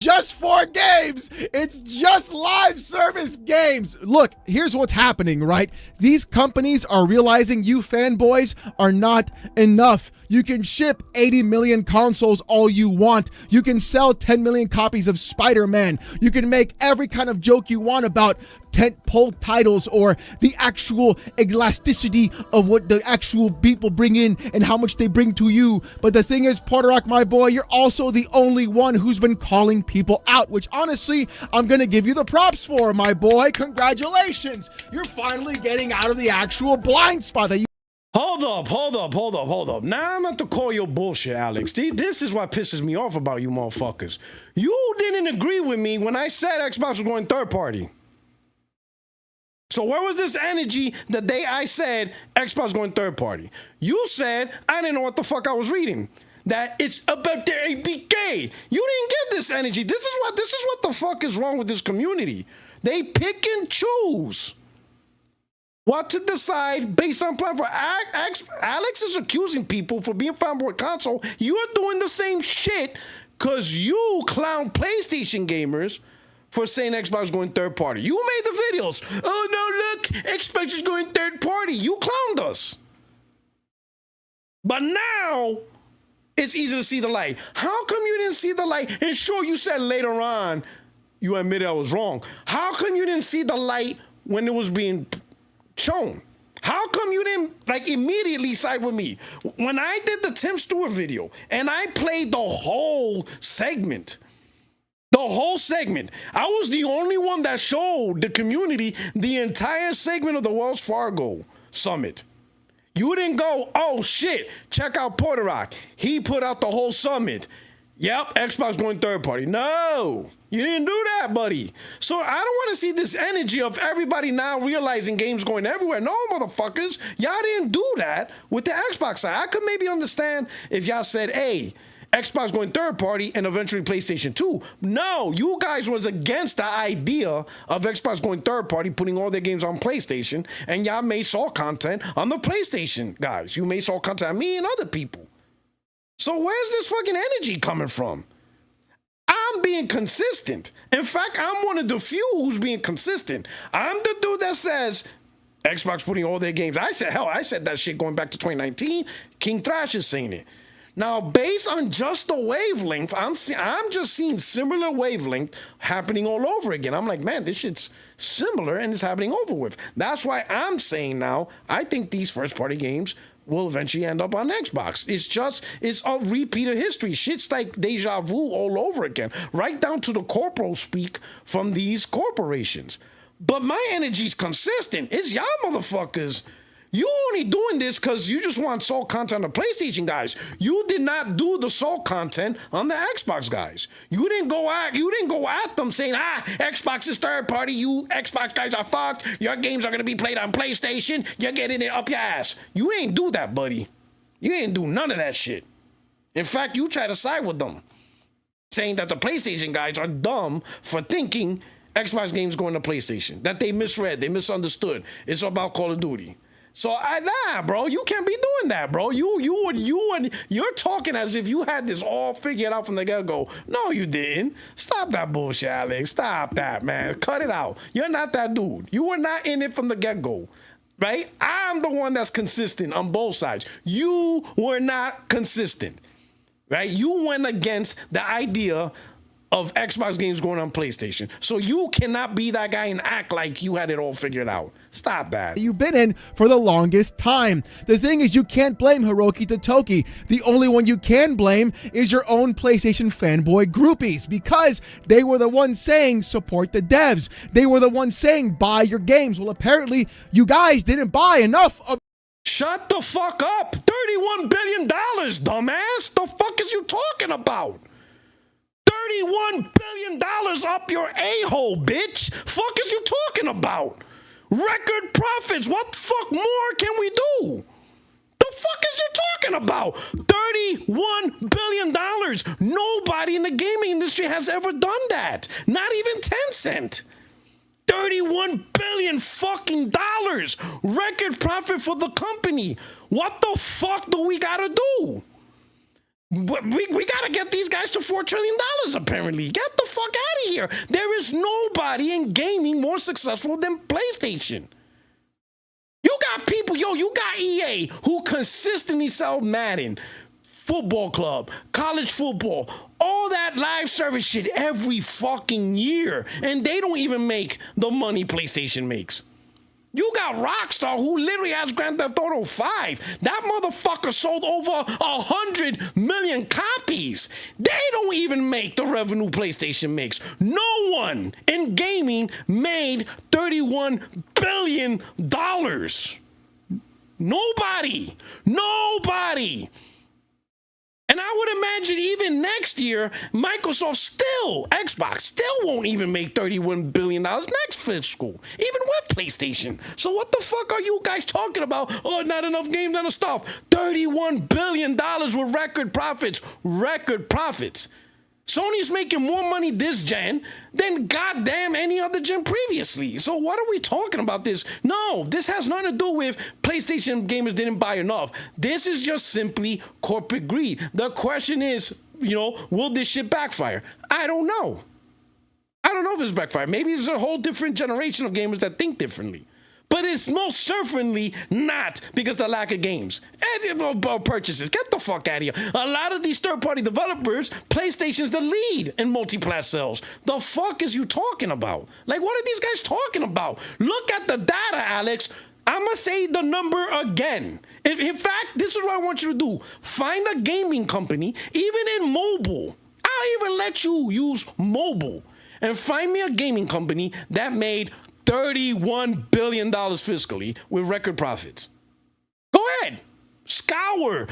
Just 4 games. It's just live service games. Look, here's what's happening, right? These companies are realizing you fanboys are not enough. You can ship 80 million consoles all you want. You can sell 10 million copies of Spider-Man. You can make every kind of joke you want about tent pole titles or the actual elasticity of what the actual people bring in and how much they bring to you. But the thing is, Puertorock, my boy, you're also the only one who's been calling people out, which honestly, I'm going to give you the props for, my boy. Congratulations. You're finally getting out of the actual blind spot that you. Hold up. Now I'm not to call your bullshit, Alex. This is what pisses me off about you motherfuckers. You didn't agree with me when I said Xbox was going third party. So where was this energy the day I said Xbox was going third party? You said I didn't know what the fuck I was reading. That it's about the ABK. You didn't get this energy. This is what the fuck is wrong with this community. They pick and choose what to decide based on platform. Alex is accusing people for being fanboy console. You're doing the same shit because you clown PlayStation gamers for saying Xbox is going third party. You made the videos. Oh, no, look, Xbox is going third party. You clowned us. But now it's easy to see the light. How come you didn't see the light? And sure, you said later on you admitted I was wrong. How come you didn't see the light when it was being shown? How come you didn't immediately side with me? When I did the Tim Stewart video and I played the whole segment, I was the only one that showed the community the entire segment of the Wells Fargo summit. You didn't go, oh shit, check out Puertorock. He put out the whole summit. Yep, Xbox going third party. No, you didn't do that, buddy. So I don't want to see this energy of everybody now realizing games going everywhere. No, motherfuckers, y'all didn't do that with the Xbox side. I could maybe understand if y'all said, hey, Xbox going third party and eventually PlayStation 2. No, you guys was against the idea of Xbox going third party, putting all their games on PlayStation, and y'all made Saw content on the PlayStation guys. You made Saw content on me and other people. So where's this fucking energy coming from? I'm being consistent. In fact, I'm one of the few who's being consistent. I'm the dude that says Xbox putting all their games. I said that shit going back to 2019. King Thrash is saying it. Now, based on just the wavelength, I'm just seeing similar wavelength happening all over again. I'm like, man, this shit's similar and it's happening over with. That's why I'm saying now, I think these first-party games will eventually end up on Xbox. It's a repeat of history. Shit's like deja vu all over again, right down to the corporal speak from these corporations. But my energy's consistent. It's y'all motherfuckers. You only doing this because you just want Soul content on the PlayStation guys. You did not do the Soul content on the Xbox guys. You didn't go at them saying, Xbox is third party. You Xbox guys are fucked. Your games are gonna be played on PlayStation. You're getting it up your ass. You ain't do that, buddy. You ain't do none of that shit. In fact, you try to side with them, saying that the PlayStation guys are dumb for thinking Xbox games going to PlayStation. That they misread, they misunderstood. It's about Call of Duty. So bro, you can't be doing that, bro. You're talking as if you had this all figured out from the get-go. No, you didn't. Stop that bullshit, Alex. Stop that, man. Cut it out. You're not that dude. You were not in it from the get-go, right? I'm the one that's consistent on both sides. You were not consistent, right? You went against the idea of Xbox games going on PlayStation. So you cannot be that guy and act like you had it all figured out. Stop that. You've been in for the longest time. The thing is, you can't blame Hiroki Totoki. The only one you can blame is your own PlayStation fanboy groupies, because they were the ones saying support the devs. They were the ones saying buy your games. Well, apparently you guys didn't buy enough of. Shut the fuck up. $31 billion, dumbass. The fuck is you talking about? $31 billion up your a-hole, bitch. Fuck is you talking about? Record profits. What the fuck more can we do? The fuck is you talking about? $31 billion. Nobody in the gaming industry has ever done that. Not even Tencent. $31 billion fucking dollars. Record profit for the company. What the fuck do we gotta do? We gotta get these guys to $4 trillion, apparently. Get the fuck out of here. There is nobody in gaming more successful than PlayStation. You got people, you got EA who consistently sell Madden football club, college football, all that live service shit every fucking year. And they don't even make the money PlayStation makes. You got Rockstar, who literally has Grand Theft Auto 5. That motherfucker sold over 100 million copies. They don't even make the revenue PlayStation makes. No one in gaming made $31 billion. Nobody. And I would imagine even next year, Xbox still won't even make $31 billion next fiscal, even with PlayStation. So what the fuck are you guys talking about? Oh, not enough games, not enough stuff. $31 billion with record profits. Sony's making more money this gen than goddamn any other gen previously. So what are we talking about this? No, this has nothing to do with PlayStation gamers didn't buy enough. This is just simply corporate greed. The question is, will this shit backfire? I don't know. I don't know if it's backfire. Maybe it's a whole different generation of gamers that think differently. But it's most certainly not because of the lack of games and purchases. Get the fuck out of here. A lot of these third-party developers, PlayStation's the lead in multi-plat sales. The fuck is you talking about? Like, what are these guys talking about? Look at the data, Alex. I'm going to say the number again. In fact, this is what I want you to do. Find a gaming company, even in mobile. I'll even let you use mobile. And find me a gaming company that made $31 billion fiscally with record profits. Go ahead. Scour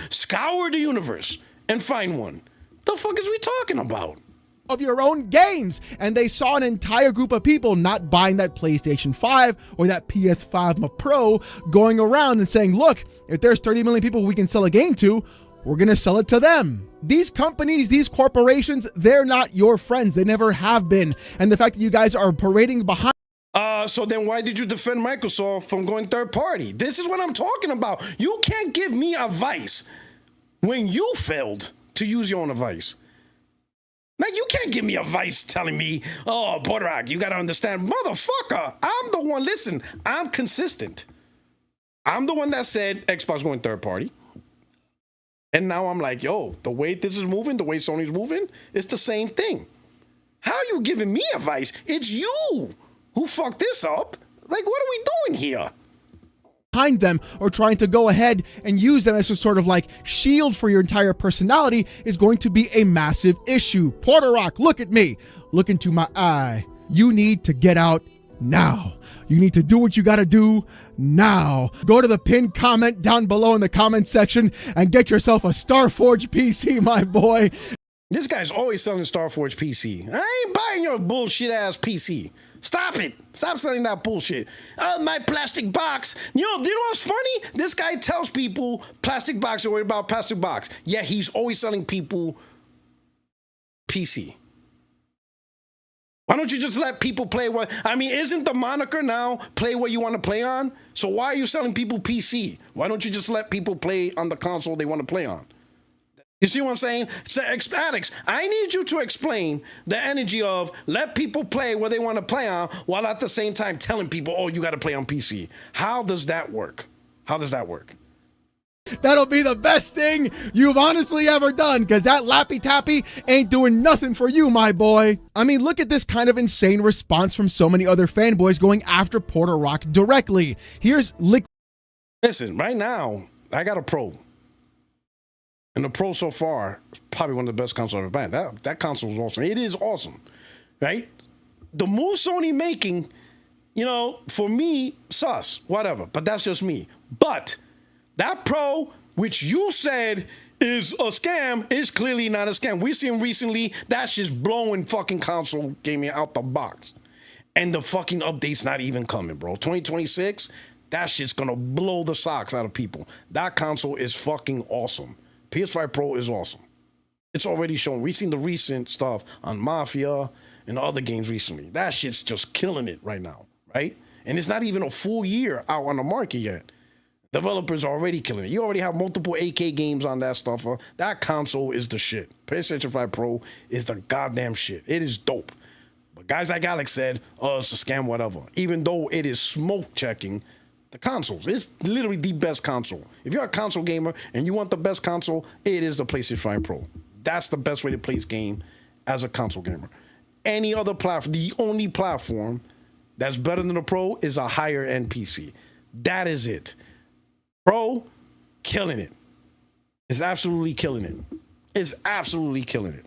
the universe and find one. The fuck is we talking about? Of your own games, and they saw an entire group of people not buying that PlayStation 5 or that PS5 Pro going around and saying, look, if there's 30 million people we can sell a game to, we're going to sell it to them. These companies, these corporations, they're not your friends. They never have been. And the fact that you guys are parading behind. So then why did you defend Microsoft from going third party? This is what I'm talking about. You can't give me advice when you failed to use your own advice. Like, you can't give me advice telling me, oh, Puertorock, you got to understand. Motherfucker, I'm the one, listen, I'm consistent. I'm the one that said Xbox going third party. And now I'm like, yo, the way this is moving, the way Sony's moving, it's the same thing. How are you giving me advice? It's you who fucked this up. Like, what are we doing here? Behind them or trying to go ahead and use them as a sort of like shield for your entire personality is going to be a massive issue. Puertorock, look at me. Look into my eye. You need to get out now. You need to do what you got to do now. Go to the pinned comment down below in the comment section and get yourself a Starforge PC, my boy. This guy's always selling Starforge PC. I ain't buying your bullshit ass PC. Stop it. Stop selling that bullshit. My plastic box. You know what's funny? This guy tells people plastic box, are worried about plastic box. Yeah, he's always selling people PC. Why don't you just let people play what? I mean, isn't the moniker now play what you want to play on? So why are you selling people PC? Why don't you just let people play on the console they want to play on? You see what I'm saying? So, Alex, I need you to explain the energy of let people play what they want to play on while at the same time telling people, oh, you got to play on PC. How does that work? How does that work? That'll be the best thing you've honestly ever done, because that Lappy Tappy ain't doing nothing for you, my boy. I mean, look at this kind of insane response from so many other fanboys going after Puertorock directly. Here's Listen, right now, I got a Pro. And the Pro so far is probably one of the best consoles I've ever bought. That console is awesome. It is awesome, right? The move Sony making, for me, sus, whatever. But that's just me. But that Pro, which you said is a scam, is clearly not a scam. We've seen recently that's just blowing fucking console gaming out the box. And the fucking update's not even coming, bro. 2026, that shit's gonna blow the socks out of people. That console is fucking awesome. PS5 Pro is awesome. It's already shown. We've seen the recent stuff on Mafia and other games recently. That shit's just killing it right now, right? And it's not even a full year out on the market yet. Developers are already killing it. You already have multiple 8K games on that stuff. That console is the shit. PlayStation 5 Pro is the goddamn shit. It is dope. But guys like Alex said, oh, it's a scam, whatever. Even though it is smoke checking The consoles. It's literally the best console. If you're a console gamer and you want the best console, it is the PlayStation 5 Pro. That's the best way to play this game as a console gamer. Any other platform, the only platform that's better than the Pro is a higher end PC. That is it. Pro, killing it. It's absolutely killing it. It's absolutely killing it.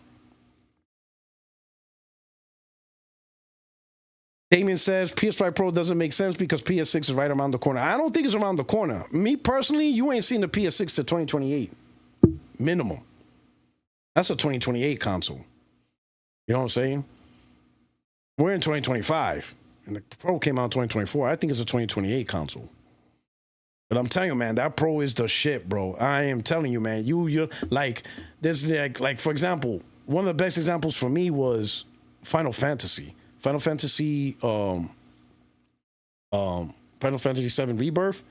Damien says PS5 Pro doesn't make sense because PS6 is right around the corner. I don't think it's around the corner. Me personally, you ain't seen the PS6 to 2028. Minimum. That's a 2028 console. You know what I'm saying? We're in 2025. And the Pro came out in 2024. I think it's a 2028 console. But I'm telling you, man, that Pro is the shit, bro. I am telling you, man. You're like, there's like for example, one of the best examples for me was Final Fantasy. Final Fantasy 7 Rebirth.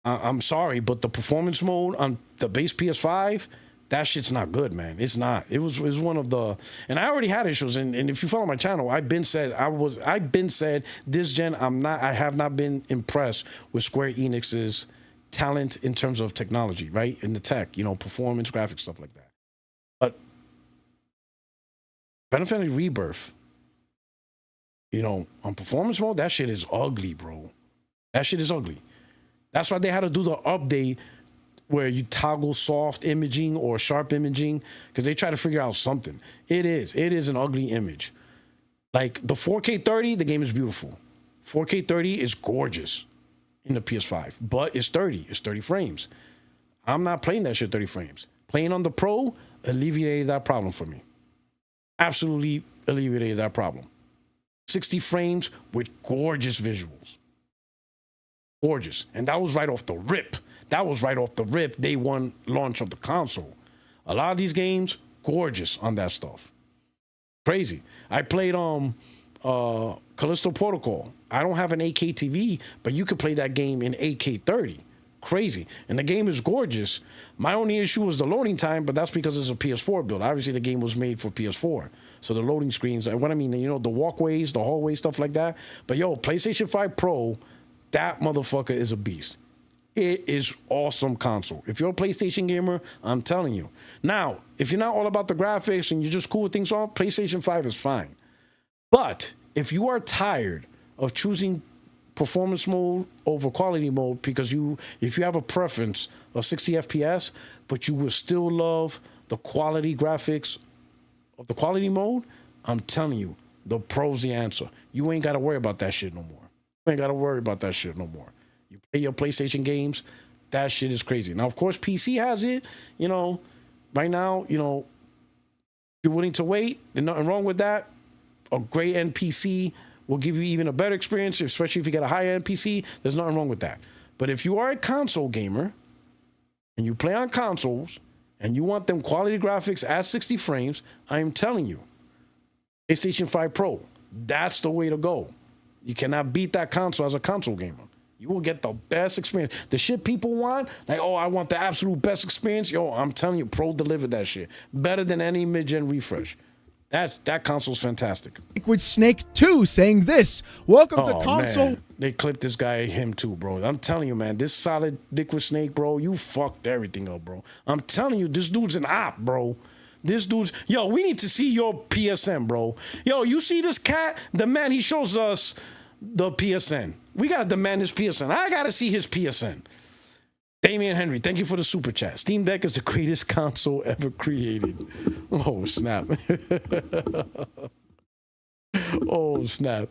I'm sorry, but the performance mode on the base PS5, that shit's not good, man. It's not. It was one of the, and I already had issues. And if you follow my channel, I've been said this gen I have not been impressed with Square Enix's talent in terms of technology, right? In the tech, you know, performance, graphics, stuff like that. But Final Fantasy Rebirth, you know, on performance mode, that shit is ugly, bro. That shit is ugly. That's why they had to do the update where you toggle soft imaging or sharp imaging, because they try to figure out something. It is an ugly image. Like the 4K 30, the game is beautiful. 4K 30 is gorgeous in the PS5, but it's 30 frames. I'm not playing that shit 30 frames. Playing on the Pro alleviated that problem for me. Absolutely alleviated that problem. 60 frames with gorgeous visuals. Gorgeous. And that was right off the rip. Day one launch of the console. A lot of these games, gorgeous on that stuff. Crazy. I played Callisto Protocol. I don't have an 8K TV, but you could play that game in 8K 30. Crazy. And the game is gorgeous. My only issue was the loading time, but that's because it's a PS4 build. Obviously, the game was made for PS4. So the loading screens, what I mean, you know, the walkways, the hallways, stuff like that. But yo, PlayStation 5 Pro, that motherfucker is a beast. It is awesome console. If you're a PlayStation gamer, I'm telling you. Now, if you're not all about the graphics and you're just cool with things off, PlayStation 5 is fine. But if you are tired of choosing performance mode over quality mode because if you have a preference of 60 FPS, but you will still love the quality graphics of the quality mode, I'm telling you, the Pro's the answer. You ain't got to worry about that shit no more. You play your PlayStation games, that shit is crazy. Now, of course, PC has it. You know, right now, you know, if you're willing to wait, there's nothing wrong with that. A great end PC will give you even a better experience, especially if you get a high-end PC. There's nothing wrong with that. But if you are a console gamer and you play on consoles and you want them quality graphics at 60 frames, I'm telling you, PlayStation 5 Pro, that's the way to go. You cannot beat that console as a console gamer. You will get the best experience. The shit people want, like, oh, I want the absolute best experience. Yo, I'm telling you, Pro delivered that shit. Better than any mid-gen refresh. That console's fantastic. Liquid Snake 2 saying this. Welcome to console. Man. They clipped this guy, him too, bro. I'm telling you, man, this solid Liquid Snake, bro, you fucked everything up, bro. I'm telling you, this dude's an op, bro. Yo, we need to see your PSN, bro. Yo, you see this cat? The man, he shows us the PSN. We got to demand his PSN. I got to see his PSN. Damian Henry, thank you for the super chat. Steam Deck is the greatest console ever created. Oh, snap. Oh, snap.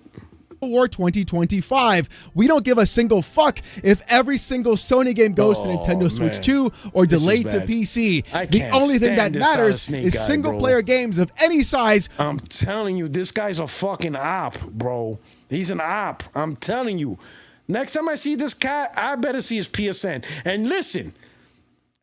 War 2025. We don't give a single fuck if every single Sony game goes to Nintendo Switch 2 or delayed to PC. The only thing that matters is single-player games of any size. I'm telling you, this guy's a fucking op, bro. He's an op. I'm telling you. Next time I see this cat, I better see his PSN. And listen,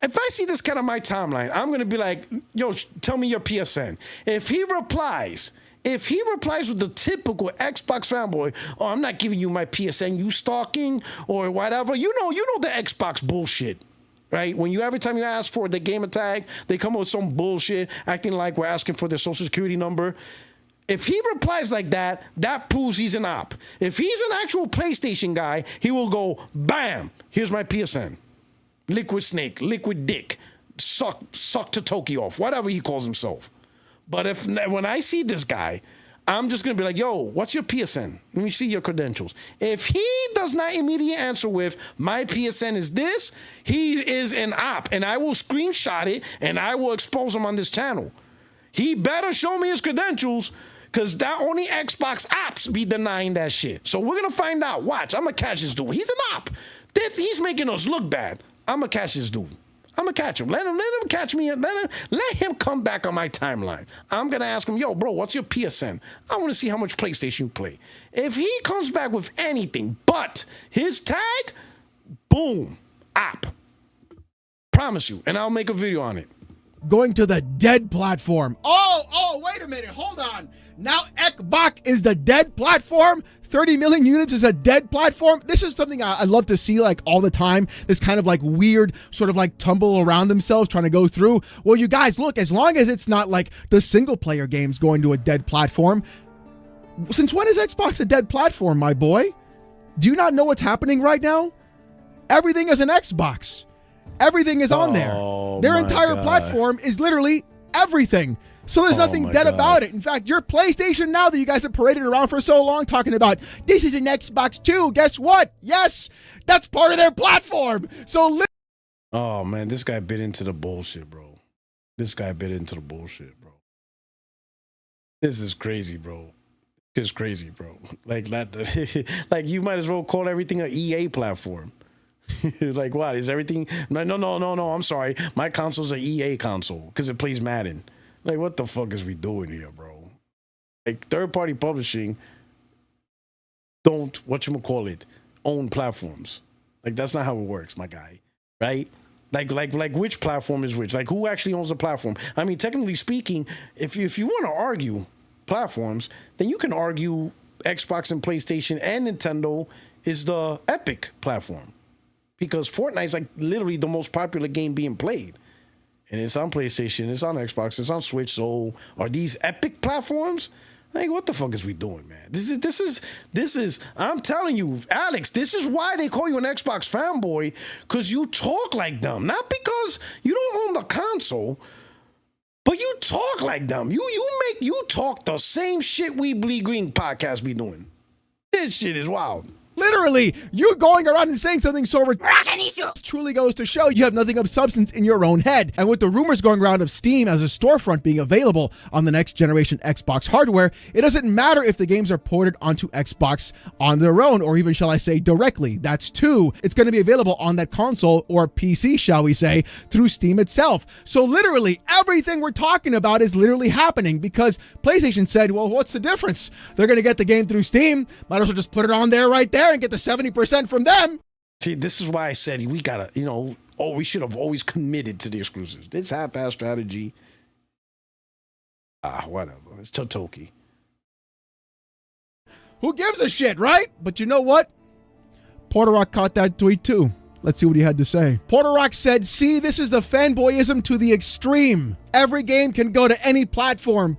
if I see this cat on my timeline, I'm going to be like, yo, tell me your PSN. If he replies with the typical Xbox fanboy, oh, I'm not giving you my PSN, you stalking or whatever. You know the Xbox bullshit, right? When every time you ask for the gamer tag, they come up with some bullshit, acting like we're asking for their social security number. If he replies like that, that proves he's an op. If he's an actual PlayStation guy, he will go, bam, here's my PSN. Liquid snake, liquid dick, suck Totoki off, whatever he calls himself. But when I see this guy, I'm just going to be like, yo, what's your PSN? Let me see your credentials. If he does not immediately answer with, my PSN is this, he is an op. And I will screenshot it and I will expose him on this channel. He better show me his credentials, because that only Xbox ops be denying that shit. So we're going to find out. Watch, I'm going to catch this dude. He's an op. He's making us look bad. I'm going to catch this dude. I'm going to catch him. Let him catch me. Let him come back on my timeline. I'm going to ask him, yo, bro, what's your PSN? I want to see how much PlayStation you play. If he comes back with anything but his tag, boom, op. Promise you. And I'll make a video on it. Going to the dead platform. Oh, wait a minute. Hold on. Now Xbox is the dead platform. 30 million units is a dead platform. This is something I love to see like all the time. This kind of like weird sort of like tumble around themselves trying to go through. Well, you guys, look, as long as it's not like the single player games going to a dead platform. Since when is Xbox a dead platform, my boy? Do you not know what's happening right now? Everything is an Xbox. Everything is on there. Their entire platform is literally everything. So there's nothing dead about it. In fact, your PlayStation now that you guys have paraded around for so long talking about this is an Xbox too. Guess what? Yes, that's part of their platform. So oh man, this guy bit into the bullshit, bro. This guy bit into the bullshit, bro. This is crazy, bro. It's crazy, bro. Like like you might as well call everything an EA platform. Like what? Is everything? No. I'm sorry. My console's an EA console because it plays Madden. Like what the fuck is we doing here, bro? Like third-party publishing don't own platforms. Like that's not how it works, my guy. Right? Like which platform is which? Like who actually owns the platform? I mean, technically speaking, if you want to argue platforms, then you can argue Xbox and PlayStation and Nintendo is the Epic platform. Because Fortnite is like literally the most popular game being played. And it's on PlayStation, it's on Xbox, it's on Switch. So are these epic platforms? Like, what the fuck is we doing, man? This is, I'm telling you, Alex, this is why they call you an Xbox fanboy, because you talk like them. Not because you don't own the console, but you talk like them. You talk the same shit we Bleed Green podcast be doing. This shit is wild. Literally, you going around and saying something so ridiculous truly goes to show you have nothing of substance in your own head. And with the rumors going around of Steam as a storefront being available on the next generation Xbox hardware, it doesn't matter if the games are ported onto Xbox on their own, or even, shall I say, directly. That's two. It's going to be available on that console or PC, shall we say, through Steam itself. So literally, everything we're talking about is literally happening because PlayStation said, well, what's the difference? They're going to get the game through Steam. Might as well just put it on there right there and get the 70% from them. See, this is why I said we gotta, we should have always committed to the exclusives. This half-ass strategy, whatever. It's Totoki. Who gives a shit, right? But you know what? Puertorock caught that tweet too. Let's see what he had to say. Puertorock said, see, this is the fanboyism to the extreme. Every game can go to any platform.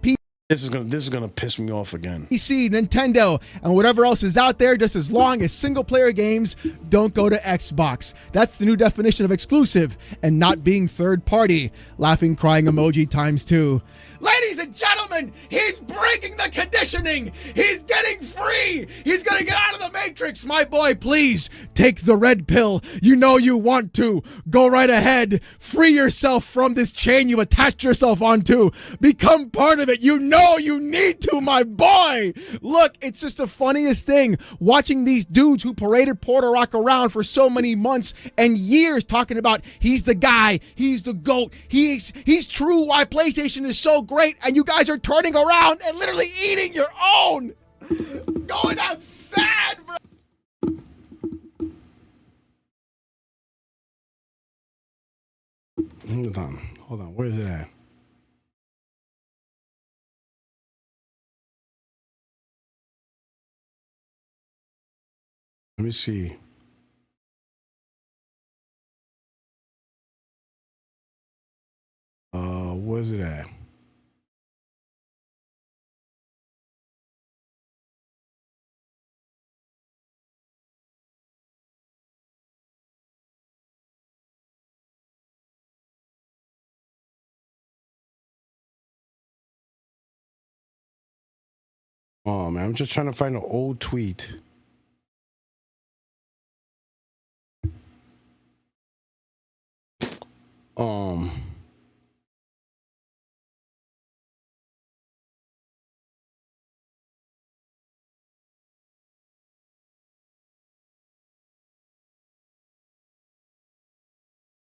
This is gonna piss me off again. PC, Nintendo, and whatever else is out there, just as long as single-player games don't go to Xbox. That's the new definition of exclusive and not being third-party. Laughing, crying emoji times 2. Ladies and gentlemen, he's breaking the conditioning. He's getting free. He's going to get out of the Matrix. My boy, please take the red pill. You know you want to. Go right ahead. Free yourself from this chain you've attached yourself onto. Become part of it. You know you need to, my boy. Look, it's just the funniest thing watching these dudes who paraded Puertorock around for so many months and years talking about he's the guy, he's the GOAT, he's true why PlayStation is so great, and you guys are turning around and literally eating your own. Going out sad, bro. Hold on. Where is it at? Let me see. Where's it at? Oh man, I'm just trying to find an old tweet.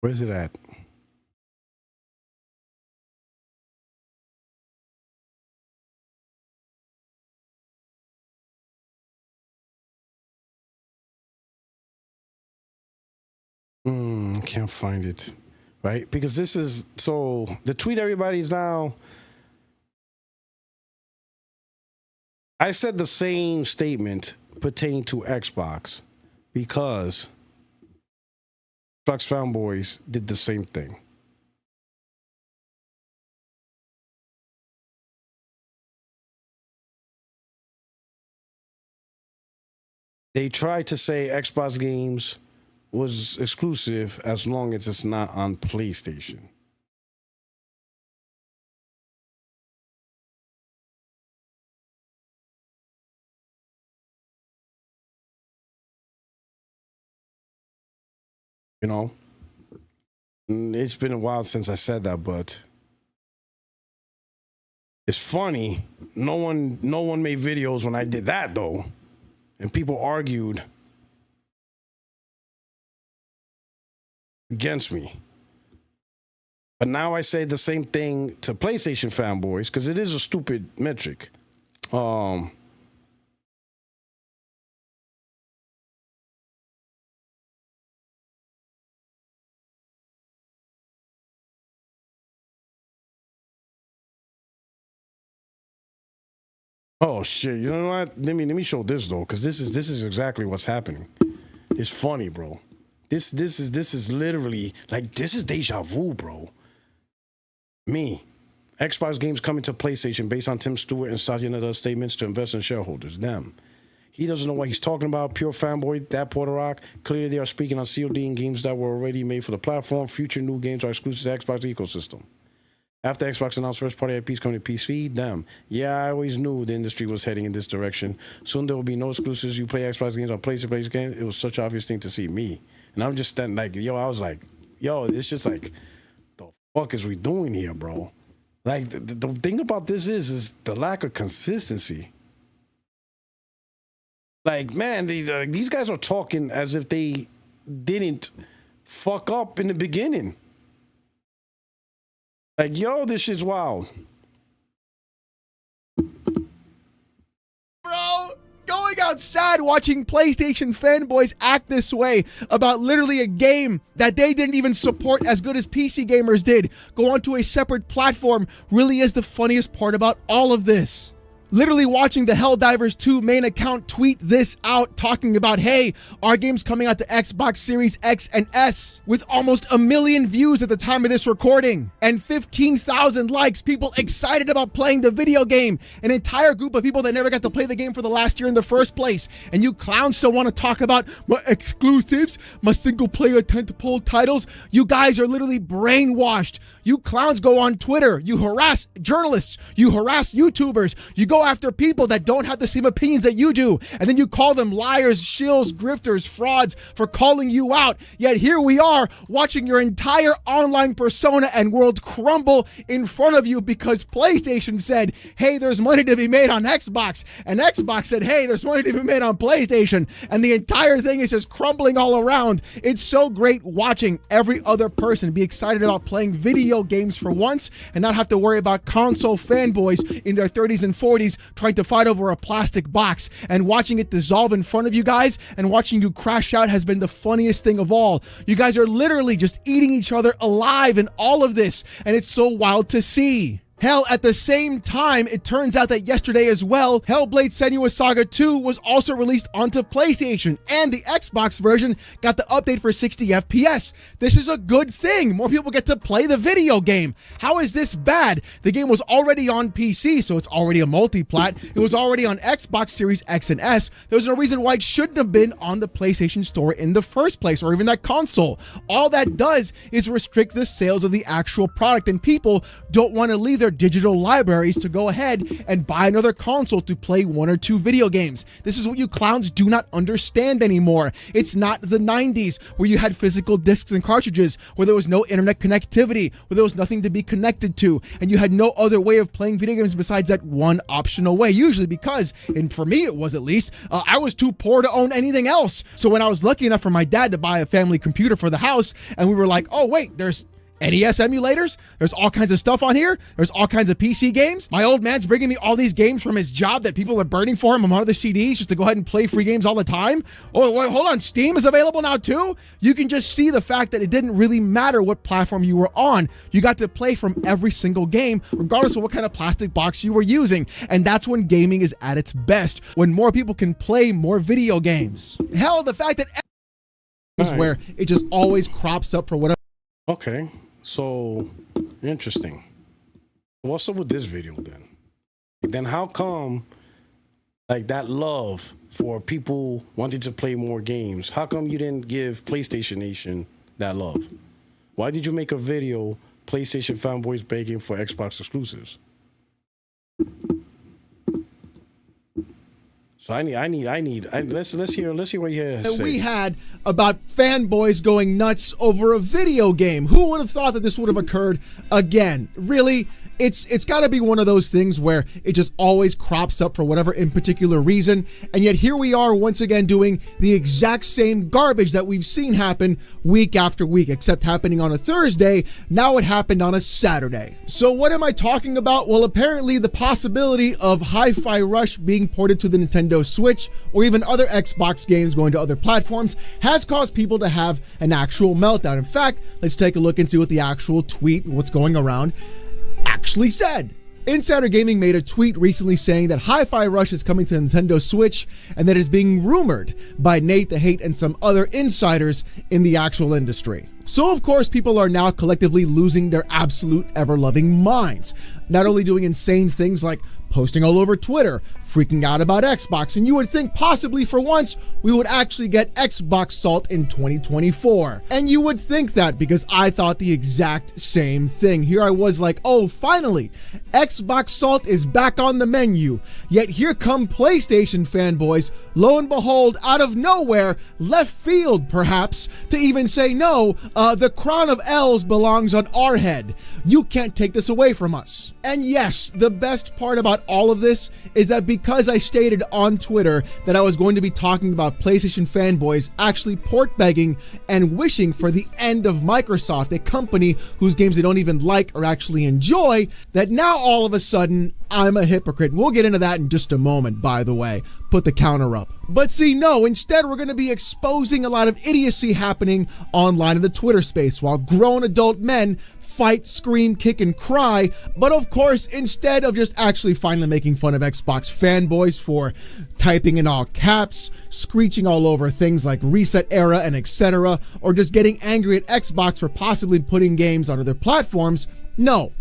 Where's it at? Can't find it. Right? Because this is so the tweet everybody's now. I said the same statement pertaining to Xbox because Xbox fanboys did the same thing. They tried to say Xbox games was exclusive as long as it's not on PlayStation. You know, it's been a while since I said that, but it's funny. No one made videos when I did that though, and people argued against me. But now I say the same thing to PlayStation fanboys because it is a stupid metric. Oh shit! You know what? Let me show this though, because this is exactly what's happening. It's funny, bro. This is literally like this is deja vu, bro. Me, Xbox games coming to PlayStation based on Tim Stewart and Satya Nadalla's statements to investors and shareholders. Them. He doesn't know what he's talking about. Pure fanboy, that Puertorock. Clearly, they are speaking on COD and games that were already made for the platform. Future new games are exclusive to Xbox ecosystem. After Xbox announced first-party IPs coming to PC, them. Yeah, I always knew the industry was heading in this direction. Soon there will be no exclusives. You play Xbox games on PlayStation games. It was such an obvious thing to see me. And I'm just standing like, yo, I was like, yo, it's just like, the fuck is we doing here, bro? Like, the thing about this is the lack of consistency. Like, man, these guys are talking as if they didn't fuck up in the beginning. Like, yo, this shit's wild. Bro, going outside watching PlayStation fanboys act this way about literally a game that they didn't even support as good as PC gamers did, go onto a separate platform, really is the funniest part about all of this. Literally watching the Helldivers 2 main account tweet this out, talking about, hey, our game's coming out to Xbox Series X and S, with almost 1 million views at the time of this recording, and 15,000 likes, people excited about playing the video game, an entire group of people that never got to play the game for the last year in the first place, and you clowns still want to talk about my exclusives, my single-player tentpole titles. You guys are literally brainwashed. You clowns go on Twitter, you harass journalists, you harass YouTubers, you go after people that don't have the same opinions that you do, and then you call them liars, shills, grifters, frauds for calling you out. Yet here we are watching your entire online persona and world crumble in front of you because PlayStation said, hey, there's money to be made on Xbox, and Xbox said, hey, there's money to be made on PlayStation, and the entire thing is just crumbling all around. It's so great watching every other person be excited about playing video games for once and not have to worry about console fanboys in their 30s and 40s trying to fight over a plastic box, and watching it dissolve in front of you guys and watching you crash out has been the funniest thing of all. You guys are literally just eating each other alive in all of this, and it's so wild to see. Hell, at the same time, it turns out that yesterday as well, Hellblade Senua's Saga 2 was also released onto PlayStation, and the Xbox version got the update for 60 FPS. This is a good thing. More people get to play the video game. How is this bad? The game was already on PC, so it's already a multi-plat. It was already on Xbox Series X and S. There's no reason why it shouldn't have been on the PlayStation Store in the first place, or even that console. All that does is restrict the sales of the actual product, and people don't want to leave their digital libraries to go ahead and buy another console to play 1 or 2 video games. This is what you clowns do not understand anymore. It's not the 90s where you had physical discs and cartridges, where there was no internet connectivity, where there was nothing to be connected to, and you had no other way of playing video games besides that one optional way, usually because, and for me it was at least, I was too poor to own anything else. So when I was lucky enough for my dad to buy a family computer for the house, and we were like, oh wait, there's NES emulators, there's all kinds of stuff on here, there's all kinds of PC games. My old man's bringing me all these games from his job that people are burning for him on other CDs just to go ahead and play free games all the time. Oh, wait, hold on, Steam is available now too? You can just see the fact that it didn't really matter what platform you were on. You got to play from every single game, regardless of what kind of plastic box you were using. And that's when gaming is at its best, when more people can play more video games. Hell, the fact that is where it just always crops up for whatever. Okay. So, interesting. What's up with this video then? Then how come, like, that love for people wanting to play more games, how come you didn't give PlayStation Nation that love? Why did you make a video, PlayStation fanboys begging for Xbox exclusives? So let's hear what you have to say. We had about fanboys going nuts over a video game. Who would have thought that this would have occurred again? Really? It's got to be one of those things where it just always crops up for whatever in particular reason. And yet here we are once again doing the exact same garbage that we've seen happen week after week, except happening on a Thursday. Now it happened on a Saturday. So what am I talking about? Well, apparently the possibility of Hi-Fi Rush being ported to the Nintendo Switch or even other Xbox games going to other platforms has caused people to have an actual meltdown. In fact, let's take a look and see what the actual tweet, what's going around, actually said. Insider Gaming made a tweet recently saying that Hi-Fi Rush is coming to Nintendo Switch and that is being rumored by Nate the Hate and some other insiders in the actual industry. So of course people are now collectively losing their absolute ever-loving minds, not only doing insane things like posting all over Twitter, freaking out about Xbox, and you would think possibly for once we would actually get Xbox Salt in 2024. And you would think that because I thought the exact same thing. Here I was like, oh, finally, Xbox Salt is back on the menu. Yet here come PlayStation fanboys, lo and behold, out of nowhere, left field perhaps, to even say, no, the crown of L's belongs on our head. You can't take this away from us. And yes, the best part about all of this is that because I stated on Twitter that I was going to be talking about PlayStation fanboys actually port begging and wishing for the end of Microsoft, a company whose games they don't even like or actually enjoy, that now all of a sudden I'm a hypocrite. We'll get into that in just a moment, by the way. Put the counter up. But see, no, instead we're going to be exposing a lot of idiocy happening online in the Twitter space while grown adult men fight, scream, kick, and cry. But of course, instead of just actually finally making fun of Xbox fanboys for typing in all caps, screeching all over things like reset era and etc., or just getting angry at Xbox for possibly putting games on other platforms, no.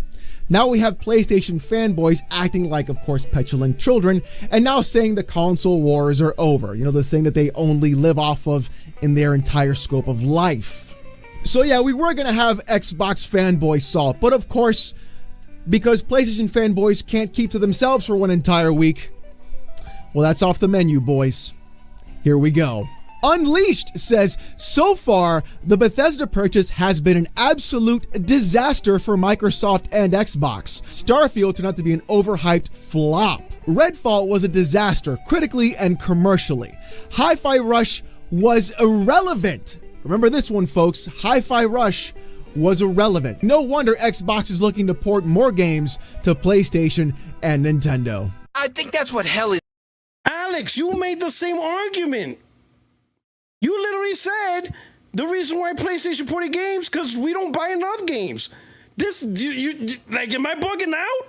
Now we have PlayStation fanboys acting like, of course, petulant children, and now saying the console wars are over. You know, the thing that they only live off of in their entire scope of life. So yeah, we were going to have Xbox fanboy salt, but of course, because PlayStation fanboys can't keep to themselves for one entire week, well, that's off the menu, boys. Here we go. Unleashed says, so far, the Bethesda purchase has been an absolute disaster for Microsoft and Xbox. Starfield turned out to be an overhyped flop. Redfall was a disaster, critically and commercially. Hi-Fi Rush was irrelevant. Remember this one, folks. Hi-Fi Rush was irrelevant. No wonder Xbox is looking to port more games to PlayStation and Nintendo. I think that's what hell is. Alex, you made the same argument. You literally said the reason why PlayStation ported games because we don't buy enough games. This, you like, am I bugging out?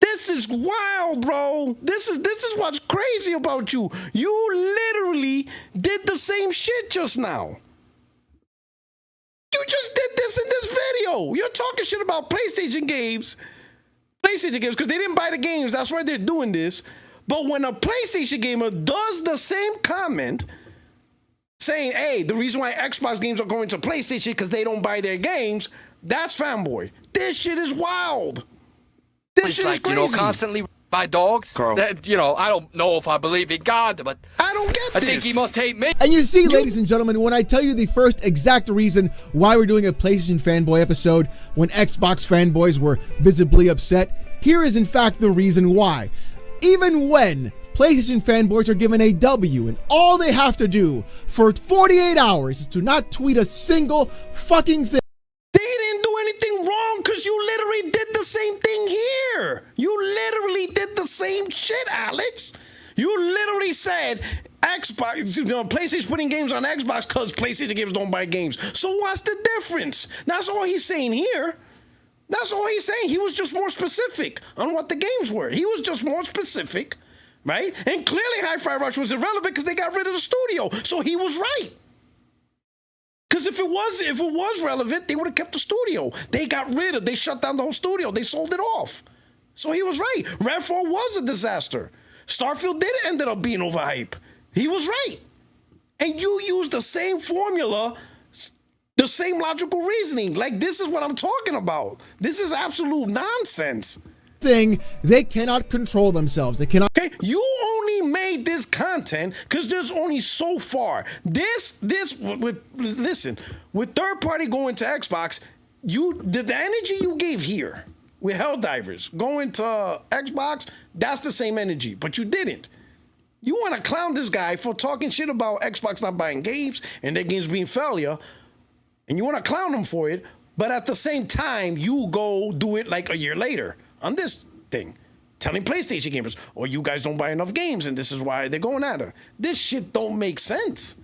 This is wild, bro. This is what's crazy about you. You literally did the same shit just now. You just did this in this video. You're talking shit about PlayStation games because they didn't buy the games. That's why they're doing this. But when a PlayStation gamer does the same comment saying, hey, the reason why Xbox games are going to PlayStation because they don't buy their games, that's fanboy. This shit is wild. This shit is crazy. Constantly by dogs. Carl. That, I don't know if I believe in God, but I don't get I this. think he must hate me. And you see, ladies and gentlemen, when I tell you the first exact reason why we're doing a PlayStation fanboy episode when Xbox fanboys were visibly upset, here is in fact the reason why. Even when PlayStation fanboys are given a W and all they have to do for 48 hours is to not tweet a single fucking thing. They didn't do anything wrong because you literally did the same thing here. You literally did the same shit, Alex. You literally said Xbox, PlayStation's putting games on Xbox because PlayStation games don't buy games. So what's the difference? That's all he's saying here. That's all he's saying. He was just more specific on what the games were. He was just more specific, right? And clearly Hi-Fi Rush was irrelevant because they got rid of the studio. So he was right. Because if it was relevant, they would have kept the studio. They shut down the whole studio. They sold it off. So he was right. Redfall was a disaster. Starfield did end up being overhyped. He was right. And you used the same formula, the same logical reasoning. Like, this is what I'm talking about. This is absolute nonsense. They cannot control themselves. They cannot. Okay, you only made this content because there's only so far. Listen, with third party going to Xbox, the energy you gave here with Helldivers going to Xbox, that's the same energy, but you didn't. You want to clown this guy for talking shit about Xbox not buying games and their games being failure, and you want to clown him for it, but at the same time, you go do it like a year later on this thing, telling PlayStation gamers, "Oh, you guys don't buy enough games, and this is why they're going at her." This shit don't make sense.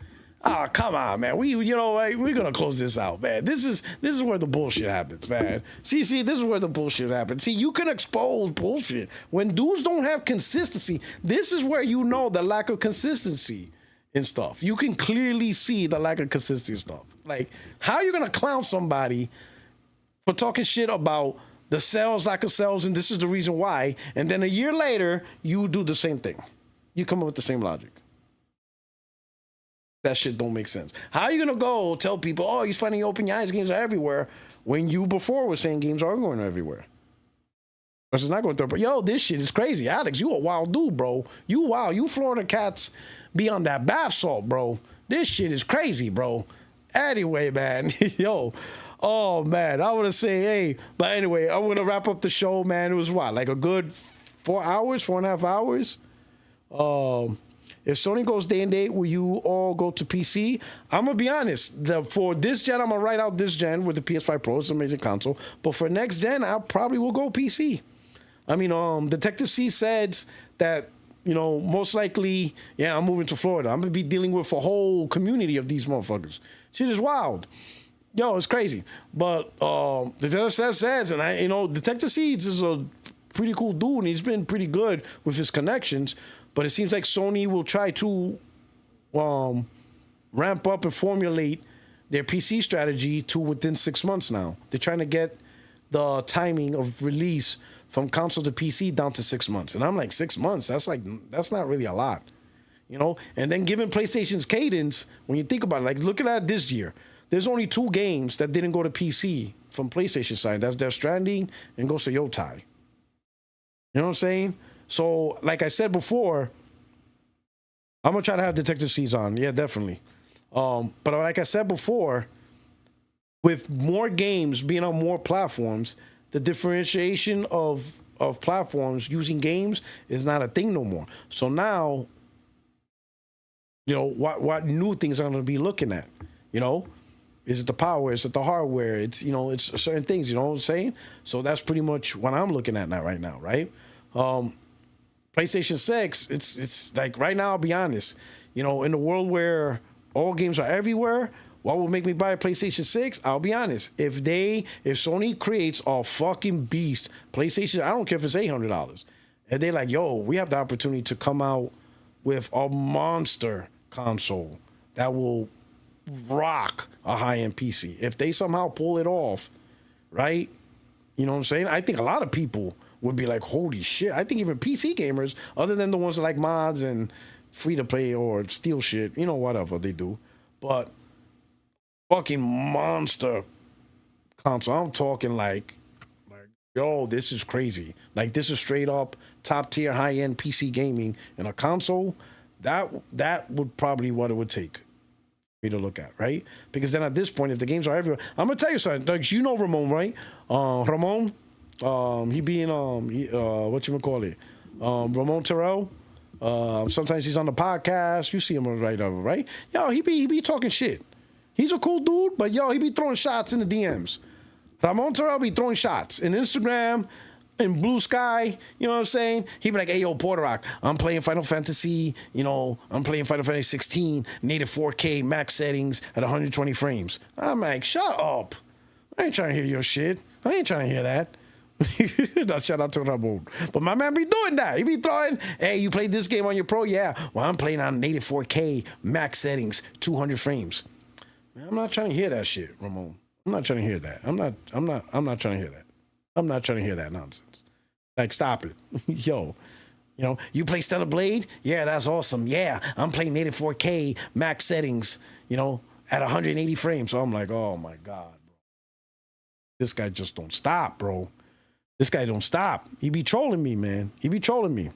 Ah, come on, man. We're gonna close this out, man. This is where the bullshit happens, man. See, this is where the bullshit happens. See, you can expose bullshit when dudes don't have consistency. This is where you know the lack of consistency in stuff. You can clearly see the lack of consistency in stuff. Like, how are you gonna clown somebody for talking shit about the sales, lack of sales, and this is the reason why, and then a year later, you do the same thing. You come up with the same logic. That shit don't make sense. How are you gonna go tell people, "Oh, he's finding open your eyes, games are everywhere," when you before were saying games are going everywhere? Because it's not going through, but yo, this shit is crazy. Alex, you a wild dude, bro. You wild. You Florida cats be on that bath salt, bro. This shit is crazy, bro. Anyway, man, yo. Oh, man, I want to say, hey, but anyway, I'm going to wrap up the show, man. It was what, like a good 4 hours, 4.5 hours? If Sony goes day and date, will you all go to PC? I'm going to be honest. For this gen, I'm going to write out this gen with the PS5 Pro. It's an amazing console. But for next gen, I probably will go PC. I mean, Detective C says that, most likely, yeah, I'm moving to Florida. I'm going to be dealing with a whole community of these motherfuckers. Shit is wild. Yo, it's crazy. But Detective says, and Detective Seeds is a pretty cool dude, and he's been pretty good with his connections. But it seems like Sony will try to ramp up and formulate their PC strategy to within 6 months now. They're trying to get the timing of release from console to PC down to 6 months. And I'm like, 6 months? That's not really a lot. And then given PlayStation's cadence, when you think about it, like looking at this year, there's only 2 games that didn't go to PC from PlayStation side. That's Death Stranding and Ghost of Yotai. You know what I'm saying? So, like I said before, I'm going to try to have Detective C's on. Yeah, definitely. But like I said before, with more games being on more platforms, the differentiation of platforms using games is not a thing no more. So now, what new things I'm going to be looking at, Is it the power? Is it the hardware? It's certain things, you know what I'm saying? So that's pretty much what I'm looking at right now, right? PlayStation 6, it's like right now, I'll be honest, in the world where all games are everywhere, what would make me buy a PlayStation 6? I'll be honest. If Sony creates a fucking beast, PlayStation, I don't care if it's $800. And they're like, yo, we have the opportunity to come out with a monster console that will rock a high-end PC. If they somehow pull it off, right? You know what I'm saying? I think a lot of people would be like, holy shit. I think even PC gamers, other than the ones that like mods and free-to-play or steal shit, whatever they do. But fucking monster console. I'm talking like yo, this is crazy. Like, this is straight up top tier, high end PC gaming and a console. That would probably what it would take me to look at, right? Because then at this point, if the games are everywhere, I'm gonna tell you something. Like, you know Ramon, right? Ramon, he being what you call it, Ramon Terrell. Sometimes he's on the podcast. You see him right? Yo, he be talking shit. He's a cool dude, but yo, he be throwing shots in the DMs. Ramon Terrell be throwing shots in Instagram, in Blue Sky, you know what I'm saying? He be like, hey, yo, Puertorock, I'm playing Final Fantasy, I'm playing Final Fantasy 16, native 4K, max settings at 120 frames. I'm like, shut up. I ain't trying to hear your shit. I ain't trying to hear that. No, shout out to Ramon. But my man be doing that. He be throwing, hey, you played this game on your Pro? Yeah. Well, I'm playing on native 4K, max settings, 200 frames. Man, I'm not trying to hear that shit, Ramon. I'm not trying to hear that. I'm not trying to hear that. I'm not trying to hear that nonsense. Like, stop it. Yo, you play Stellar Blade? Yeah, that's awesome. Yeah, I'm playing native 4K, max settings, at 180 frames. So I'm like, oh my God, bro. This guy just don't stop, bro. This guy don't stop. He be trolling me, man. He be trolling me.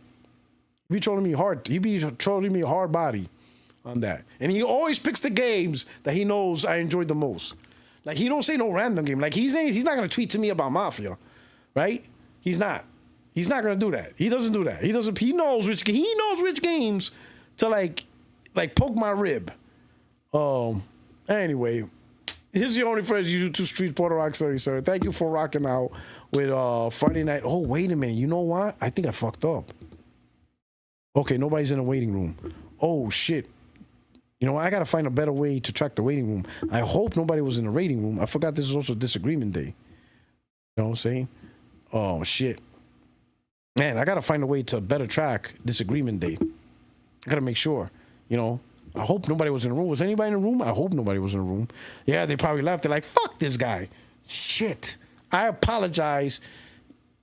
He be trolling me hard. He be trolling me hard body on that. And he always picks the games that he knows I enjoyed the most. Like, he don't say no random game. Like, he's not going to tweet to me about Mafia, right? He's not. He's not going to do that. He doesn't do that. He knows which games to like poke my rib. Anyway, here's your only friends, YouTube Street Puertorock77. Thank you for rocking out with Friday night. Oh, wait a minute. You know what? I think I fucked up. Okay, nobody's in the waiting room. Oh, shit. I got to find a better way to track the waiting room. I hope nobody was in the waiting room. I forgot this is also Disagreement Day. You know what I'm saying? Oh, shit. Man, I got to find a way to better track Disagreement Day. I got to make sure, I hope nobody was in the room. Was anybody in the room? I hope nobody was in the room. Yeah, they probably left. They're like, fuck this guy. Shit. I apologize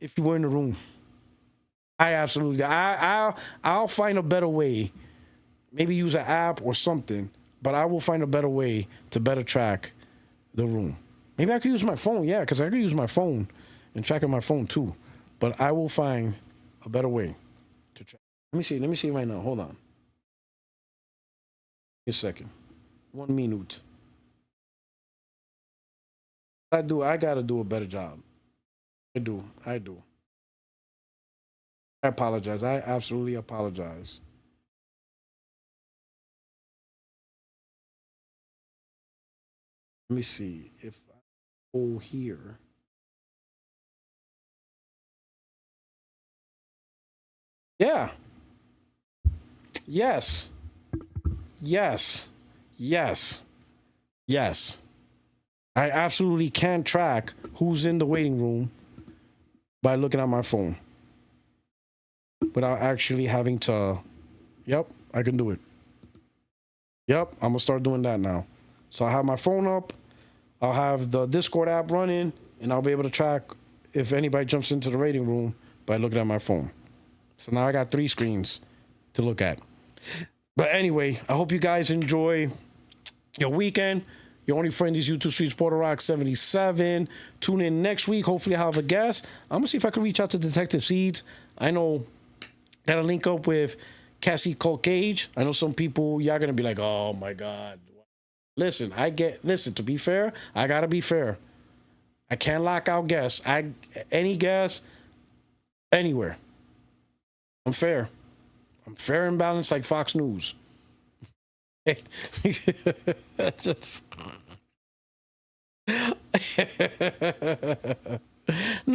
if you were in the room. I'll find a better way. Maybe use an app or something, but I will find a better way to better track the room. Maybe I could use my phone, yeah, because I could use my phone and track on my phone too. But I will find a better way to track. Let me see right now. Hold on. A second. 1 minute. I gotta do a better job. I do. I apologize. I absolutely apologize. Let me see if I go here. Yeah. Yes. I absolutely can track who's in the waiting room by looking at my phone without actually having to. Yep, I can do it. Yep, I'm gonna start doing that now. So I have my phone up, I'll have the Discord app running, and I'll be able to track if anybody jumps into the waiting room by looking at my phone. So now I got 3 screens to look at. But anyway, I hope you guys enjoy your weekend. Your only friend is YouTube Streets Puertorock77. Tune in next week. Hopefully I'll have a guest. I'm going to see if I can reach out to Detective Seeds. I know got to link up with Cassie Cole Cage. I know some people, y'all going to be like, oh my God. Listen, to be fair, I gotta be fair. I can't lock out guests. Any guest, anywhere. I'm fair. I'm fair and balanced like Fox News. Just... No,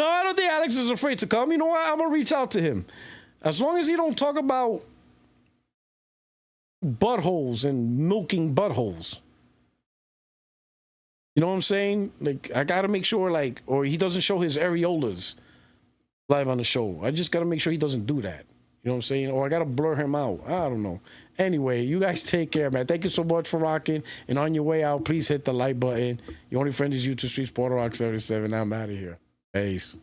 I don't think Alex is afraid to come. You know what? I'm gonna reach out to him. As long as he don't talk about buttholes and milking buttholes. You know what I'm saying? Like, I gotta make sure, or he doesn't show his areolas live on the show. I just gotta make sure he doesn't do that. You know what I'm saying? Or I gotta blur him out. I don't know. Anyway, you guys take care, man. Thank you so much for rocking. And on your way out, please hit the like button. Your only friend is YouTube Streets Puertorock77. I'm out of here. Peace.